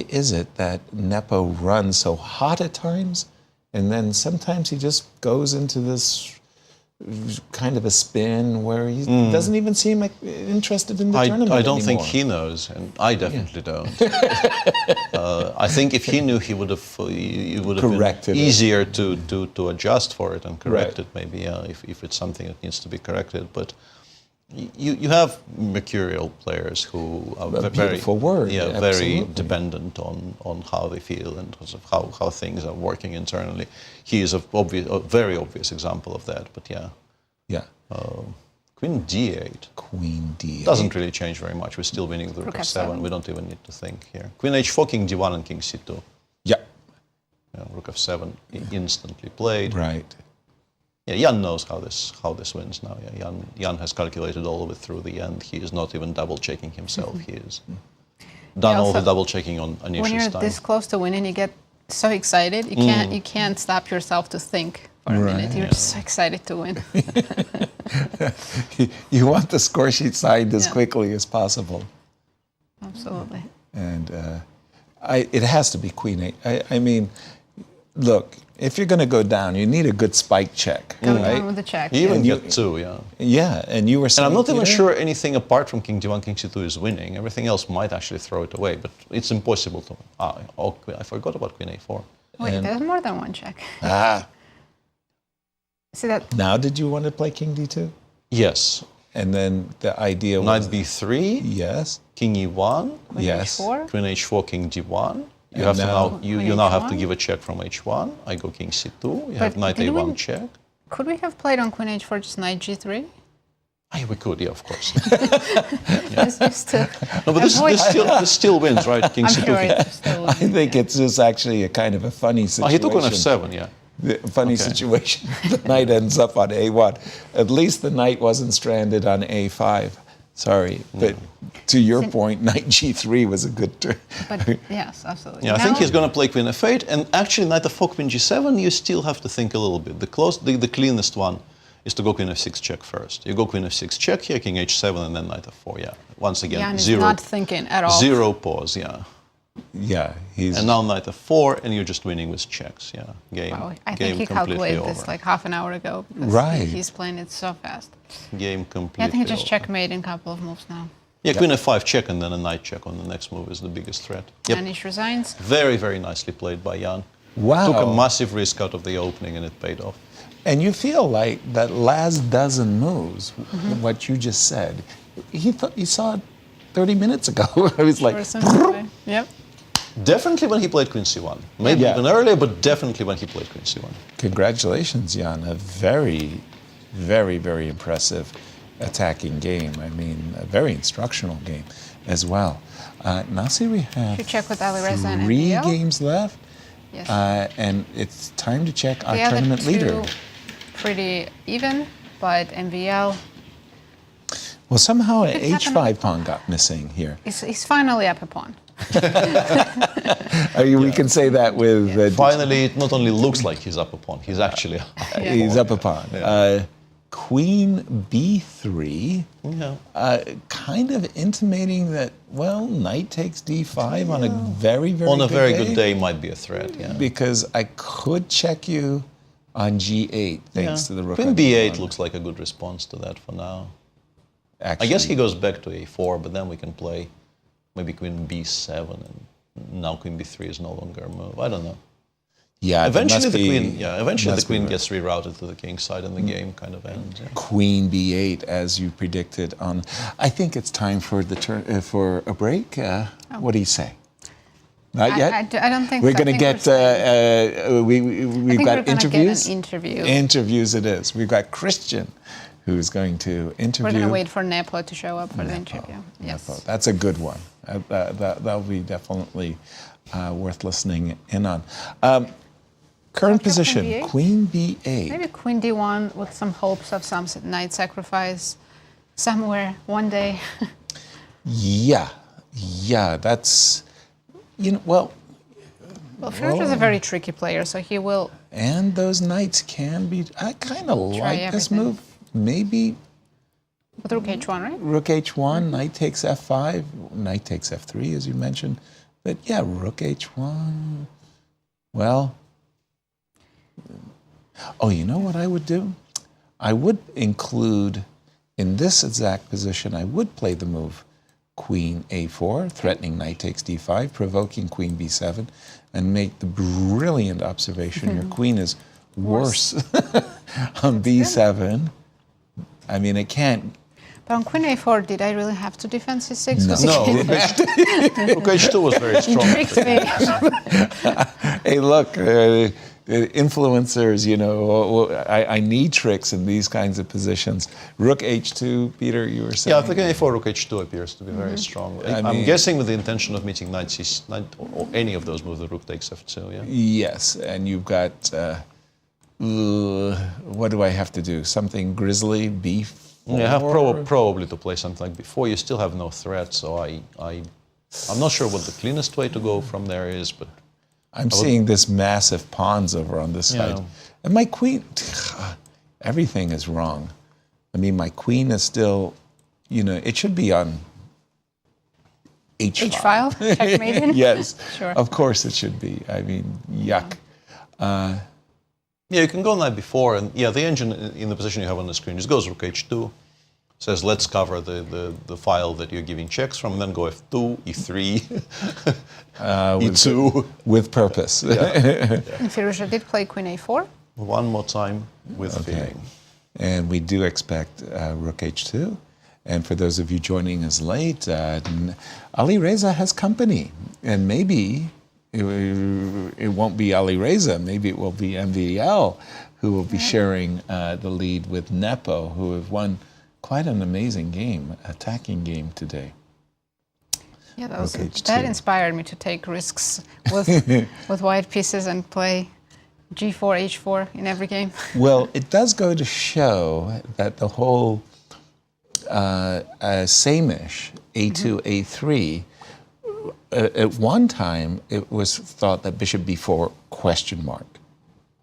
is it that Nepo runs so hot at times, and then sometimes he just goes into this kind of a spin where he doesn't even seem like interested in the tournament I don't think anymore? he knows, and I definitely don't. I think if he knew, he would have Corrected been it. easier to adjust for it and correct Right. it. Maybe if it's something that needs to be corrected, but. You have mercurial players who are A very beautiful word, very absolutely. dependent on how they feel and how things are working internally. He is a very obvious example of that. But Yeah. Queen D8. Queen D8. Doesn't really change very much. We're still winning the Rook F7. We don't even need to think here. Queen H4, King D1, and King C2. Yeah. Rook F7 instantly played. Right. Yeah, Jan knows how this wins now. Yeah, Jan has calculated all of it through the end. He is not even double checking himself. He is done all the double checking on Anish's When you're time. this close to winning, you get so excited. You can't stop yourself to think for a minute. You're just so excited to win. You want the score sheet signed as quickly as possible. Absolutely. And it has to be Queen 8. I mean, look, if you're going to go down, you need a good spike check, Go right? down with the check. You even And get two, yeah. Yeah, and you were And saying, I'm not even Peter? sure anything apart from King D1, King C2 is winning. Everything else might actually throw it away, but it's impossible to. I forgot about Queen A4. Wait, there's more than one check. See that? Now did you want to play King D2? Yes. And then the idea was... Knight B3. Yes. King E1. Queen Yes. H4. Queen H4, King D1. You And have to now- now you Queen now have H1. to give a check from H1. I go King C2. You But have Knight did A1 we- check. Could we have played on Queen H4 just Knight G3? We could, yeah, of course. Just to No, but this still wins, right? King I'm C2. sure King. it's still. I think it's just actually a kind of a funny situation. He took on F7, yeah. The funny Okay. situation. The knight ends up on A1. At least the knight wasn't stranded on A5. Sorry, but to your point, Knight G3 was a good turn. But yes, absolutely. Yeah, I think Now- he's going to play Queen F8, and actually Knight F4, Queen G7, you still have to think a little bit. The cleanest one is to go Queen F6 check first. You go Queen F6 check here, King H7, and then Knight F4, yeah. Once again, Jan is zero, not thinking at all. zero pause, yeah. Yeah, he's... And now Knight F4, and you're just winning with checks, yeah. Game, Wow, I game think he completely calculated over. this like half an hour ago. Because Right. He's playing it so fast. Game completely Yeah, I think he just over. checkmate in a couple of moves now. Yeah, Queen F5 check, and then a knight check on the next move is the biggest threat. Yep. Anish resigns. Very, very nicely played by Jan. Wow. Took a massive risk out of the opening, and it paid off. And you feel like that last dozen moves, what you just said, he saw it 30 minutes ago. I was like, Yep. Definitely when he played Queen C1. Maybe Yeah. even earlier, but definitely when he played Queen C1. congratulations, Jan. A very, very, very impressive attacking game. I mean, a very instructional game as well. Nasi, we have Should check with Alireza and 3 NBL. games left. Yes. And it's time to check our The other tournament two leader. pretty even, but MVL Well, somehow an It happened. H5 pawn got missing here. is finally up a pawn. We can say that with... Finally, it not only looks like he's up a pawn, he's actually up a pawn. He's up a pawn. Queen B3, kind of intimating that, well, knight takes D5 on a very, very On a good very day, good day might be a threat, yeah. because I could check you on G8 thanks to the rook. Queen on B8 D1. looks like a good response to that for now. Actually, I guess he goes back to A4, but then we can play maybe Queen B7, and now Queen B3 is no longer a move. I don't know. Yeah, Eventually must the be- queen, eventually the must be queen right. gets rerouted to the king's side, and the game kind of ends. Yeah. Queen B8, as you predicted. I think it's time for the for a break. What do you say? Not yet? I don't think we're so. going to get, we've got interviews? Get an interview. Interviews it is. We've got Christian, who's going to interview. We're going to wait for Nepo to show up for the interview. Yes. Nepo. That's a good one. That'll be definitely worth listening in on. Current position, Queen B8. Maybe Queen D1 with some hopes of some knight sacrifice somewhere one day. Yeah, that's, well, Firouzja is a very tricky player, so he will. And those knights can be. I kind of like this move. Maybe. With Rook H1, right? Rook H1, Knight takes F5, Knight takes F3, as you mentioned. But yeah, Rook H1. Well. Oh, you know what I would do? I would include, in this exact position, I would play the move Queen A4, threatening Knight takes D5, provoking Queen B7, and make the brilliant observation your Queen is worse on B7. I mean, it can't. But on Queen A4, did I really have to defend C6? No. Rook H2 was very strong. Hey, look, influencers, I need tricks in these kinds of positions. Rook H2, Peter, you were saying? Yeah, I think A4, Rook H2 appears to be very strong. I'm guessing with the intention of meeting Knight C9 or any of those moves, the Rook takes F2, yeah? Yes, and you've got, what do I have to do? Something grisly, B4? Yeah, I have probably to play something like before. You still have no threat, so I'm not sure what the cleanest way to go from there is, but I'm seeing this massive pawns over on this side. And my queen, everything is wrong. I mean, my queen is still, it should be on H5. H-file? Checkmate? Yes, Sure. Of course it should be. I mean, yuck. Yeah, you can go Knight before, and yeah, the engine in the position you have on the screen just goes Rook H2, says let's cover the file that you're giving checks from, and then go F2, E3, E2. With purpose. And Firouzja did play Queen A4. One more time with feeling. And we do expect Rook H2. And for those of you joining us late, Alireza has company, and maybe it won't be Alireza, maybe it will be MVL who will be sharing the lead with Nepo, who have won quite an amazing game, attacking game today. Yeah, that inspired me to take risks with white pieces and play G4, H4 in every game. Well, it does go to show that the whole same-ish, A2, A3, at one time, it was thought that bishop b4 ?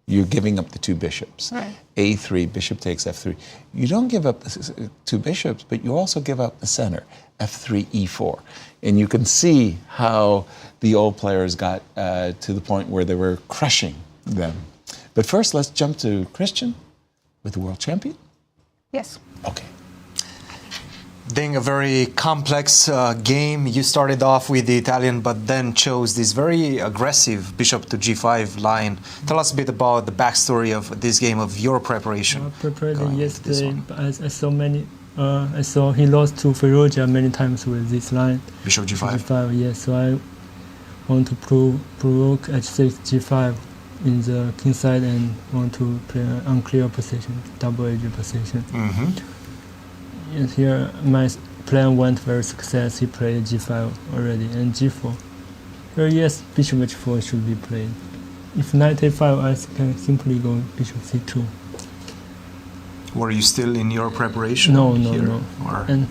You're giving up the two bishops. Right. A3, bishop takes F3. You don't give up the two bishops, but you also give up the center, F3, E4. And you can see how the old players got to the point where they were crushing them. But first, let's jump to Christian with the world champion. Yes. Okay. Being a very complex game, you started off with the Italian, but then chose this very aggressive bishop to G5 line. Tell us a bit about the backstory of this game, of your preparation. I prepared yesterday, but I saw he lost to Firouzja many times with this line. Bishop G5. G5, yes. So I want to provoke H6, G5 in the king side and want to play an unclear position, double edge position. Yes, here my plan went very success. He played G5 already and G4. Here, yes, bishop H4 should be played. If knight A5, I can simply go bishop C2. Were you still in your preparation? No. Or? And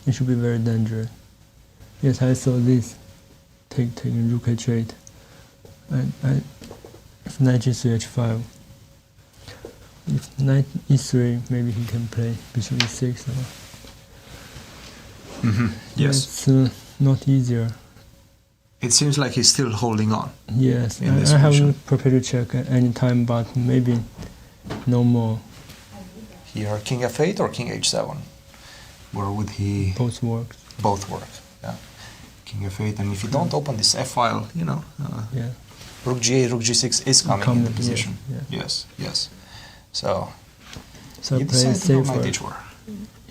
it should be very dangerous. Yes, I saw this. Taking rook H8. If knight G3, H5. If knight E3, maybe he can play bishop E6. Yes. It's not easier. It seems like he's still holding on. Yes, I haven't prepared to check at any time, but maybe no more. Here, king F8 or king H7? Where would he? Both work. Both work. Yeah. King F8, and if you don't open this F file, yeah. Rook G8, Rook G6 is coming in the position. Yeah. Yes. So I play safer. Knight H4.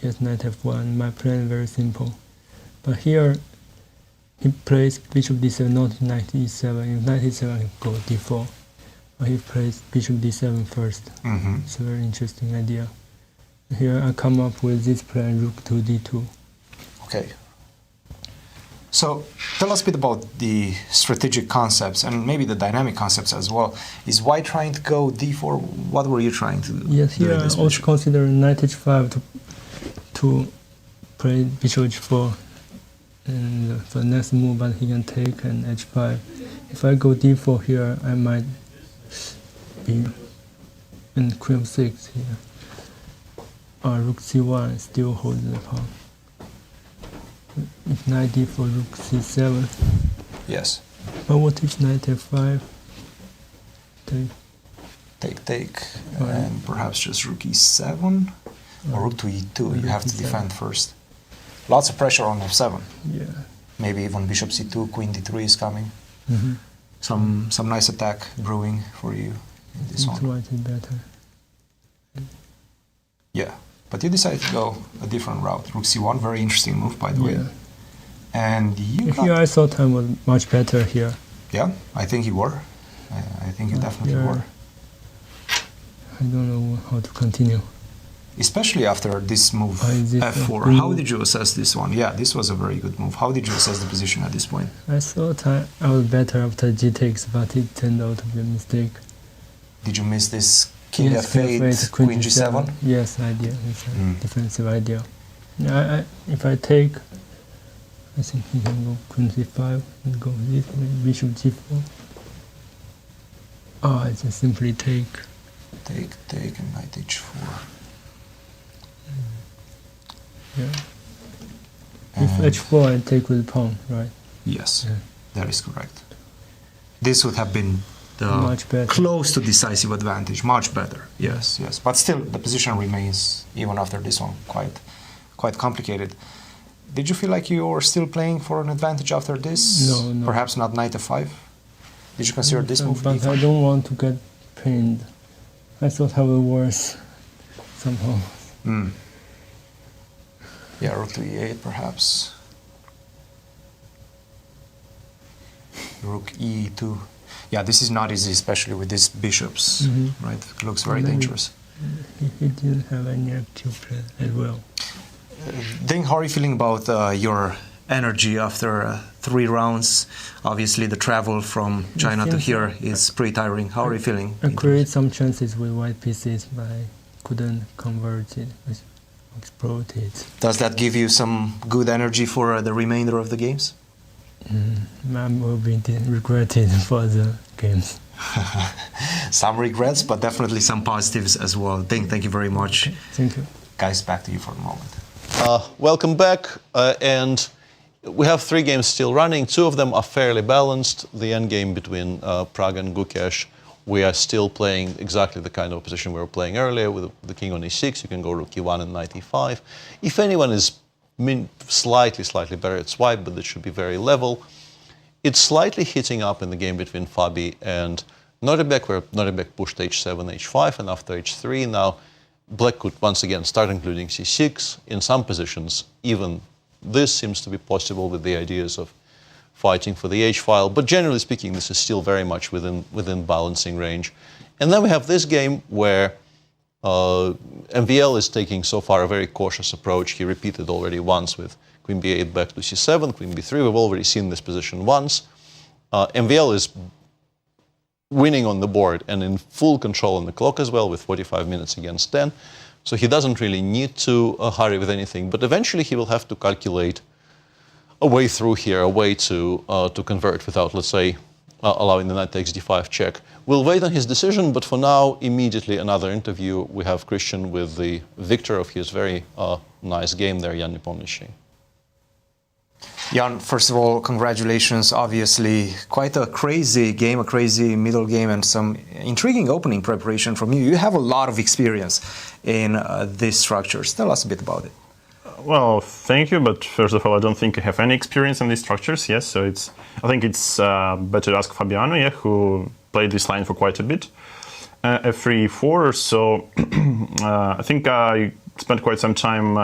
Yes, knight F1. My plan is very simple, but here he plays bishop d7, not knight e7. If knight e7, he go d4. But he plays bishop d7 first. It's a very interesting idea. Here I come up with this plan, rook to d2. Okay. So tell us a bit about the strategic concepts and maybe the dynamic concepts as well. Is white trying to go d4? What were you trying to do? Yes, here I also consider knight h5 to play bishop h4. And the next move, but he can take an h5. If I go d4 here, I might be in queen 6 here. Or rook c1 still holds the pawn. If knight d4, rook c7. Yes. But what if knight f5? Take, and perhaps just rook e7 or rook to e2. You have to defend first. Lots of pressure on f7. Yeah. Maybe even bishop c2, queen d3 is coming. Some nice attack brewing for you in this one. White is better. Yeah, but you decided to go a different route. Rook c1, very interesting move, by the way. And you here I thought I was much better here. Yeah, I think you were. I think you definitely were. I don't know how to continue. Especially after this move, f4. How did you assess this one? Yeah, this was a very good move. How did you assess the position at this point? I thought I was better after g takes, but it turned out to be a mistake. Did you miss this king f8, queen g7? Yes, idea. It's a defensive idea. If I take, I think he can go queen c5 and go this way, bishop g4. Oh, I just simply take. Take, and knight h4. Yeah. If h4, I take with pawn, right? Yes, that is correct. This would have been much better. Close to decisive advantage, much better. Yes. But still, the position remains, even after this one, quite complicated. Did you feel like you were still playing for an advantage after this? No. Perhaps not knight f5? Did you consider this move? But d5? I don't want to get pinned. I thought I would worse somehow. Yeah, rook to e8 perhaps. Rook e2. Yeah, this is not easy, especially with these bishops, right? It looks very dangerous. He didn't have any active play as well. Ding, how are you feeling about your energy after 3 rounds? Obviously, the travel from China to here is pretty tiring. How are you feeling? I created some chances with white pieces, but I couldn't convert it. Explode it. Does that give you some good energy for the remainder of the games? I will be regretted for the games. Some regrets, but definitely some positives as well. Ding, thank you very much. Thank you. Guys, back to you for a moment. Welcome back, and we have 3 games still running. 2 of them are fairly balanced. The endgame between Pragg and Gukesh, we are still playing exactly the kind of position we were playing earlier with the king on e6. You can go rook e1 and knight e5. If anyone is slightly better, it's white, but it should be very level. It's slightly heating up in the game between Fabi and Nodirbek, where Nodirbek pushed h7, h5, and after h3, now black could once again start including c6. In some positions, even this seems to be possible with the ideas of fighting for the h-file, but generally speaking, this is still very much within balancing range. And then we have this game where MVL is taking so far a very cautious approach. He repeated already once with queen b8 back to c7, queen b3. We've already seen this position once. MVL is winning on the board and in full control on the clock as well, with 45 minutes against 10. So he doesn't really need to hurry with anything, but eventually he will have to calculate a way through here, a way to convert without, let's say, allowing the knight takes d5 check. We'll wait on his decision, but for now, immediately another interview. We have Christian with the victor of his very nice game there, Jan Nepomniachtchi. Jan, first of all, congratulations. Obviously, quite a crazy game, a crazy middle game, and some intriguing opening preparation from you. You have a lot of experience in these structures. Tell us a bit about it. Well, thank you, but first of all, I don't think I have any experience in these structures, yes, so I think it's better to ask Fabiano, who played this line for quite a bit. F3, E4, so I think I spent quite some time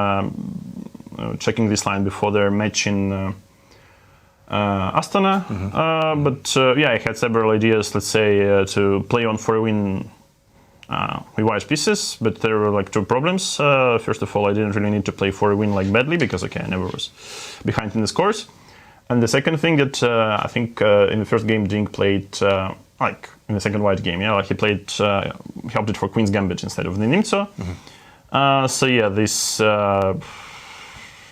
checking this line before their match in Astana. But yeah, I had several ideas, let's say, to play on for a win with white pieces, but there were like two problems. First of all, I didn't really need to play for a win like badly because, okay, I never was behind in the scores. And the second thing that I think in the first game, Dink played like in the second white game, yeah, like he played, he opted for Queen's Gambit instead of the Nimzo. So yeah, this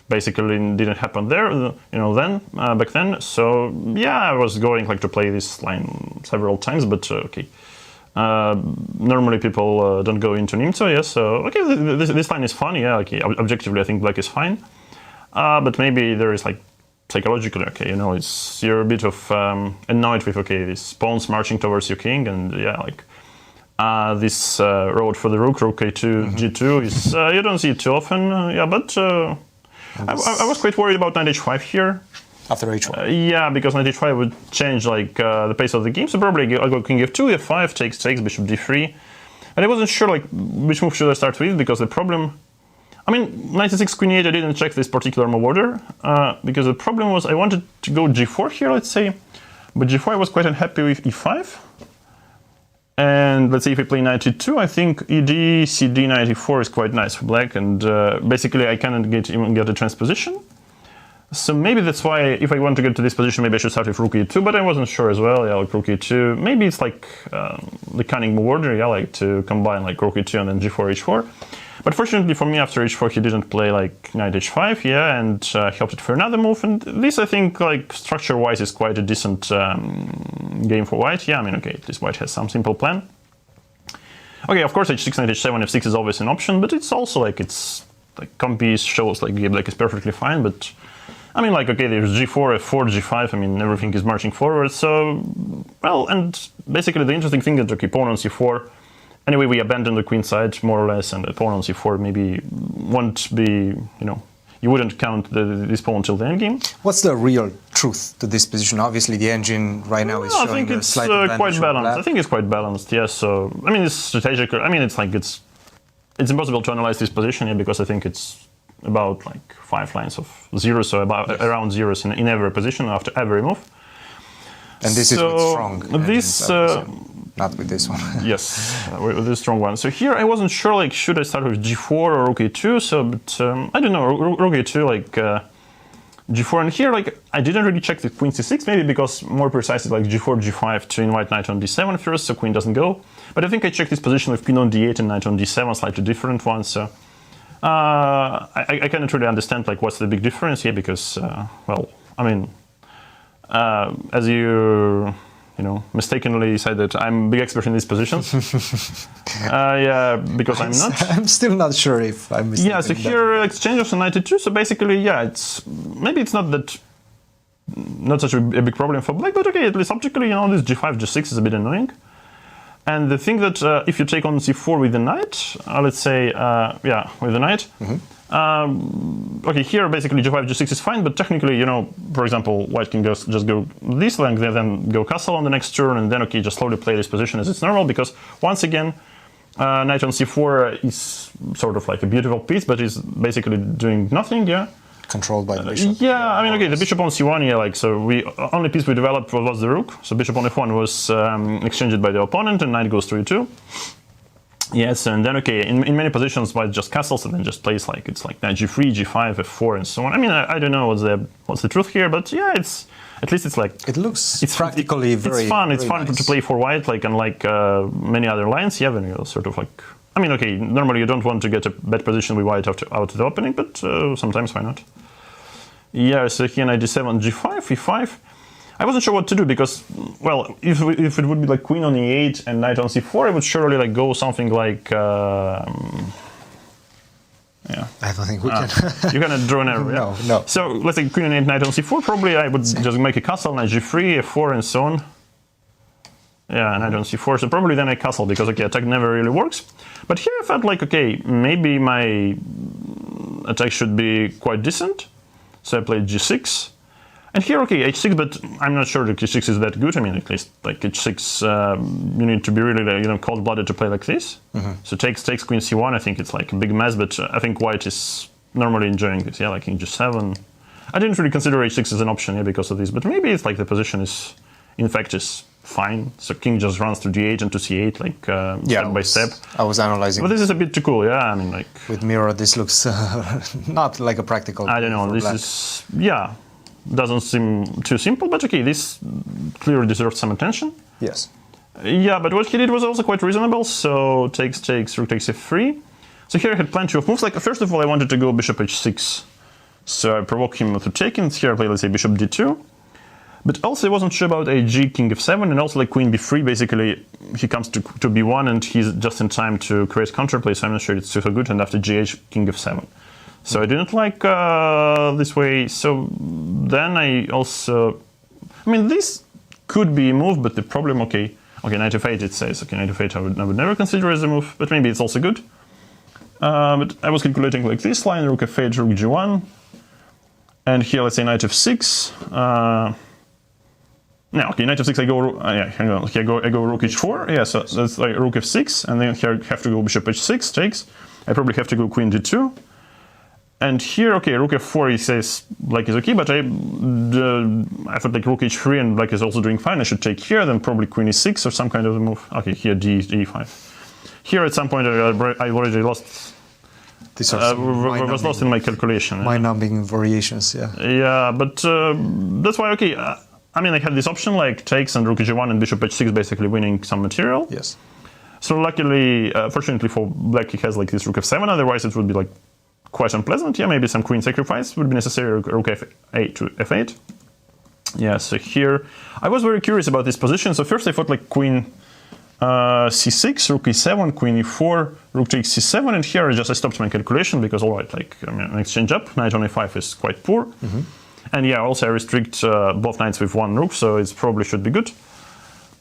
basically didn't happen there, you know, then, back then. So yeah, I was going like to play this line several times, but okay. Normally people don't go into Nimzo, yeah, so okay, this line is fun, yeah, okay, objectively I think black is fine. But maybe there is like psychologically, okay, you know, you're a bit of annoyed with, okay, these pawns marching towards your king, and yeah, like this road for the rook a2, g2 is, you don't see it too often, yeah, but I was quite worried about knight h5 here. After h1? Yeah, because knight h5 would change like the pace of the game, so probably I'll go king f2, f5, takes, bishop d3, and I wasn't sure like which move should I start with, because the problem, I mean, knight e6, queen e8, I didn't check this particular move order, because the problem was I wanted to go g4 here, let's say, but g4 I was quite unhappy with e5. And let's say if I play knight e2, I think ed, cd, knight e4 is quite nice for black, and basically I cannot even get a transposition. So maybe that's why if I want to get to this position, maybe I should start with rook e2, but I wasn't sure as well, yeah, like rook e2. Maybe it's like the cunning move order, yeah, like to combine like rook e2 and then g4, h4. But fortunately for me, after h4, he didn't play like knight h5, yeah, and he opted for another move. And this, I think, like structure-wise, is quite a decent game for white. Yeah, I mean, okay, this white has some simple plan. Okay, of course, h6, knight h7, f6 is always an option, but it's also like it's like comp shows like black is perfectly fine. But I mean, like, okay, there's g4, f4, g5. I mean, everything is marching forward. So, well, and basically the interesting thing is, okay, pawn on c4. Anyway, we abandon the queen side, more or less, and the pawn on c4 maybe won't be, you know, you wouldn't count this pawn until the endgame. What's the real truth to this position? Obviously, the engine right now is showing a slight advantage. I think it's quite balanced. I think it's quite balanced, yes. So, I mean, it's strategic. I mean, it's like, it's impossible to analyze this position here because I think it's about like 5 lines of zeros, so about around zeros in every position after every move. And this is with strong. This, not with this one. Yes, with this strong one. So here I wasn't sure, like, should I start with g4 or rook e2? So, but I don't know, rook e2, like g4, and here, like, I didn't really check the queen c6, maybe because more precisely, like g4, g5 to invite knight on d7 first, so queen doesn't go. But I think I checked this position with queen on d8 and knight on d7, slightly different one. So I cannot really understand, like, what's the big difference here, because, well, I mean, as you know, mistakenly said that I'm a big expert in these positions. Yeah, because I'm not. I'm still not sure if I'm mistaken. Yeah, so here exchanges on knight e2. So basically, yeah, it's maybe it's not such a big problem for black, but okay, at least optically, you know, this g5, g6 is a bit annoying. And the thing that if you take on c4 with the knight, let's say, yeah, with the knight. Okay, here basically g5, g6 is fine, but technically, you know, for example, white can just go this length, then go castle on the next turn, and then, okay, just slowly play this position as it's normal, because once again, knight on c4 is sort of like a beautiful piece, but is basically doing nothing, yeah? Controlled by the bishop. Yeah, I mean, okay, the bishop on c1, yeah, like, so only piece we developed was the rook, so bishop on f1 was exchanged by the opponent, and knight goes to e2. Yes, and then, okay, in many positions, white just castles and then just plays like, it's like knight g3, g5, f4, and so on. I mean, I don't know what's the truth here, but yeah, at least it's like... It looks practically very... It's fun, nice. To play for white, like, unlike many other lines, yeah, when you're sort of like... I mean, okay, normally you don't want to get a bad position with white out of the opening, but sometimes why not? Yeah, so here knight d7, g5, e5. I wasn't sure what to do because, well, if it would be like queen on e8 and knight on c4, I would surely like go something like, yeah. I don't think we can. You cannot draw an arrow. No, yeah? no. So let's say queen on e8, knight on c4. Probably I would just make a castle, knight g3, f4, and so on. Yeah, knight on c4. So probably then I castle because, okay, attack never really works. But here I felt like, okay, maybe my attack should be quite decent. So I played g6. And here, okay, h6, but I'm not sure that h6 is that good. I mean, at least like h6, you need to be really, you know, cold-blooded to play like this. So takes queen c1. I think it's like a big mess, but I think white is normally enjoying this. Yeah, like king g7. I didn't really consider h6 as an option here because of this, but maybe it's like the position is, in fact, is fine. So king just runs to d8 and to c8, like step by step. I was analyzing. But this is a bit too cool, yeah. I mean, like with mirror, this looks not like a practical. I don't know. This black. is doesn't seem too simple, but okay, this clearly deserves some attention. Yes. Yeah, but what he did was also quite reasonable. So takes, rook takes f3. So here I had plenty of moves. Like first of all, I wanted to go bishop h6. So I provoke him to take it. Here I play, let's say, bishop d2. But also I wasn't sure about a king f7, and also like queen b3. Basically, he comes to b1, and he's just in time to create counterplay, so I'm not sure it's super good. And after gh, king f7. So I didn't like this way. So then I also... I mean, this could be a move, but the problem, okay, knight f8 it says. Okay, knight f8 I would never consider as a move, but maybe it's also good. But I was calculating like this line, rook f8, rook g1. And here, let's say knight f6. Now, okay, knight f6, I go, hang on, here I go rook h4. Yeah, so that's like rook f6, and then here I have to go bishop h6, takes. I probably have to go queen d2. And here, okay, rook f4, he says black is okay, but I thought like rook h3 and black is also doing fine. I should take here, then probably queen e6 or some kind of a move. Okay, here d5. Here at some point I already lost. These are was lost in my calculation. Mind-numbing variations, yeah. Yeah, but that's why, okay, I mean, I had this option like takes and rook g1 and bishop h6 basically winning some material. Yes. So luckily, fortunately for black, he has like this rook f7, otherwise it would be like quite unpleasant. Yeah, maybe some queen sacrifice would be necessary, rook f8 to f8. Yeah, so here, I was very curious about this position. So first I thought like queen c6, rook e7, queen e4, rook takes c7, and here I stopped my calculation because, all right, like, I mean, an exchange up, knight on a5 is quite poor. And yeah, also I restrict both knights with one rook, so it probably should be good.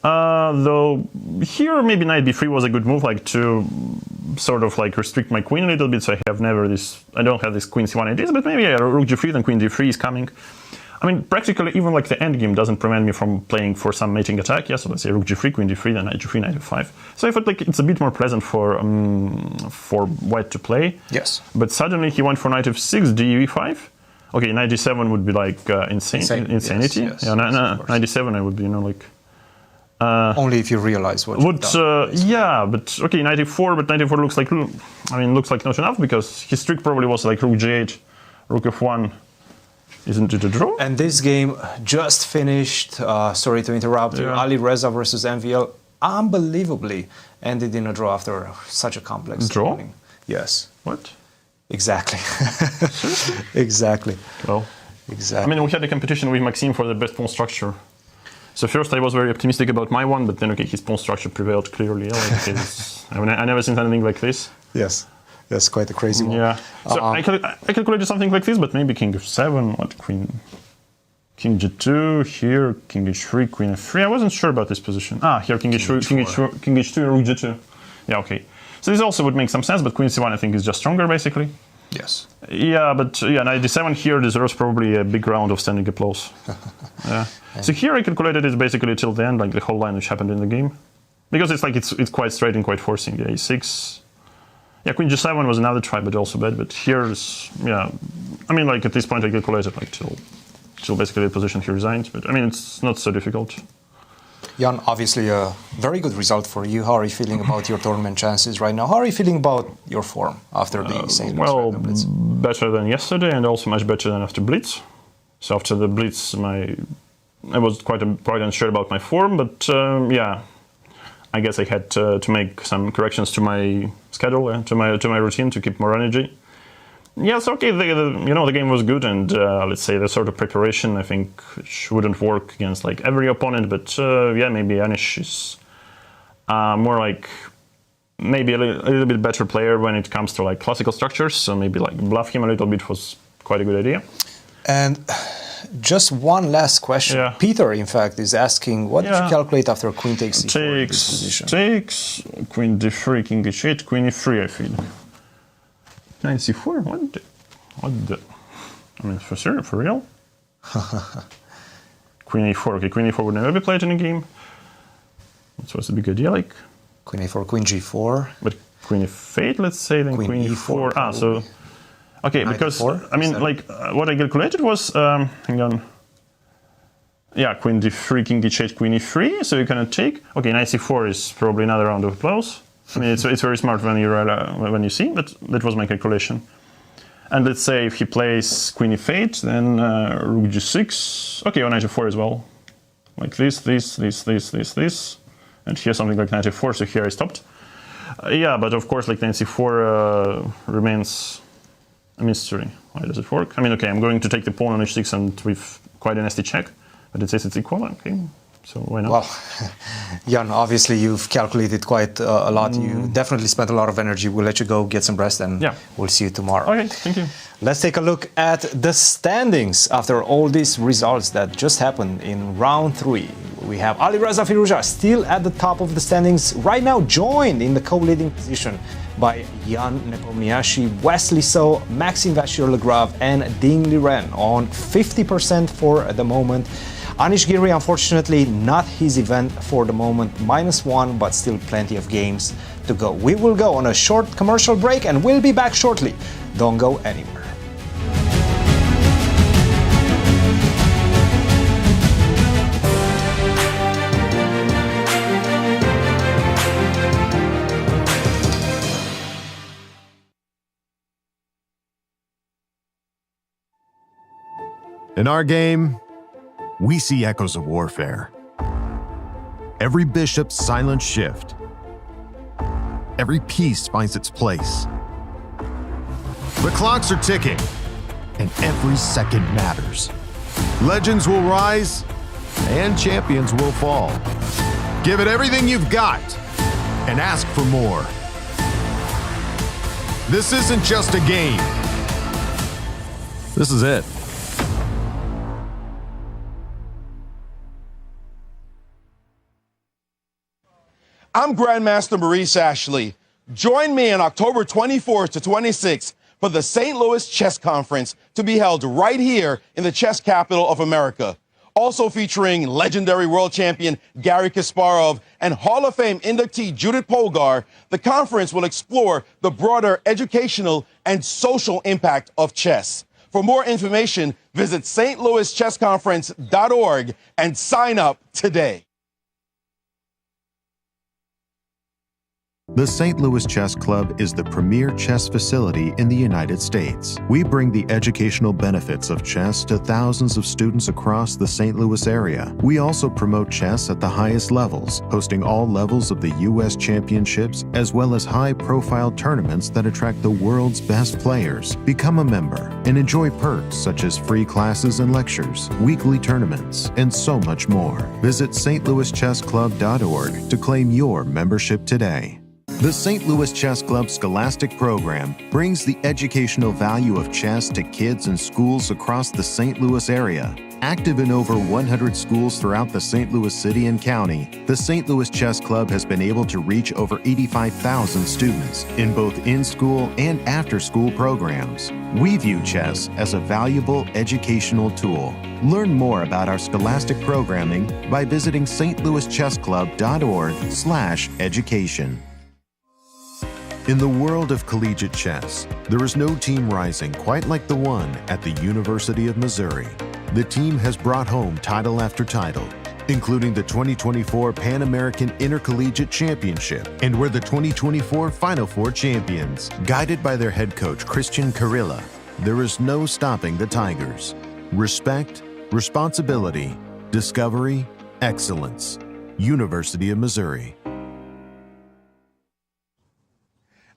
Though here maybe knight b3 was a good move, like to sort of like restrict my queen a little bit, so I don't have this queen c1 ideas, but maybe rook g3, then queen d3 is coming. I mean, practically even like the endgame doesn't prevent me from playing for some mating attack. Yeah, so let's say rook g3, queen d3, then knight g3, knight f5. So I thought like it's a bit more pleasant for white to play. Yes. But suddenly he went for knight f6, d5. Okay, knight d7 would be like insanity. Yes, yeah, knight d7 I would be, like. Only if you realize what. Yeah, but okay, knight e4, but knight e4 looks like, looks like not enough because his trick probably was like rook g8, rook f1. Isn't it a draw? And this game just finished, sorry to interrupt, Alireza versus MVL, unbelievably ended in a draw after such a complex draw. Opening. Yes. What? Exactly. Exactly. Well, exactly. I mean, we had a competition with Maxime for the best pawn structure. So first I was very optimistic about my one, but then okay, his pawn structure prevailed clearly. Like, I never seen anything like this. Yes. That's quite a crazy one. Yeah. So I calculated something like this, but maybe king f7, what, king g2, here, king h3, queen f3. I wasn't sure about this position. Here, king h2, rook g2. Yeah, okay. So this also would make some sense, but queen c1 I think is just stronger, basically. Yes. Yeah, but knight d7 here deserves probably a big round of standing applause. Yeah. So here I calculated it basically till the end, like the whole line which happened in the game. Because it's like, it's quite straight and quite forcing. Yeah, a6. Yeah, queen g7 was another try, but also bad. But here's, I mean, like at this point I calculated like till basically the position he resigned. But I mean, it's not so difficult. Jan, obviously a very good result for you. How are you feeling about your tournament chances right now? How are you feeling about your form after the St. Louis? Well, better than yesterday, and also much better than after Blitz. So after the Blitz, I was quite unsure about my form, but I guess I had to make some corrections to my schedule and to my routine to keep more energy. Yes, okay, the game was good, and let's say the sort of preparation I think wouldn't work against like every opponent, but maybe Anish is more like maybe a little bit better player when it comes to like classical structures, so maybe like bluff him a little bit was quite a good idea. And just one last question. Yeah. Peter, in fact, is asking, what did you calculate after queen takes c4? Takes, queen d3, king h8, queen e3, I feel. Knight c4? What the? I mean, for real? Queen e4. Okay, queen e4 would never be played in a game. So it's a big idea, like. Queen a4, queen g4. But queen f8, let's say, then queen e4. So Okay, because, I mean, like, what I calculated was, hang on. Yeah, queen d3, king d8, queen e3, so you cannot take. Okay, knight c4 is probably another round of applause. I mean, it's very smart when you see, but that was my calculation. And let's say if he plays queen e8, then rook g6. Okay, or knight e4 as well. Like this. And here something like knight e4, so here I stopped. Yeah, but of course, like knight c4 remains a mystery. Why does it work? I mean, okay, I'm going to take the pawn on h6 and with quite a nasty check, but it says it's equal. Okay, so why not? Well, Jan, obviously you've calculated quite a lot. You definitely spent a lot of energy. We'll let you go get some rest, and we'll see you tomorrow. Okay, thank you. Let's take a look at the standings after all these results that just happened in round 3. We have Alireza Firouzja still at the top of the standings, right now joined in the co-leading position by Jan Nepomniachtchi, Wesley So, Maxime Vachier-Lagrave and Liren on 50% for the moment. Anish Giri, unfortunately, not his event for the moment, -1, but still plenty of games to go. We will go on a short commercial break and we'll be back shortly. Don't go anywhere. In our game, we see echoes of warfare. Every bishop's silent shift. Every piece finds its place. The clocks are ticking, and every second matters. Legends will rise, and champions will fall. Give it everything you've got, and ask for more. This isn't just a game. This is it. I'm Grandmaster Maurice Ashley. Join me on October 24th to 26th for the St. Louis Chess Conference to be held right here in the chess capital of America. Also featuring legendary world champion Garry Kasparov and Hall of Fame inductee Judith Polgar, the conference will explore the broader educational and social impact of chess. For more information, visit stlouischessconference.org and sign up today. The St. Louis Chess Club is the premier chess facility in the United States. We bring the educational benefits of chess to thousands of students across the St. Louis area. We also promote chess at the highest levels, hosting all levels of the U.S. championships, as well as high-profile tournaments that attract the world's best players. Become a member and enjoy perks such as free classes and lectures, weekly tournaments, and so much more. Visit stlouischessclub.org to claim your membership today. The St. Louis Chess Club Scholastic Program brings the educational value of chess to kids in schools across the St. Louis area. Active in over 100 schools throughout the St. Louis city and county, the St. Louis Chess Club has been able to reach over 85,000 students in both in-school and after-school programs. We view chess as a valuable educational tool. Learn more about our scholastic programming by visiting stlouischessclub.org/education. In the world of collegiate chess, there is no team rising quite like the one at the University of Missouri. The team has brought home title after title, including the 2024 Pan American Intercollegiate Championship, and were the 2024 Final Four champions. Guided by their head coach, Christian Carilla, there is no stopping the Tigers. Respect, responsibility, discovery, excellence. University of Missouri.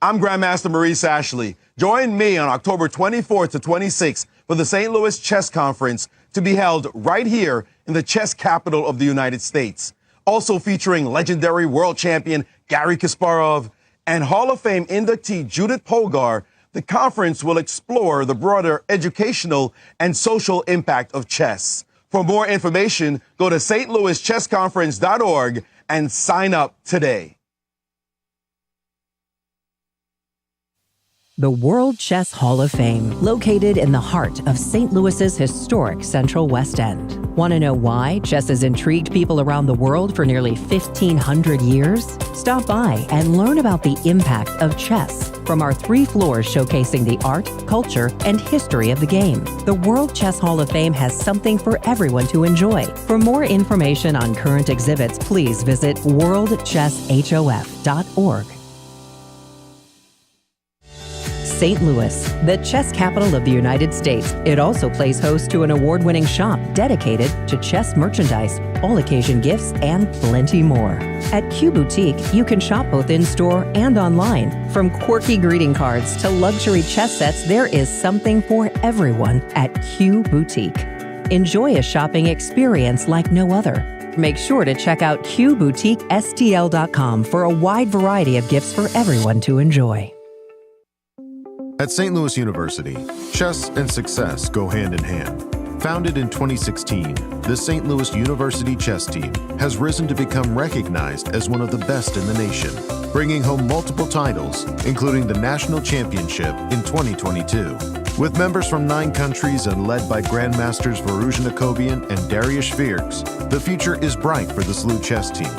I'm Grandmaster Maurice Ashley. Join me on October 24th to 26th for the St. Louis Chess Conference to be held right here in the chess capital of the United States. Also featuring legendary world champion Garry Kasparov and Hall of Fame inductee Judith Polgar, the conference will explore the broader educational and social impact of chess. For more information, go to stlouischessconference.org and sign up today. The World Chess Hall of Fame, located in the heart of St. Louis's historic Central West End. Want to know why chess has intrigued people around the world for nearly 1,500 years? Stop by and learn about the impact of chess from our 3 floors showcasing the art, culture, and history of the game. The World Chess Hall of Fame has something for everyone to enjoy. For more information on current exhibits, please visit worldchesshof.org. St. Louis, the chess capital of the United States. It also plays host to an award-winning shop dedicated to chess merchandise, all-occasion gifts, and plenty more. At Q Boutique, you can shop both in-store and online. From quirky greeting cards to luxury chess sets, there is something for everyone at Q Boutique. Enjoy a shopping experience like no other. Make sure to check out QBoutiqueSTL.com for a wide variety of gifts for everyone to enjoy. At St. Louis University, chess and success go hand in hand. Founded in 2016, the St. Louis University chess team has risen to become recognized as one of the best in the nation, bringing home multiple titles, including the National Championship in 2022. With members from 9 countries and led by Grandmasters Firouzja and Dariush Firks, the future is bright for the SLU chess team.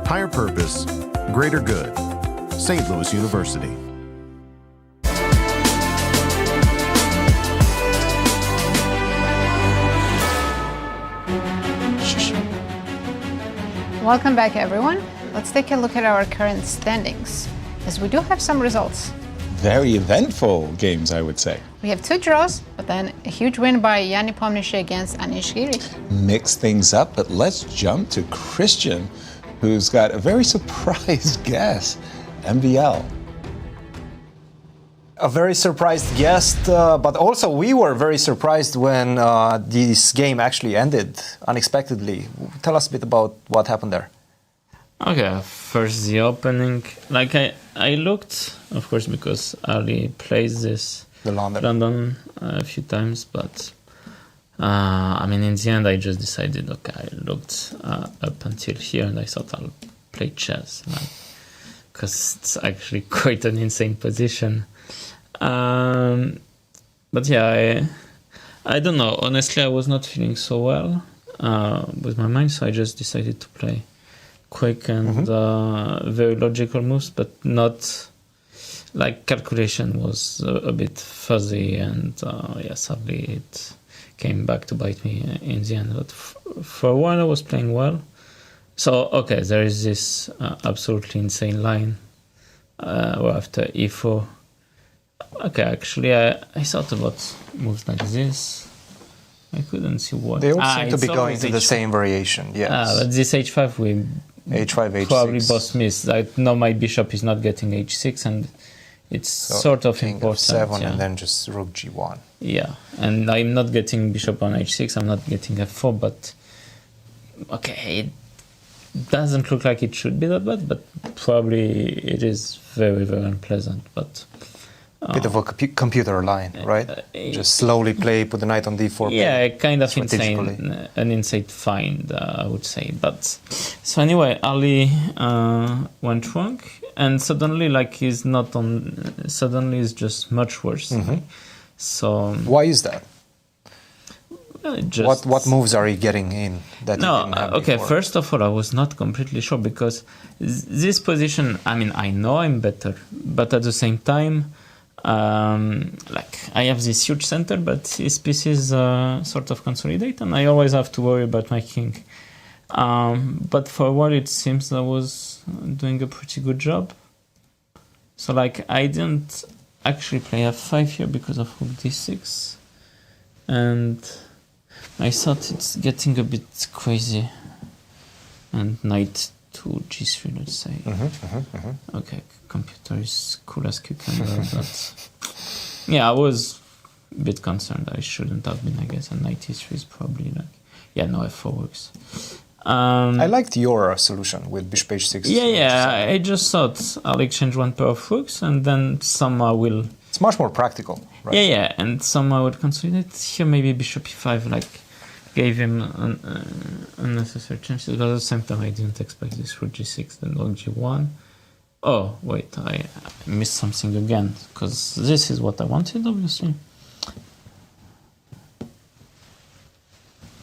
Higher purpose, greater good. St. Louis University. Welcome back, everyone. Let's take a look at our current standings, as we do have some results. Very eventful games, I would say. We have 2 draws, but then a huge win by Nepomniachtchi against Anish Giri. Mix things up, but let's jump to Christian, who's got a very surprised guess, MVL. A very surprised guest, but also we were very surprised when this game actually ended unexpectedly. Tell us a bit about what happened there. Okay, first the opening. Like I looked, of course, because Ali plays this London a few times, but I mean, in the end, I just decided. Okay, I looked up until here, and I thought I'll play chess, because it's actually quite an insane position. But yeah, I don't know. Honestly, I was not feeling so well with my mind, so I just decided to play quick and very logical moves, but not like calculation was a bit fuzzy, and yeah, sadly it came back to bite me in the end. But for a while I was playing well. So okay, there is this absolutely insane line where after e4. Okay, actually, I thought about moves like this. I couldn't see what. They all seem to be going to the same variation, yes. But this h5, we h5, probably h6. both missed. I know my bishop is not getting h6, and it's sort of important. F7 yeah. and then just rook g1. Yeah, and I'm not getting bishop on h6, I'm not getting f4, but okay, it doesn't look like it should be that bad, but probably it is very, very unpleasant. But bit of a computer line, right? Just slowly play, put the knight on d4. Yeah, kind of insane, an insane find, I would say. But so anyway, Ali went wrong, and suddenly, like, he's not on. Suddenly, it's just much worse. So why is that? Just what moves are you getting in that you didn't have okay, before? first of all, I was not completely sure, because this position, I mean, I know I'm better, but at the same time, like, I have this huge center, but his pieces sort of consolidate, and I always have to worry about my king. But for a while, it seems I was doing a pretty good job. So, like, I didn't actually play f5 here because of rook d6, and I thought it's getting a bit crazy. And knight to g3, let's say. Okay, computer is cool as cucumber, but yeah, I was a bit concerned. I shouldn't have been, I guess. And knight e3 is probably like, yeah, no, f4 works. I liked your solution with bishop h6. Yeah, I just thought I'll exchange one pair of rooks, and then somehow will. It's much more practical, right? Yeah, and somehow would consolidate. Here, maybe bishop e5, like, gave him unnecessary chances, but at the same time I didn't expect this rook g6, then rook g1, Oh, wait, I missed something again, because this is what I wanted, obviously.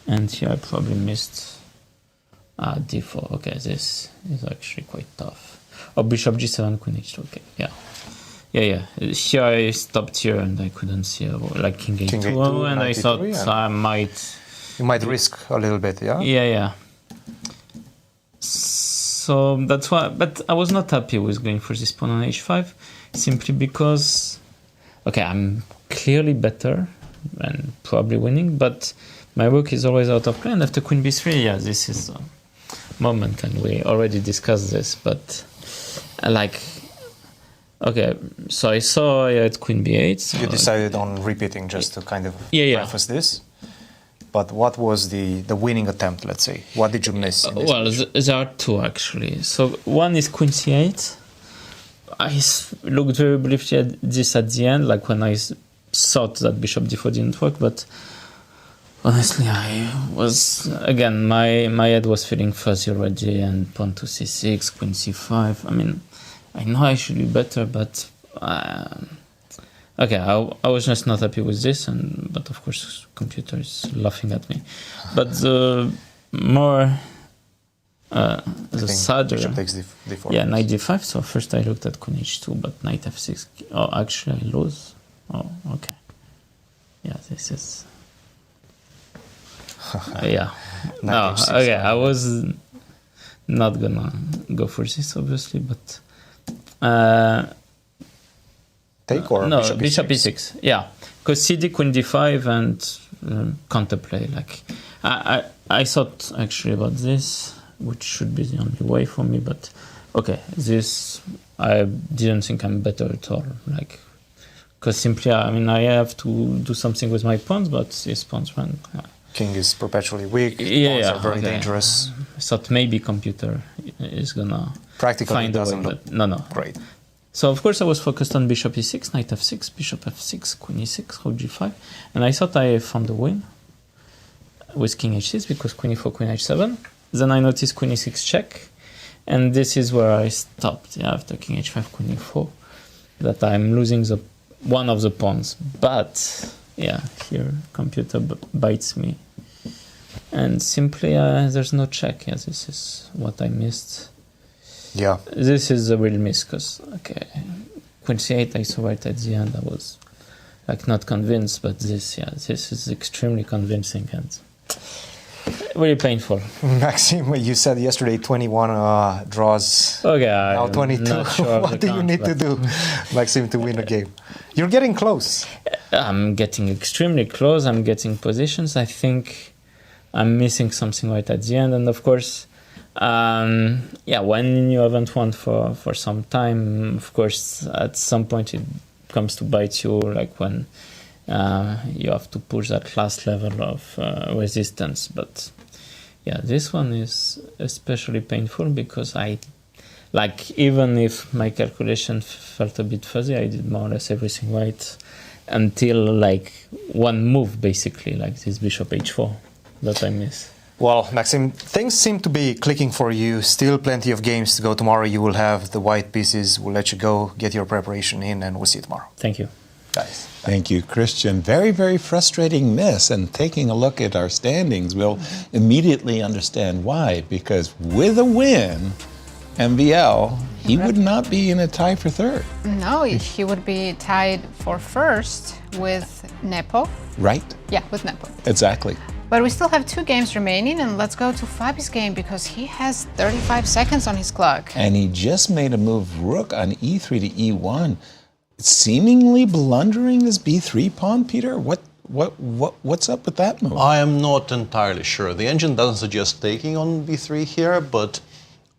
And here I probably missed d4. Okay, this is actually quite tough. Oh, bishop g7, queen h2. Okay, yeah. Here I stopped here and I couldn't see like king a2, and I thought I might... You might risk a little bit, yeah? Yeah. So that's why, but I was not happy with going for this pawn on h5, simply because, okay, I'm clearly better and probably winning, but my rook is always out of play, and after queen b3, yeah, this is a moment, and we already discussed this, but okay, so I saw I had queen b8. So you decided on repeating just to kind of preface this? But what was the winning attempt, let's say? What did you miss? Well, there are two, actually. So one is queen c8. I looked very briefly at this at the end, like when I thought that bishop d4 didn't work, but honestly, I was, again, my head was feeling fuzzy already, and pawn to c6, queen c5. I mean, I know I should be better, but okay, I was just not happy with this, but of course, computer is laughing at me. But the more, the sadder, bishop takes d4. Yeah, knight d5. So first I looked at queen h2, but knight f6. Oh, actually I lose. Oh, okay. Yeah, this is. Yeah. No, okay, I was not gonna go for this, obviously, but. Take or no, bishop e6. Yeah, because cd, queen d5, and counterplay. Like, I thought actually about this, which should be the only way for me. But okay, this I didn't think I'm better at all. Like, because simply, I mean, I have to do something with my pawns, but these pawns went. King is perpetually weak. Pawns are very dangerous. I thought maybe computer is gonna find a way, but no. Great. So of course I was focused on bishop e6, knight f6, bishop f6, queen e6, rook g5, and I thought I found a win with king h6 because queen e4, queen h7. Then I noticed queen e6 check, and this is where I stopped. Yeah, after king h5, queen e4, that I'm losing one of the pawns. But yeah, here computer bites me, and simply there's no check. Yeah, this is what I missed. Yeah. This is a real miss, because, okay, queen c8 I saw right at the end. I was, like, not convinced, but this is extremely convincing and really painful. Maxime, you said yesterday 21 draws. Okay, now 22. Sure what do you need to do, Maxime, to win a game? You're getting close. I'm getting extremely close. I'm getting positions. I think I'm missing something right at the end, and of course, when you haven't won for some time, of course, at some point it comes to bite you, like when you have to push that last level of resistance. But yeah, this one is especially painful because even if my calculation felt a bit fuzzy, I did more or less everything right until like one move, basically, like this bishop h4 that I miss. Well, Maxime, things seem to be clicking for you. Still plenty of games to go tomorrow. You will have the white pieces. We'll let you go, get your preparation in, and we'll see you tomorrow. Thank you. Guys. Thank you, Christian. Very, very frustrating miss. And taking a look at our standings, we'll immediately understand why. Because with a win, MVL, he would not be in a tie for third. No, he would be tied for first with Nepo. Right? Yeah, with Nepo. Exactly. But we still have 2 games remaining, and let's go to Fabi's game because he has 35 seconds on his clock. And he just made a move, rook on e3 to e1, seemingly blundering his b3 pawn. Peter, what's up with that move? I am not entirely sure. The engine doesn't suggest taking on b3 here, but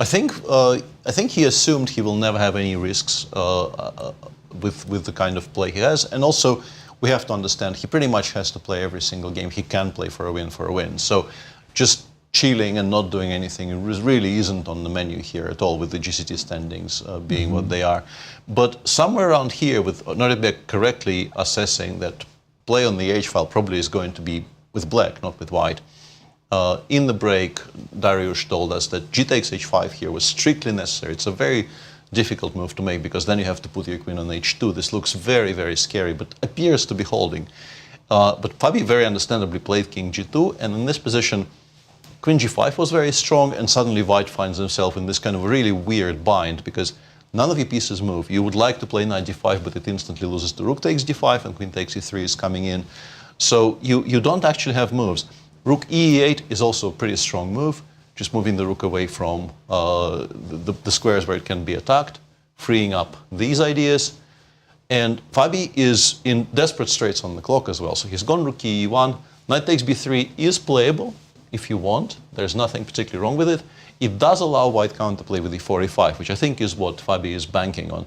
I think he assumed he will never have any risks with the kind of play he has, and also, we have to understand he pretty much has to play every single game he can play for a win. So just chilling and not doing anything really isn't on the menu here at all, with the GCT standings being what they are. But somewhere around here, with Nodirbek correctly assessing that play on the H file probably is going to be with black, not with white. In the break, Dariush told us that g takes h5 here was strictly necessary. It's a very difficult move to make because then you have to put your queen on h2. This looks very, very scary, but appears to be holding. But Fabi very understandably played king g2, and in this position, queen g5 was very strong, and suddenly white finds himself in this kind of really weird bind because none of your pieces move. You would like to play knight d5, but it instantly loses to rook takes d5, and queen takes e3 is coming in. So you don't actually have moves. Rook e8 is also a pretty strong move, just moving the rook away from the squares where it can be attacked, freeing up these ideas. And Fabi is in desperate straits on the clock as well. So he's gone rook e1, knight takes b3 is playable if you want. There's nothing particularly wrong with it. It does allow white counterplay with e4, e5, which I think is what Fabi is banking on.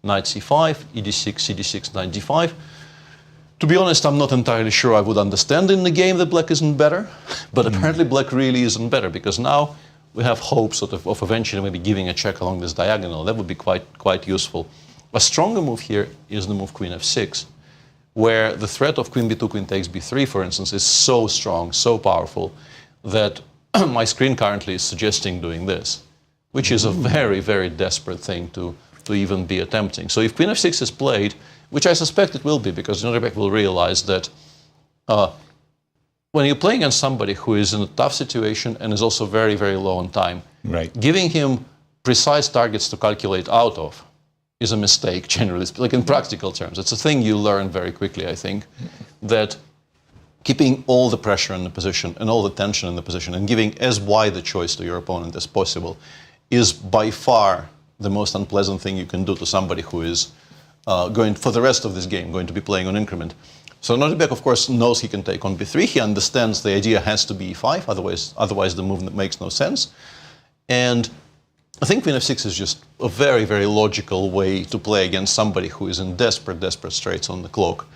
Knight c5, ed6, cd6, knight d5. To be honest, I'm not entirely sure I would understand in the game that black isn't better, but apparently black really isn't better because now we have hope sort of eventually maybe giving a check along this diagonal. That would be quite useful. A stronger move here is the move queen f6, where the threat of queen b2, queen takes b3, for instance, is so strong, so powerful, that my screen currently is suggesting doing this, which is a very, very desperate thing to even be attempting. So if queen f6 is played, which I suspect it will be, because Nodirbek will realize that when you're playing against somebody who is in a tough situation and is also very, very low on time, giving him precise targets to calculate out of is a mistake, generally, like in practical terms. It's a thing you learn very quickly, I think, that keeping all the pressure in the position and all the tension in the position and giving as wide a choice to your opponent as possible is by far the most unpleasant thing you can do to somebody who is going, for the rest of this game, going to be playing on increment. So Nodirbek, of course, knows he can take on b3. He understands the idea has to be e5, otherwise the movement makes no sense. And I think queen f6 is just a very, very logical way to play against somebody who is in desperate, desperate straits on the clock.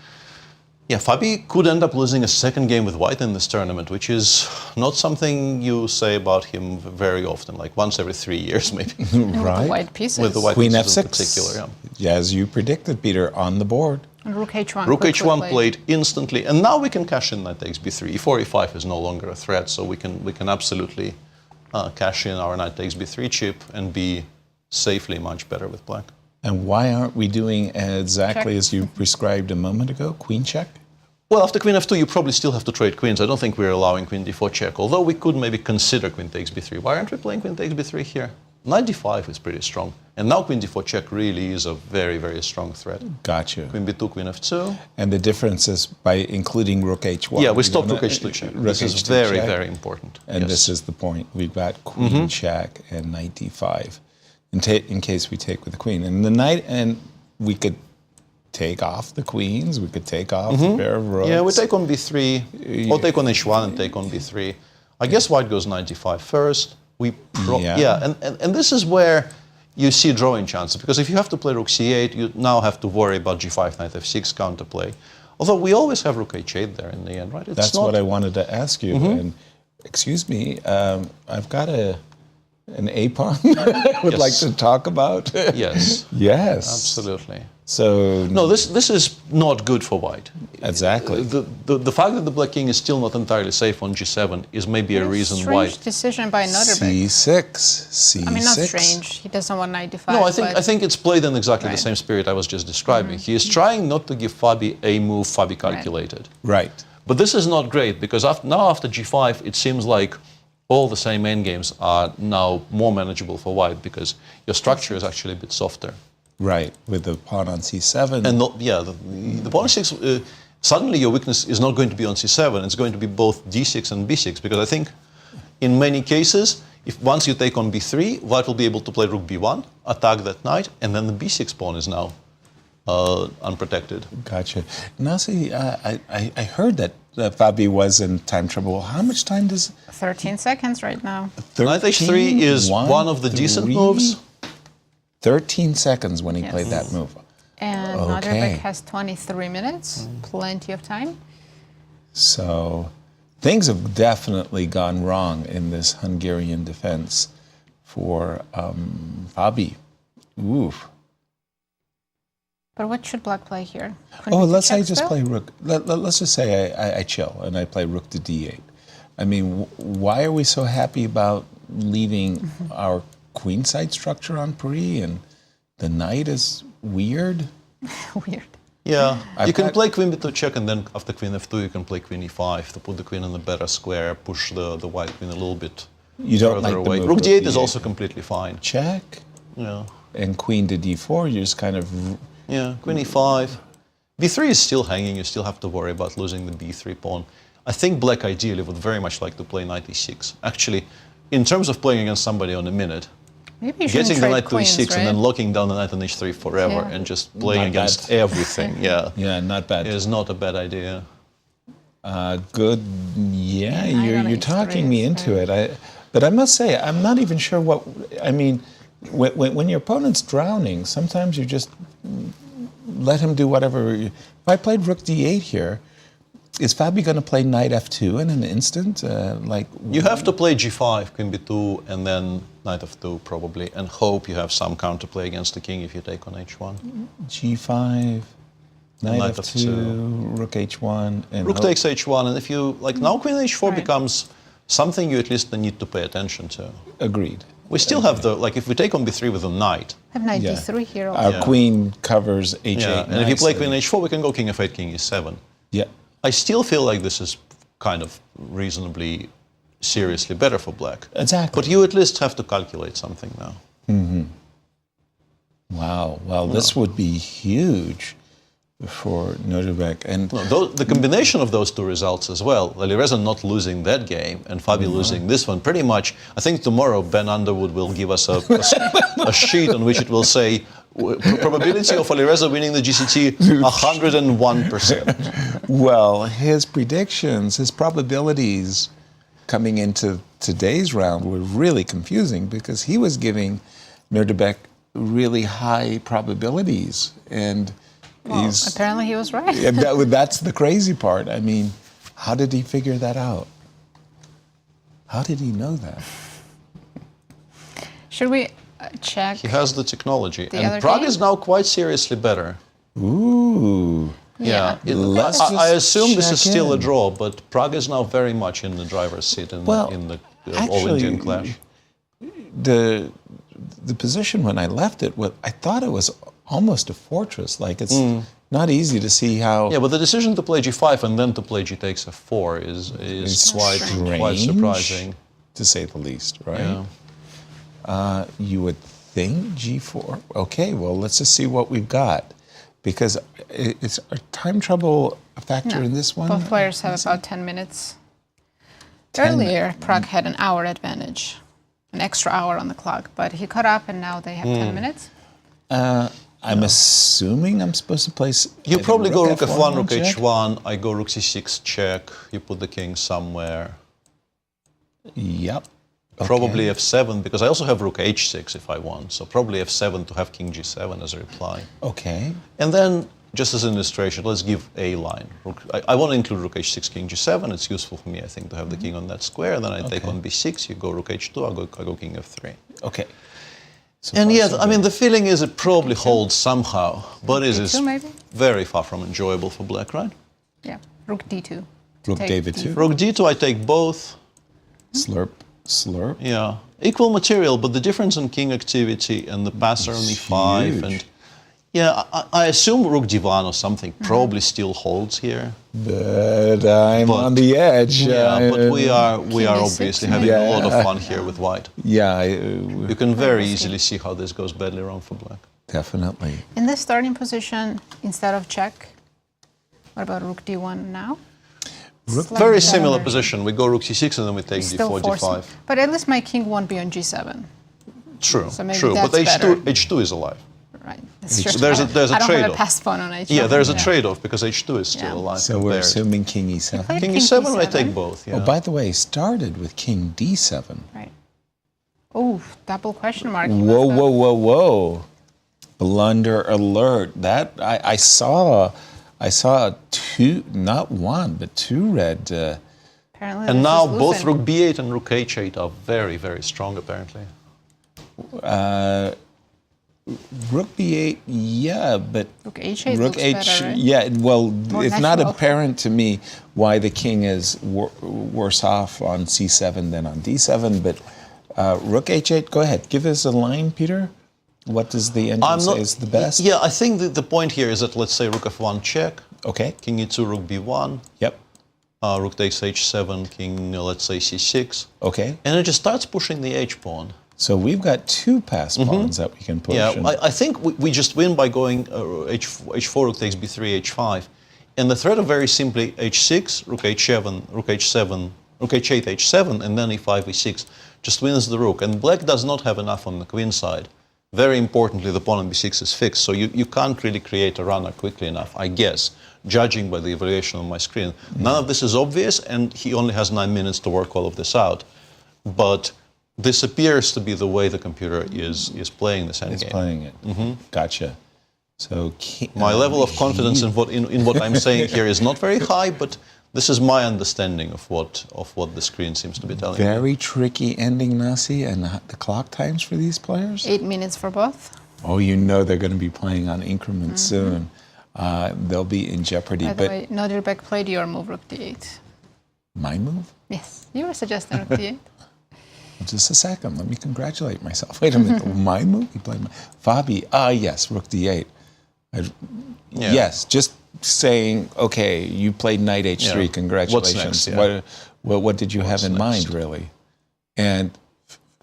Yeah, Fabi could end up losing a second game with white in this tournament, which is not something you say about him very often, like once every 3 years, maybe. Right. With the white pieces. With the white queen pieces f6, in particular, yeah. As you predicted, Peter, on the board. And rook h1. Rook h1 played instantly, and now we can cash in knight takes b3. e4, e5 is no longer a threat, so we can absolutely cash in our knight takes b3 chip and be safely much better with black. And why aren't we doing exactly Check. as you prescribed a moment ago? Queen check? Well, after queen f2, you probably still have to trade queens. I don't think we're allowing queen d4 check, although we could maybe consider queen takes b3. Why aren't we playing queen takes b3 here? Knight d5 is pretty strong. And now queen d4 check really is a very, very strong threat. Gotcha. Queen b2, queen f2. And the difference is by including rook h1. Yeah, we stopped rook h2 check. This is very, very important. And yes. this is the point. We've got queen check and knight d5 in case we take with the queen. And the knight, and we could take off the queens, we could take off a pair of rooks. Yeah, we take on b3, or take on h1 and take on b3. I guess white goes knight d5 first. And this is where you see drawing chances, because if you have to play rook c8, you now have to worry about g5, knight f6 counterplay. Although we always have rook h8 there in the end, right? That's what I wanted to ask you. And excuse me, I've got an a pawn I would like to talk about. Yes. Yes. Absolutely. So no, this is not good for white. Exactly. The fact that the black king is still not entirely safe on g7 is maybe a reason why. Strange decision by Nodirbek. c6. I mean, not strange. He doesn't want knight d5. No, I think it's played in exactly the same spirit I was just describing. He is trying not to give Fabi a move Fabi calculated. Right. But this is not great, because now after g5, it seems like all the same endgames are now more manageable for white, because your structure is actually a bit softer. Right, with the pawn on c7. And the pawn on c6, suddenly your weakness is not going to be on c7, it's going to be both d6 and b6, because I think in many cases, if once you take on b3, white will be able to play rook b1, attack that knight, and then the b6 pawn is now unprotected. Gotcha. Nazi, I heard that Fabi was in time trouble. How much time does... 13 seconds right now. Knight h3 is one of the decent moves. 13 seconds when he played that move. And Nodirbek has 23 minutes, plenty of time. So things have definitely gone wrong in this Hungarian defense for Fabi. Oof. But what should black play here? Let's say I just play rook. Let's just say I chill and I play rook to d8. I mean, why are we so happy about leaving our queenside structure on Paris? And The knight is weird. Weird. Yeah, you can play queen b2 check, and then after queen f2 you can play queen e5 to put the queen in a better square, push the white queen a little bit You don't further like the away. move Rook of d8 the is also completely fine. check. Yeah. And queen to d4, you're just kind of... Yeah, queen e5. b3 is still hanging, you still have to worry about losing the b3 pawn. I think black ideally would very much like to play knight e6. Actually, in terms of playing against somebody on a minute, Maybe you shouldn't getting the trade knight to queens, e6 right? and then locking down the knight on h3 forever Yeah. and just playing Not against bad. everything, yeah. Yeah, not bad. Is not a bad idea. Good. Yeah, Yeah, you're talking me into it. But I must say, I'm not even sure what... I mean, when your opponent's drowning, sometimes you just let him do whatever. If I played rook d8 here, is Fabi going to play knight f2 in an instant? You have to play g5, queen b2, and then knight f2 probably, and hope you have some counterplay against the king if you take on h1. G5, knight f2, rook h1, and Rook takes h1, and if you now queen h4 becomes something you at least need to pay attention to. Agreed. We still have if we take on b3 with a knight. Have knight d3 here also. Our queen covers h8. Yeah, and if you play queen h4, we can go king f8, king e7. Yeah. I still feel like this is kind of reasonably seriously better for black. Exactly. But you at least have to calculate something now. Mm-hmm. Wow. Well, this would be huge for Nodirbek. And the combination of those two results as well, Alireza not losing that game and Fabi losing this one, pretty much, I think tomorrow Ben Underwood will give us a sheet on which it will say probability of Alireza winning the GCT 101%. Well, his predictions, his probabilities coming into today's round were really confusing because he was giving Nodirbek really high probabilities, and apparently he was right. that's the crazy part. I mean, how did he figure that out? How did he know that? Should we check? He has the technology. The And other Pragg game? is now quite seriously better. Ooh. Yeah. Let's I just assume this is check still a in. draw, but Pragg is now very much in the driver's seat in the All-Indian clash. The position when I left it, I thought it was almost a fortress. Like it's not easy to see how. Yeah, but the decision to play g5 and then to play g takes f4 is quite surprising, to say the least, right? Yeah. You would think g4. Okay, well, let's just see what we've got, because it's a time trouble a factor in this one. Both players have about 10 minutes. 10 Earlier, Pragg had an hour advantage, an extra hour on the clock, but he caught up and now they have 10 minutes. I'm assuming I'm supposed to place. You probably go rook F1 f1, rook check? h1, I go rook c6 check, you put the king somewhere. Yep. Probably f7, because I also have rook h6 if I want, so probably f7 to have king g7 as a reply. Okay. And then, just as an illustration, let's give a line. I want to include rook h6, king g7. It's useful for me, I think, to have the king on that square. Then I take on b6, you go rook h2, I go king f3. Okay. So And yet, I mean, the feeling is it probably holds somehow, but it is maybe? very far from enjoyable for black, right? Yeah, rook d2. Rook Take David 2. Rook d2, I take both. Slurp, slurp. Yeah, equal material, but the difference in king activity and the passer on e5 huge. and I assume rook d1 or something probably still holds here. But I'm on the edge. Yeah, but we are King obviously e6 having a lot of Yeah. fun here with white. Yeah, You can very easily see how this goes badly wrong for black. definitely. In the starting position, instead of check, what about rook d1 now? Slightly Very better. similar position. We go rook c6 and then we take Still d4, forcing. d5. But at least my king won't be on g7. True, So maybe true. But that's H2 is alive. Right. That's true. There's a I don't have a trade-off. passed pawn on h7. Yeah, there's a trade-off because H2 is still alive. So we're there. assuming king e7. played King king e7, I e7. take both. Yeah. Oh, by the way, started with king d7. Right. Oh, double question mark. Whoa, whoa, whoa, whoa. Blunder alert. That I saw two, not one, but two red. Apparently And this now is both losing. rook b8 and rook h8 are very, very strong, apparently. Rook b8, yeah, but Rook h8 rook looks h, better, right? yeah. Well, More it's not natural. apparent to me why the king is worse off on c7 than on d7. But rook h8, go ahead, give us a line, Peter. What does the engine say is the best? Yeah, I think the point here is that, let's say, rook f1 check. Okay. King e2, rook b1. Yep. Rook takes h7, king, let's say, c6. Okay. And it just starts pushing the h-pawn. So we've got two pass pawns that we can push. Yeah, I think we just win by going h4, rook takes b3, h5. And the threat of very simply h6, rook h7, rook h7, rook h8, h7, and then e5, e6 just wins the rook. And black does not have enough on the queen side. Very importantly, the pawn on b6 is fixed, so you can't really create a runner quickly enough, I guess, judging by the evaluation on my screen. None of this is obvious, and he only has 9 minutes to work all of this out. But this appears to be the way the computer is playing this endgame. It's playing it. Gotcha. So my level of confidence in what I'm saying here is not very high, but this is my understanding of what the screen seems to be telling me. Very tricky ending, Nasi, and the clock times for these players? 8 minutes for both. Oh, you know they're going to be playing on increments soon. They'll be in jeopardy. By the way, Nodirbek played your move, rook d8. My move? Yes, you were suggesting rook d8. Just a second, let me congratulate myself. Wait a minute, my move? He played my... Fabi, yes, rook d8. Yes, just saying, okay, you played knight h3, congratulations. What's next? What did you have in mind, really? And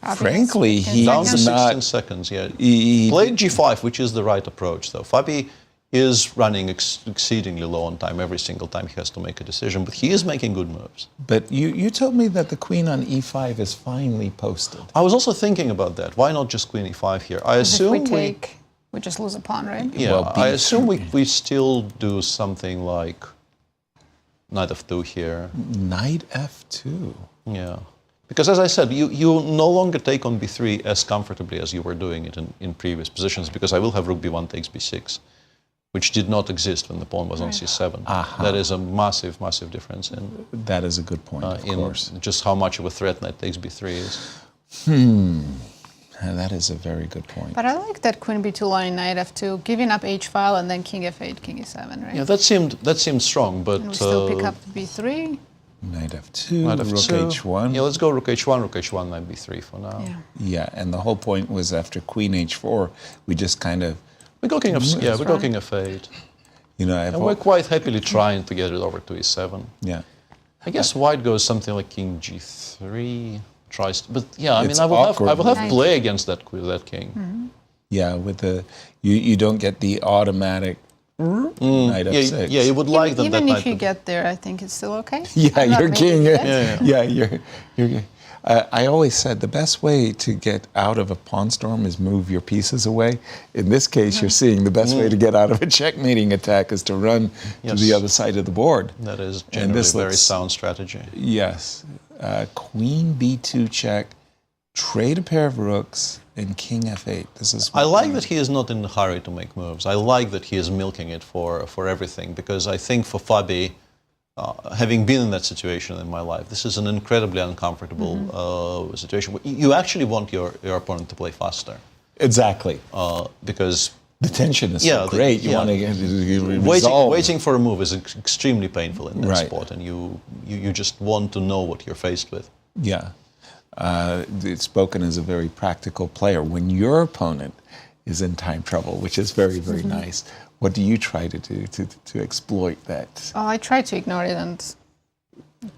Fabi frankly, he's down to 16 not... seconds, He played g5, which is the right approach, though. Fabi is running exceedingly low on time every single time he has to make a decision, but he is making good moves. But you told me that the queen on e5 is finely posted. I was also thinking about that. Why not just queen e5 here? I assume if we take, we just lose a pawn, right? Yeah, well, I assume we still do something like knight f2 here. Knight f2? Yeah. Because as I said, you no longer take on b3 as comfortably as you were doing it in previous positions, because I will have rook b1 takes b6, which did not exist when the pawn was on c7. That is a massive, massive difference in... That is a good point, of course. Just how much of a threat knight takes b3 is. That is a very good point. But I like that queen b2 line, knight f2, giving up h file, and then king f8, king e7, right? Yeah, that seemed strong, but... And we still pick up b3. Knight f2, rook h1. Yeah, let's go rook h1, knight b3 for now. Yeah, and the whole point was after queen h4, we just kind of... We go king f8. You know, and we're quite happily trying to get it over to e7. Yeah. I guess white goes something like king g3, tries to, but yeah, I mean, I will have play against that king. Yeah, with the you don't get the automatic knight f6. Yeah, you would like that. Even if you get there, I think it's still okay. Yeah, you're king. Yeah, you're. I always said the best way to get out of a pawn storm is move your pieces away. In this case, you're seeing the best way to get out of a checkmating attack is to run to the other side of the board. That is generally a very sound strategy. Yes. Queen b2 check, trade a pair of rooks, and king f8. This is. I like that he is not in a hurry to make moves. I like that he is milking it for everything, because I think for Fabi, having been in that situation in my life, this is an incredibly uncomfortable situation. You actually want your opponent to play faster. Exactly. Because the tension is so great. You want to get resolved. Waiting for a move is extremely painful in that sport, and you just want to know what you're faced with. Yeah. It's spoken as a very practical player. When your opponent is in time trouble, which is very, very nice, what do you try to do to exploit that? Oh, I try to ignore it and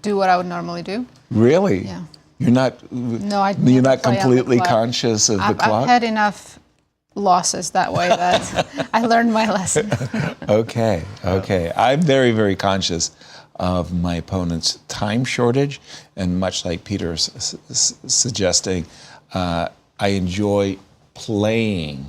do what I would normally do. Really? Yeah. You're not. No, you're not completely conscious of the clock. I've had enough losses that way that I learned my lesson. Okay. I'm very, very conscious of my opponent's time shortage, and much like Peter's suggesting, I enjoy playing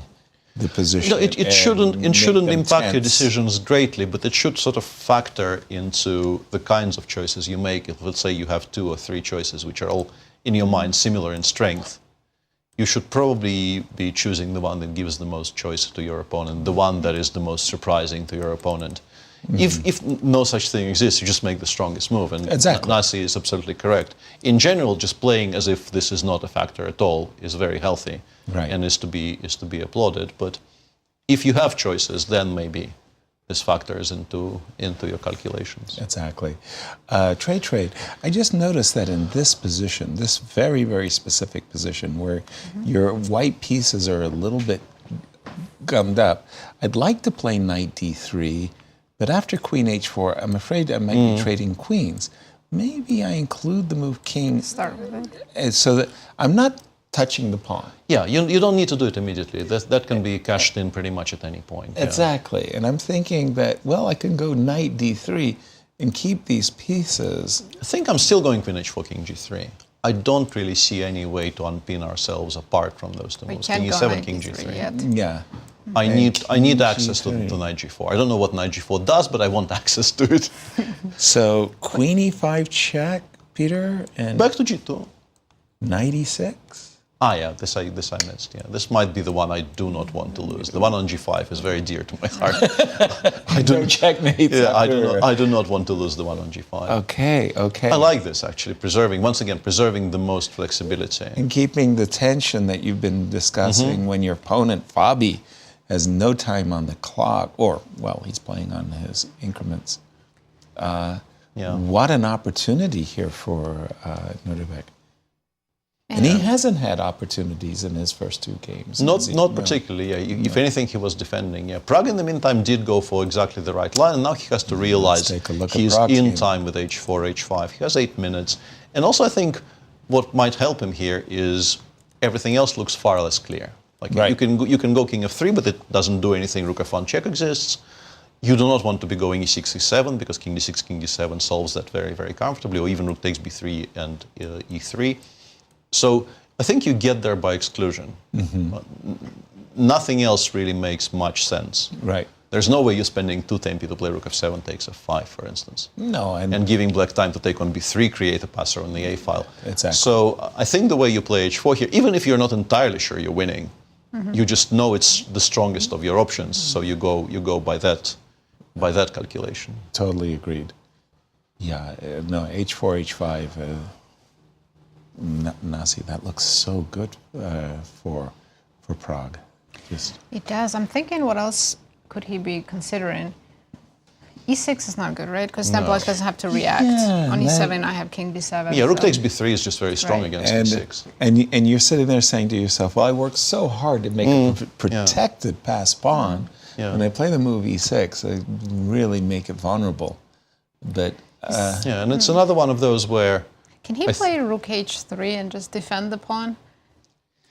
the position. It shouldn't impact your decisions greatly, but it should sort of factor into the kinds of choices you make. If, let's say, you have 2 or 3 choices which are all in your mind similar in strength, you should probably be choosing the one that gives the most choice to your opponent, the one that is the most surprising to your opponent. If no such thing exists, you just make the strongest move. And Nasi is absolutely correct. In general, just playing as if this is not a factor at all is very healthy and is to be applauded. But if you have choices, then maybe this factors into your calculations. Exactly. Trade. I just noticed that in this position, this very, very specific position where your white pieces are a little bit gummed up. I'd like to play knight d3, but after queen h4, I'm afraid I might be trading queens. Maybe I include the move king. Start with it. So that I'm not touching the pawn. Yeah, you don't need to do it immediately. That can be cashed in pretty much at any point. Yeah. Exactly. And I'm thinking that, well, I can go knight d3 and keep these pieces. I think I'm still going queen h4, king g3. I don't really see any way to unpin ourselves apart from those two moves. King e7, king g3. Yet. Yeah. I need access to knight g4. I don't know what knight g4 does, but I want access to it. So queen e5 check, Peter, and back to g2. Knight e6. Ah, yeah, this I missed. Yeah, this might be the one I do not want to lose. The one on g5 is very dear to my heart. I do checkmate. Yeah, I do not want to lose the one on g5. Okay. I like this actually, preserving the most flexibility and keeping the tension that you've been discussing when your opponent Fabi has no time on the clock, or well, he's playing on his increments. What an opportunity here for Nodirbek. And he hasn't had opportunities in his first two games. Not particularly, yeah. If anything, he was defending. Yeah. Pragg, in the meantime, did go for exactly the right line, and now he has to realize he's in time with h4, h5. He has 8 minutes. And also, I think what might help him here is everything else looks far less clear. Like you can go king f3, but it doesn't do anything. Rook f1 check exists. You do not want to be going e6, e7, because king d6, king d7 solves that very, very comfortably, or even rook takes b3 and e3. So I think you get there by exclusion. Nothing else really makes much sense. Right. There's no way you're spending 2 tempi to play rook f7 takes f5, for instance. No. And giving black time to take on b3, create a passer on the a file. Exactly. So I think the way you play h4 here, even if you're not entirely sure you're winning, you just know it's the strongest of your options. So you go by that calculation. Totally agreed. Yeah. No. h4, h5. Nazi, that looks so good for Pragg. It does. I'm thinking, what else could he be considering? E6 is not good, right? Because then black doesn't have to react. On e7, I have king b7. Yeah, rook takes b3 is just very strong against e6. And you're sitting there saying to yourself, well, I worked so hard to make a protected pass pawn. When I play the move e6, I really make it vulnerable. But and it's another one of those where... Can he play rook h3 and just defend the pawn?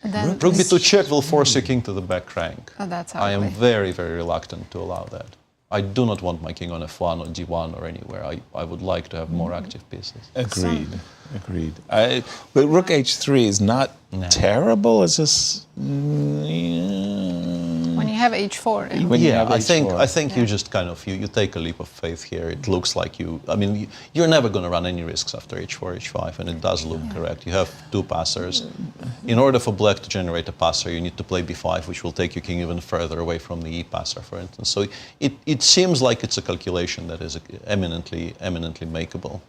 And then rook b2 check will force your king to the back rank. Oh, that's how I am very, very reluctant to allow that. I do not want my king on f1 or d1 or anywhere. I would like to have more active pieces. Agreed. But rook h3 is not terrible. It's just... When you have h4. I think you just kind of, you take a leap of faith here. It looks like you're never going to run any risks after h4, h5, and it does look correct. You have 2 passers. In order for black to generate a passer, you need to play b5, which will take your king even further away from the e passer, for instance. So it seems like it's a calculation that is eminently makeable.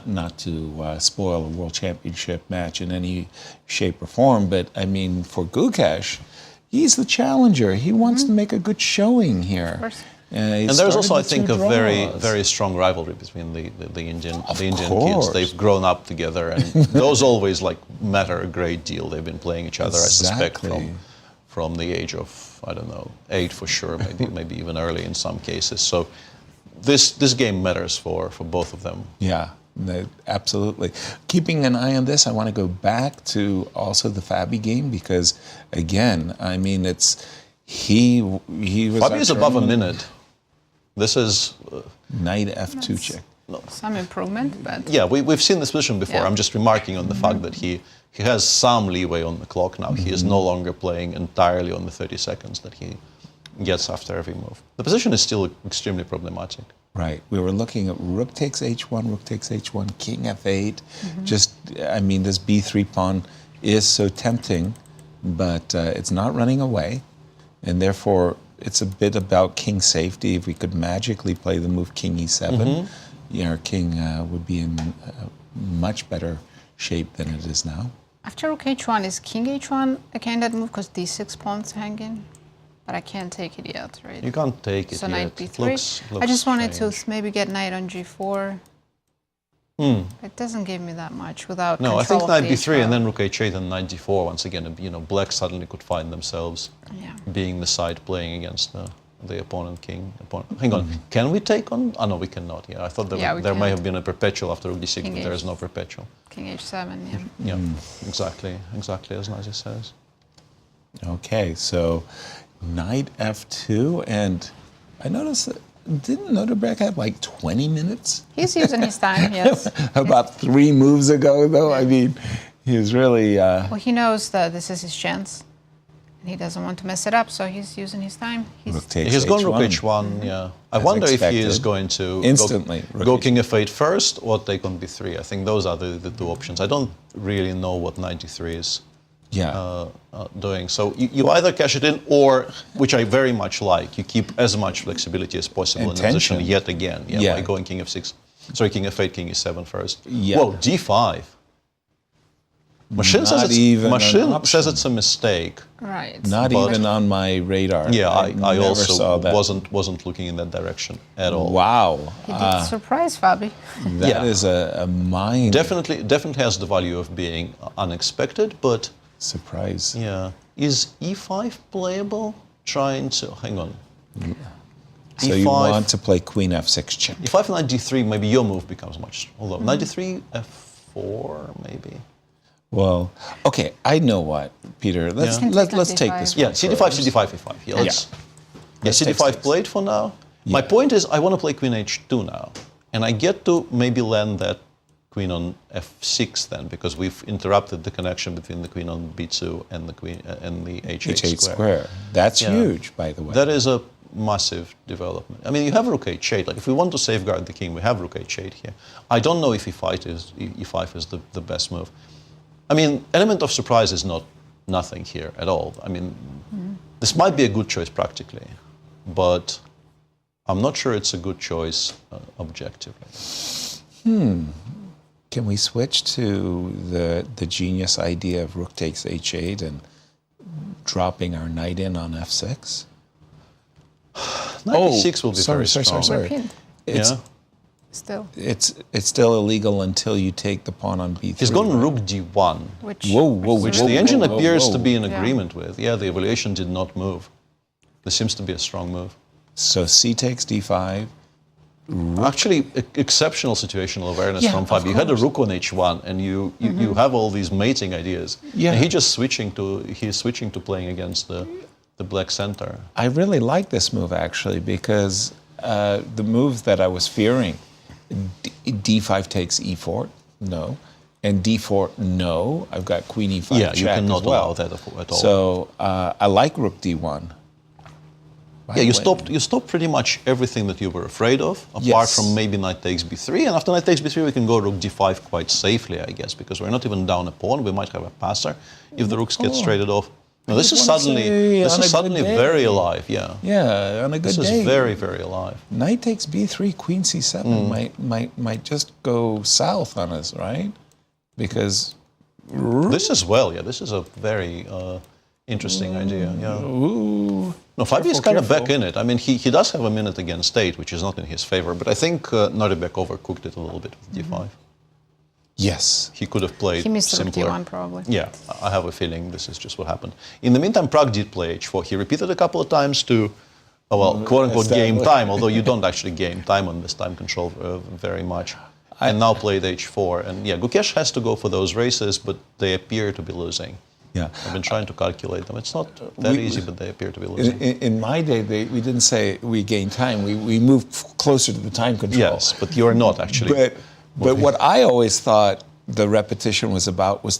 Not to spoil a world championship match in any shape or form, but I mean, for Gukesh, he's the challenger. He wants to make a good showing here. And there's also, I think, a very, very strong rivalry between the Indian kids. They've grown up together, and those always matter a great deal. They've been playing each other, I suspect, from the age of, I don't know, 8 for sure, maybe even early in some cases. So this game matters for both of them. Yeah. Absolutely. Keeping an eye on this, I want to go back to also the Fabi game because, again, I mean, he was... Fabi is above a minute. This is... Knight f2 check. No. Some improvement, but... Yeah, we've seen this position before. I'm just remarking on the fact that he has some leeway on the clock now. He is no longer playing entirely on the 30 seconds that he gets after every move. The position is still extremely problematic. Right. We were looking at rook takes h1, king f8. Just, I mean, this b3 pawn is so tempting, but it's not running away. And therefore, it's a bit about king safety. If we could magically play the move king e7, our king would be in much better shape than it is now. After rook h1, is king h1 a candidate move because d6 pawns hanging? But I can't take it yet, right? You can't take it yet. So knight b3. I just wanted to maybe get knight on g4. It doesn't give me that much without No, I control think of knight the b3 and h-file. then rook h8 and knight d4 once again. Black suddenly could find themselves being the side playing against the opponent king. Hang on, can we take on? Oh no, we cannot. Yeah, I thought there may have been a perpetual after rook d6, but there is no perpetual. King h7, Yeah, exactly as Nazi says. Okay, so knight f2, and I noticed that didn't Nodirbek have like 20 minutes? He's using his time, yes. About 3 moves ago, though. I mean, he was really. Well, he knows that this is his chance, and he doesn't want to mess it up, so he's using his time. He's gone rook h1. Yeah, I wonder if he is going to instantly go king f8 first or take on b3. I think those are the two options. I don't really know what knight d3 is. Doing. So you either cash it in, or, which I very much like, you keep as much flexibility as possible in the position yet again. By going king f6, sorry, king f8, king e7 first. Whoa, d5. Machine says it's a mistake. Right. Not even on my radar. Yeah, I also saw that. wasn't looking in that direction at all. Wow. He did surprise Fabi. That is a mind. Definitely has the value of being unexpected, but surprise. Yeah. Is e5 playable? Trying to hang on. So e5, you want to play queen f6 check. e5 knight d3, maybe your move becomes much. Although knight d3, f4, maybe. Well, okay. I know what, Peter. Let's take this. Yeah, cd5, cd5, e5. Yeah, cd5 played for now. My point is, I want to play queen h2 now, and I get to maybe land that queen on f6 then, because we've interrupted the connection between the queen on b2 and the queen and the h8 square. That's huge, by the way. That is a massive development. I mean, you have rook h8. Like, if we want to safeguard the king, we have rook h8 here. I don't know if e5 is the best move. I mean, element of surprise is not nothing here at all. I mean, this might be a good choice practically, but I'm not sure it's a good choice objectively. Can we switch to the genius idea of rook takes h8 and dropping our knight in on f6? Knight e6 will be very strong. Sorry. It's still illegal until you take the pawn on b3. He's gone rook d1, which the engine appears to be in agreement with. Yeah, the evaluation did not move. This seems to be a strong move. So c takes d5. Actually, exceptional situational awareness from Fabi. You had a rook on h1, and you have all these mating ideas. Yeah. And he's switching to playing against the black center. I really like this move actually, because the moves that I was fearing, d5 takes e4, no, and d4, no. I've got queen e5 check you cannot allow that at all. So I like rook d1. Yeah, you stopped pretty much everything that you were afraid of, apart from maybe knight takes b3. And after knight takes b3, we can go rook d5 quite safely, I guess, because we're not even down a pawn. We might have a passer if the rooks get traded off. No, this is suddenly very alive. Yeah. Yeah, on a good day. This is very, very alive. Knight takes b3, queen c7 might just go south on us, right? Because this is this is a very interesting idea. Yeah. Ooh. No, Fabi is kind of back in it. I mean, he does have a minute against 8, which is not in his favor, but I think Nodirbek overcooked it a little bit with d5. Yes. He could have played He missed simpler. the d1 probably. Yeah, I have a feeling this is just what happened. In the meantime, Pragg did play h4. He repeated a couple of times to, quote-unquote, game time, although you don't actually game time on this time control very much. And now played h4. And yeah, Gukesh has to go for those races, but they appear to be losing. Yeah. I've been trying to calculate them. It's not that easy, but they appear to be losing. In my day, we didn't say we gain time. We moved closer to the time control. Yes, but you're not actually. But what I always thought the repetition was about was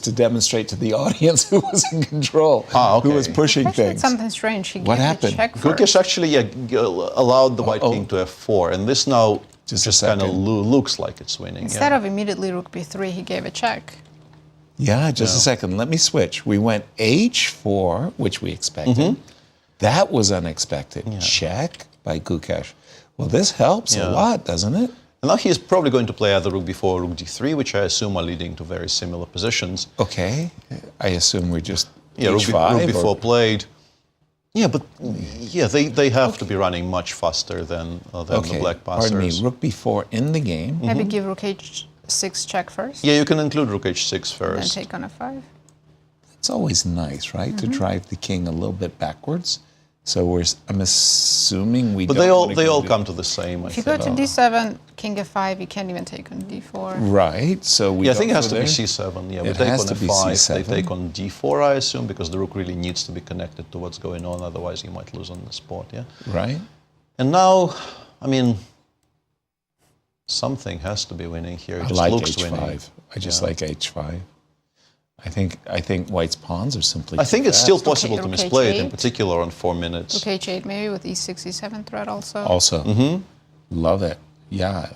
to demonstrate to the audience who was in control, who was pushing things. Did something strange. He what gave happened? The check first. Gukesh actually allowed the white king to f4, and this now just kind of looks like it's winning. Instead of immediately rook b3, he gave a check. Yeah, just a second. Let me switch. We went h4, which we expected. That was unexpected. Yeah. Check by Gukesh. Well, this helps a lot, doesn't it? And now he's probably going to play either rook b4 or rook d3, which I assume are leading to very similar positions. Okay. I assume we're just rook b4 played. Yeah, but they have to be running much faster than the black passers. Pardon me, rook b4 in the game. Maybe give rook h6 check first. Yeah, you can include rook h6 first. Then take on f5. It's always nice, right, to drive the king a little bit backwards. So I'm assuming we. But don't they all come to the same. If you go to d7, king f5, you can't even take on d4. Right. So we. Yeah, I think it has to be c7. Yeah, we take on f5. They take on d4, I assume, because the rook really needs to be connected to what's going on. Otherwise, you might lose on the spot. Yeah. Right. And now, I mean, something has to be winning here. It just like looks h5. winning. I just like h5. I think White's pawns are simply. I think it's still Okay, possible to rook misplay it, in h8. particular on 4 minutes. Rook h8 maybe with e6, e7 threat also. Also, love it. Yeah,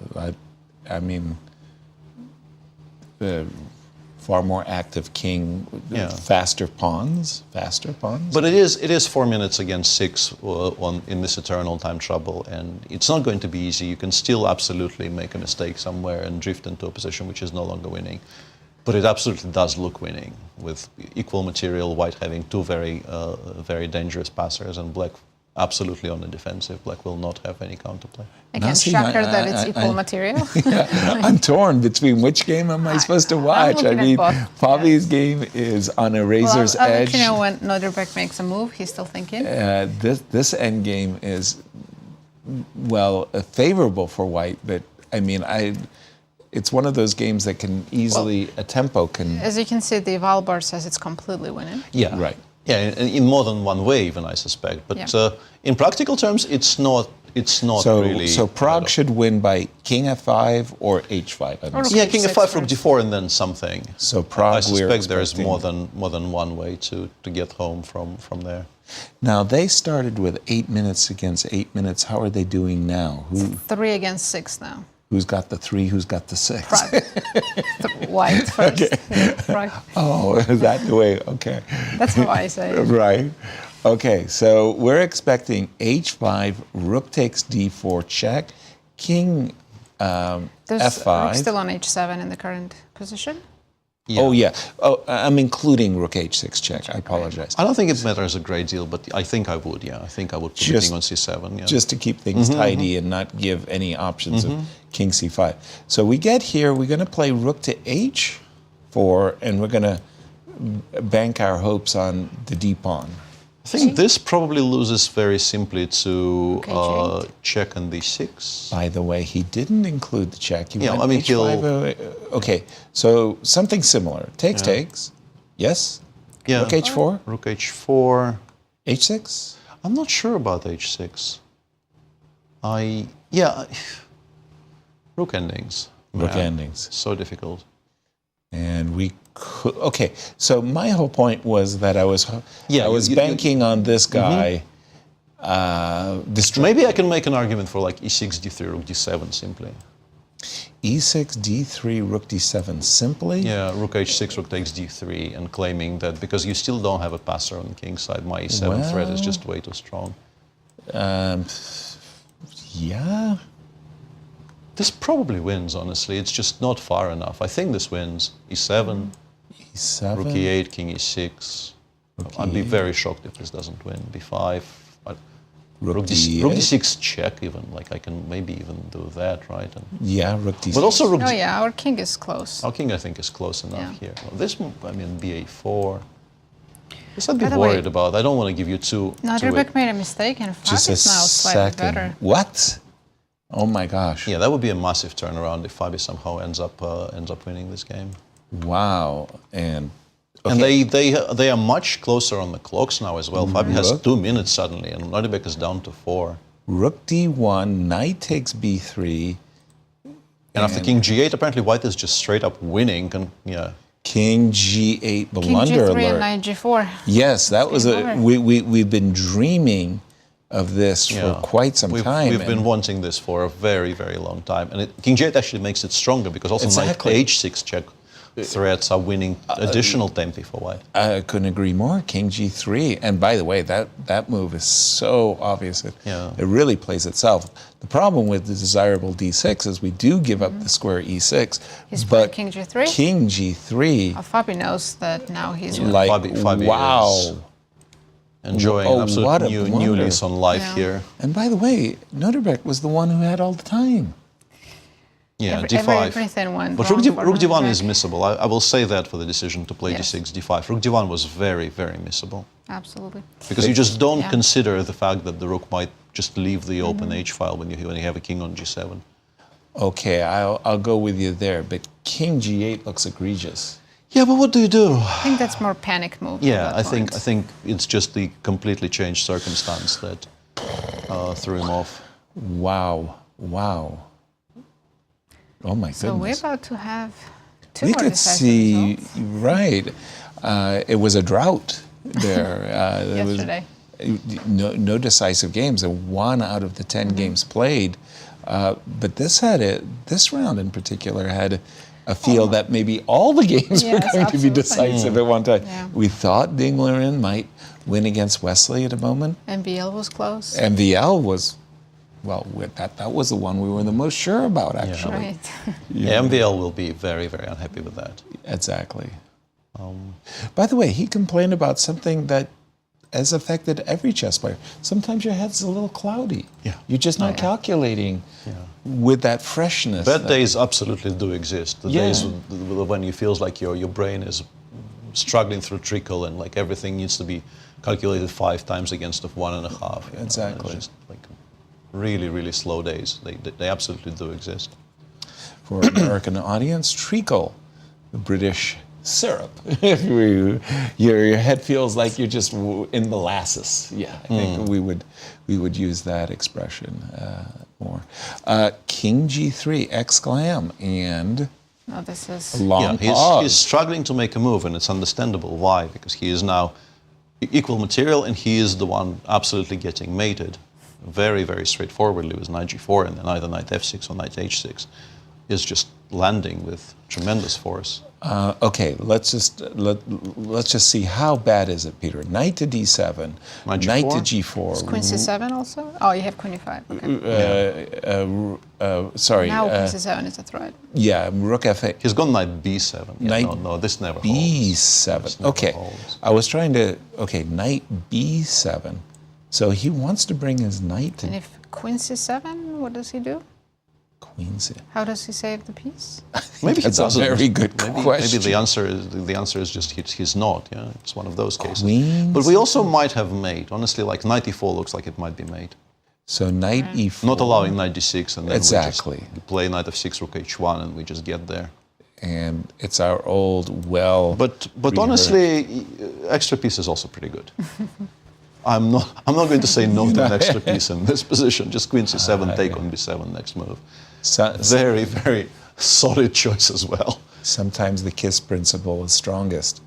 I mean, far more active king, faster pawns. But it is 4 minutes against 6 in this eternal time trouble, and it's not going to be easy. You can still absolutely make a mistake somewhere and drift into a position which is no longer winning. But it absolutely does look winning, with equal material, White having two very dangerous passers, and Black absolutely on the defensive. Black will not have any counterplay. Again, shocker that it's equal material. I'm torn between which game am I supposed to watch. I mean, Fabi's game is on a razor's I'll edge. let you know when Nodirbek makes a move. He's still thinking. This endgame is, well, favorable for White, but I mean, it's one of those games that can easily, a tempo can... As you can see, the eval bar says it's completely winning. Yeah. Right. Yeah, in more than one way even, I suspect. But in practical terms, it's not really... So Pragg should win by king f5 or h5. Yeah, king f5, rook d4, and then something. So Pragg, I suspect there's more than one way to get home from there. Now, they started with 8 minutes against 8 minutes. How are they doing now? 3 against 6 now. Who's got the 3? Who's got the 6? Pragg. White first. Okay. Pragg. Oh, is that the way? Okay. That's how I say it. Right. Okay, so we're expecting h5, rook takes d4 check, king There's f5. rook still on h7 in the current position. Yeah. Oh, yeah. Oh, I'm including rook h6 check. I apologize. I don't think it matters a great deal, but I think I would, yeah. I think I would put the king on c7, yeah. Just to keep things tidy and not give any options of king c5. So we get here, we're going to play rook to h4, and we're going to bank our hopes on the d-pawn. I think this probably loses very simply to check on d6. By the way, he didn't include the check. Yeah, I mean, h5, okay, so something similar. Takes. Yes? Yeah. Rook h4? Rook h4. h6? I'm not sure about h6. Rook endings. Rook endings. So difficult. And we could, okay, so my whole point was that I was banking on this guy. Maybe I can make an argument for like e6, d3, rook d7 simply. e6, d3, rook d7 simply? Yeah, rook h6, rook takes d3, and claiming that because you still don't have a passer on the king side, my e7 threat is just way too strong. Yeah. This probably wins, honestly. It's just not far enough. I think this wins. e7, rook e8, king e6. I'd be very shocked if this doesn't win. b5, rook d6 check even. Like I can maybe even do that, right? And yeah, rook d6. But also rook Oh yeah, our king is close. Our king, I think, is close enough here. Well, this, I mean, ba4. This I'd be By the worried way, about. I don't want to give you two. Nodirbek made a mistake, and Fabi is now slightly better. What? Oh my gosh! Yeah, that would be a massive turnaround if Fabi somehow ends up winning this game. Wow! And they are much closer on the clocks now as well. Fabi has 2 minutes suddenly, and Nodirbek is down to 4. Rook d1, knight takes b3, and after king g8, apparently White is just straight up winning. And king g8 blunder king g3 alert. and knight g4. Yes, that was we've been dreaming of this for quite some time. We've been wanting this for a very, very long time. And king g8 actually makes it stronger because also knight h6 check threats are winning additional tempi for White. I couldn't agree more. King g3. And by the way, that move is so obvious. It really plays itself. The problem with the desirable d6 is we do give up the square e6. He's but king g3? King g3. Fabi knows that now he's like, Fabi wow. enjoying an absolute new lease on life here. And by the way, Nodirbek was the one who had all the time. Yeah, d5. Everything went But wrong for Rook d1 Nodirbek. is missable. I will say that for the decision to play d6, d5. Rook d1 was very, very missable. Absolutely. Because you just don't Yeah. consider the fact that the rook might just leave the open h-file when you have a king on g7. Okay, I'll go with you there, but king g8 looks egregious. Yeah, but what do you do? I think that's more panic move. Yeah, at that I point. think it's just the completely changed circumstance that threw him off. Wow, wow. Oh my So we're goodness. about to have two We more could decisive see, results. right, it was a drought there. There was Yesterday. no decisive games, 1 out of the 10 games played. But this round in particular had a feel that maybe all the games were Yes, going to be absolutely. decisive at one time. Yeah. We thought Liren might win against Wesley at a moment. MVL was close. MVL was, well, that was the one we were the most sure about, actually. Right. Yeah, MVL will be very, very unhappy with that. Exactly. By the way, he complained about something that has affected every chess player. Sometimes your head's a little cloudy. Yeah. You're just not calculating with that freshness. Bad days absolutely do exist. The Yeah. days when you feels like your brain is struggling through trickle and like everything needs to be calculated 5 times against of 1.5. you know, Exactly. It's just like really, really slow days. They absolutely do exist. For an American audience, treacle, the British syrup. Your head feels like you're just in molasses. Yeah, I think we would use that expression more. King G3, exclam, and No, this is a long Yeah, pause. he's struggling to make a move, and it's understandable why, because he is now equal material, and he is the one absolutely getting mated. Very, very straightforwardly with knight g4, and then either knight f6 or knight h6 is just landing with tremendous force. Okay, let's just see how bad is it, Peter. Knight to d7, Knight knight to g4. Is g4. queen c7 also? Oh, you have queen e5. Okay. Sorry. Now queen c7 is the threat. Yeah, rook f8. He's gone knight b7. Yeah, Knight no, this never holds. b7. This never Okay, holds. I was trying to. Okay, knight b7. So he wants to bring his knight to And if queen c7, what does he do? queen c. How does he save the piece? Maybe That's he a doesn't. very good question. Maybe the answer is just he's not. Yeah, it's one of those cases. Queen But we also might have made. Honestly, like knight e4 looks like it might be made. So knight e4. Not allowing knight d6 and then Exactly. we just play knight f6, rook h1, and we just get there. And it's our old But honestly, extra piece is also pretty good. I'm not going to say no to an extra piece in this position. Just queen c7, take on b7 next move. Very, very solid choice as well. Sometimes the KISS principle is strongest.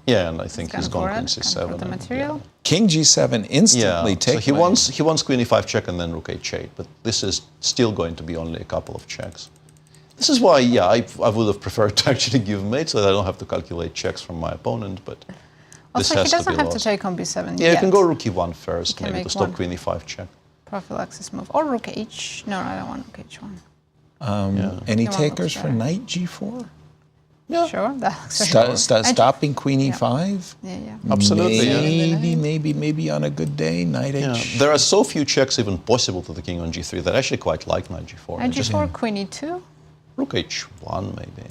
Yeah, and I think he's gone queen For c7. the material. King g7 instantly So take. he wants queen e5 check and then rook h8, but this is still going to be only a couple of checks. This is why, yeah, I would have preferred to actually give mate so that I don't have to calculate checks from my opponent, but this Also, has he to doesn't be have lost. to take on b7 Yeah, yet. you can go rook e1 first, can maybe make to stop one. queen e5 check. Prophylaxis move. Or rook h. No, I don't want rook h1. Any Come on, takers looks for better. knight g4? Yeah. Sure. That's Stopping queen e5? Yeah. Absolutely, yeah. Maybe on a good day, knight Yeah. h. There are so few checks even possible to the king on g3 that I actually quite like knight g4. Knight g4, queen e2. Rook h1 maybe.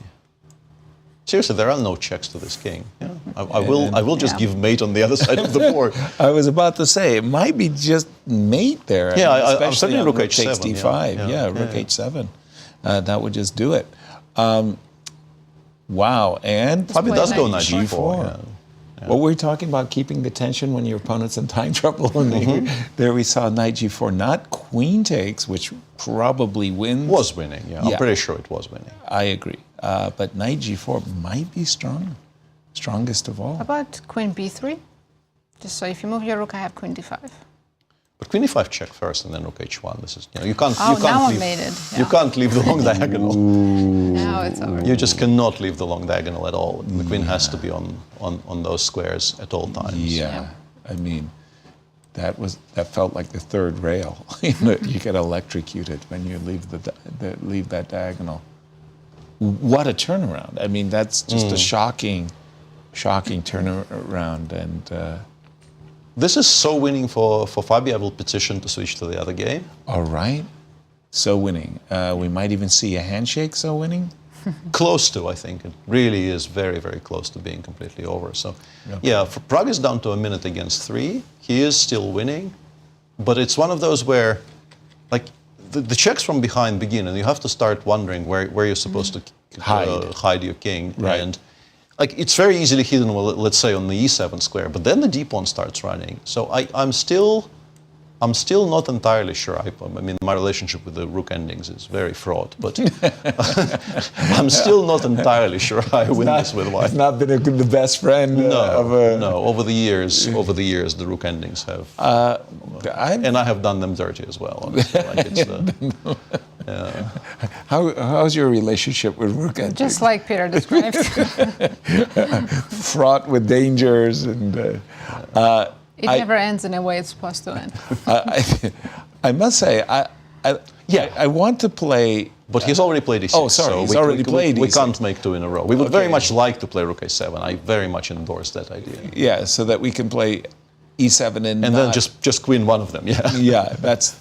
Seriously, there are no checks to this king. Yeah. I will just give mate on the other side of the board. I was about to say, it might be just mate there. Yeah, I'm especially certainly on rook takes h7, d5. yeah. Rook h7. That would just do it. Wow, and Fabi does go knight g4. g4. What were we talking about? Keeping the tension when your opponent's in time trouble. And there we saw knight g4, not queen takes, which probably wins. Was winning, yeah. I'm pretty sure it was winning. I agree. But knight g4 might be strongest of all. How about queen b3? Just so if you move your rook, I have queen d5. But queen e5 check first and then rook h1. This is, you can't. Oh, you can't now I leave, made it. You can't leave the long diagonal. Now it's over. You just cannot leave the long diagonal at all. The queen has to be on those squares at all times. Yeah, I mean, that felt like the third rail. You get electrocuted when you leave that diagonal. What a turnaround! I mean, that's just a shocking turnaround. And This is so winning for Fabi. I will petition to switch to the other game. All right. So winning. We might even see a handshake so winning. Close to, I think. It really is very, very close to being completely over. So, yeah, for Pragg is down to a minute against 3. He is still winning, but it's one of those where, like, the checks from behind begin, and you have to start wondering where you're supposed to hide your king. Right. And, like, it's very easily hidden, well, let's say, on the e7 square, but then the d pawn starts running. So I'm still not entirely sure. I mean, my relationship with the rook endings is very fraught, but I'm still not entirely sure I win this with white. It's not been the best friend No, over the years, the rook endings have, and I have done them dirty as well. Honestly. Like it's, How's your relationship with rook endings? Just like Peter described. Fraught with dangers and. It never ends in a way it's supposed to end. I must say, I want to play. But he's already played e6. Oh, sorry, he's already played e6. We can't make 2 in a row. We would very much like to play rook a7. I very much endorse that idea. Yeah, so that we can play e7 and then just queen one of them. Yeah. Yeah,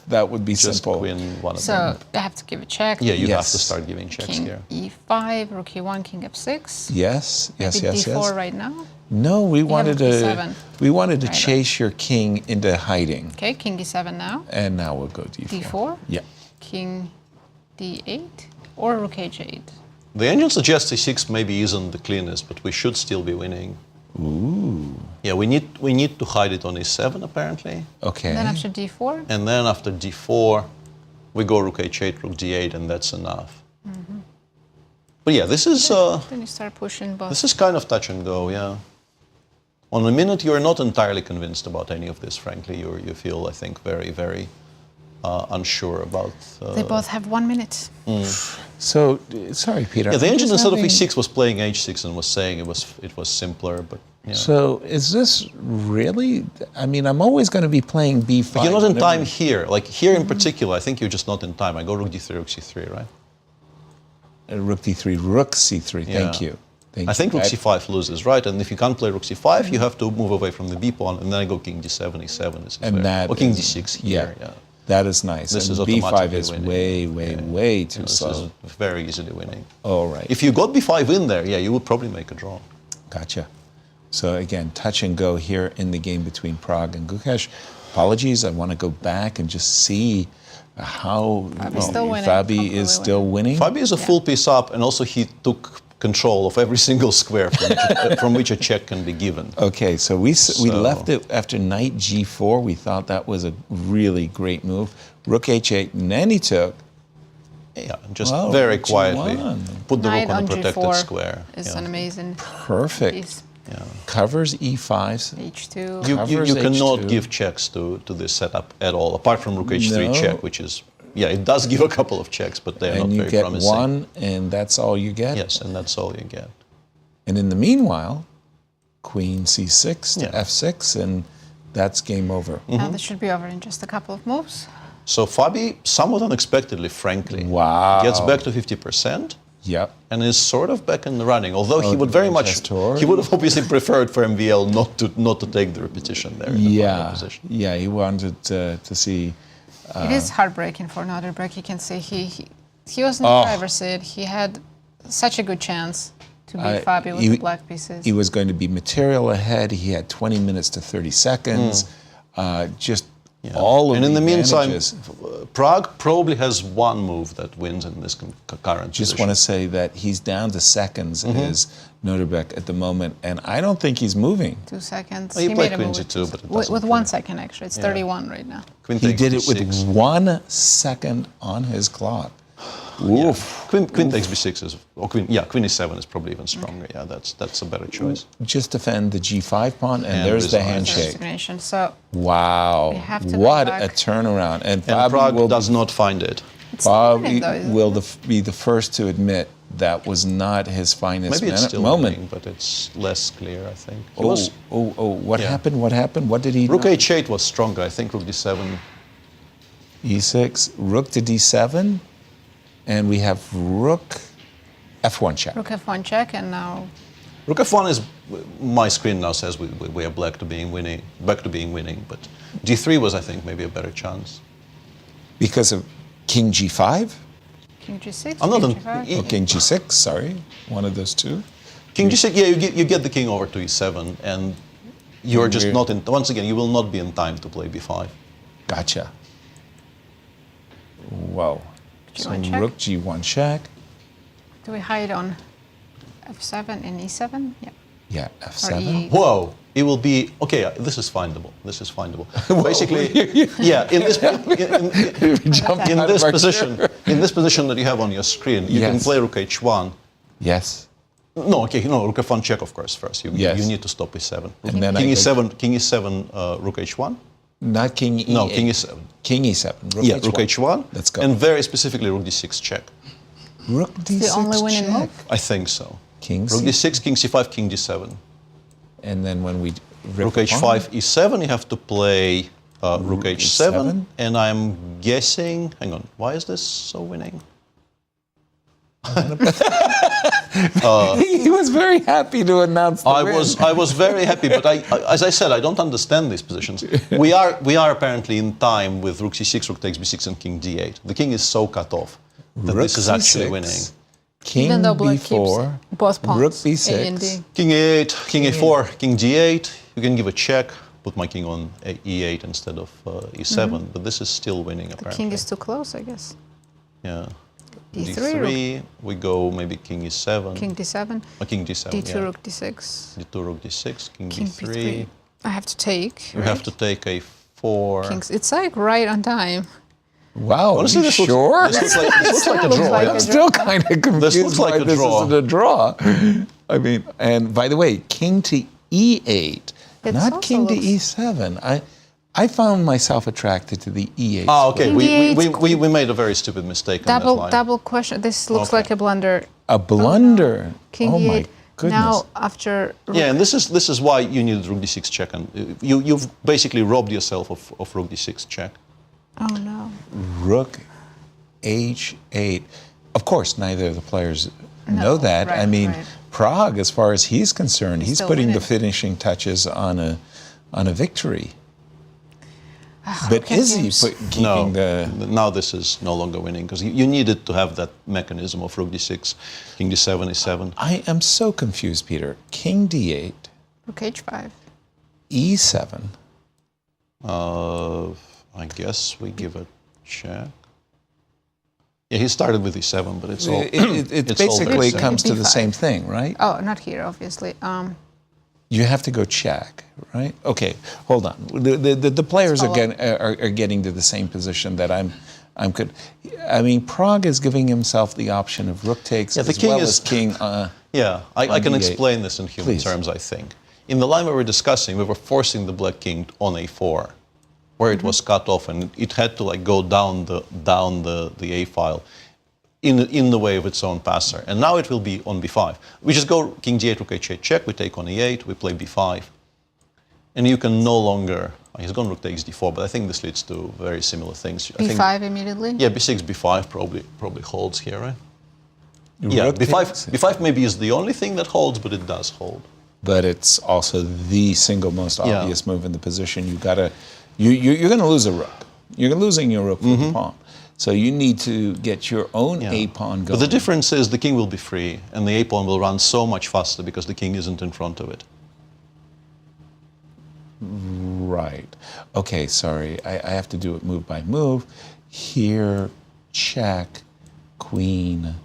that would be just simple. Queen one of them. So you have to give a check. Yeah, you have to start giving checks King here. e5, rook e1, king f6. Yes. Maybe d4 right now. No, we wanted to Right. chase your king into hiding. Okay, king e7 now. And now we'll go d4. d4. Yeah. King d8 or rook h8. The engine suggests e6 maybe isn't the cleanest, but we should still be winning. Ooh. Yeah, we need to hide it on e7 apparently. Okay. And then after d4. And then after d4, we go rook h8, rook d8, and that's enough. Mm-hmm. But yeah, this is Then you start pushing both. this is kind of touch and go. Yeah. On a minute, you're not entirely convinced about any of this. Frankly, you feel, I think, very, very unsure about. They both have 1 minute. So, sorry, Peter. Yeah, the I'm engine just instead of having- e6 was playing h6 and was saying it was simpler, but. Yeah. So, is this really? I mean, I'm always going to be playing b5. But you're not in whenever- time here. Like here in particular, I think you're just not in time. I go rook d3, rook c3, right? Rook d3, rook c3. Thank Yeah. you. I think rook c5 loses, right? And if you can't play rook c5, you have to move away from the b pawn, and then I go king d7, e7 is And fair. that or king is- d6 here. Yeah. That is nice. This and is b5 automatically is winning. way too This slow. is very easily winning. All right. If you got b5 in there, yeah, you would probably make a draw. Gotcha. So again, touch and go here in the game between Pragg and Gukesh. Apologies, I want to go back and just see how Fabi is still winning. Fabi is a full piece up, and also he took control of every single square from which a check can be given. Okay, so we left it after knight g4. We thought that was a really great move. Rook h8, and then he took. Yeah, just very quietly put the Knight rook on a on protected G4 square. is an amazing Perfect. piece. Yeah. Covers e5s. h2. You cannot H2. give checks to this setup at all, apart from rook h3 No. check, which is, yeah, it does give a couple of checks, but they are not And you very get promising. one, and that's all you get? Yes, and that's all you get. And in the meanwhile, queen c6 to f6, and that's game over. Now this should be over in just a couple of moves. So Fabi, somewhat unexpectedly, frankly, gets back to 50%. Yep. And is sort of back in the running, although he would very much, he would have obviously preferred for MVL not to take the repetition there in the final position. Yeah, he wanted to see. It is heartbreaking for Nodirbek. You can see he was in the driver's seat. He had such a good chance to beat Fabi with the black pieces. He was going to be material ahead. He had 20 minutes to 30 seconds. All of and in the meantime, advantages. Pragg probably has one move that wins in this current Just position. want to say that he's down to seconds is Nodirbek at the moment, and I don't think he's moving. 2 seconds. Well, he made played a queen move g2, but it with doesn't 1 second actually. It's 31 right now. Queen He takes did it with b6. 1 second on his clock. Yeah. Oof. Queen takes b6 is, or queen e7 is probably even stronger. Yeah, that's a better choice. Just defend the g5 pawn, and there's the handshake. Resignation. So Wow, we have to what go a back. turnaround. And Pragg does not find it. Bobby winning, though, will be the first to admit that was not his finest Maybe it's still moment. winning, but it's less clear, I think. What happened? What happened? What did he Rook do? h8 was stronger. I think rook d7. E6, rook to d7, and we have rook f1 check. rook f1 check, and now Rook f1 is, my screen now says we are back to being winning, but g3 was, I think, maybe a better chance. Because of king g5? King g6, I'm not king g5. Or king g6, sorry. One of those two. King g6, yeah, you get the king over to e7, and you're just not in, once again, you will not be in time to play b5. Gotcha. Whoa. So G1 check. rook g1 check. Do we hide on f7 and e7? Yeah. Yeah, Or f7. e8. Whoa, it will be, okay, this is findable. Basically, yeah, in this position that you have on your screen, you can play rook h1. Yes. No, okay, rook f1 check, of course, first. You need to stop e7. And then king e7, rook h1. Not king e8. No, king e7. King e7. Rook h1. Let's go. And very specifically, rook d6 check. Rook d6 the only winning check. move? I think so. King rook d6, king c5, king d7. And then when we rook h5, e7, you have to play rook h7. And I'm guessing, hang on, why is this so winning? He was very happy to announce the win. I was very happy, but as I said, I don't understand these positions. We are apparently in time with rook c6, rook takes b6, and king d8. The king is so cut off that Rook this is actually c6, winning. King Even though black b4, keeps both pawns, rook A and D. b6, King a8, king a4, king g8. You can give a check, put my king on e8 instead of e7, but this is still winning The apparently. king is too close, I guess. Yeah. D3, we go maybe king e7. King d7, King d7, d2, yeah. rook d6, d2, rook d6, king king b3. b3. I have to take. You have to take a4. Kings. It's like right on time. Wow, Honestly, you this sure? Looks like a draw. I'm still kind of confused This looks like why a this draw. isn't a draw. I mean, and by the way, king to e8, not king to e7. I found myself attracted to the e8. Ah, okay. King We made a very stupid mistake on that line. Double question. This looks like a blunder. A blunder. King oh my e8. goodness. Now after. Yeah, and this is why you need rook d6 check, and you've basically robbed yourself of rook d6 check. Oh no. Rook h8. Of course, neither of the players know that. right, I mean, right. Pragg, as far as he's concerned, he's still putting the winning. finishing touches on a victory. But okay, is he games. keeping Now this is no longer winning because you needed to have that mechanism of rook d6, king d7, e7. I am so confused, Peter. King d8, Rook h5. e7. I guess we give a check. Yeah, he started with e7, but it's all. It it's all basically very comes to the B5. same thing, right? Oh, not here, obviously. You have to go check, right? Okay, hold on. The players are getting to the same position that I'm good. I mean, Pragg is giving himself the option of rook takes Yeah, the as king well is- as king. Yeah, I can d8. explain this in human Please. terms, I think. In the line we were discussing, we were forcing the black king on a4, where it was cut off, and it had to like go down the a file in the way of its own passer. And now it will be on b5. We just go king g8, rook h8 check, we take on e8, we play b5. And you can no longer, he's gone rook takes d4, but I think this leads to very similar things. I think, b5 immediately? yeah, b6, b5 probably holds here, right? Yeah, Rook takes- b5 maybe is the only thing that holds, but it does hold. But it's also the single most Yeah. obvious move in the position. You're going to lose a rook. You're losing your rook with the pawn. So you need to get your own a pawn going. But the difference is the king will be free, and the a pawn will run so much faster because the king isn't in front of it. Right. Okay, sorry. I have to do it move by move. Here, check, queen.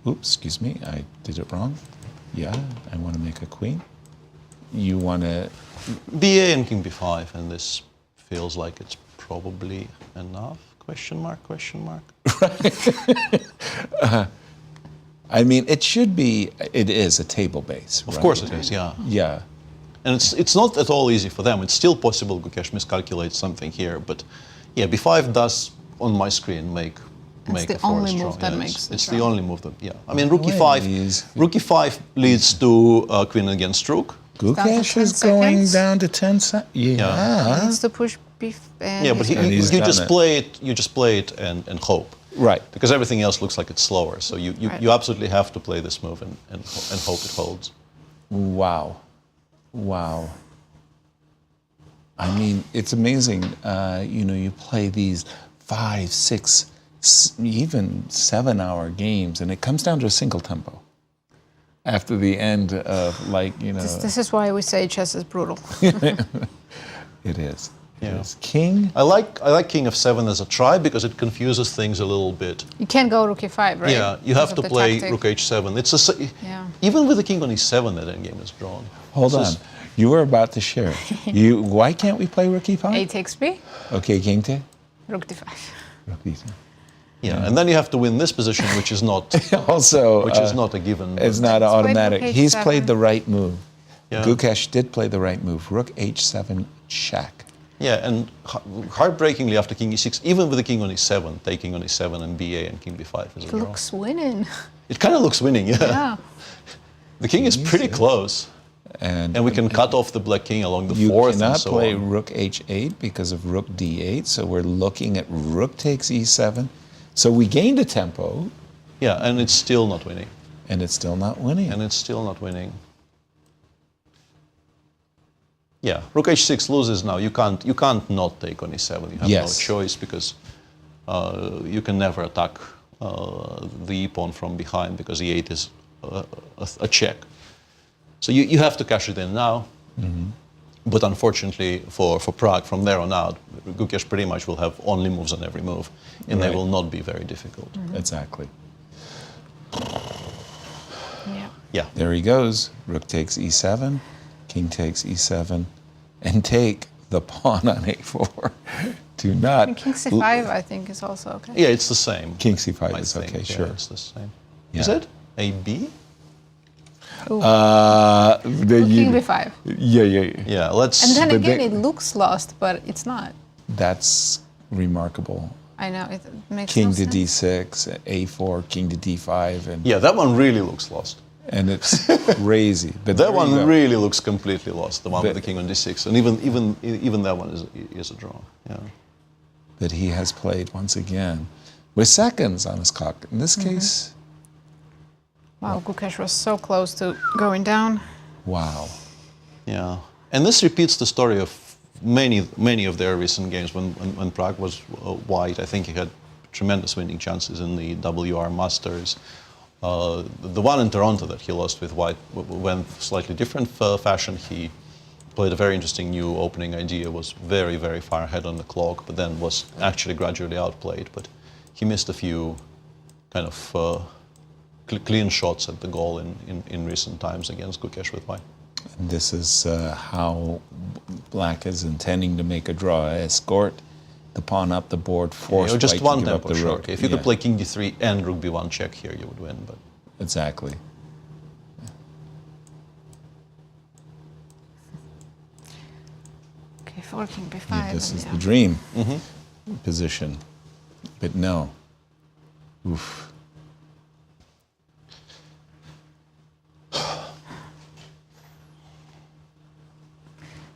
Oops, excuse me. I did it wrong. Yeah, I want to make a queen. You want to... ba and king b5, and this feels like it's probably enough? Question mark, question mark. I mean, it is a table base, Of course it is, yeah. Yeah. And it's not at all easy for them. It's still possible Gukesh miscalculates something here, but yeah, b5 does, on my screen, make the a forest only draw. move that Yeah, makes the it's draw. the only move that, yeah. I mean, rook e5 leads to queen against rook. Gukesh is going down to 10 seconds. He Yeah. needs to push b. Yeah, but you just play it and hope. Right. Because everything else looks like it's slower. So you absolutely have to play this move and hope it holds. Wow. Wow. I mean, it's amazing. You play these 5, 6, even 7-hour games, and it comes down to a single tempo. After the end of, This is why we say chess is brutal. It is. Yeah. Yes. King? I like King f7 as a try because it confuses things a little bit. You can't go rook e5, right? Yeah, you have to play rook h7. Even with the king on e7, that endgame is drawn. Hold on. You were about to share. Why can't we play rook e5? A takes b. Okay, king take? Rook d5. Rook d5. Yeah, and then you have to win this position, which is not also which is not a given. It's not automatic. He's played the right move. Yeah. Gukesh did play the right move. Rook h7 check. Yeah, and heartbreakingly after king e6, even with the king on e7, taking on e7 and ba and king b5 is a draw. It looks winning. It kind of looks winning, yeah. The king is pretty close. And we can cut off the black king along the fourth and so on. You cannot play rook h8 because of rook d8, so we're looking at rook takes e7. So we gained a tempo. Yeah, and it's still not winning. And it's still not winning. And it's still not winning. Yeah, rook h6 loses now. You can't not take on e7. You have no choice because you can never attack the e-pawn from behind because e8 is a check. So you have to cash it in now. Mm-hmm. But unfortunately for Pragg, from there on out, Gukesh pretty much will have only moves on every move, and they will not be very difficult. Mm-hmm. Exactly. Yeah. Yeah. There he goes. Rook takes e7, king takes e7, and take the pawn on a4. Do not. And king c5, I think, is also okay. Yeah, it's the same. King c5 is okay, yeah, sure. It's the same. Yeah. Is it? A-B? King b5. Yeah. Yeah, let's... And then again, it looks lost, but it's not. That's remarkable. I know, it makes King no to sense. d6, a4, king to d5. And yeah, that one really looks lost. And it's crazy. But that one really looks completely lost, the one with the king on d6. And even that one is a draw. Yeah. That he has played once again with seconds on his clock. In this case... Wow, Gukesh was so close to going down. Wow. Yeah. And this repeats the story of many of their recent games. When Pragg was white, I think he had tremendous winning chances in the WR Masters. The one in Toronto that he lost with white went slightly different fashion. He played a very interesting new opening idea, was very, very far ahead on the clock, but then was actually gradually outplayed. But he missed a few kind of clean shots at the goal in recent times against Gukesh with white. And this is how black is intending to make a draw. Escort the pawn up the board, force white just one to give up tempo the short. rook. If you could play king d3 and rook b1 check here, you would win. But exactly. Okay, 4 king b5. Yeah, this is the dream position. But no. Oof.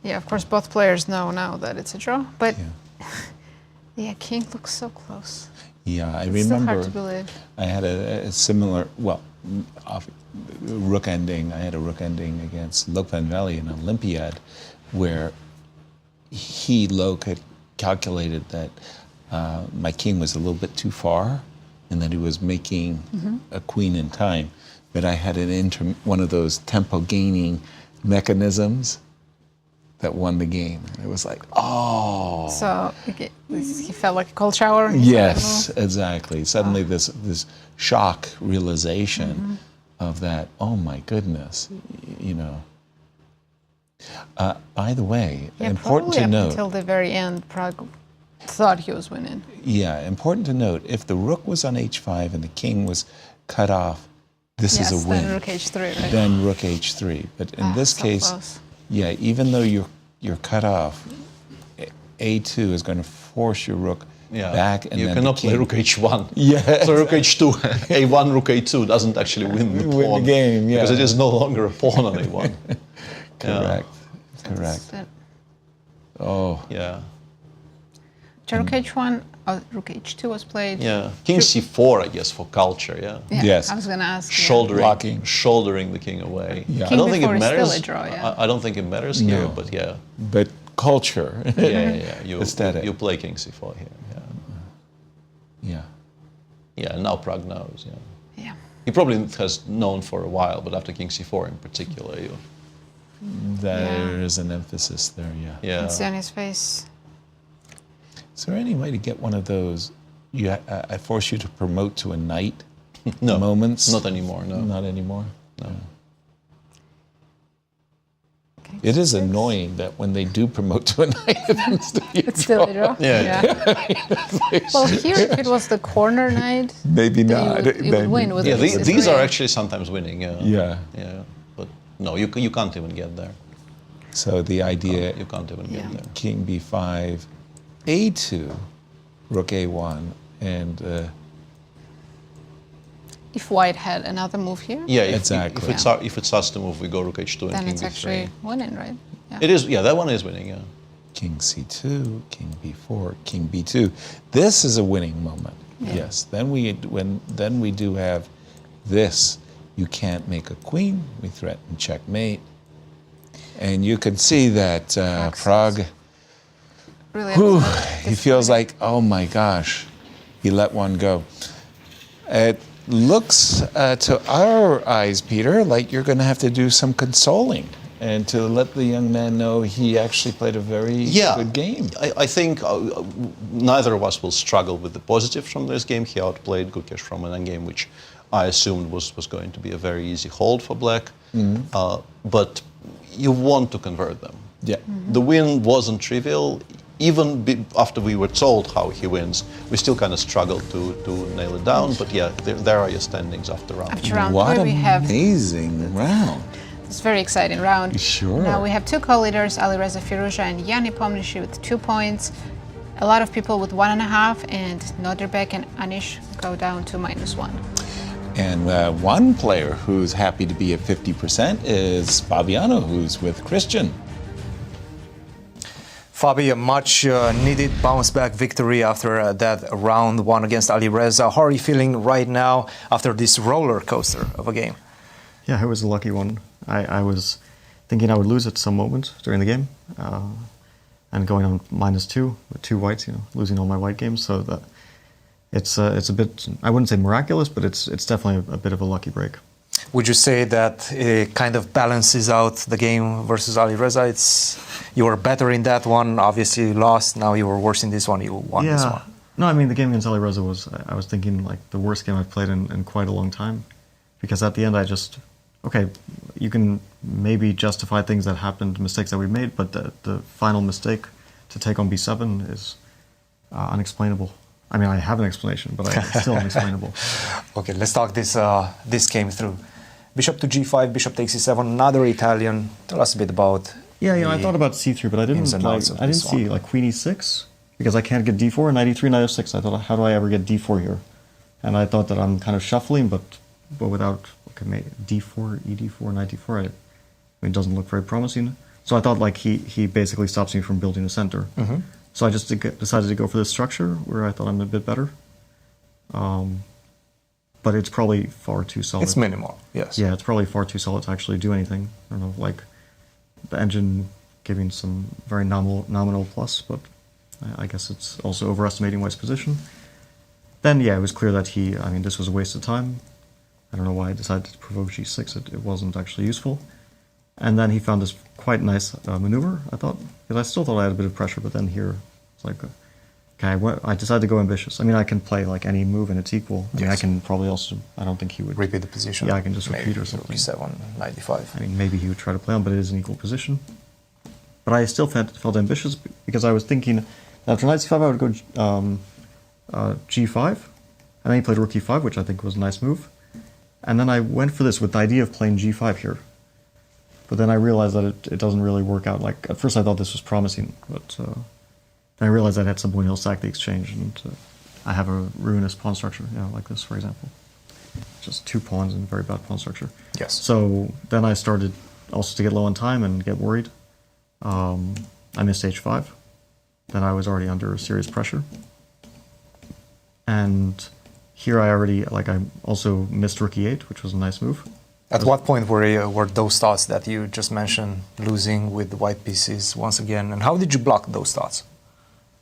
Yeah, of course, both players know now that it's a draw, but yeah, king looks so close. Yeah, I It's remember. still hard to believe. I had a similar, rook ending. I had a rook ending against Luc van Velde in Olympiad, where he, Luc, had calculated that my king was a little bit too far, and that he was making a queen in time. But I had one of those tempo gaining mechanisms that won the game. It was like, oh. So he felt like a cold shower? Yes, exactly. Suddenly this shock realization of that, oh my goodness, you know. By the way, important to note. Until the very end, Pragg thought he was winning. Yeah, important to note, if the rook was on h5 and the king was cut off, this is a win. Then rook h3, right? Then rook h3. But in this case, close. yeah, even though you're cut off, a2 is going to force your rook back, and you then cannot play rook h1. Yeah. So rook h2, a1, rook a2 doesn't actually win the pawn. Win the game, yeah. Because it is no longer a pawn on a1. Correct. Correct. Oh. Yeah. Rook H1, Rook H2 was played. Yeah, King C4, I guess, for culture. Yeah. Yes. I was going to ask. Shouldering the king away. Yeah. I don't think it matters. Still a draw, yeah. I don't think it matters here, but yeah. But culture. Yeah. Aesthetic. You play King C4 here. Yeah. Yeah, and now Pragg knows. Yeah. He probably has known for a while, but after King C4 in particular, there's an emphasis there. Yeah. It's on his face. Is there any way to get one of those? I force you to promote to a knight. No, moments. Not anymore. No. Not anymore. No. Okay, it is annoying that when they do promote to a knight, it's still a draw. Yeah. Well, here if it was the corner knight, maybe not. You would win with these are actually sometimes winning. Yeah. But no, you can't even get there. So the idea. You can't even get there. King B5. A2, Rook A1, and if White had another move here. Yeah, exactly. If it starts to move, we go Rook H2 then and King it's B3. actually winning, right? Yeah. It is. Yeah, that one is winning. Yeah. King C2, King B4, King B2. This is a winning moment. Yeah. Yes. Then we do have this. You can't make a queen. We threaten checkmate, and you can see that Pragg. Really he feels like, oh my gosh, he let one go. It looks to our eyes, Peter, like you're going to have to do some consoling and to let the young man know he actually played a very good game. I think neither of us will struggle with the positive from this game. He outplayed Gukesh from an endgame, which I assumed was going to be a very easy hold for Black. But you want to convert them. Yeah. The win wasn't trivial. Even after we were told how he wins, we still kind of struggled to nail it down. But yeah, there are your standings after round. After round what four, we have amazing round. It's a very exciting round. Sure. Now we have two co-leaders, Alireza, Firouzja, and Nepomniachtchi with 2 points. A lot of people with 1.5, and Nodirbek and Anish go down to -1. And one player who's happy to be at 50% is Fabiano, who's with Christian. Fabi, a much needed bounce back victory after that round one against Alireza. How are you feeling right now after this roller coaster of a game? Yeah, it was a lucky one. I was thinking I would lose at some moment during the game, and going on -2 with 2 whites, losing all my white games. So that it's a bit, I wouldn't say miraculous, but it's definitely a bit of a lucky break. Would you say that it kind of balances out the game versus Alireza? You were better in that one, obviously you lost, now you were worse in this one, you won this one. No, I mean, the game against Alireza I was thinking like the worst game I've played in quite a long time. Because at the end okay, you can maybe justify things that happened, mistakes that we made, but the final mistake to take on B7 is unexplainable. I mean, I have an explanation, but it's still unexplainable. Okay, let's talk this game through. Bishop to G5, Bishop takes C7, another Italian. Tell us a bit about. Yeah, I thought about C3, but I didn't see like Queen E6 because I can't get D4, Knight E3, Knight F6. I thought, how do I ever get D4 here? And I thought that I'm kind of shuffling, but without D4, ED4, Knight D4. It doesn't look very promising. So I thought like he basically stops me from building a center. So I just decided to go for this structure where I thought I'm a bit better. But it's probably far too solid. It's minimal, yes. Yeah, it's probably far too solid to actually do anything. I don't know, like the engine giving some very nominal plus, but I guess it's also overestimating White's position. Then, yeah, it was clear that this was a waste of time. I don't know why I decided to provoke G6. It wasn't actually useful. And then he found this quite nice maneuver, I thought, because I still thought I had a bit of pressure, but then here, it's like, okay, I decided to go ambitious. I mean, I can play like any move and it's equal. I mean, I can probably also, I don't think he would... Repeat the position. Yeah, I can just repeat or something. Maybe 7, 95. I mean, maybe he would try to play on, but it is an equal position. But I still felt ambitious because I was thinking that after Knight C5, I would go G5, and then he played Rook E5, which I think was a nice move. And then I went for this with the idea of playing G5 here. But then I realized that it doesn't really work out. Like, at first I thought this was promising, but then I realized that at some point he'll sack the exchange, and I have a ruinous pawn structure, like this, for example. Just 2 pawns and very bad pawn structure. Yes. So then I started also to get low on time and get worried. I missed H5. then I was already under serious pressure. And here I also missed rook e8, which was a nice move. At what point were those thoughts that you just mentioned, losing with the white pieces once again, and how did you block those thoughts?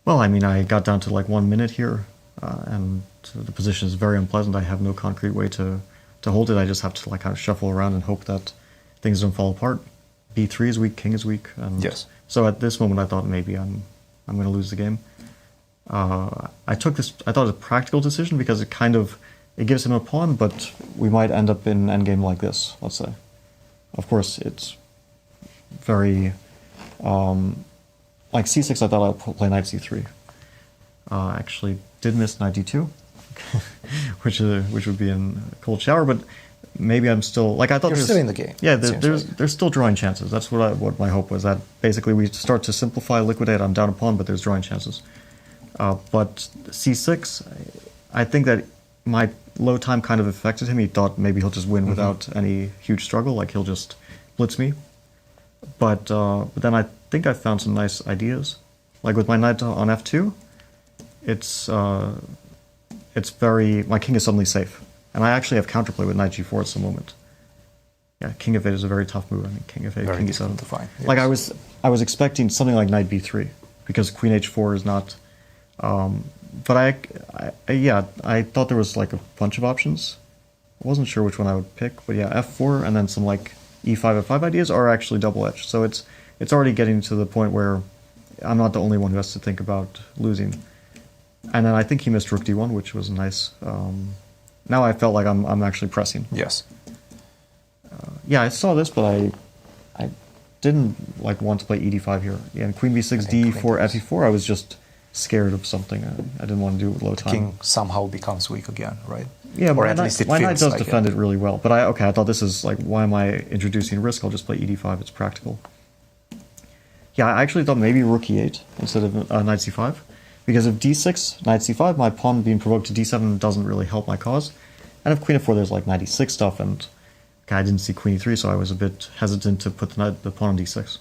Well, I mean, I got down to like 1 minute here, and the position is very unpleasant. I have no concrete way to hold it. I just have to like kind of shuffle around and hope that things don't fall apart. b3 is weak, king is weak, and yes. So at this moment, I thought maybe I'm going to lose the game. I thought it was a practical decision because it gives him a pawn, but we might end up in endgame like this, let's say. Of course, it's very... like c6, I thought I'd play knight c3. Actually, did miss knight d2, which would be in a cold shower, but maybe I'm still... Like, I thought You're still in the game. Yeah, there's still drawing chances. That's what my hope was, that basically we start to simplify, liquidate, I'm down a pawn, but there's drawing chances. But c6, I think that my low time kind of affected him. He thought maybe he'll just win without any huge struggle, like he'll just blitz me. But then I think I found some nice ideas. Like with my knight on f2, it's very... My king is suddenly safe. And I actually have counterplay with knight g4 at some moment. Yeah, king f8 is a very tough move. I mean, king f8, very king e7. to find. Yes. Like I was expecting something like knight b3, because queen h4 is not... but I thought there was like a bunch of options. I wasn't sure which one I would pick, but yeah, f4 and then some like e5, f5 ideas are actually double-edged. So it's already getting to the point where I'm not the only one who has to think about losing. And then I think he missed rook d1, which was nice. Now I felt like I'm actually pressing. Yes. Yeah, I saw this, but I didn't like want to play ed5 here. Yeah, and queen b6, d4, fe4. I was just scared of something. I didn't want to do it with low time. King somehow becomes weak again, right? Yeah, or at least it my feels knight does like defend it really well. But I thought this is like, why am I introducing risk? I'll just play ed5. It's practical. Yeah, I actually thought maybe rook e8 instead of knight c5. Because if d6, knight c5, my pawn being provoked to d7 doesn't really help my cause. And if queen f4, there's like knight e6 stuff, and I didn't see queen e3, so I was a bit hesitant to put the pawn on d6.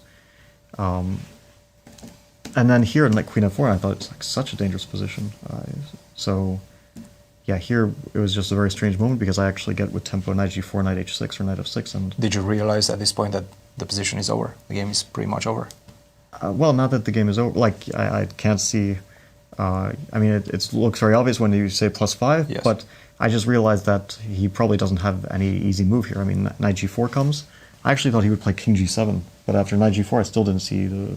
And then here in like queen f4, I thought it's like such a dangerous position. So yeah, here it was just a very strange moment because I actually get with tempo knight g4, knight h6, or knight f6. And did you realize at this point that the position is over? The game is pretty much over? Well, not that the game is over. Like, I can't see... I mean, it looks very obvious when you say +5, yes. But I just realized that he probably doesn't have any easy move here. I mean, knight g4 comes. I actually thought he would play king g7, but after knight g4, I still didn't see the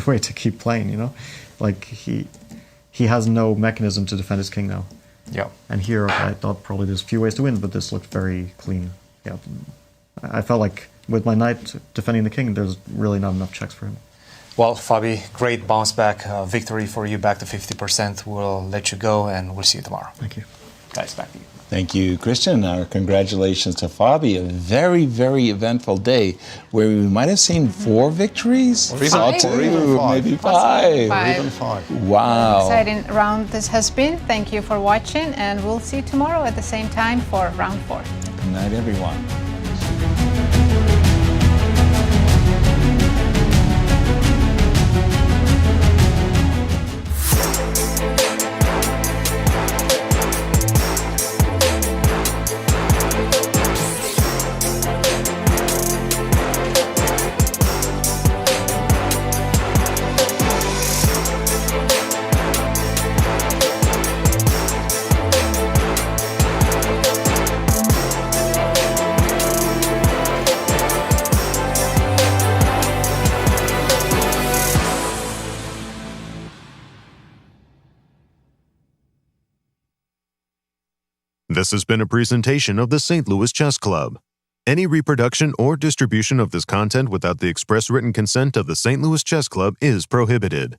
way to keep playing, you know? Like, he has no mechanism to defend his king now. Yeah. And here, I thought probably there's a few ways to win, but this looked very clean. Yeah. I felt like with my knight defending the king, there's really not enough checks for him. Well, Fabi, great bounce back victory for you, back to 50%. We'll let you go, and we'll see you tomorrow. Thank you. Guys, back to you. Thank you, Christian. Our congratulations to Fabi. A very, very eventful day where we might have seen 4 victories. Or even 5. Maybe 5. Or even 5. Wow. Exciting round this has been. Thank you for watching, and we'll see you tomorrow at the same time for round 4. Good night, everyone. This has been a presentation of the St. Louis Chess Club. Any reproduction or distribution of this content without the express written consent of the St. Louis Chess Club is prohibited.